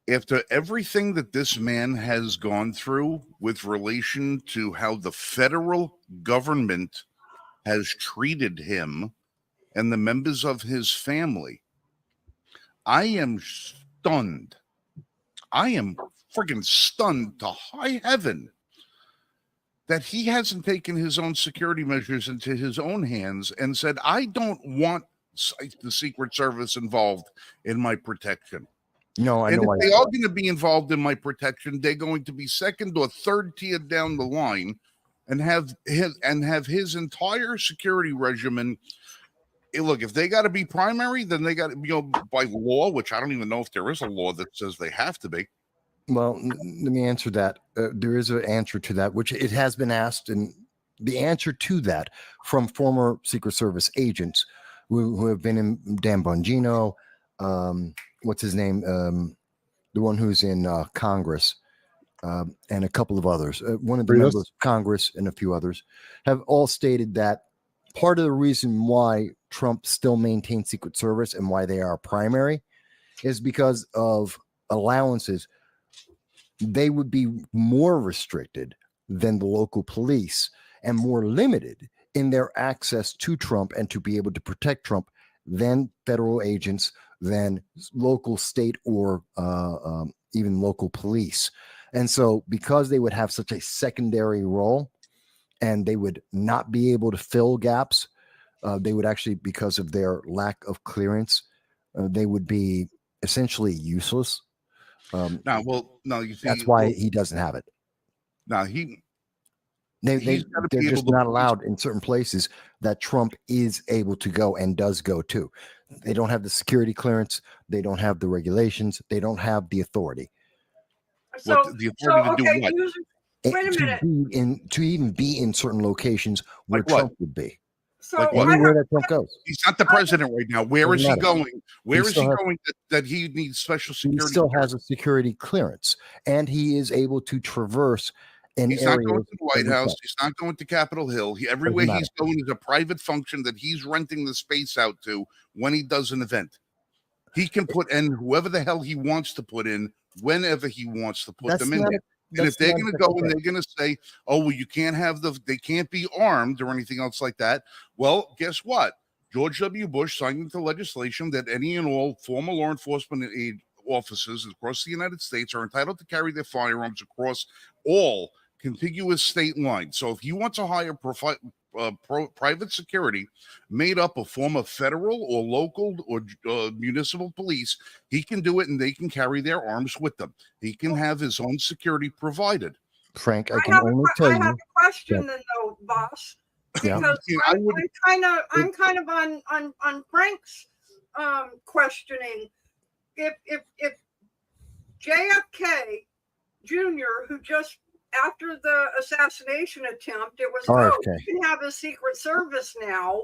After everything that this man has gone through with relation to how the federal government has treated him and the members of his family. I am stunned. I am freaking stunned to high heaven that he hasn't taken his own security measures into his own hands and said, I don't want the Secret Service involved in my protection. No, I and know. If they are going to be involved in my protection, they're going to be second or third tier down the line, and have his entire security regimen. Look, if they got to be primary, then they got to, by law, which I don't even know if there is a law that says they have to be. Well, let me answer that. There is an answer to that, which it has been asked, and the answer to that from former Secret Service agents who have been in Dan Bongino, what's his name, the one who's in Congress, and a couple of others. One of the members of Congress and a few others have all stated that part of the reason why Trump still maintains Secret Service and why they are primary is because of allowances. They would be more restricted than the local police and more limited in their access to Trump and to be able to protect Trump than federal agents, than local, state, or even local police. And so because they would have such a secondary role and they would not be able to fill gaps, they would actually, because of their lack of clearance, they would be essentially useless. You see, that's why he doesn't have it. Now they're just not allowed in certain places that Trump is able to go and does go to. They don't have the security clearance. They don't have the regulations. They don't have the authority. So, the authority to do what? Wait a minute. To even be in certain locations where Trump would be. So anywhere that Trump goes. He's not the president right now. Where is he going? Where is he going that he needs special security? He still has a security clearance, and he is able to traverse in areas. He's not going to the White House. He's not going to Capitol Hill. Everywhere he's going is a private function that he's renting the space out to when he does an event. He can put in whoever the hell he wants to put in whenever he wants to put them in there. And if they're going to go and they're going to say, oh, well, you can't have they can't be armed or anything else like that. Well, guess what? George W. Bush signed into legislation that any and all former law enforcement officers across the United States are entitled to carry their firearms across all contiguous state lines. So if you want to hire private security made up of former federal or local or municipal police, he can do it, and they can carry their arms with them. He can have his own security provided. Frank, I can only tell you. I have a question, then, though, boss. Because I'm kind of on Frank's questioning. If JFK Jr., who just after the assassination attempt, it was RFK. He can have a Secret Service now.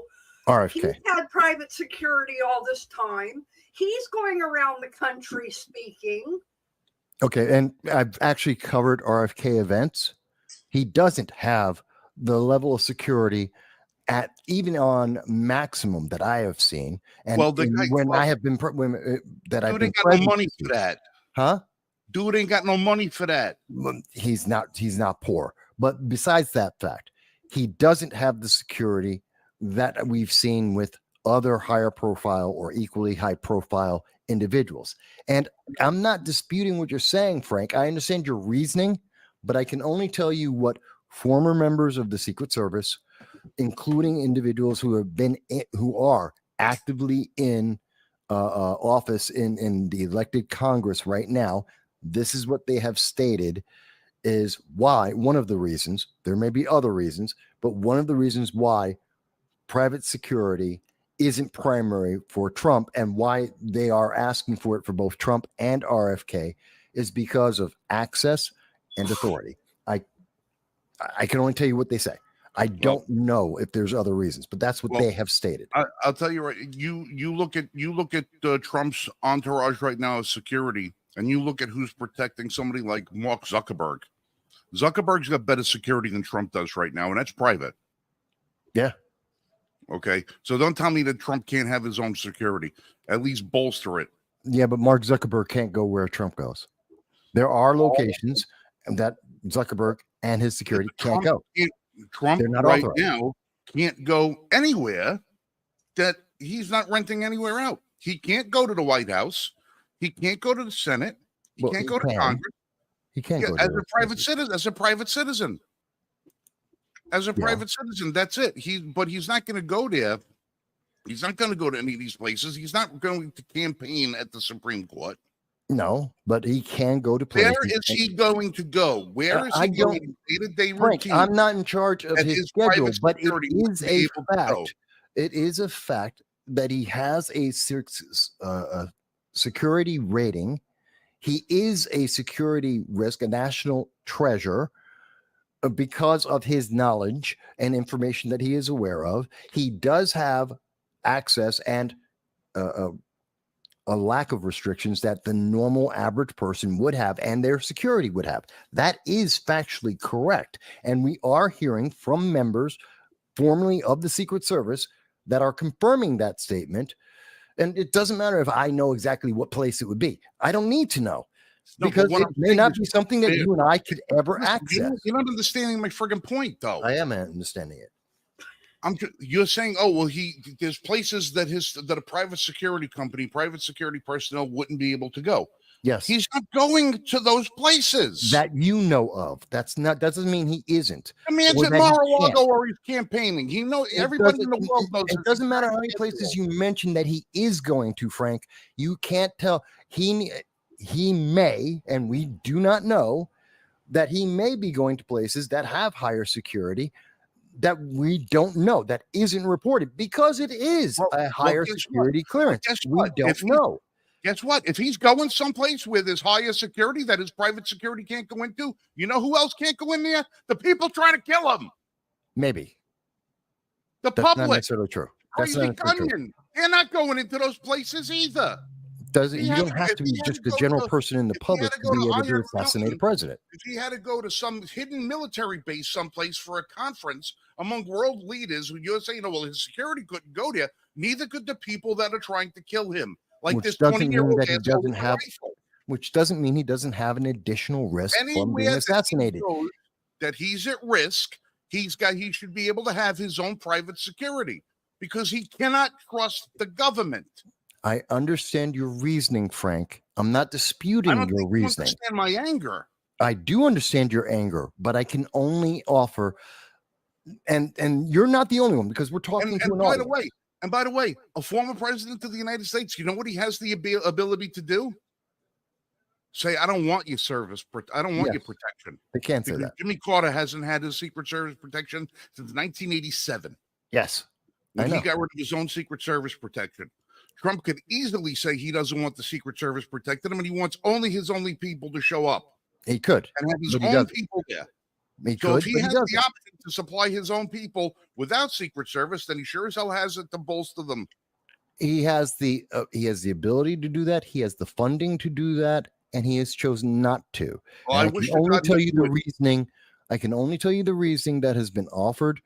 RFK. He's had private security all this time. He's going around the country speaking. Okay, and I've actually covered RFK events. He doesn't have the level of security at even on maximum that I have seen. And I have been that I've been got no money for that, huh? Dude ain't got no money for that. He's not poor. But besides that fact, he doesn't have the security that we've seen with other higher profile or equally high profile individuals. And I'm not disputing what you're saying, Frank. I understand your reasoning, but I can only tell you what former members of the Secret Service, including individuals who are actively in office in the elected Congress right now, this is what they have stated is why, one of the reasons, there may be other reasons, but one of the reasons why private security isn't primary for Trump and why they are asking for it for both Trump and RFK is because of access and authority. I can only tell you what they say. I don't know if there's other reasons, but that's what they have stated. I'll tell you right. You look at Trump's entourage right now as security, and you look at who's protecting somebody like Mark Zuckerberg. Zuckerberg's got better security than Trump does right now, and that's private. Yeah. Okay. So don't tell me that Trump can't have his own security. At least bolster it. Yeah, but Mark Zuckerberg can't go where Trump goes. There are locations that Zuckerberg and his security can't go. Trump right now can't go anywhere that he's not renting anywhere out. He can't go to the White House. He can't go to the Senate. He can't go to Congress. He can't go as a private citizen. As a private citizen. As a private citizen, that's it. But he's not going to go there. He's not going to go to any of these places. He's not going to campaign at the Supreme Court. No, but he can go to places. Where is he going to go? Where is he going? Day-to-day routine. I'm not in charge of his schedule, but it is a fact. It is a fact that he has a security rating. He is a security risk, a national treasure, because of his knowledge and information that he is aware of. He does have access and a lack of restrictions that the normal average person would have and their security would have. That is factually correct. And we are hearing from members formerly of the Secret Service that are confirming that statement. And it doesn't matter if I know exactly what place it would be. I don't need to know. Because it may not be something that you and I could ever access. You're not understanding my friggin' point, though. I am understanding it. You're saying, oh well, there's places that a private security company, private security personnel wouldn't be able to go. Yes, he's not going to those places that you know of. That doesn't mean he isn't. I mean, it's at Mar-a-Lago where he's campaigning. Everybody in the world knows. It doesn't matter how many places you mention that he is going to, Frank. You can't tell. He may, and we do not know, that he may be going to places that have higher security that we don't know, that isn't reported, because it is a higher security clearance. We don't know. Guess what? If he's going someplace where there's higher security that his private security can't go into, you know who else can't go in there? The people trying to kill him. Maybe. That's public. Not necessarily true. Crazy gunmen. They're not going into those places either. You don't have to be just a general person in the public to be able to assassinate a president. If he had to go to some hidden military base someplace for a conference among world leaders, you're saying, oh, well, his security couldn't go there. Neither could the people that are trying to kill him. Like Which this doesn't mean that he doesn't have. Which doesn't mean he doesn't have an additional risk from being assassinated. That he's at risk. He should be able to have his own private security because he cannot trust the government. I understand your reasoning, Frank. I'm not disputing your reasoning. I understand my anger. I do understand your anger, but I can only offer, and you're not the only one, because we're talking to an audience. And by the way, a former president of the United States, you know what he has the ability to do? Say, I don't want your service. I don't want your protection. They can't say that. Jimmy Carter hasn't had his Secret Service protection since 1987. Yes. He got rid of his own Secret Service protection. Trump could easily say he doesn't want the Secret Service protecting him, and he wants his only people to show up. He could. And have his own people there. If he has the option to supply his own people without Secret Service, then he sure as hell has it to bolster them. He has the ability to do that. He has the funding to do that, and he has chosen not to. Well, I can only tell you the reasoning. I can only tell you the reasoning that has been offered.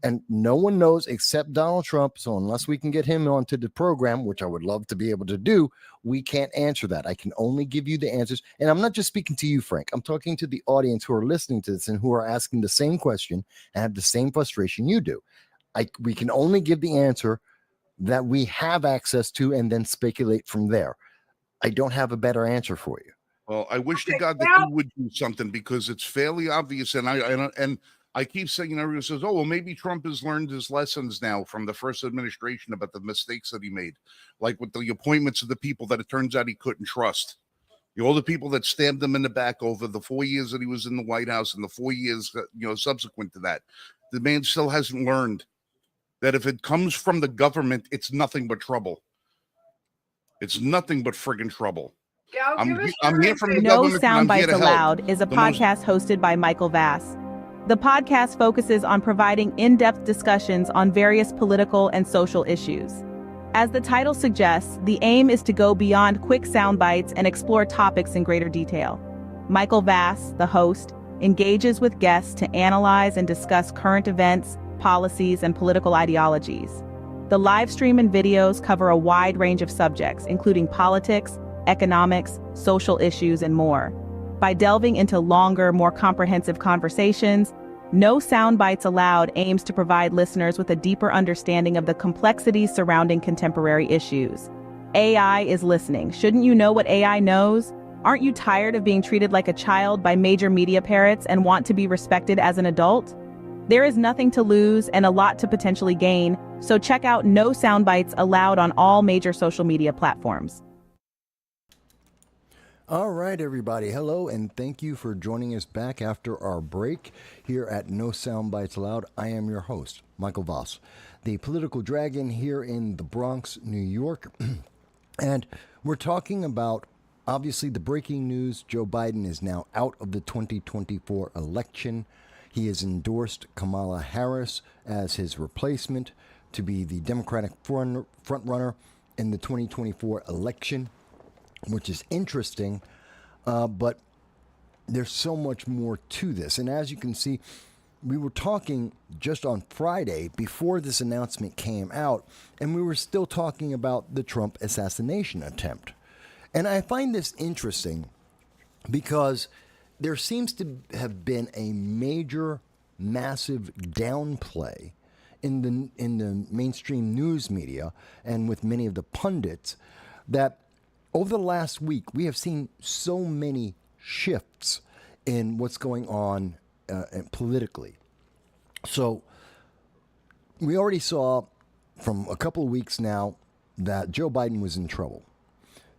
And no one knows except Donald Trump. So unless we can get him onto the program, which I would love to be able to do, we can't answer that. I can only give you the answers. And I'm not just speaking to you, Frank. I'm talking to the audience who are listening to this and who are asking the same question and have the same frustration you do. We can only give the answer that we have access to and then speculate from there. I don't have a better answer for you. Well, I wish to God that you would do something, because it's fairly obvious. And I keep saying, everyone says, oh, well, maybe Trump has learned his lessons now from the first administration about the mistakes that he made, like with the appointments of the people that it turns out he couldn't trust. All the people that stabbed him in the back over the 4 years that he was in the White House and the 4 years subsequent to that. The man still hasn't learned that if it comes from the government, it's nothing but trouble. It's nothing but friggin' trouble. I'm here from the No government. Soundbites Allowed is a podcast hosted by Michael Vass. The podcast focuses on providing in-depth discussions on various political and social issues. As the title suggests, the aim is to go beyond quick sound bites and explore topics in greater detail. Michael Vass, the host, engages with guests to analyze and discuss current events, policies, and political ideologies. The live stream and videos cover a wide range of subjects, including politics, economics, social issues, and more. By delving into longer, more comprehensive conversations, No Soundbites Allowed aims to provide listeners with a deeper understanding of the complexities surrounding contemporary issues. AI is listening. Shouldn't you know what AI knows? Aren't you tired of being treated like a child by major media parrots and want to be respected as an adult? There is nothing to lose and a lot to potentially gain, so check out No Soundbites Allowed on all major social media platforms. All right, everybody. Hello, and thank you for joining us back after our break here at No Soundbites Allowed. I am your host, Michael Voss, the political dragon here in the Bronx, New York. And we're talking about, obviously, the breaking news. Joe Biden is now out of the 2024 election. He has endorsed Kamala Harris as his replacement to be the Democratic frontrunner in the 2024 election, which is interesting, but there's so much more to this. And as you can see, we were talking just on Friday before this announcement came out, and we were still talking about the Trump assassination attempt. And I find this interesting because there seems to have been a major, massive downplay in the mainstream news media and with many of the pundits that over the last week, we have seen so many shifts in what's going on politically. So we already saw from a couple of weeks now that Joe Biden was in trouble.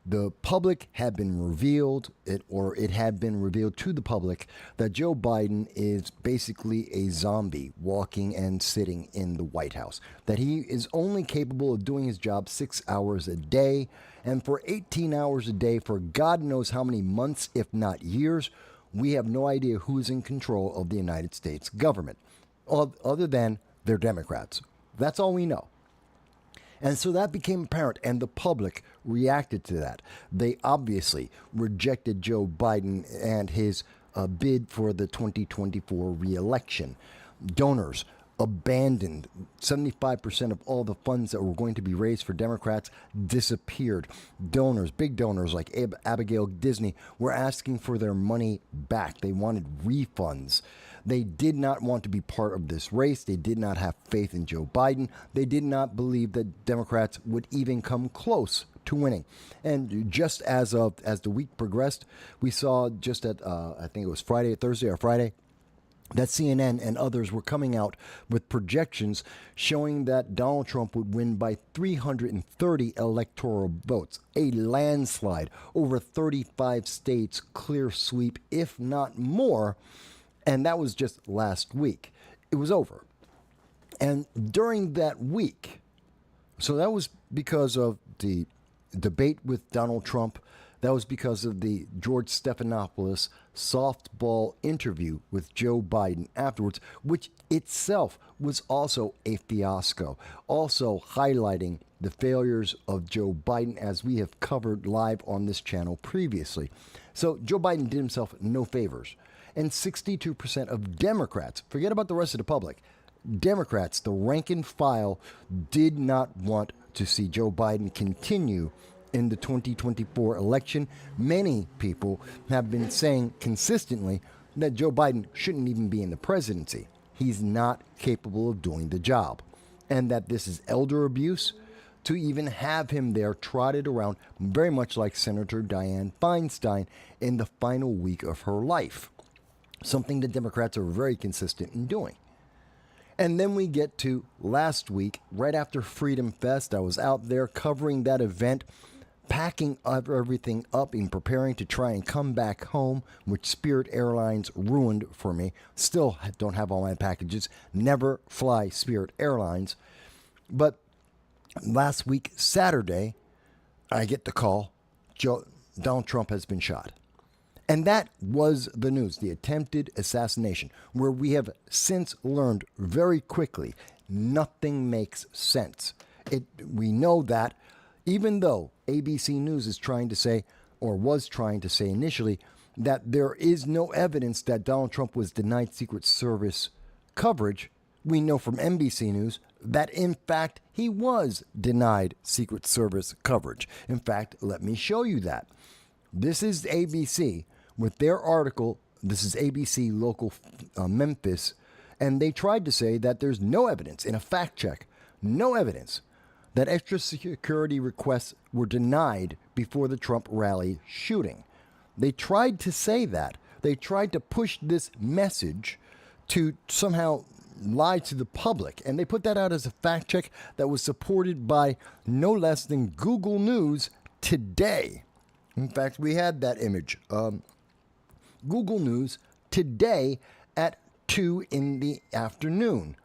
The public had been revealed, it had been revealed to the public that Joe Biden is basically a zombie walking and sitting in the White House, that he is only capable of doing his job 6 hours a day, and for 18 hours a day for God knows how many months, if not years, we have no idea who is in control of the United States government, other than they're Democrats. That's all we know. And so that became apparent, and the public reacted to that. They obviously rejected Joe Biden and his bid for the 2024 re-election. Donors abandoned. 75% of all the funds that were going to be raised for Democrats disappeared. Donors, big donors like Abigail Disney, were asking for their money back. They wanted refunds. They did not want to be part of this race. They did not have faith in Joe Biden. They did not believe that Democrats would even come close to winning. And just as the week progressed, we saw just at, I think it was Thursday or Friday, that CNN and others were coming out with projections showing that Donald Trump would win by 330 electoral votes, a landslide, over 35 states, clear sweep, if not more. And that was just last week. It was over. And during that week, so that was because of the debate with Donald Trump. That was because of the George Stephanopoulos softball interview with Joe Biden afterwards, which itself was also a fiasco, also highlighting the failures of Joe Biden as we have covered live on this channel previously. So Joe Biden did himself no favors. And 62% of Democrats, forget about the rest of the public, Democrats, the rank and file, did not want to see Joe Biden continue in the 2024 election. Many people have been saying consistently that Joe Biden shouldn't even be in the presidency. He's not capable of doing the job. And that this is elder abuse to even have him there trotted around, very much like Senator Dianne Feinstein in the final week of her life. Something the Democrats are very consistent in doing. And then we get to last week, right after Freedom Fest. I was out there covering that event, packing everything up and preparing to try and come back home, which Spirit Airlines ruined for me. Still don't have all my packages. Never fly Spirit Airlines. But last week, Saturday, I get the call, Donald Trump has been shot. And that was the news, the attempted assassination, where we have since learned very quickly nothing makes sense. We know that even though ABC News is trying to say, or was trying to say initially, that there is no evidence that Donald Trump was denied Secret Service coverage, we know from NBC News that, in fact, he was denied Secret Service coverage. In fact, let me show you that. This is ABC with their article. This is ABC Local Memphis And they tried to say that there's no evidence in a fact check, no evidence that extra security requests were denied before the Trump rally shooting. They tried to say that. They tried to push this message to somehow lie to the public. And they put that out as a fact check that was supported by no less than Google News today. In fact, we had that image. Google News today at 2 in the afternoon.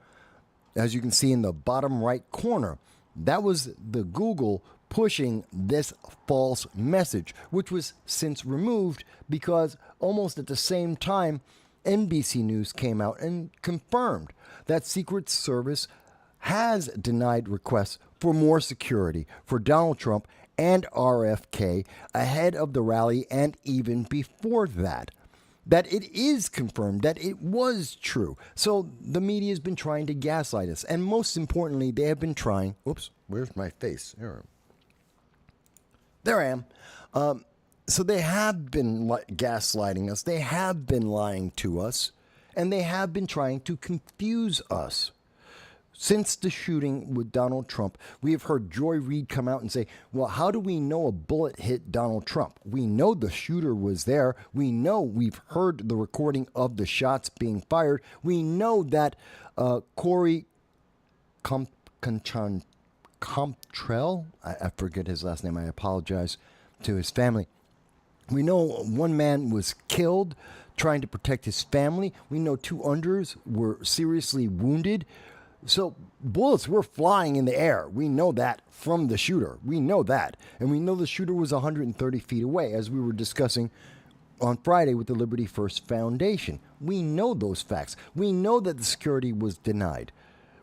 As you can see in the bottom right corner, that was the Google pushing this false message, which was since removed because almost at the same time, NBC News came out and confirmed that Secret Service has denied requests for more security for Donald Trump and RFK ahead of the rally and even before that. That it is confirmed that it was true. So the media has been trying to gaslight us. And most importantly, they have been trying. Oops, where's my face? There I am. So they have been gaslighting us. They have been lying to us. And they have been trying to confuse us. Since the shooting with Donald Trump, we have heard Joy Reid come out and say, well, how do we know a bullet hit Donald Trump? We know the shooter was there. We know we've heard the recording of the shots being fired. We know that Corey Comptrell, I forget his last name. I apologize to his family. We know one man was killed trying to protect his family. We know 2 others were seriously wounded. So bullets were flying in the air. We know that from the shooter. We know that. And we know the shooter was 130 feet away, as we were discussing on Friday with the Liberty First Foundation. We know those facts. We know that the security was denied.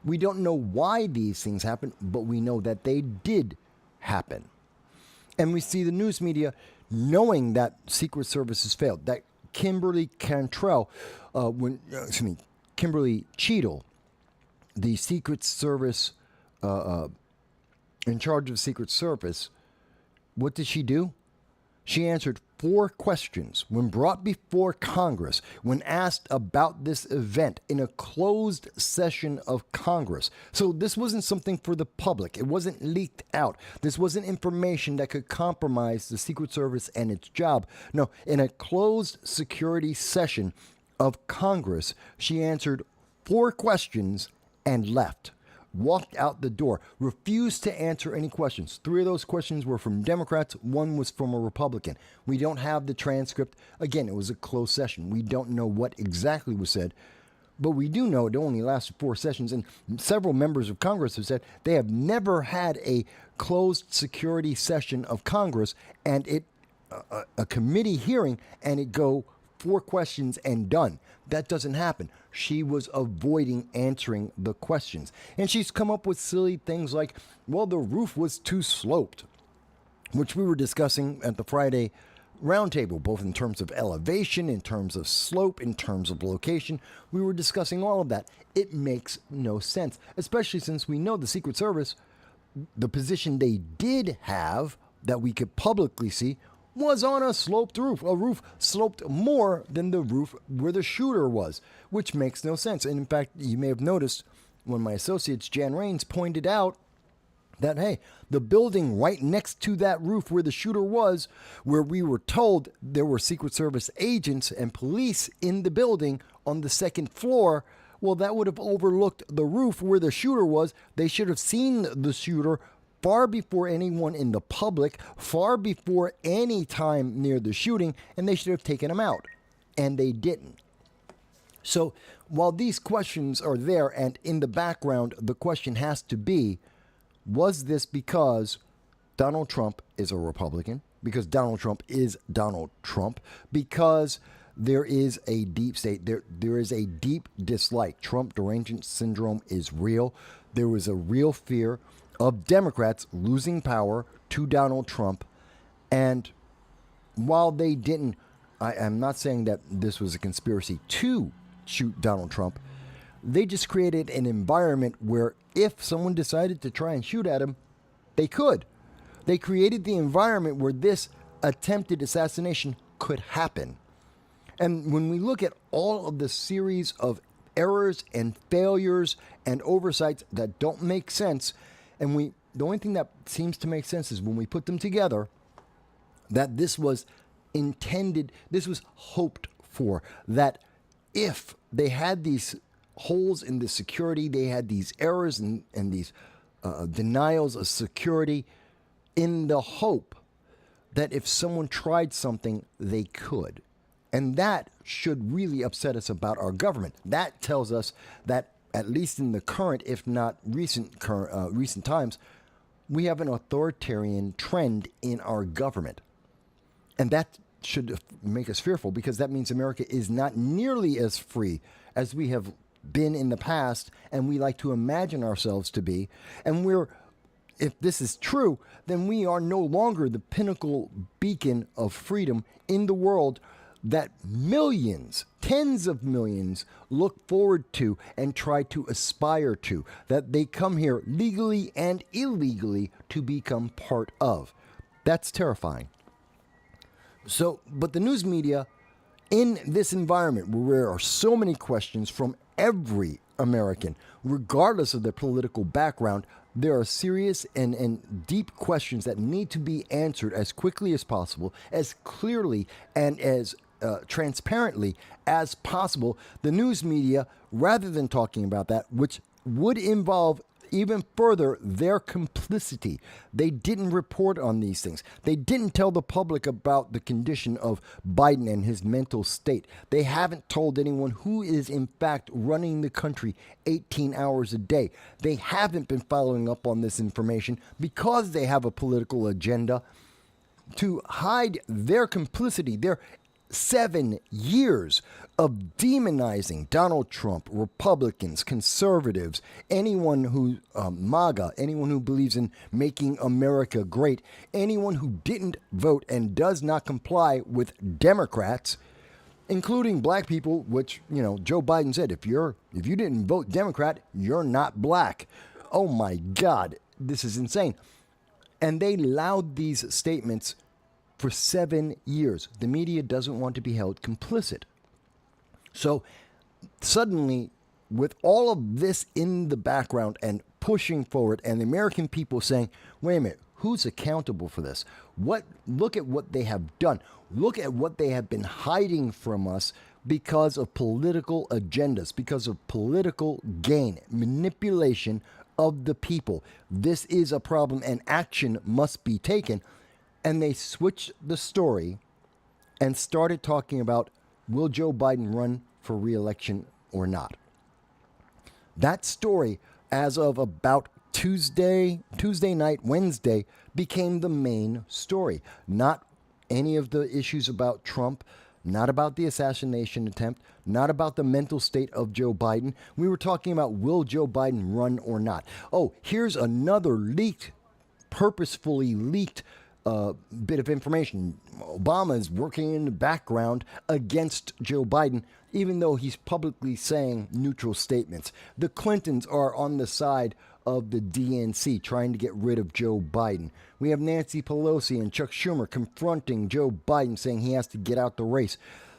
We don't know why these things happened, but we know that they did happen. And we see the news media knowing that Secret Services failed, that Kimberly Cheadle, the Secret Service, in charge of Secret Service, what did she do? She answered 4 questions when brought before Congress, when asked about this event in a closed session of Congress. So this wasn't something for the public. It wasn't leaked out. This wasn't information that could compromise the Secret Service and its job. No, in a closed security session of Congress, she answered 4 questions and left, walked out the door, refused to answer any questions. 3 of those questions were from Democrats, 1 was from a Republican. We don't have the transcript. Again, it was a closed session. We don't know what exactly was said, but we do know it only lasted 4 sessions, and several members of Congress have said they have never had a closed security session of Congress and a committee hearing and it go 4 questions and done. That doesn't happen. She was avoiding answering the questions. And she's come up with silly things like, well, the roof was too sloped, which we were discussing at the Friday roundtable, both in terms of elevation, in terms of slope, in terms of location. We were discussing all of that. It makes no sense, especially since we know the Secret Service, the position they did have that we could publicly see was on a sloped roof. A roof sloped more than the roof where the shooter was, which makes no sense. And in fact, you may have noticed when my associates, Jan Rains, pointed out that, hey, the building right next to that roof where the shooter was, where we were told there were Secret Service agents and police in the building on the 2nd floor, well, that would have overlooked the roof where the shooter was. They should have seen the shooter far before anyone in the public, far before any time near the shooting, and they should have taken him out. And they didn't. So while these questions are there, and in the background, the question has to be, was this because Donald Trump is a Republican? Because Donald Trump is Donald Trump? Because there is a deep state, there is a deep dislike. Trump derangement syndrome is real. There was a real fear of Democrats losing power to Donald Trump. And while they didn't, I'm not saying that this was a conspiracy to shoot Donald Trump. They just created an environment where if someone decided to try and shoot at him, they could. They created the environment where this attempted assassination could happen. And when we look at all of the series of errors and failures and oversights that don't make sense. And the only thing that seems to make sense is when we put them together, that this was intended, this was hoped for, that if they had these holes in the security, they had these errors and these denials of security, in the hope that if someone tried something, they could. And that should really upset us about our government. That tells us that, at least in the current, if not recent times, we have an authoritarian trend in our government. And that should make us fearful, because that means America is not nearly as free as we have been in the past, and we like to imagine ourselves to be. And if this is true, then we are no longer the pinnacle beacon of freedom in the world that millions, tens of millions, look forward to and try to aspire to, that they come here legally and illegally to become part of. That's terrifying. So, but the news media, in this environment where there are so many questions from every American, regardless of their political background, there are serious and deep questions that need to be answered as quickly as possible, as clearly and as transparently as possible. The news media, rather than talking about that, which would involve even further their complicity, they didn't report on these things. They didn't tell the public about the condition of Biden and his mental state. They haven't told anyone who is in fact running the country 18 hours a day. They haven't been following up on this information because they have a political agenda to hide their complicity, their 7 years of demonizing Donald Trump, Republicans, conservatives, anyone who MAGA, anyone who believes in making America great, anyone who didn't vote and does not comply with Democrats, including black people, which, Joe Biden said, if you didn't vote Democrat, you're not black. Oh my God, this is insane. And they allowed these statements for 7 years. The media doesn't want to be held complicit. So suddenly, with all of this in the background and pushing forward, and the American people saying, wait a minute, who's accountable for this? Look at what they have done. Look at what they have been hiding from us because of political agendas, because of political gain, manipulation of the people. This is a problem, and action must be taken. And they switched the story and started talking about, will Joe Biden run for re-election or not? That story, as of about Tuesday night, Wednesday, became the main story. Not any of the issues about Trump, not about the assassination attempt, not about the mental state of Joe Biden. We were talking about, will Joe Biden run or not? Oh, here's another purposefully leaked bit of information. Obama is working in the background against Joe Biden, even though he's publicly saying neutral statements. The Clintons are on the side of the DNC, trying to get rid of Joe Biden. We have Nancy Pelosi and Chuck Schumer confronting Joe Biden, saying he has to get out the race.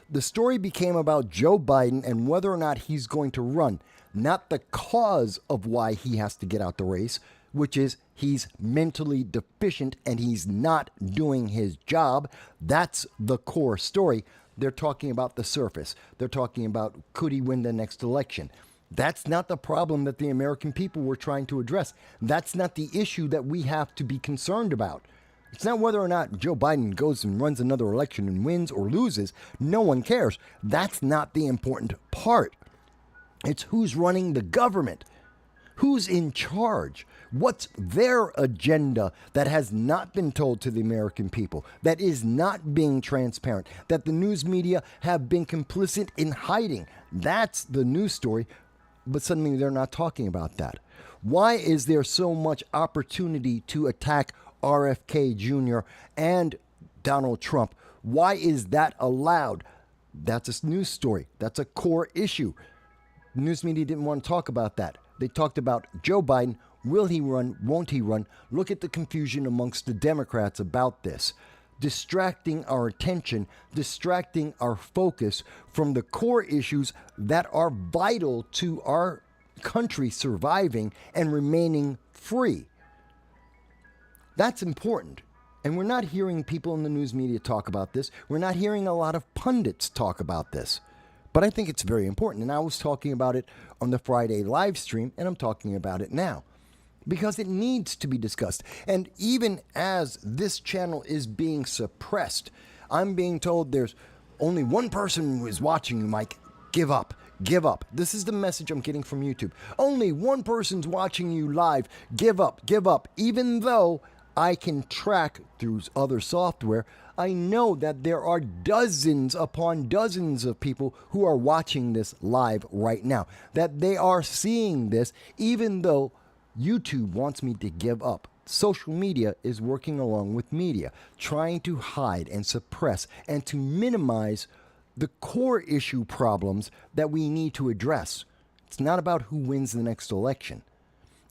The story became about Joe Biden and whether or not he's going to run, not the cause of why he has to get out the race, which is he's mentally deficient and he's not doing his job. That's the core story. They're talking about the surface. They're talking about, could he win the next election? That's not the problem that the American people were trying to address. That's not the issue that we have to be concerned about. It's not whether or not Joe Biden goes and runs another election and wins or loses. No one cares. That's not the important part. It's who's running the government. Who's in charge? What's their agenda that has not been told to the American people, that is not being transparent, that the news media have been complicit in hiding? That's the news story, but suddenly they're not talking about that. Why is there so much opportunity to attack RFK Jr. and Donald Trump? Why is that allowed? That's a news story. That's a core issue. The news media didn't want to talk about that. They talked about Joe Biden. Will he run? Won't he run? Look at the confusion amongst the Democrats about this. distracting our attention, distracting our focus from the core issues that are vital to our country surviving and remaining free. That's important. And we're not hearing people in the news media talk about this. We're not hearing a lot of pundits talk about this. But I think it's very important. And I was talking about it on the Friday live stream, and I'm talking about it now because it needs to be discussed. And even as this channel is being suppressed, I'm being told there's only one person who is watching you, Mike. Give up. Give up. This is the message I'm getting from YouTube. Only one person's watching you live. Give up. Give up. Even though I can track through other software, I know that there are dozens upon dozens of people who are watching this live right now, that they are seeing this, even though YouTube wants me to give up. Social media is working along with media, trying to hide and suppress and to minimize the core issue problems that we need to address. It's not about who wins the next election.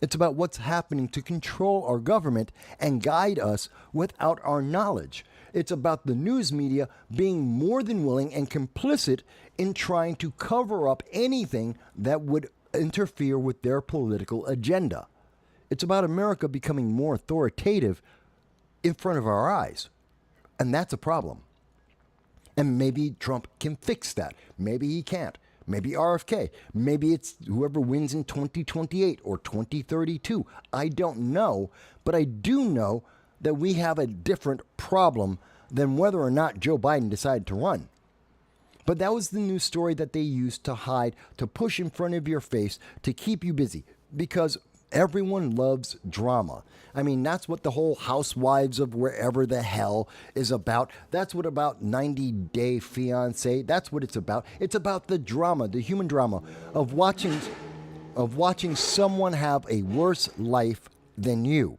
It's about what's happening to control our government and guide us without our knowledge. It's about the news media being more than willing and complicit in trying to cover up anything that would interfere with their political agenda. It's about America becoming more authoritative in front of our eyes. And that's a problem. And maybe Trump can fix that. Maybe he can't. Maybe RFK. Maybe it's whoever wins in 2028 or 2032. I don't know. But I do know that we have a different problem than whether or not Joe Biden decided to run. But that was the news story that they used to hide, to push in front of your face, to keep you busy. Because everyone loves drama. I mean, that's what the whole Housewives of wherever the hell is about. That's what about 90 Day Fiancé. That's what it's about. It's about the drama, the human drama of watching someone have a worse life than you.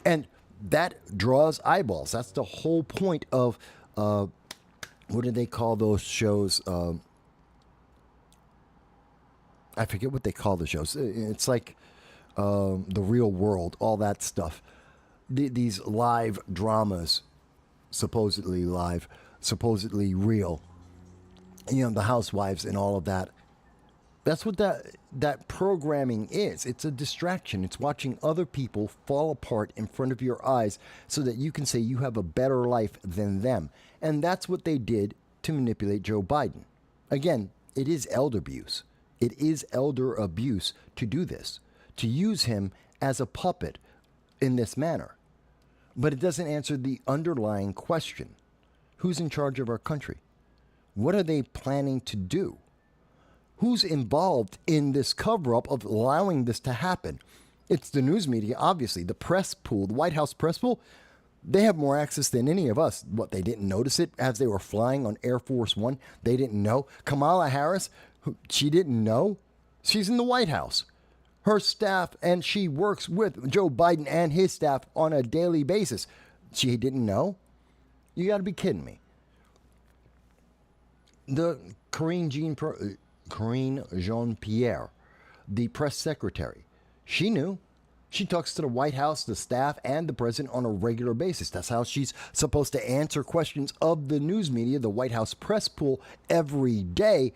And that draws eyeballs. That's the whole point of, what do they call those shows? I forget what they call the shows. It's like The Real World, all that stuff. These live dramas, supposedly live, supposedly real. You know, the Housewives and all of that. That's what that programming is. It's a distraction. It's watching other people fall apart in front of your eyes so that you can say you have a better life than them. And that's what they did to manipulate Joe Biden. Again, it is elder abuse. It is elder abuse to do this, to use him as a puppet in this manner. But it doesn't answer the underlying question. Who's in charge of our country? What are they planning to do? Who's involved in this cover-up of allowing this to happen? It's the news media, obviously. The press pool, the White House press pool, they have more access than any of us. What, they didn't notice it as they were flying on Air Force One? They didn't know. Kamala Harris, she didn't know. She's in the White House. Her staff, and she works with Joe Biden and his staff on a daily basis. She didn't know? You got to be kidding me. The Karine Jean-Pierre, the press secretary, she knew. She talks to the White House, the staff, and the president on a regular basis. That's how she's supposed to answer questions of the news media, the White House press pool, every day.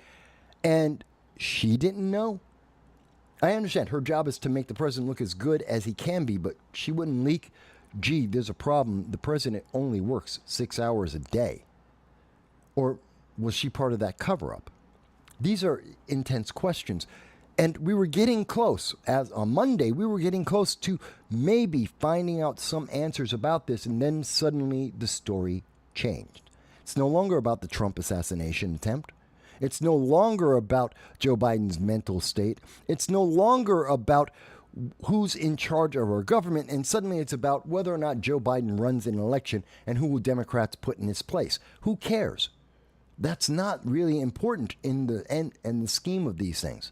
And she didn't know. I understand her job is to make the president look as good as he can be, but she wouldn't leak, gee, there's a problem. The president only works 6 hours a day. Or was she part of that cover-up? These are intense questions. And we were getting close. As on Monday, we were getting close to maybe finding out some answers about this, and then suddenly the story changed. It's no longer about the Trump assassination attempt. It's no longer about Joe Biden's mental state. It's no longer about who's in charge of our government, and suddenly it's about whether or not Joe Biden runs an election and who will Democrats put in his place. Who cares? That's not really important in the end and the scheme of these things.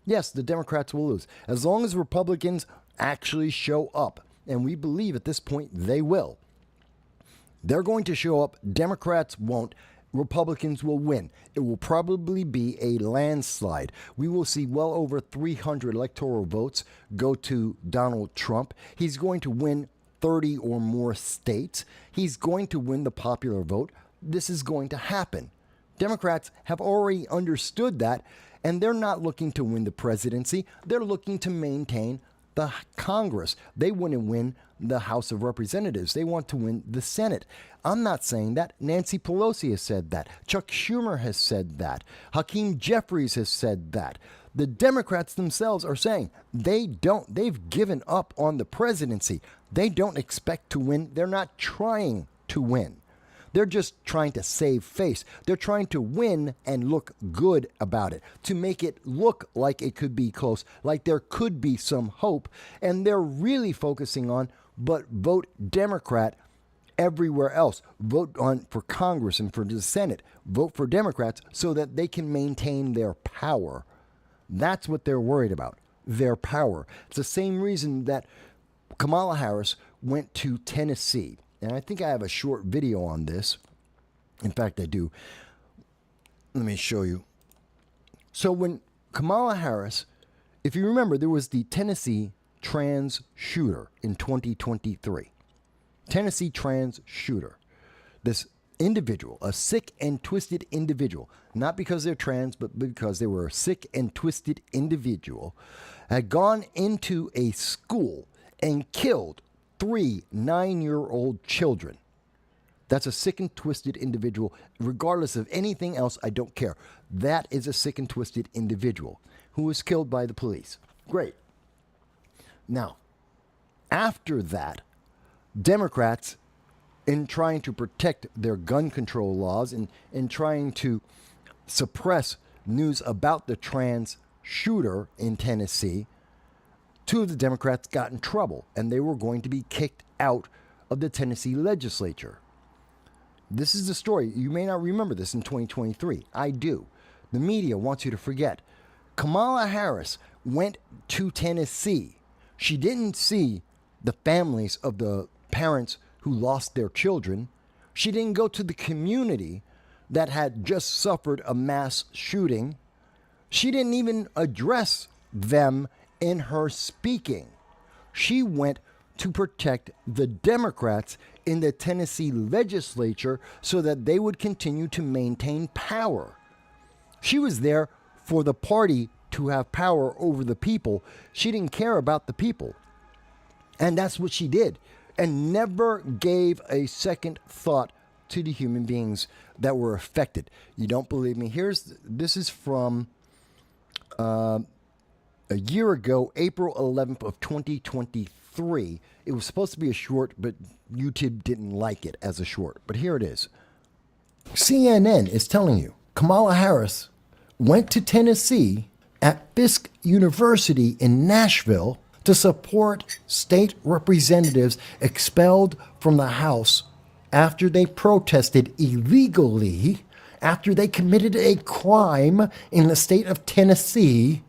Yes, the Democrats will lose. As long as Republicans actually show up, and we believe at this point they will. They're going to show up. Democrats won't. Republicans will win. It will probably be a landslide. We will see well over 300 electoral votes go to Donald Trump. He's going to win 30 or more states. He's going to win the popular vote. This is going to happen. Democrats have already understood that, and they're not looking to win the presidency. They're looking to maintain the Congress. They want to win the House of Representatives. They want to win the Senate. I'm not saying that. Nancy Pelosi has said that. Chuck Schumer has said that. Hakeem Jeffries has said that. The Democrats themselves are saying they've given up on the presidency. They don't expect to win. They're not trying to win. They're just trying to save face. They're trying to win and look good about it, to make it look like it could be close, like there could be some hope. And they're really focusing on, but vote Democrat everywhere else. Vote for Congress and for the Senate. Vote for Democrats so that they can maintain their power. That's what they're worried about, their power. It's the same reason that Kamala Harris went to Tennessee. And I think I have a short video on this. In fact, I do. Let me show you. So when Kamala Harris, if you remember, there was the Tennessee trans shooter in 2023. Tennessee trans shooter. This individual, a sick and twisted individual, not because they're trans, but because they were a sick and twisted individual, had gone into a school and killed 3 9-year-old children. That's a sick and twisted individual. Regardless of anything else, I don't care. That is a sick and twisted individual who was killed by the police. Great. Now, after that, Democrats, in trying to protect their gun control laws and in trying to suppress news about the trans shooter in Tennessee, 2 of the Democrats got in trouble and they were going to be kicked out of the Tennessee legislature. This is the story. You may not remember this in 2023. I do. The media wants you to forget. Kamala Harris went to Tennessee. She didn't see the families of the parents who lost their children. She didn't go to the community that had just suffered a mass shooting. She didn't even address them in her speaking. She went to protect the Democrats in the Tennessee legislature so that they would continue to maintain power. She was there for the party to have power over the people. She didn't care about the people. And that's what she did, and never gave a second thought to the human beings that were affected. You don't believe me? This is from a year ago, April 11th of 2023. It was supposed to be a short, but YouTube didn't like it as a short. But here it is. CNN is telling you Kamala Harris went to Tennessee at Fisk University in Nashville to support state representatives expelled from the House after they protested illegally, after they committed a crime in the state of Tennessee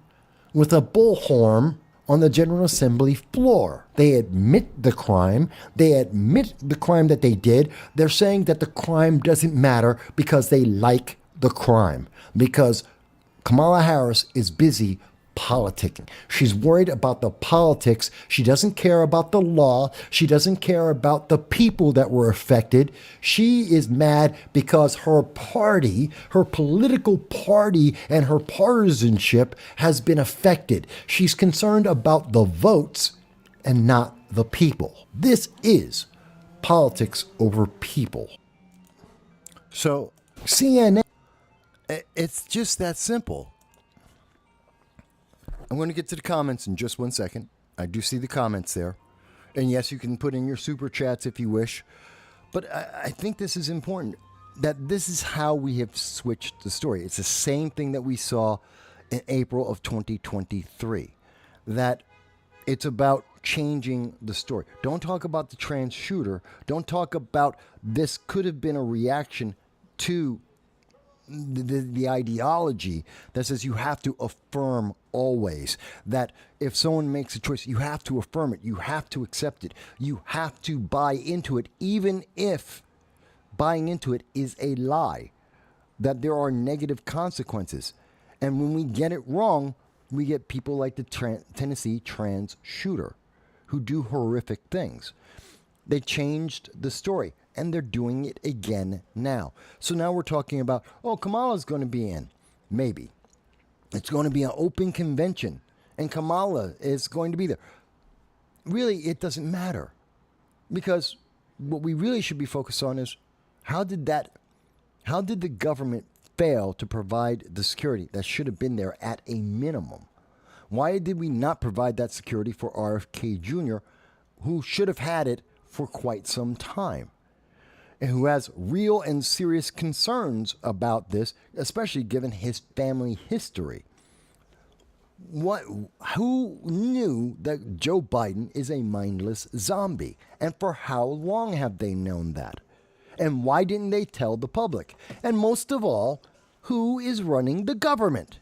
with a bullhorn on the General Assembly floor. They admit the crime. They admit the crime that they did. They're saying that the crime doesn't matter because they like the crime, because Kamala Harris is busy politicking. She's worried about the politics. She doesn't care about the law. She doesn't care about the people that were affected. She is mad because her party, her political party, and her partisanship has been affected. She's concerned about the votes and not the people. This is politics over people. So, CNN, it's just that simple. I'm going to get to the comments in just 1 second. I do see the comments there. And yes, you can put in your super chats if you wish. But I think this is important, that this is how we have switched the story. It's the same thing that we saw in April of 2023. That it's about changing the story. Don't talk about the trans shooter. Don't talk about this could have been a reaction to the ideology that says you have to affirm always, that if someone makes a choice, you have to affirm it, you have to accept it, you have to buy into it, even if buying into it is a lie, that there are negative consequences. And when we get it wrong, we get people like the Tennessee trans shooter who do horrific things. They changed the story, and they're doing it again now. So now we're talking about, oh, Kamala's going to be in. Maybe. It's going to be an open convention, and Kamala is going to be there. Really, it doesn't matter. Because what we really should be focused on is how did the government fail to provide the security that should have been there at a minimum? Why did we not provide that security for RFK Jr., who should have had it for quite some time, and who has real and serious concerns about this, especially given his family history? Who knew that Joe Biden is a mindless zombie? And for how long have they known that? And why didn't they tell the public? And most of all, who is running the government?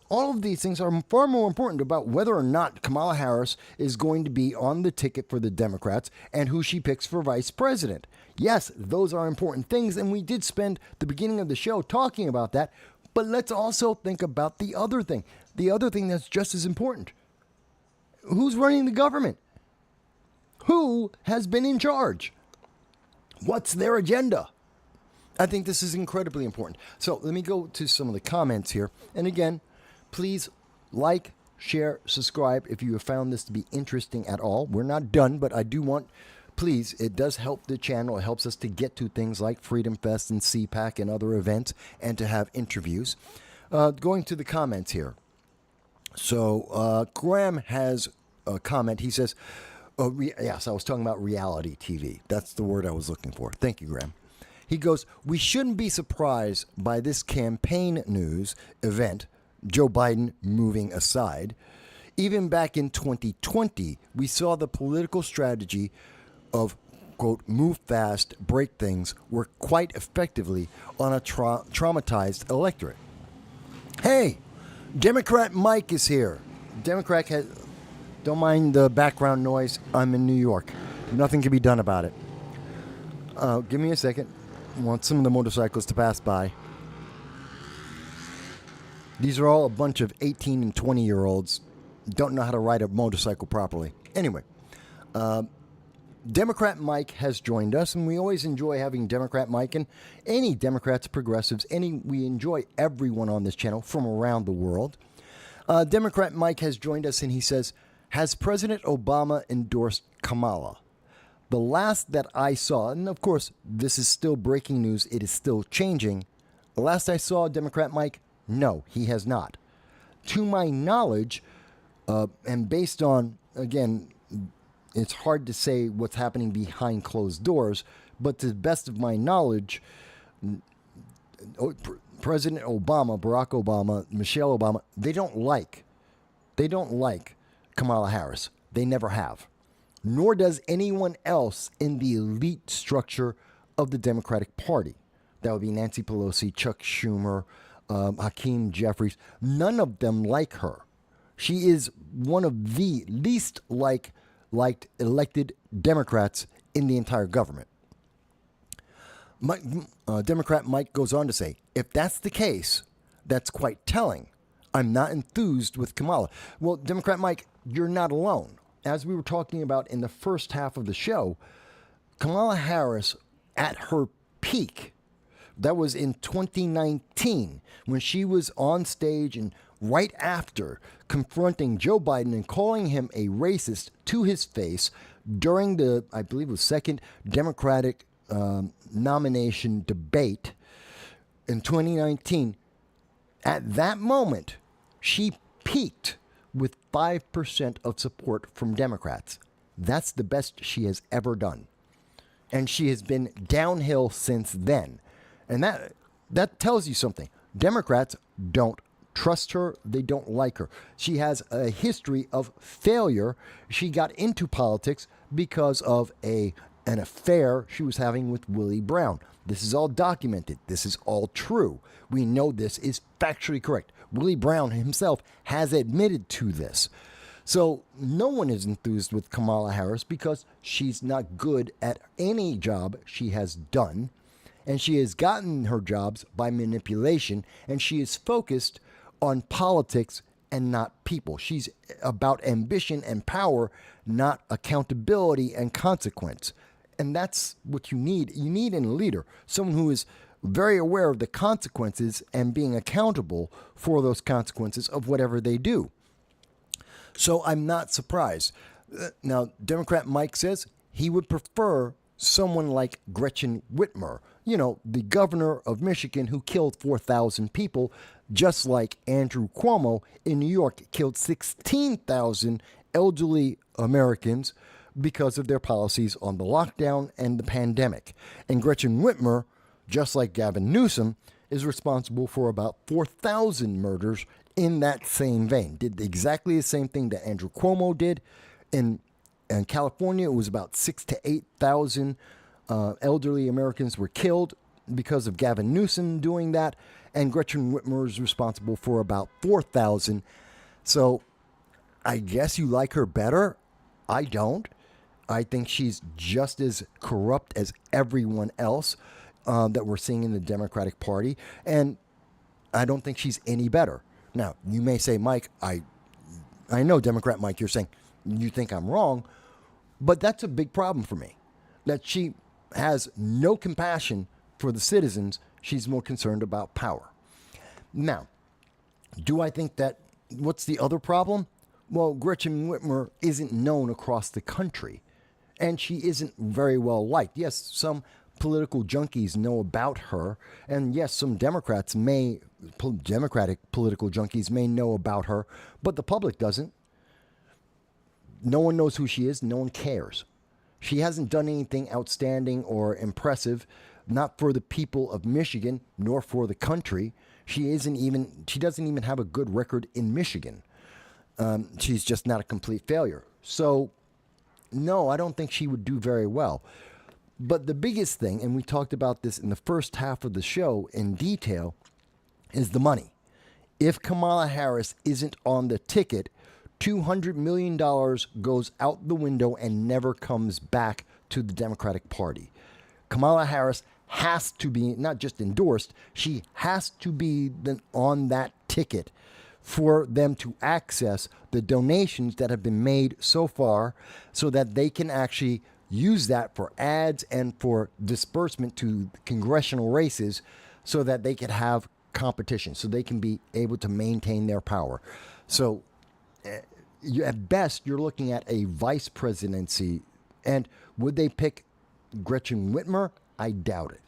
All of these things are far more important about whether or not Kamala Harris is going to be on the ticket for the Democrats and who she picks for vice president. Yes, those are important things, and we did spend the beginning of the show talking about that. But let's also think about the other thing that's just as important. Who's running the government? Who has been in charge? What's their agenda? I think this is incredibly important. So let me go to some of the comments here. And again, please like, share, subscribe if you have found this to be interesting at all. We're not done, but I do want, please, it does help the channel. It helps us to get to things like Freedom Fest and CPAC and other events and to have interviews. Going to the comments here. So Graham has a comment. He says, yes, I was talking about reality TV. That's the word I was looking for. Thank you, Graham. He goes, we shouldn't be surprised by this campaign news event, Joe Biden moving aside. Even back in 2020, we saw the political strategy of, quote, move fast, break things, work quite effectively on a traumatized electorate. Hey, Democrat Mike is here. Democrat has, don't mind the background noise. I'm in New York. Nothing can be done about it. Give me a second. I want some of the motorcycles to pass by. These are all a bunch of 18 and 20-year-olds. Don't know how to ride a motorcycle properly. Anyway, Democrat Mike has joined us, and we always enjoy having Democrat Mike and any Democrats, progressives, we enjoy everyone on this channel from around the world. Democrat Mike has joined us, and he says, has President Obama endorsed Kamala? The last that I saw, and of course, this is still breaking news, it is still changing. The last I saw, Democrat Mike, no, he has not. To my knowledge, and based on, again, it's hard to say what's happening behind closed doors, but to the best of my knowledge, President Obama, Barack Obama, Michelle Obama, they don't like Kamala Harris. They never have. Nor does anyone else in the elite structure of the Democratic Party. That would be Nancy Pelosi, Chuck Schumer, Hakeem Jeffries. None of them like her. She is one of the least liked elected Democrats in the entire government. Democrat Mike goes on to say, if that's the case, that's quite telling. I'm not enthused with Kamala. Well, Democrat Mike, you're not alone. As we were talking about in the first half of the show, Kamala Harris at her peak, that was in 2019, when she was on stage and right after confronting Joe Biden and calling him a racist to his face during the, I believe it was second Democratic nomination debate in 2019. At that moment, she peaked with 5% of support from Democrats. That's the best she has ever done. And she has been downhill since then. And that tells you something. Democrats don't trust her. They don't like her. She has a history of failure. She got into politics because of an affair she was having with Willie Brown. This is all documented. This is all true. We know this is factually correct. Willie Brown himself has admitted to this. So no one is enthused with Kamala Harris because she's not good at any job she has done. And she has gotten her jobs by manipulation. And she is focused on politics and not people. She's about ambition and power, not accountability and consequence. And that's what you need. You need in a leader someone who is very aware of the consequences and being accountable for those consequences of whatever they do. So I'm not surprised. Now, Democrat Mike says he would prefer someone like Gretchen Whitmer, the governor of Michigan who killed 4,000 people, just like Andrew Cuomo in New York killed 16,000 elderly Americans because of their policies on the lockdown and the pandemic. And Gretchen Whitmer, just like Gavin Newsom, is responsible for about 4,000 murders in that same vein. Did exactly the same thing that Andrew Cuomo did. In California, it was about 6,000 to 8,000 elderly Americans were killed because of Gavin Newsom doing that. And Gretchen Whitmer is responsible for about 4,000. So I guess you like her better. I don't. I think she's just as corrupt as everyone else that we're seeing in the Democratic Party. And I don't think she's any better. Now, you may say, Mike, I know, Democrat Mike, you're saying you think I'm wrong, but that's a big problem for me, that she has no compassion for the citizens. She's more concerned about power. Now, do I think that, what's the other problem? Well, Gretchen Whitmer isn't known across the country, and she isn't very well liked. Yes, some political junkies know about her, and yes, some Democratic political junkies may know about her, but the public doesn't. No one knows who she is. No one cares. She hasn't done anything outstanding or impressive, not for the people of Michigan, nor for the country. She doesn't even have a good record in Michigan. She's just not a complete failure. So, no, I don't think she would do very well. But the biggest thing, and we talked about this in the first half of the show in detail, is the money. If Kamala Harris isn't on the ticket, $200 million goes out the window and never comes back to the Democratic Party. Kamala Harris has to be not just endorsed, she has to be on that ticket for them to access the donations that have been made so far so that they can actually use that for ads and for disbursement to congressional races so that they can have competition, so they can be able to maintain their power. So at best, you're looking at a vice presidency. And would they pick Gretchen Whitmer? I doubt it.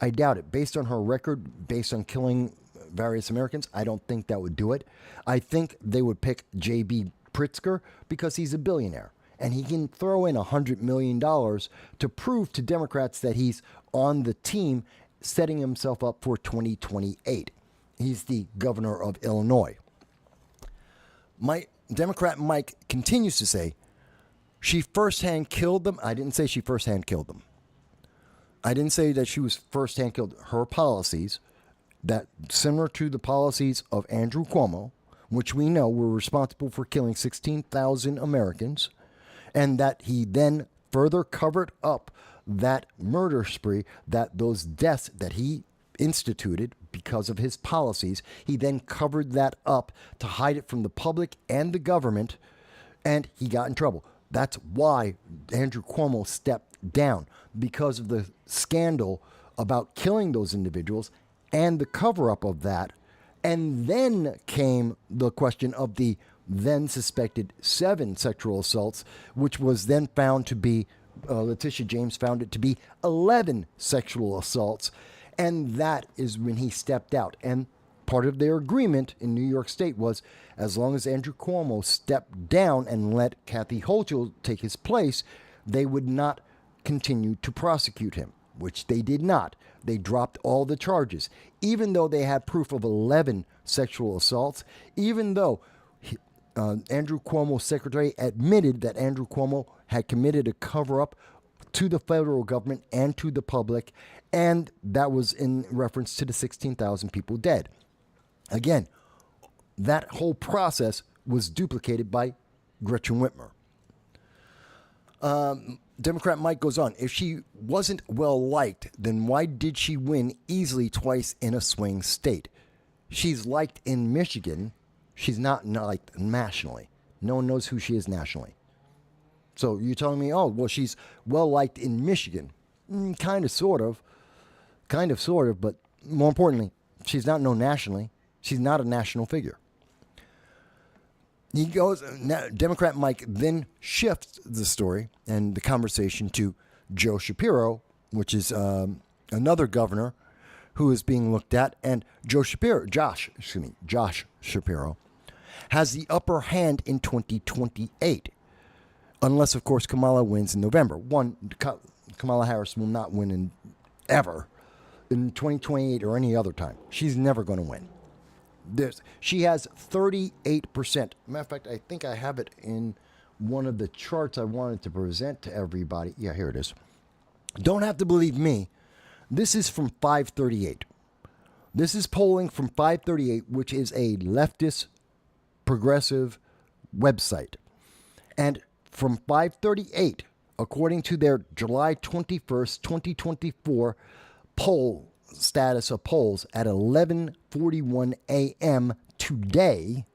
I doubt it. Based on her record, based on killing various Americans, I don't think that would do it. I think they would pick J.B. Pritzker because he's a billionaire. And he can throw in $100 million to prove to Democrats that he's on the team, setting himself up for 2028. He's the governor of Illinois. Democrat Mike continues to say, she firsthand killed them. I didn't say she firsthand killed them. I didn't say that she was firsthand killed. Her policies, that similar to the policies of Andrew Cuomo, which we know were responsible for killing 16,000 Americans, and that he then further covered up that murder spree, that those deaths that he instituted because of his policies, he then covered that up to hide it from the public and the government, and he got in trouble. That's why Andrew Cuomo stepped down, because of the scandal about killing those individuals and the cover-up of that. And then came the question of the then suspected 7 sexual assaults, which was then found to be, Letitia James found it to be 11 sexual assaults. And that is when he stepped out. And part of their agreement in New York State was, as long as Andrew Cuomo stepped down and let Kathy Hochul take his place, they would not continue to prosecute him, which they did not. They dropped all the charges, even though they had proof of 11 sexual assaults, even though Andrew Cuomo's secretary admitted that Andrew Cuomo had committed a cover-up to the federal government and to the public, and that was in reference to the 16,000 people dead. Again, that whole process was duplicated by Gretchen Whitmer. Democrat Mike goes on, if she wasn't well liked, then why did she win easily twice in a swing state? She's liked in Michigan. She's not liked nationally. No one knows who she is nationally. So you're telling me, oh, well, she's well-liked in Michigan. Kind of, sort of. Kind of, sort of. But more importantly, she's not known nationally. She's not a national figure. He goes, Democrat Mike then shifts the story and the conversation to Joe Shapiro, which is another governor who is being looked at. And Josh Shapiro, has the upper hand in 2028. Unless, of course, Kamala wins in November. Kamala Harris will not win ever in 2028 or any other time. She's never going to win. She has 38%. Matter of fact, I think I have it in one of the charts I wanted to present to everybody. Yeah, here it is. Don't have to believe me. This is from 538. This is polling from 538, which is a leftist progressive website. And from 538, according to their July 21st, 2024 poll status of polls at 11:41 a.m. today,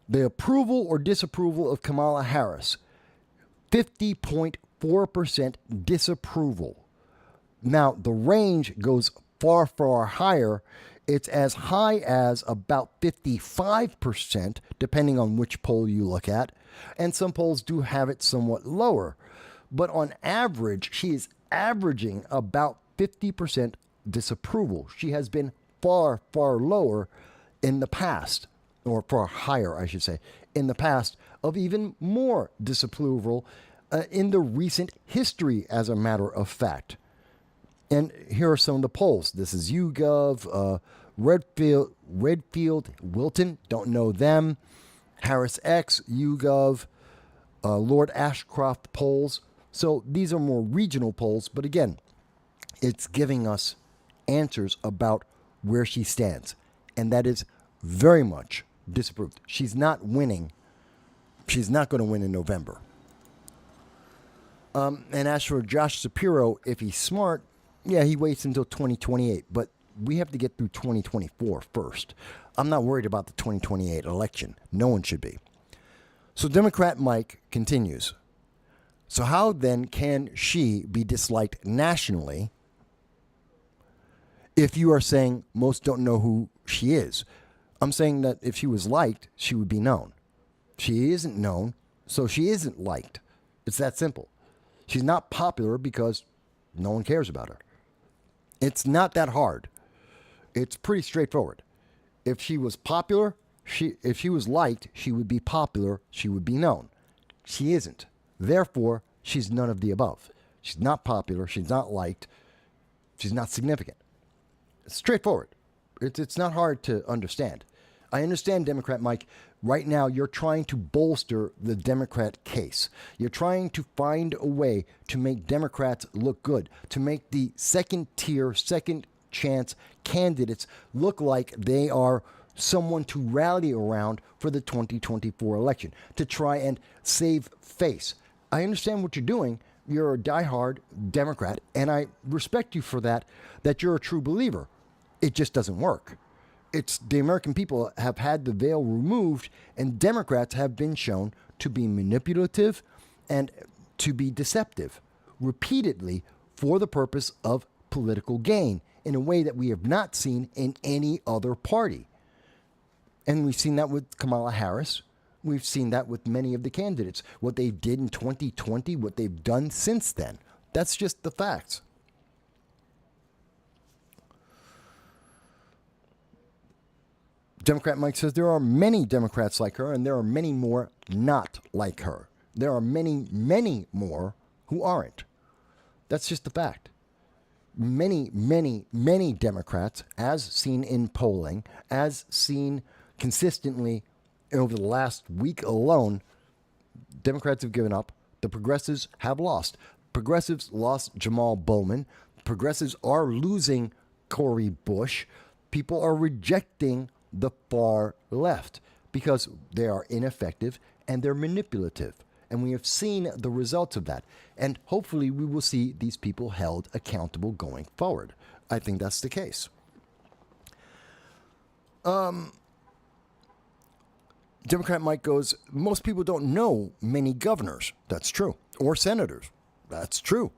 the approval or disapproval of Kamala Harris, 50.4% disapproval. Now, the range goes far, far higher. It's as high as about 55%, depending on which poll you look at. And some polls do have it somewhat lower. But on average, she is averaging about 50% disapproval. She has been far, far lower in the past, or far higher, I should say, in the past, of even more disapproval in the recent history, as a matter of fact. And here are some of the polls. This is YouGov, Redfield, Wilton, don't know them. Harris X, YouGov, Lord Ashcroft polls. So these are more regional polls, but again, it's giving us answers about where she stands. And that is very much disapproved. She's not winning. She's not going to win in November. And as for Josh Shapiro, if he's smart, yeah, he waits until 2028. But we have to get through 2024 first. I'm not worried about the 2028 election. No one should be. So Democrat Mike continues. So how then can she be disliked nationally if you are saying most don't know who she is? I'm saying that if she was liked, she would be known. She isn't known, so she isn't liked. It's that simple. She's not popular because no one cares about her. It's not that hard. It's pretty straightforward. If she was popular, if she was liked, she would be popular, she would be known. She isn't. Therefore, she's none of the above. She's not popular, she's not liked, she's not significant. It's straightforward. It's not hard to understand. I understand, Democrat Mike, right now you're trying to bolster the Democrat case. You're trying to find a way to make Democrats look good, to make the second tier, second chance candidates look like they are someone to rally around for the 2024 election, to try and save face. I understand what you're doing. You're a diehard Democrat, and I respect you for that you're a true believer. It just doesn't work. It's the American people have had the veil removed, and Democrats have been shown to be manipulative and to be deceptive repeatedly for the purpose of political gain in a way that we have not seen in any other party. And we've seen that with Kamala Harris. We've seen that with many of the candidates. What they did in 2020, what they've done since then. That's just the facts. Democrat Mike says there are many Democrats like her, and there are many more not like her. There are many, many more who aren't. That's just the fact. Many, many, many Democrats, as seen in polling, as seen consistently over the last week alone, Democrats have given up. The progressives have lost. Progressives lost Jamal Bowman. Progressives are losing Cori Bush. People are rejecting the far left because they are ineffective and they're manipulative. And we have seen the results of that. And hopefully we will see these people held accountable going forward. I think that's the case. Democrat Mike goes, most people don't know many governors. That's true. Or senators. That's true.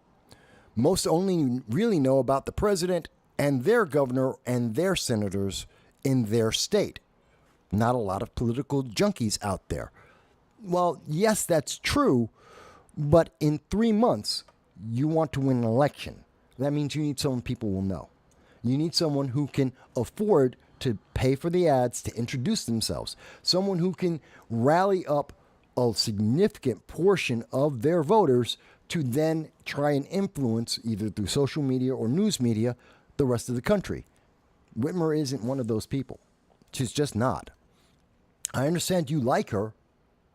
Most only really know about the president and their governor and their senators in their state. Not a lot of political junkies out there. Well, yes, that's true, but in 3 months, you want to win an election. That means you need someone people will know. You need someone who can afford to pay for the ads to introduce themselves. Someone who can rally up a significant portion of their voters to then try and influence, either through social media or news media, the rest of the country. Whitmer isn't one of those people. She's just not. I understand you like her.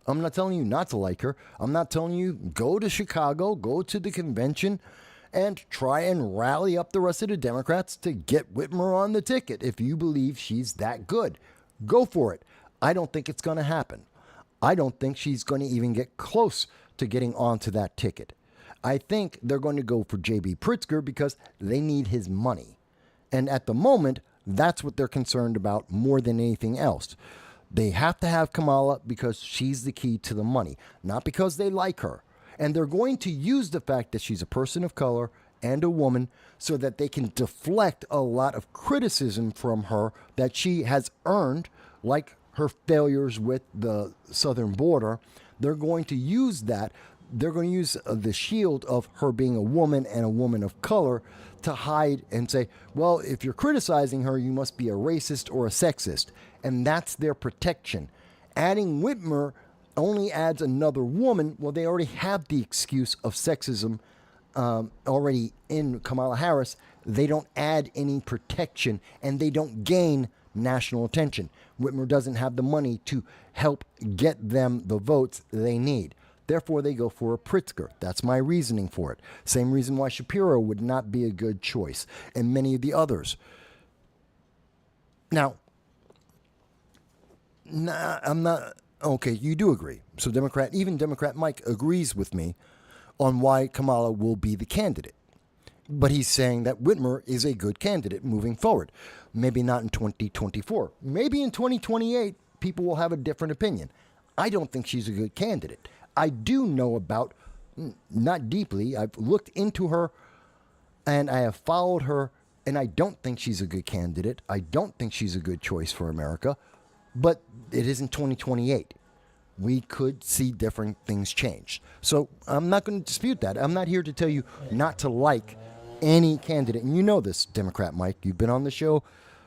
I'm not telling you not to like her. I'm not telling you go to Chicago, go to the convention, and try and rally up the rest of the Democrats to get Whitmer on the ticket. If you believe she's that good, go for it. I don't think it's going to happen. I don't think she's going to even get close to getting onto that ticket. I think they're going to go for J.B. Pritzker because they need his money. And at the moment, that's what they're concerned about more than anything else. They have to have Kamala because she's the key to the money, not because they like her. And they're going to use the fact that she's a person of color and a woman so that they can deflect a lot of criticism from her that she has earned, like her failures with the southern border. They're going to use that. They're going to use the shield of her being a woman and a woman of color to hide and say, well, if you're criticizing her, you must be a racist or a sexist. And that's their protection. Adding Whitmer only adds another woman. Well, they already have the excuse of sexism already in Kamala Harris. They don't add any protection and they don't gain national attention. Whitmer doesn't have the money to help get them the votes they need. Therefore, they go for a Pritzker. That's my reasoning for it. Same reason why Shapiro would not be a good choice, and many of the others. Now, I'm not... Okay, you do agree. So even Democrat Mike agrees with me on why Kamala will be the candidate. But he's saying that Whitmer is a good candidate moving forward. Maybe not in 2024. Maybe in 2028, people will have a different opinion. I don't think she's a good candidate. I do know about, not deeply, I've looked into her and I have followed her, and I don't think she's a good candidate. I don't think she's a good choice for America, but it isn't 2028. We could see different things change. So I'm not going to dispute that. I'm not here to tell you not to like any candidate. And you know this, Democrat Mike. You've been on the show.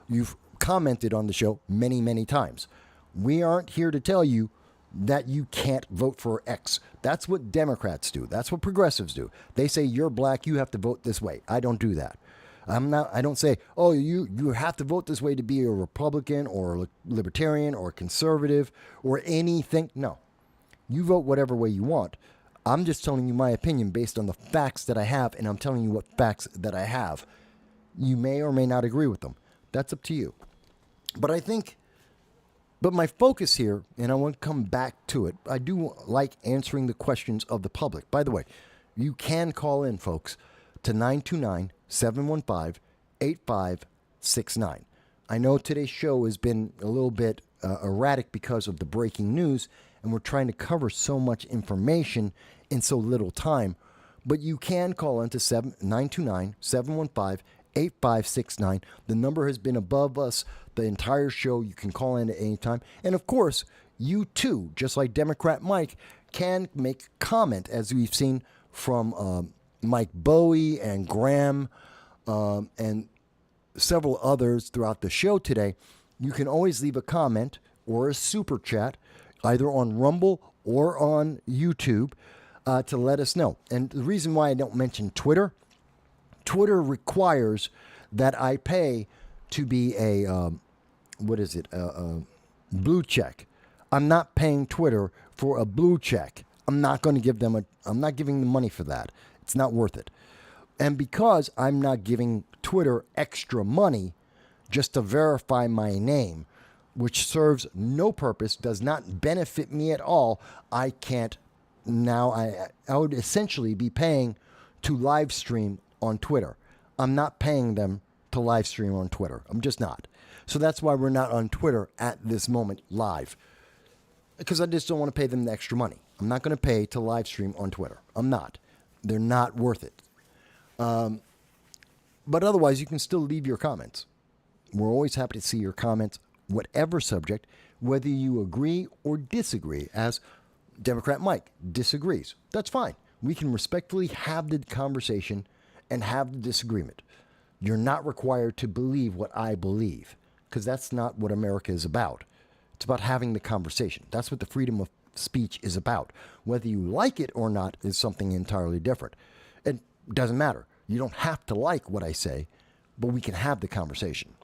You've commented on the show many, many times. We aren't here to tell you that you can't vote for X. That's what Democrats do. That's what progressives do. They say you're black, you have to vote this way. I don't do that. I don't say, oh, you have to vote this way to be a Republican or a libertarian or a conservative or anything. No. You vote whatever way you want. I'm just telling you my opinion based on the facts that I have, and I'm telling you what facts that I have. You may or may not agree with them. That's up to you. But my focus here, and I want to come back to it, I do like answering the questions of the public. By the way, you can call in, folks, to 929-715-8569. I know today's show has been a little bit erratic because of the breaking news, and we're trying to cover so much information in so little time. But you can call in to 929-715-8569. 8569. The number has been above us the entire show. You can call in at any time. And of course, you too, just like Democrat Mike, can make comment, as we've seen from Mike Bowie and Graham and several others throughout the show today. You can always leave a comment or a super chat, either on Rumble or on YouTube, to let us know. And the reason why I don't mention Twitter requires that I pay to be a blue check. I'm not paying Twitter for a blue check. I'm not going to give them I'm not giving them money for that. It's not worth it. And because I'm not giving Twitter extra money just to verify my name, which serves no purpose, does not benefit me at all, I can't now. I would essentially be paying to live stream on Twitter. I'm not paying them to live stream on Twitter. I'm just not. So that's why we're not on Twitter at this moment live. because I just don't want to pay them the extra money. I'm not going to pay to live stream on Twitter. I'm not. They're not worth it. But otherwise, you can still leave your comments. We're always happy to see your comments, whatever subject, whether you agree or disagree, as Democrat Mike disagrees. That's fine. We can respectfully have the conversation and have the disagreement. You're not required to believe what I believe, because that's not what America is about. It's about having the conversation. That's what the freedom of speech is about. Whether you like it or not is something entirely different. It doesn't matter. You don't have to like what I say, but we can have the conversation.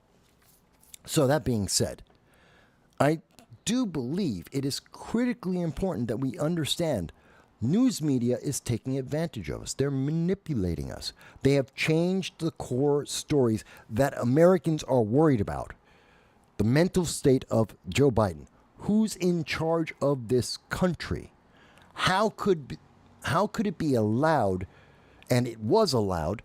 So that being said, I do believe it is critically important that we understand news media is taking advantage of us. They're manipulating us. They have changed the core stories that Americans are worried about. The mental state of Joe Biden. Who's in charge of this country? How could it be allowed, and it was allowed,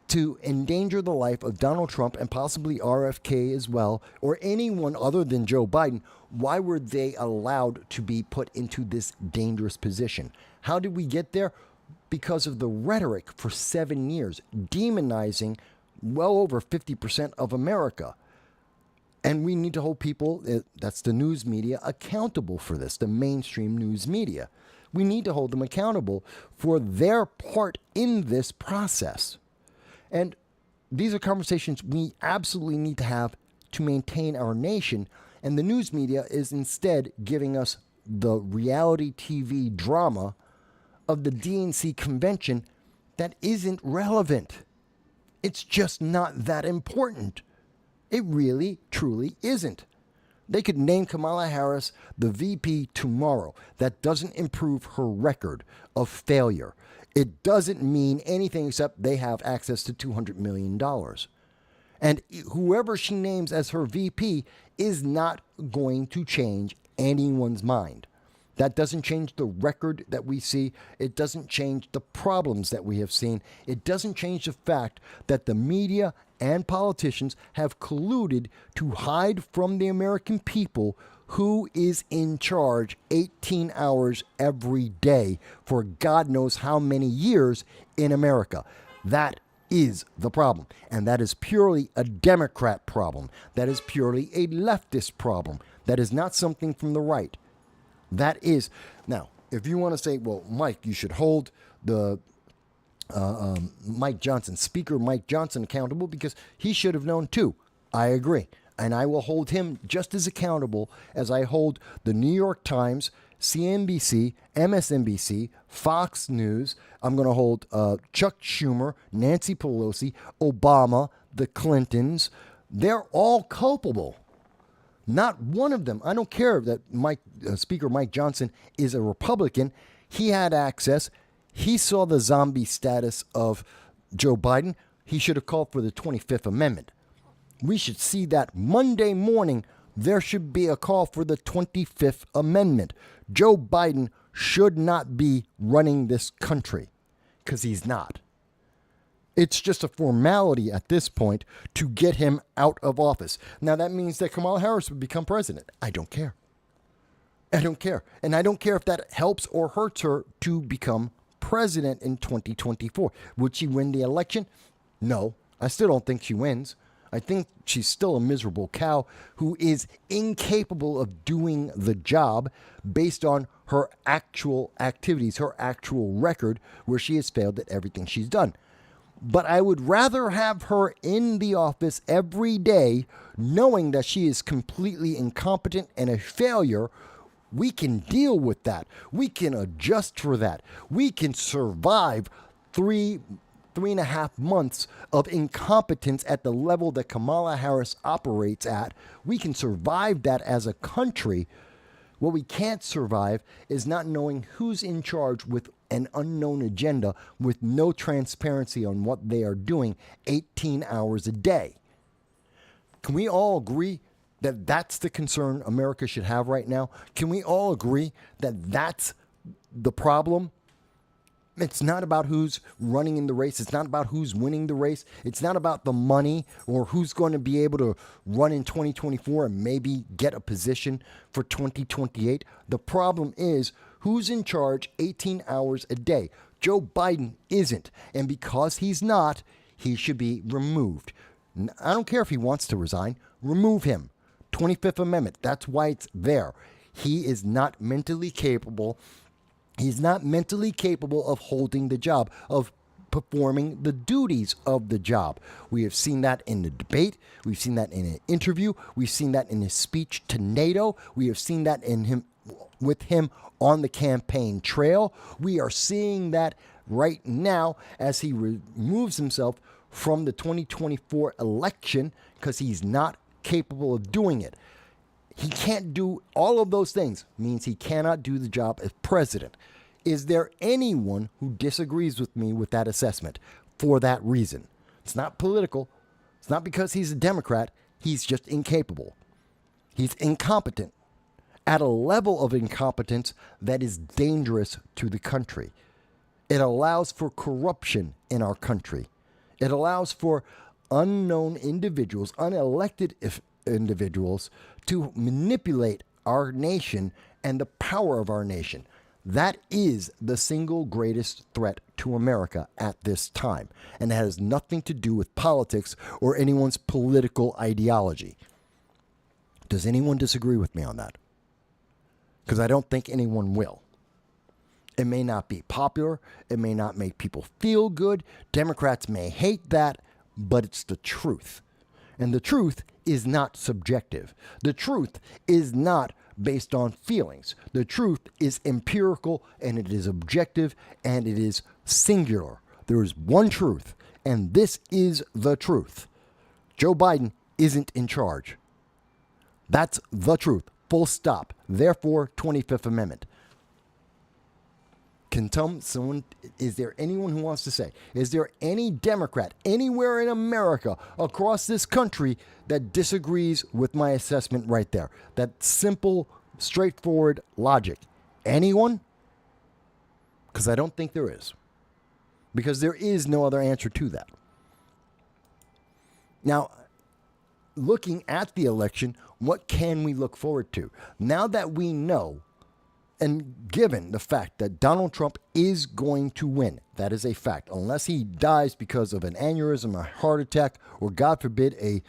to endanger the life of Donald Trump and possibly RFK as well, or anyone other than Joe Biden? Why were they allowed to be put into this dangerous position? How did we get there? Because of the rhetoric for 7 years, demonizing well over 50% of America. And we need to hold people, that's the news media, accountable for this, the mainstream news media. We need to hold them accountable for their part in this process. And these are conversations we absolutely need to have to maintain our nation. And the news media is instead giving us the reality TV drama of the DNC convention that isn't relevant. It's just not that important. It really, truly isn't. They could name Kamala Harris the VP tomorrow. That doesn't improve her record of failure. It doesn't mean anything except they have access to $200 million. And whoever she names as her VP is not going to change anyone's mind. That doesn't change the record that we see. It doesn't change the problems that we have seen. It doesn't change the fact that the media and politicians have colluded to hide from the American people who is in charge 18 hours every day for God knows how many years in America. That is the problem. And that is purely a Democrat problem. That is purely a leftist problem. That is not something from the right. That is, now, if you want to say, well, Mike, you should hold the Mike Johnson, Speaker Mike Johnson, accountable because he should have known too. I agree. And I will hold him just as accountable as I hold the New York Times, CNBC, MSNBC, Fox News. I'm going to hold Chuck Schumer, Nancy Pelosi, Obama, the Clintons. They're all culpable. Not one of them. I don't care that Speaker Mike Johnson is a Republican. He had access. He saw the zombie status of Joe Biden. He should have called for the 25th Amendment. We should see that Monday morning. There should be a call for the 25th Amendment. Joe Biden should not be running this country because he's not. It's just a formality at this point to get him out of office. Now, that means that Kamala Harris would become president. I don't care. I don't care. And I don't care if that helps or hurts her to become president in 2024. Would she win the election? No, I still don't think she wins. I think she's still a miserable cow who is incapable of doing the job based on her actual activities, her actual record, where she has failed at everything she's done. But I would rather have her in the office every day knowing that she is completely incompetent and a failure. We can deal with that. We can adjust for that. We can survive 3.5 months of incompetence at the level that Kamala Harris operates at. We can survive that as a country. What we can't survive is not knowing who's in charge with an unknown agenda with no transparency on what they are doing 18 hours a day. Can we all agree that that's the concern America should have right now? Can we all agree that that's the problem? It's not about who's running in the race. It's not about who's winning the race. It's not about the money or who's going to be able to run in 2024 and maybe get a position for 2028. The problem is who's in charge 18 hours a day. Joe Biden isn't. And because he's not, he should be removed. I don't care if he wants to resign. Remove him. 25th Amendment. That's why it's there. He is not mentally capable. He's not mentally capable of holding the job, of performing the duties of the job. We have seen that in the debate. We've seen that in an interview. We've seen that in his speech to NATO. We have seen that in him with him on the campaign trail. We are seeing that right now as he removes himself from the 2024 election because he's not capable of doing it. He can't do all of those things, means he cannot do the job as president. Is there anyone who disagrees with me with that assessment for that reason? It's not political. It's not because he's a Democrat. He's just incapable. He's incompetent at a level of incompetence that is dangerous to the country. It allows for corruption in our country. It allows for unknown individuals, unelected individuals, to manipulate our nation and the power of our nation. That is the single greatest threat to America at this time. And it has nothing to do with politics or anyone's political ideology. Does anyone disagree with me on that? Because I don't think anyone will. It may not be popular. It may not make people feel good. Democrats may hate that, but it's the truth. And the truth is not subjective. The truth is not based on feelings. The truth is empirical, and it is objective, and it is singular. There is one truth, and this is the truth. Joe Biden isn't in charge. That's the truth. Full stop. Therefore, 25th Amendment. Can someone, is there anyone who wants to say, is there any Democrat anywhere in America across this country that disagrees with my assessment right there? That simple, straightforward logic. Anyone? Because I don't think there is. Because there is no other answer to that. Now, looking at the election, what can we look forward to? Now that we know, and given the fact that Donald Trump is going to win, that is a fact, unless he dies because of an aneurysm, a heart attack, or God forbid,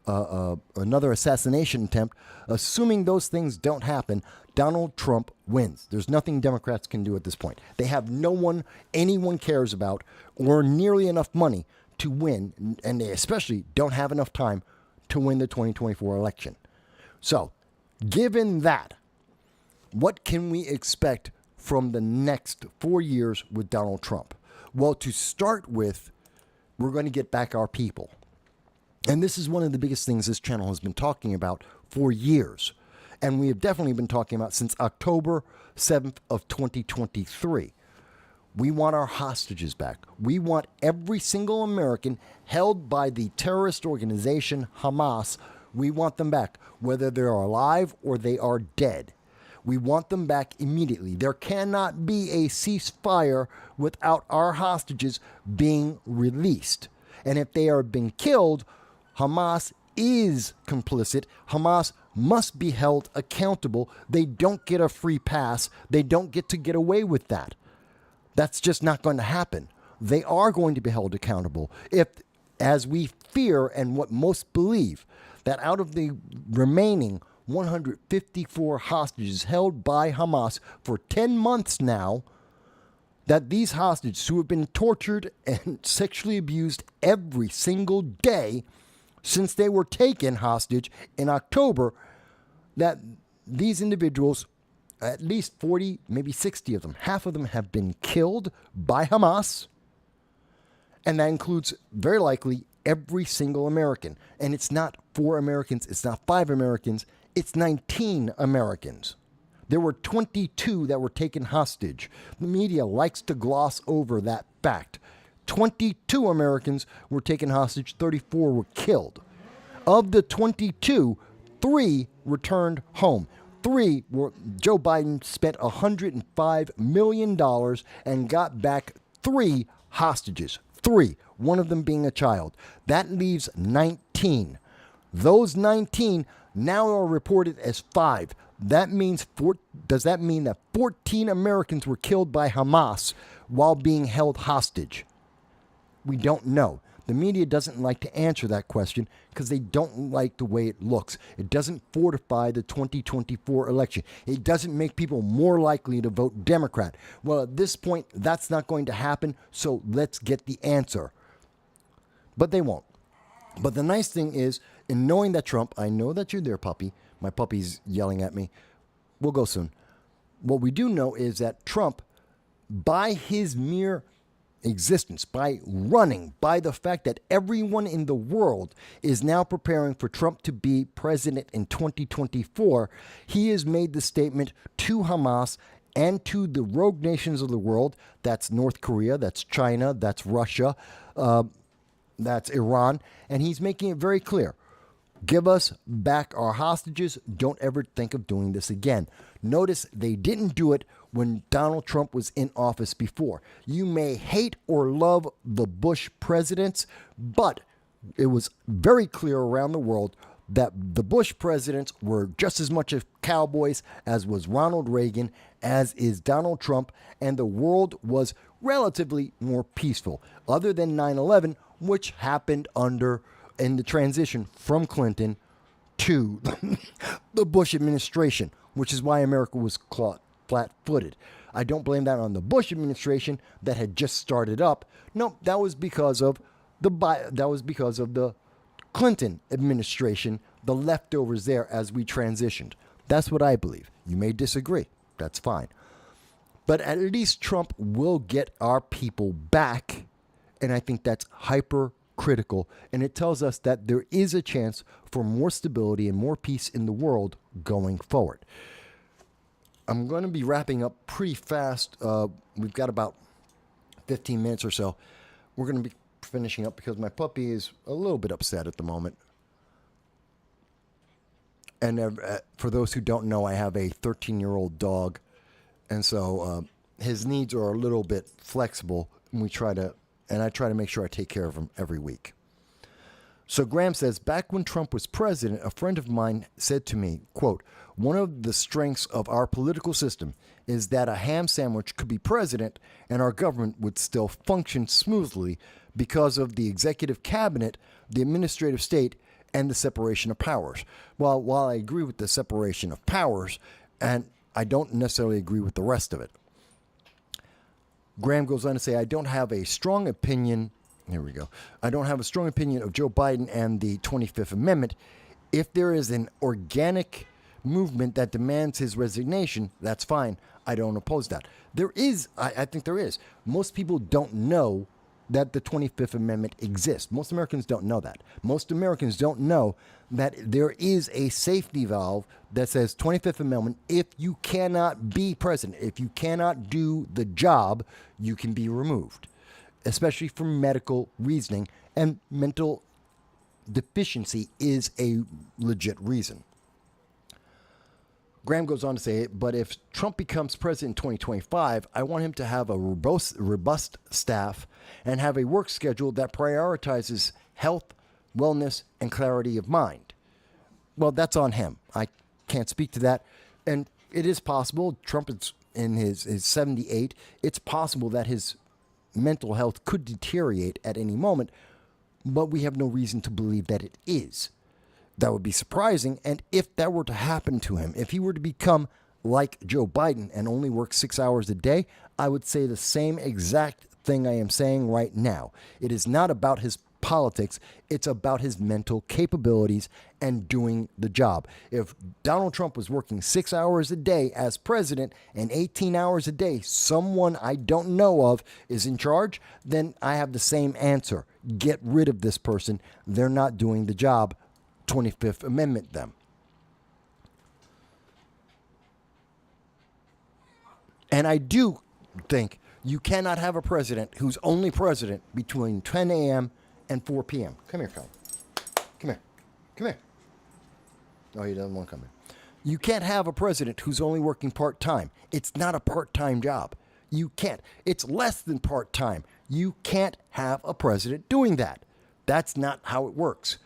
another assassination attempt, assuming those things don't happen, Donald Trump wins. There's nothing Democrats can do at this point. They have no one anyone cares about or nearly enough money to win, and they especially don't have enough time to win the 2024 election. So, given that, what can we expect from the next 4 years with Donald Trump? Well, to start with, we're going to get back our people. And this is one of the biggest things this channel has been talking about for years. And we have definitely been talking about since October 7th of 2023. We want our hostages back. We want every single American held by the terrorist organization Hamas. We want them back, whether they're alive or they are dead. We want them back immediately. There cannot be a ceasefire without our hostages being released. And if they are being killed, Hamas is complicit. Hamas must be held accountable. They don't get a free pass. They don't get to get away with that. That's just not going to happen. They are going to be held accountable. If, as we fear and what most believe, that out of the remaining 154 hostages held by Hamas for 10 months now, that these hostages who have been tortured and sexually abused every single day since they were taken hostage in October, that these individuals, at least 40, maybe 60 of them, half of them have been killed by Hamas. And that includes, very likely, every single American. And it's not 4 Americans, it's not 5 Americans, it's 19 Americans. There were 22 that were taken hostage. The media likes to gloss over that fact. 22 Americans were taken hostage, 34 were killed. Of the 22, 3 returned home. Joe Biden spent $105 million and got back 3 hostages. 3, one of them being a child. That leaves 19. Those 19 now are reported as 5. That means does that mean that 14 Americans were killed by Hamas while being held hostage? We don't know. The media doesn't like to answer that question because they don't like the way it looks. It doesn't fortify the 2024 election. It doesn't make people more likely to vote Democrat. Well, at this point, that's not going to happen, so let's get the answer. But they won't. But the nice thing is, in knowing that Trump, I know that you're there, puppy. My puppy's yelling at me. We'll go soon. What we do know is that Trump, by his mere existence, by running, by the fact that everyone in the world is now preparing for Trump to be president in 2024, he has made the statement to Hamas and to the rogue nations of the world. That's North Korea, that's China, that's Russia, that's Iran. And he's making it very clear. Give us back our hostages. Don't ever think of doing this again. Notice they didn't do it when Donald Trump was in office before. You may hate or love the Bush presidents, but it was very clear around the world that the Bush presidents were just as much of cowboys as was Ronald Reagan, as is Donald Trump, and the world was relatively more peaceful, other than 9/11, which happened in the transition from Clinton to the Bush administration, which is why America was flat-footed. I don't blame that on the Bush administration that had just started up. No, that was because of the Clinton administration, the leftovers there as we transitioned. That's what I believe. You may disagree. That's fine. But at least Trump will get our people back, and I think that's hypercritical, and it tells us that there is a chance for more stability and more peace in the world going forward. I'm going to be wrapping up pretty fast. We've got about 15 minutes or so. We're going to be finishing up because my puppy is a little bit upset at the moment. And for those who don't know, I have a 13-year-old dog, and so his needs are a little bit flexible, and I try to make sure I take care of him every week. So Graham says, back when Trump was president, a friend of mine said to me, quote, one of the strengths of our political system is that a ham sandwich could be president and our government would still function smoothly because of the executive cabinet, the administrative state, and the separation of powers. Well, while I agree with the separation of powers, and I don't necessarily agree with the rest of it. Graham goes on to say, I don't have a strong opinion. Here we go. I don't have a strong opinion of Joe Biden and the 25th Amendment. If there is an organic movement that demands his resignation, that's fine. I don't oppose that. There is, I think there is. Most people don't know that the 25th Amendment exists. Most Americans don't know that. Most Americans don't know that there is a safety valve that says 25th Amendment, if you cannot be president, if you cannot do the job, you can be removed, especially for medical reasoning, and mental deficiency is a legit reason. Graham goes on to say, but if Trump becomes president in 2025, I want him to have a robust staff and have a work schedule that prioritizes health, wellness, and clarity of mind. Well, that's on him. I can't speak to that. And it is possible, Trump is in his 78, it's possible that his mental health could deteriorate at any moment, but we have no reason to believe that it is. That would be surprising, and if that were to happen to him, if he were to become like Joe Biden and only work 6 hours a day, I would say the same exact thing I am saying right now. It is not about his politics, it's about his mental capabilities and doing the job. If Donald Trump was working 6 hours a day as president and 18 hours a day, someone I don't know of is in charge, then I have the same answer. Get rid of this person. They're not doing the job. 25th Amendment them. And I do think you cannot have a president who's only president between 10 a.m. and 4 p.m. Come here, Colin. Come here. Come here. Oh, he doesn't want to come here. You can't have a president who's only working part-time. It's not a part-time job. You can't. It's less than part-time. You can't have a president doing that. That's not how it works.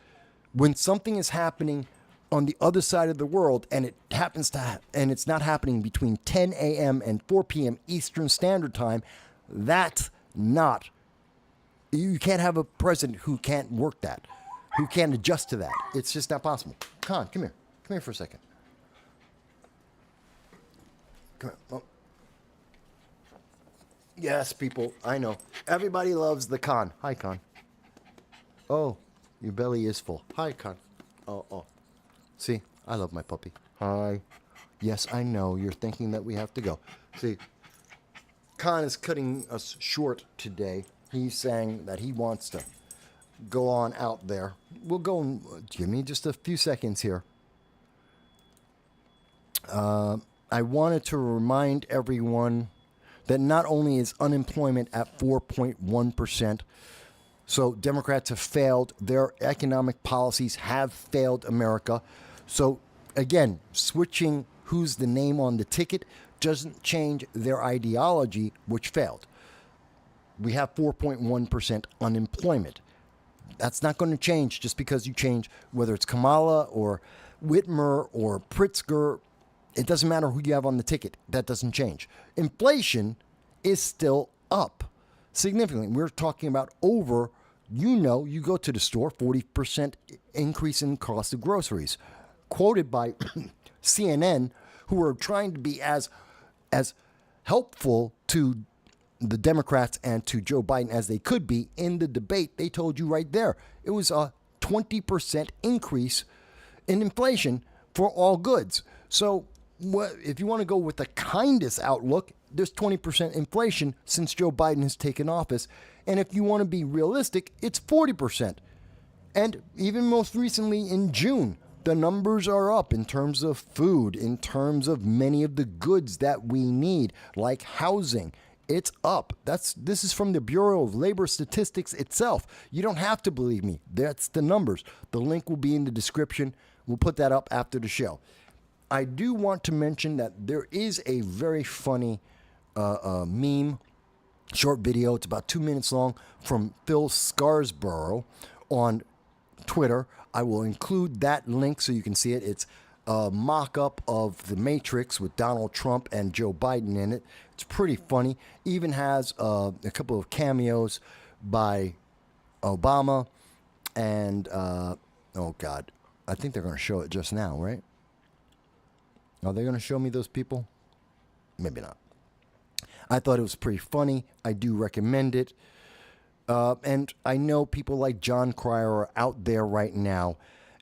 When something is happening on the other side of the world and it happens to and it's not happening between 10 a.m. and 4 p.m. Eastern Standard Time, that's not. You can't have a president who can't work that, who can't adjust to that. It's just not possible. Khan, come here. Come here for a second. Come here. Oh. Yes, people, I know. Everybody loves the Khan. Hi, Khan. Oh, your belly is full. Hi, Khan. Oh. See, I love my puppy. Hi. Yes, I know. You're thinking that we have to go. See, Khan is cutting us short today. He's saying that he wants to go on out there. We'll go and give me just a few seconds here. I wanted to remind everyone that not only is unemployment at 4.1%, so Democrats have failed. Their economic policies have failed America. So again, switching who's the name on the ticket doesn't change their ideology, which failed. We have 4.1% unemployment. That's not going to change just because you change whether it's Kamala or Whitmer or Pritzker. It doesn't matter who you have on the ticket. That doesn't change. Inflation is still up significantly. We're talking about over, you go to the store, 40% increase in cost of groceries. Quoted by CNN, who are trying to be as helpful to the Democrats and to Joe Biden as they could be in the debate. They told you right there, it was a 20% increase in inflation for all goods. So if you want to go with the kindest outlook, there's 20% inflation since Joe Biden has taken office. And if you want to be realistic, it's 40%. And even most recently in June, the numbers are up in terms of food, in terms of many of the goods that we need, like housing. It's up. This is from the Bureau of Labor Statistics itself. You don't have to believe me. That's the numbers. The link will be in the description. We'll put that up after the show. I do want to mention that there is a very funny meme, short video. It's about 2 minutes long from Phil Scarsborough on Twitter. I will include that link so you can see it. It's a mock-up of The Matrix with Donald Trump and Joe Biden in it. It's pretty funny. Even has a couple of cameos by Obama and, oh God, I think they're going to show it just now, right? Are they going to show me those people? Maybe not. I thought it was pretty funny. I do recommend it. And I know people like John Cryer are out there right now,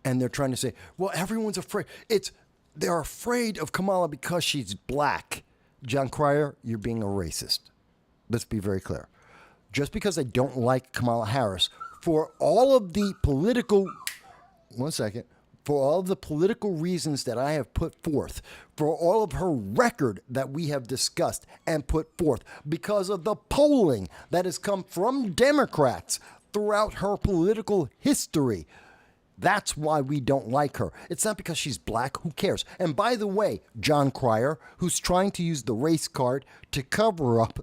and they're trying to say, well, everyone's afraid. They're afraid of Kamala because she's black. John Cryer, you're being a racist. Let's be very clear. Just because I don't like Kamala Harris, for all of the political... One second. For all of the political reasons that I have put forth, for all of her record that we have discussed and put forth, because of the polling that has come from Democrats throughout her political history, that's why we don't like her. It's not because she's black. Who cares? And by the way, John Cryer, who's trying to use the race card to cover up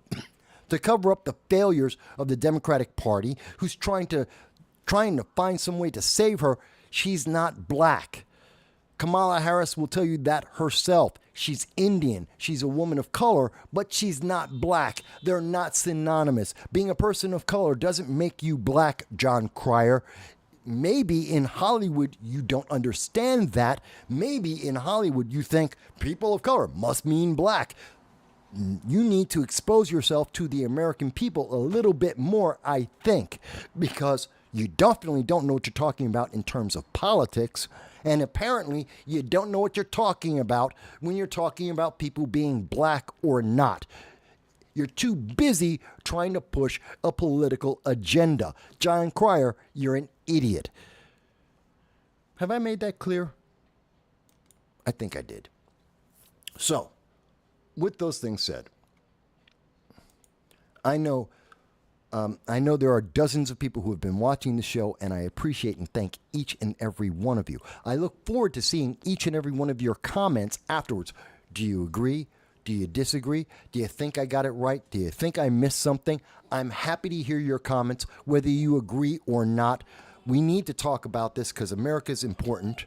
the failures of the Democratic Party, who's trying to find some way to save her, she's not black. Kamala Harris will tell you that herself. She's Indian. She's a woman of color, but she's not black. They're not synonymous. Being a person of color doesn't make you black, John Cryer. Maybe in Hollywood you don't understand that. Maybe in Hollywood you think people of color must mean black. You need to expose yourself to the American people a little bit more, I think, because you definitely don't know what you're talking about in terms of politics. And apparently you don't know what you're talking about when you're talking about people being black or not. You're too busy trying to push a political agenda. John Cryer, you're an idiot. Have I made that clear? I think I did. So, with those things said, I know I know there are dozens of people who have been watching the show, and I appreciate and thank each and every one of you. I look forward to seeing each and every one of your comments afterwards. Do you agree? Do you disagree? Do you think I got it right? Do you think I missed something? I'm happy to hear your comments, whether you agree or not. We need to talk about this because America is important.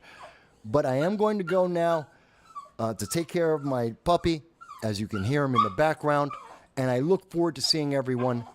But I am going to go now to take care of my puppy, as you can hear him in the background. And I look forward to seeing everyone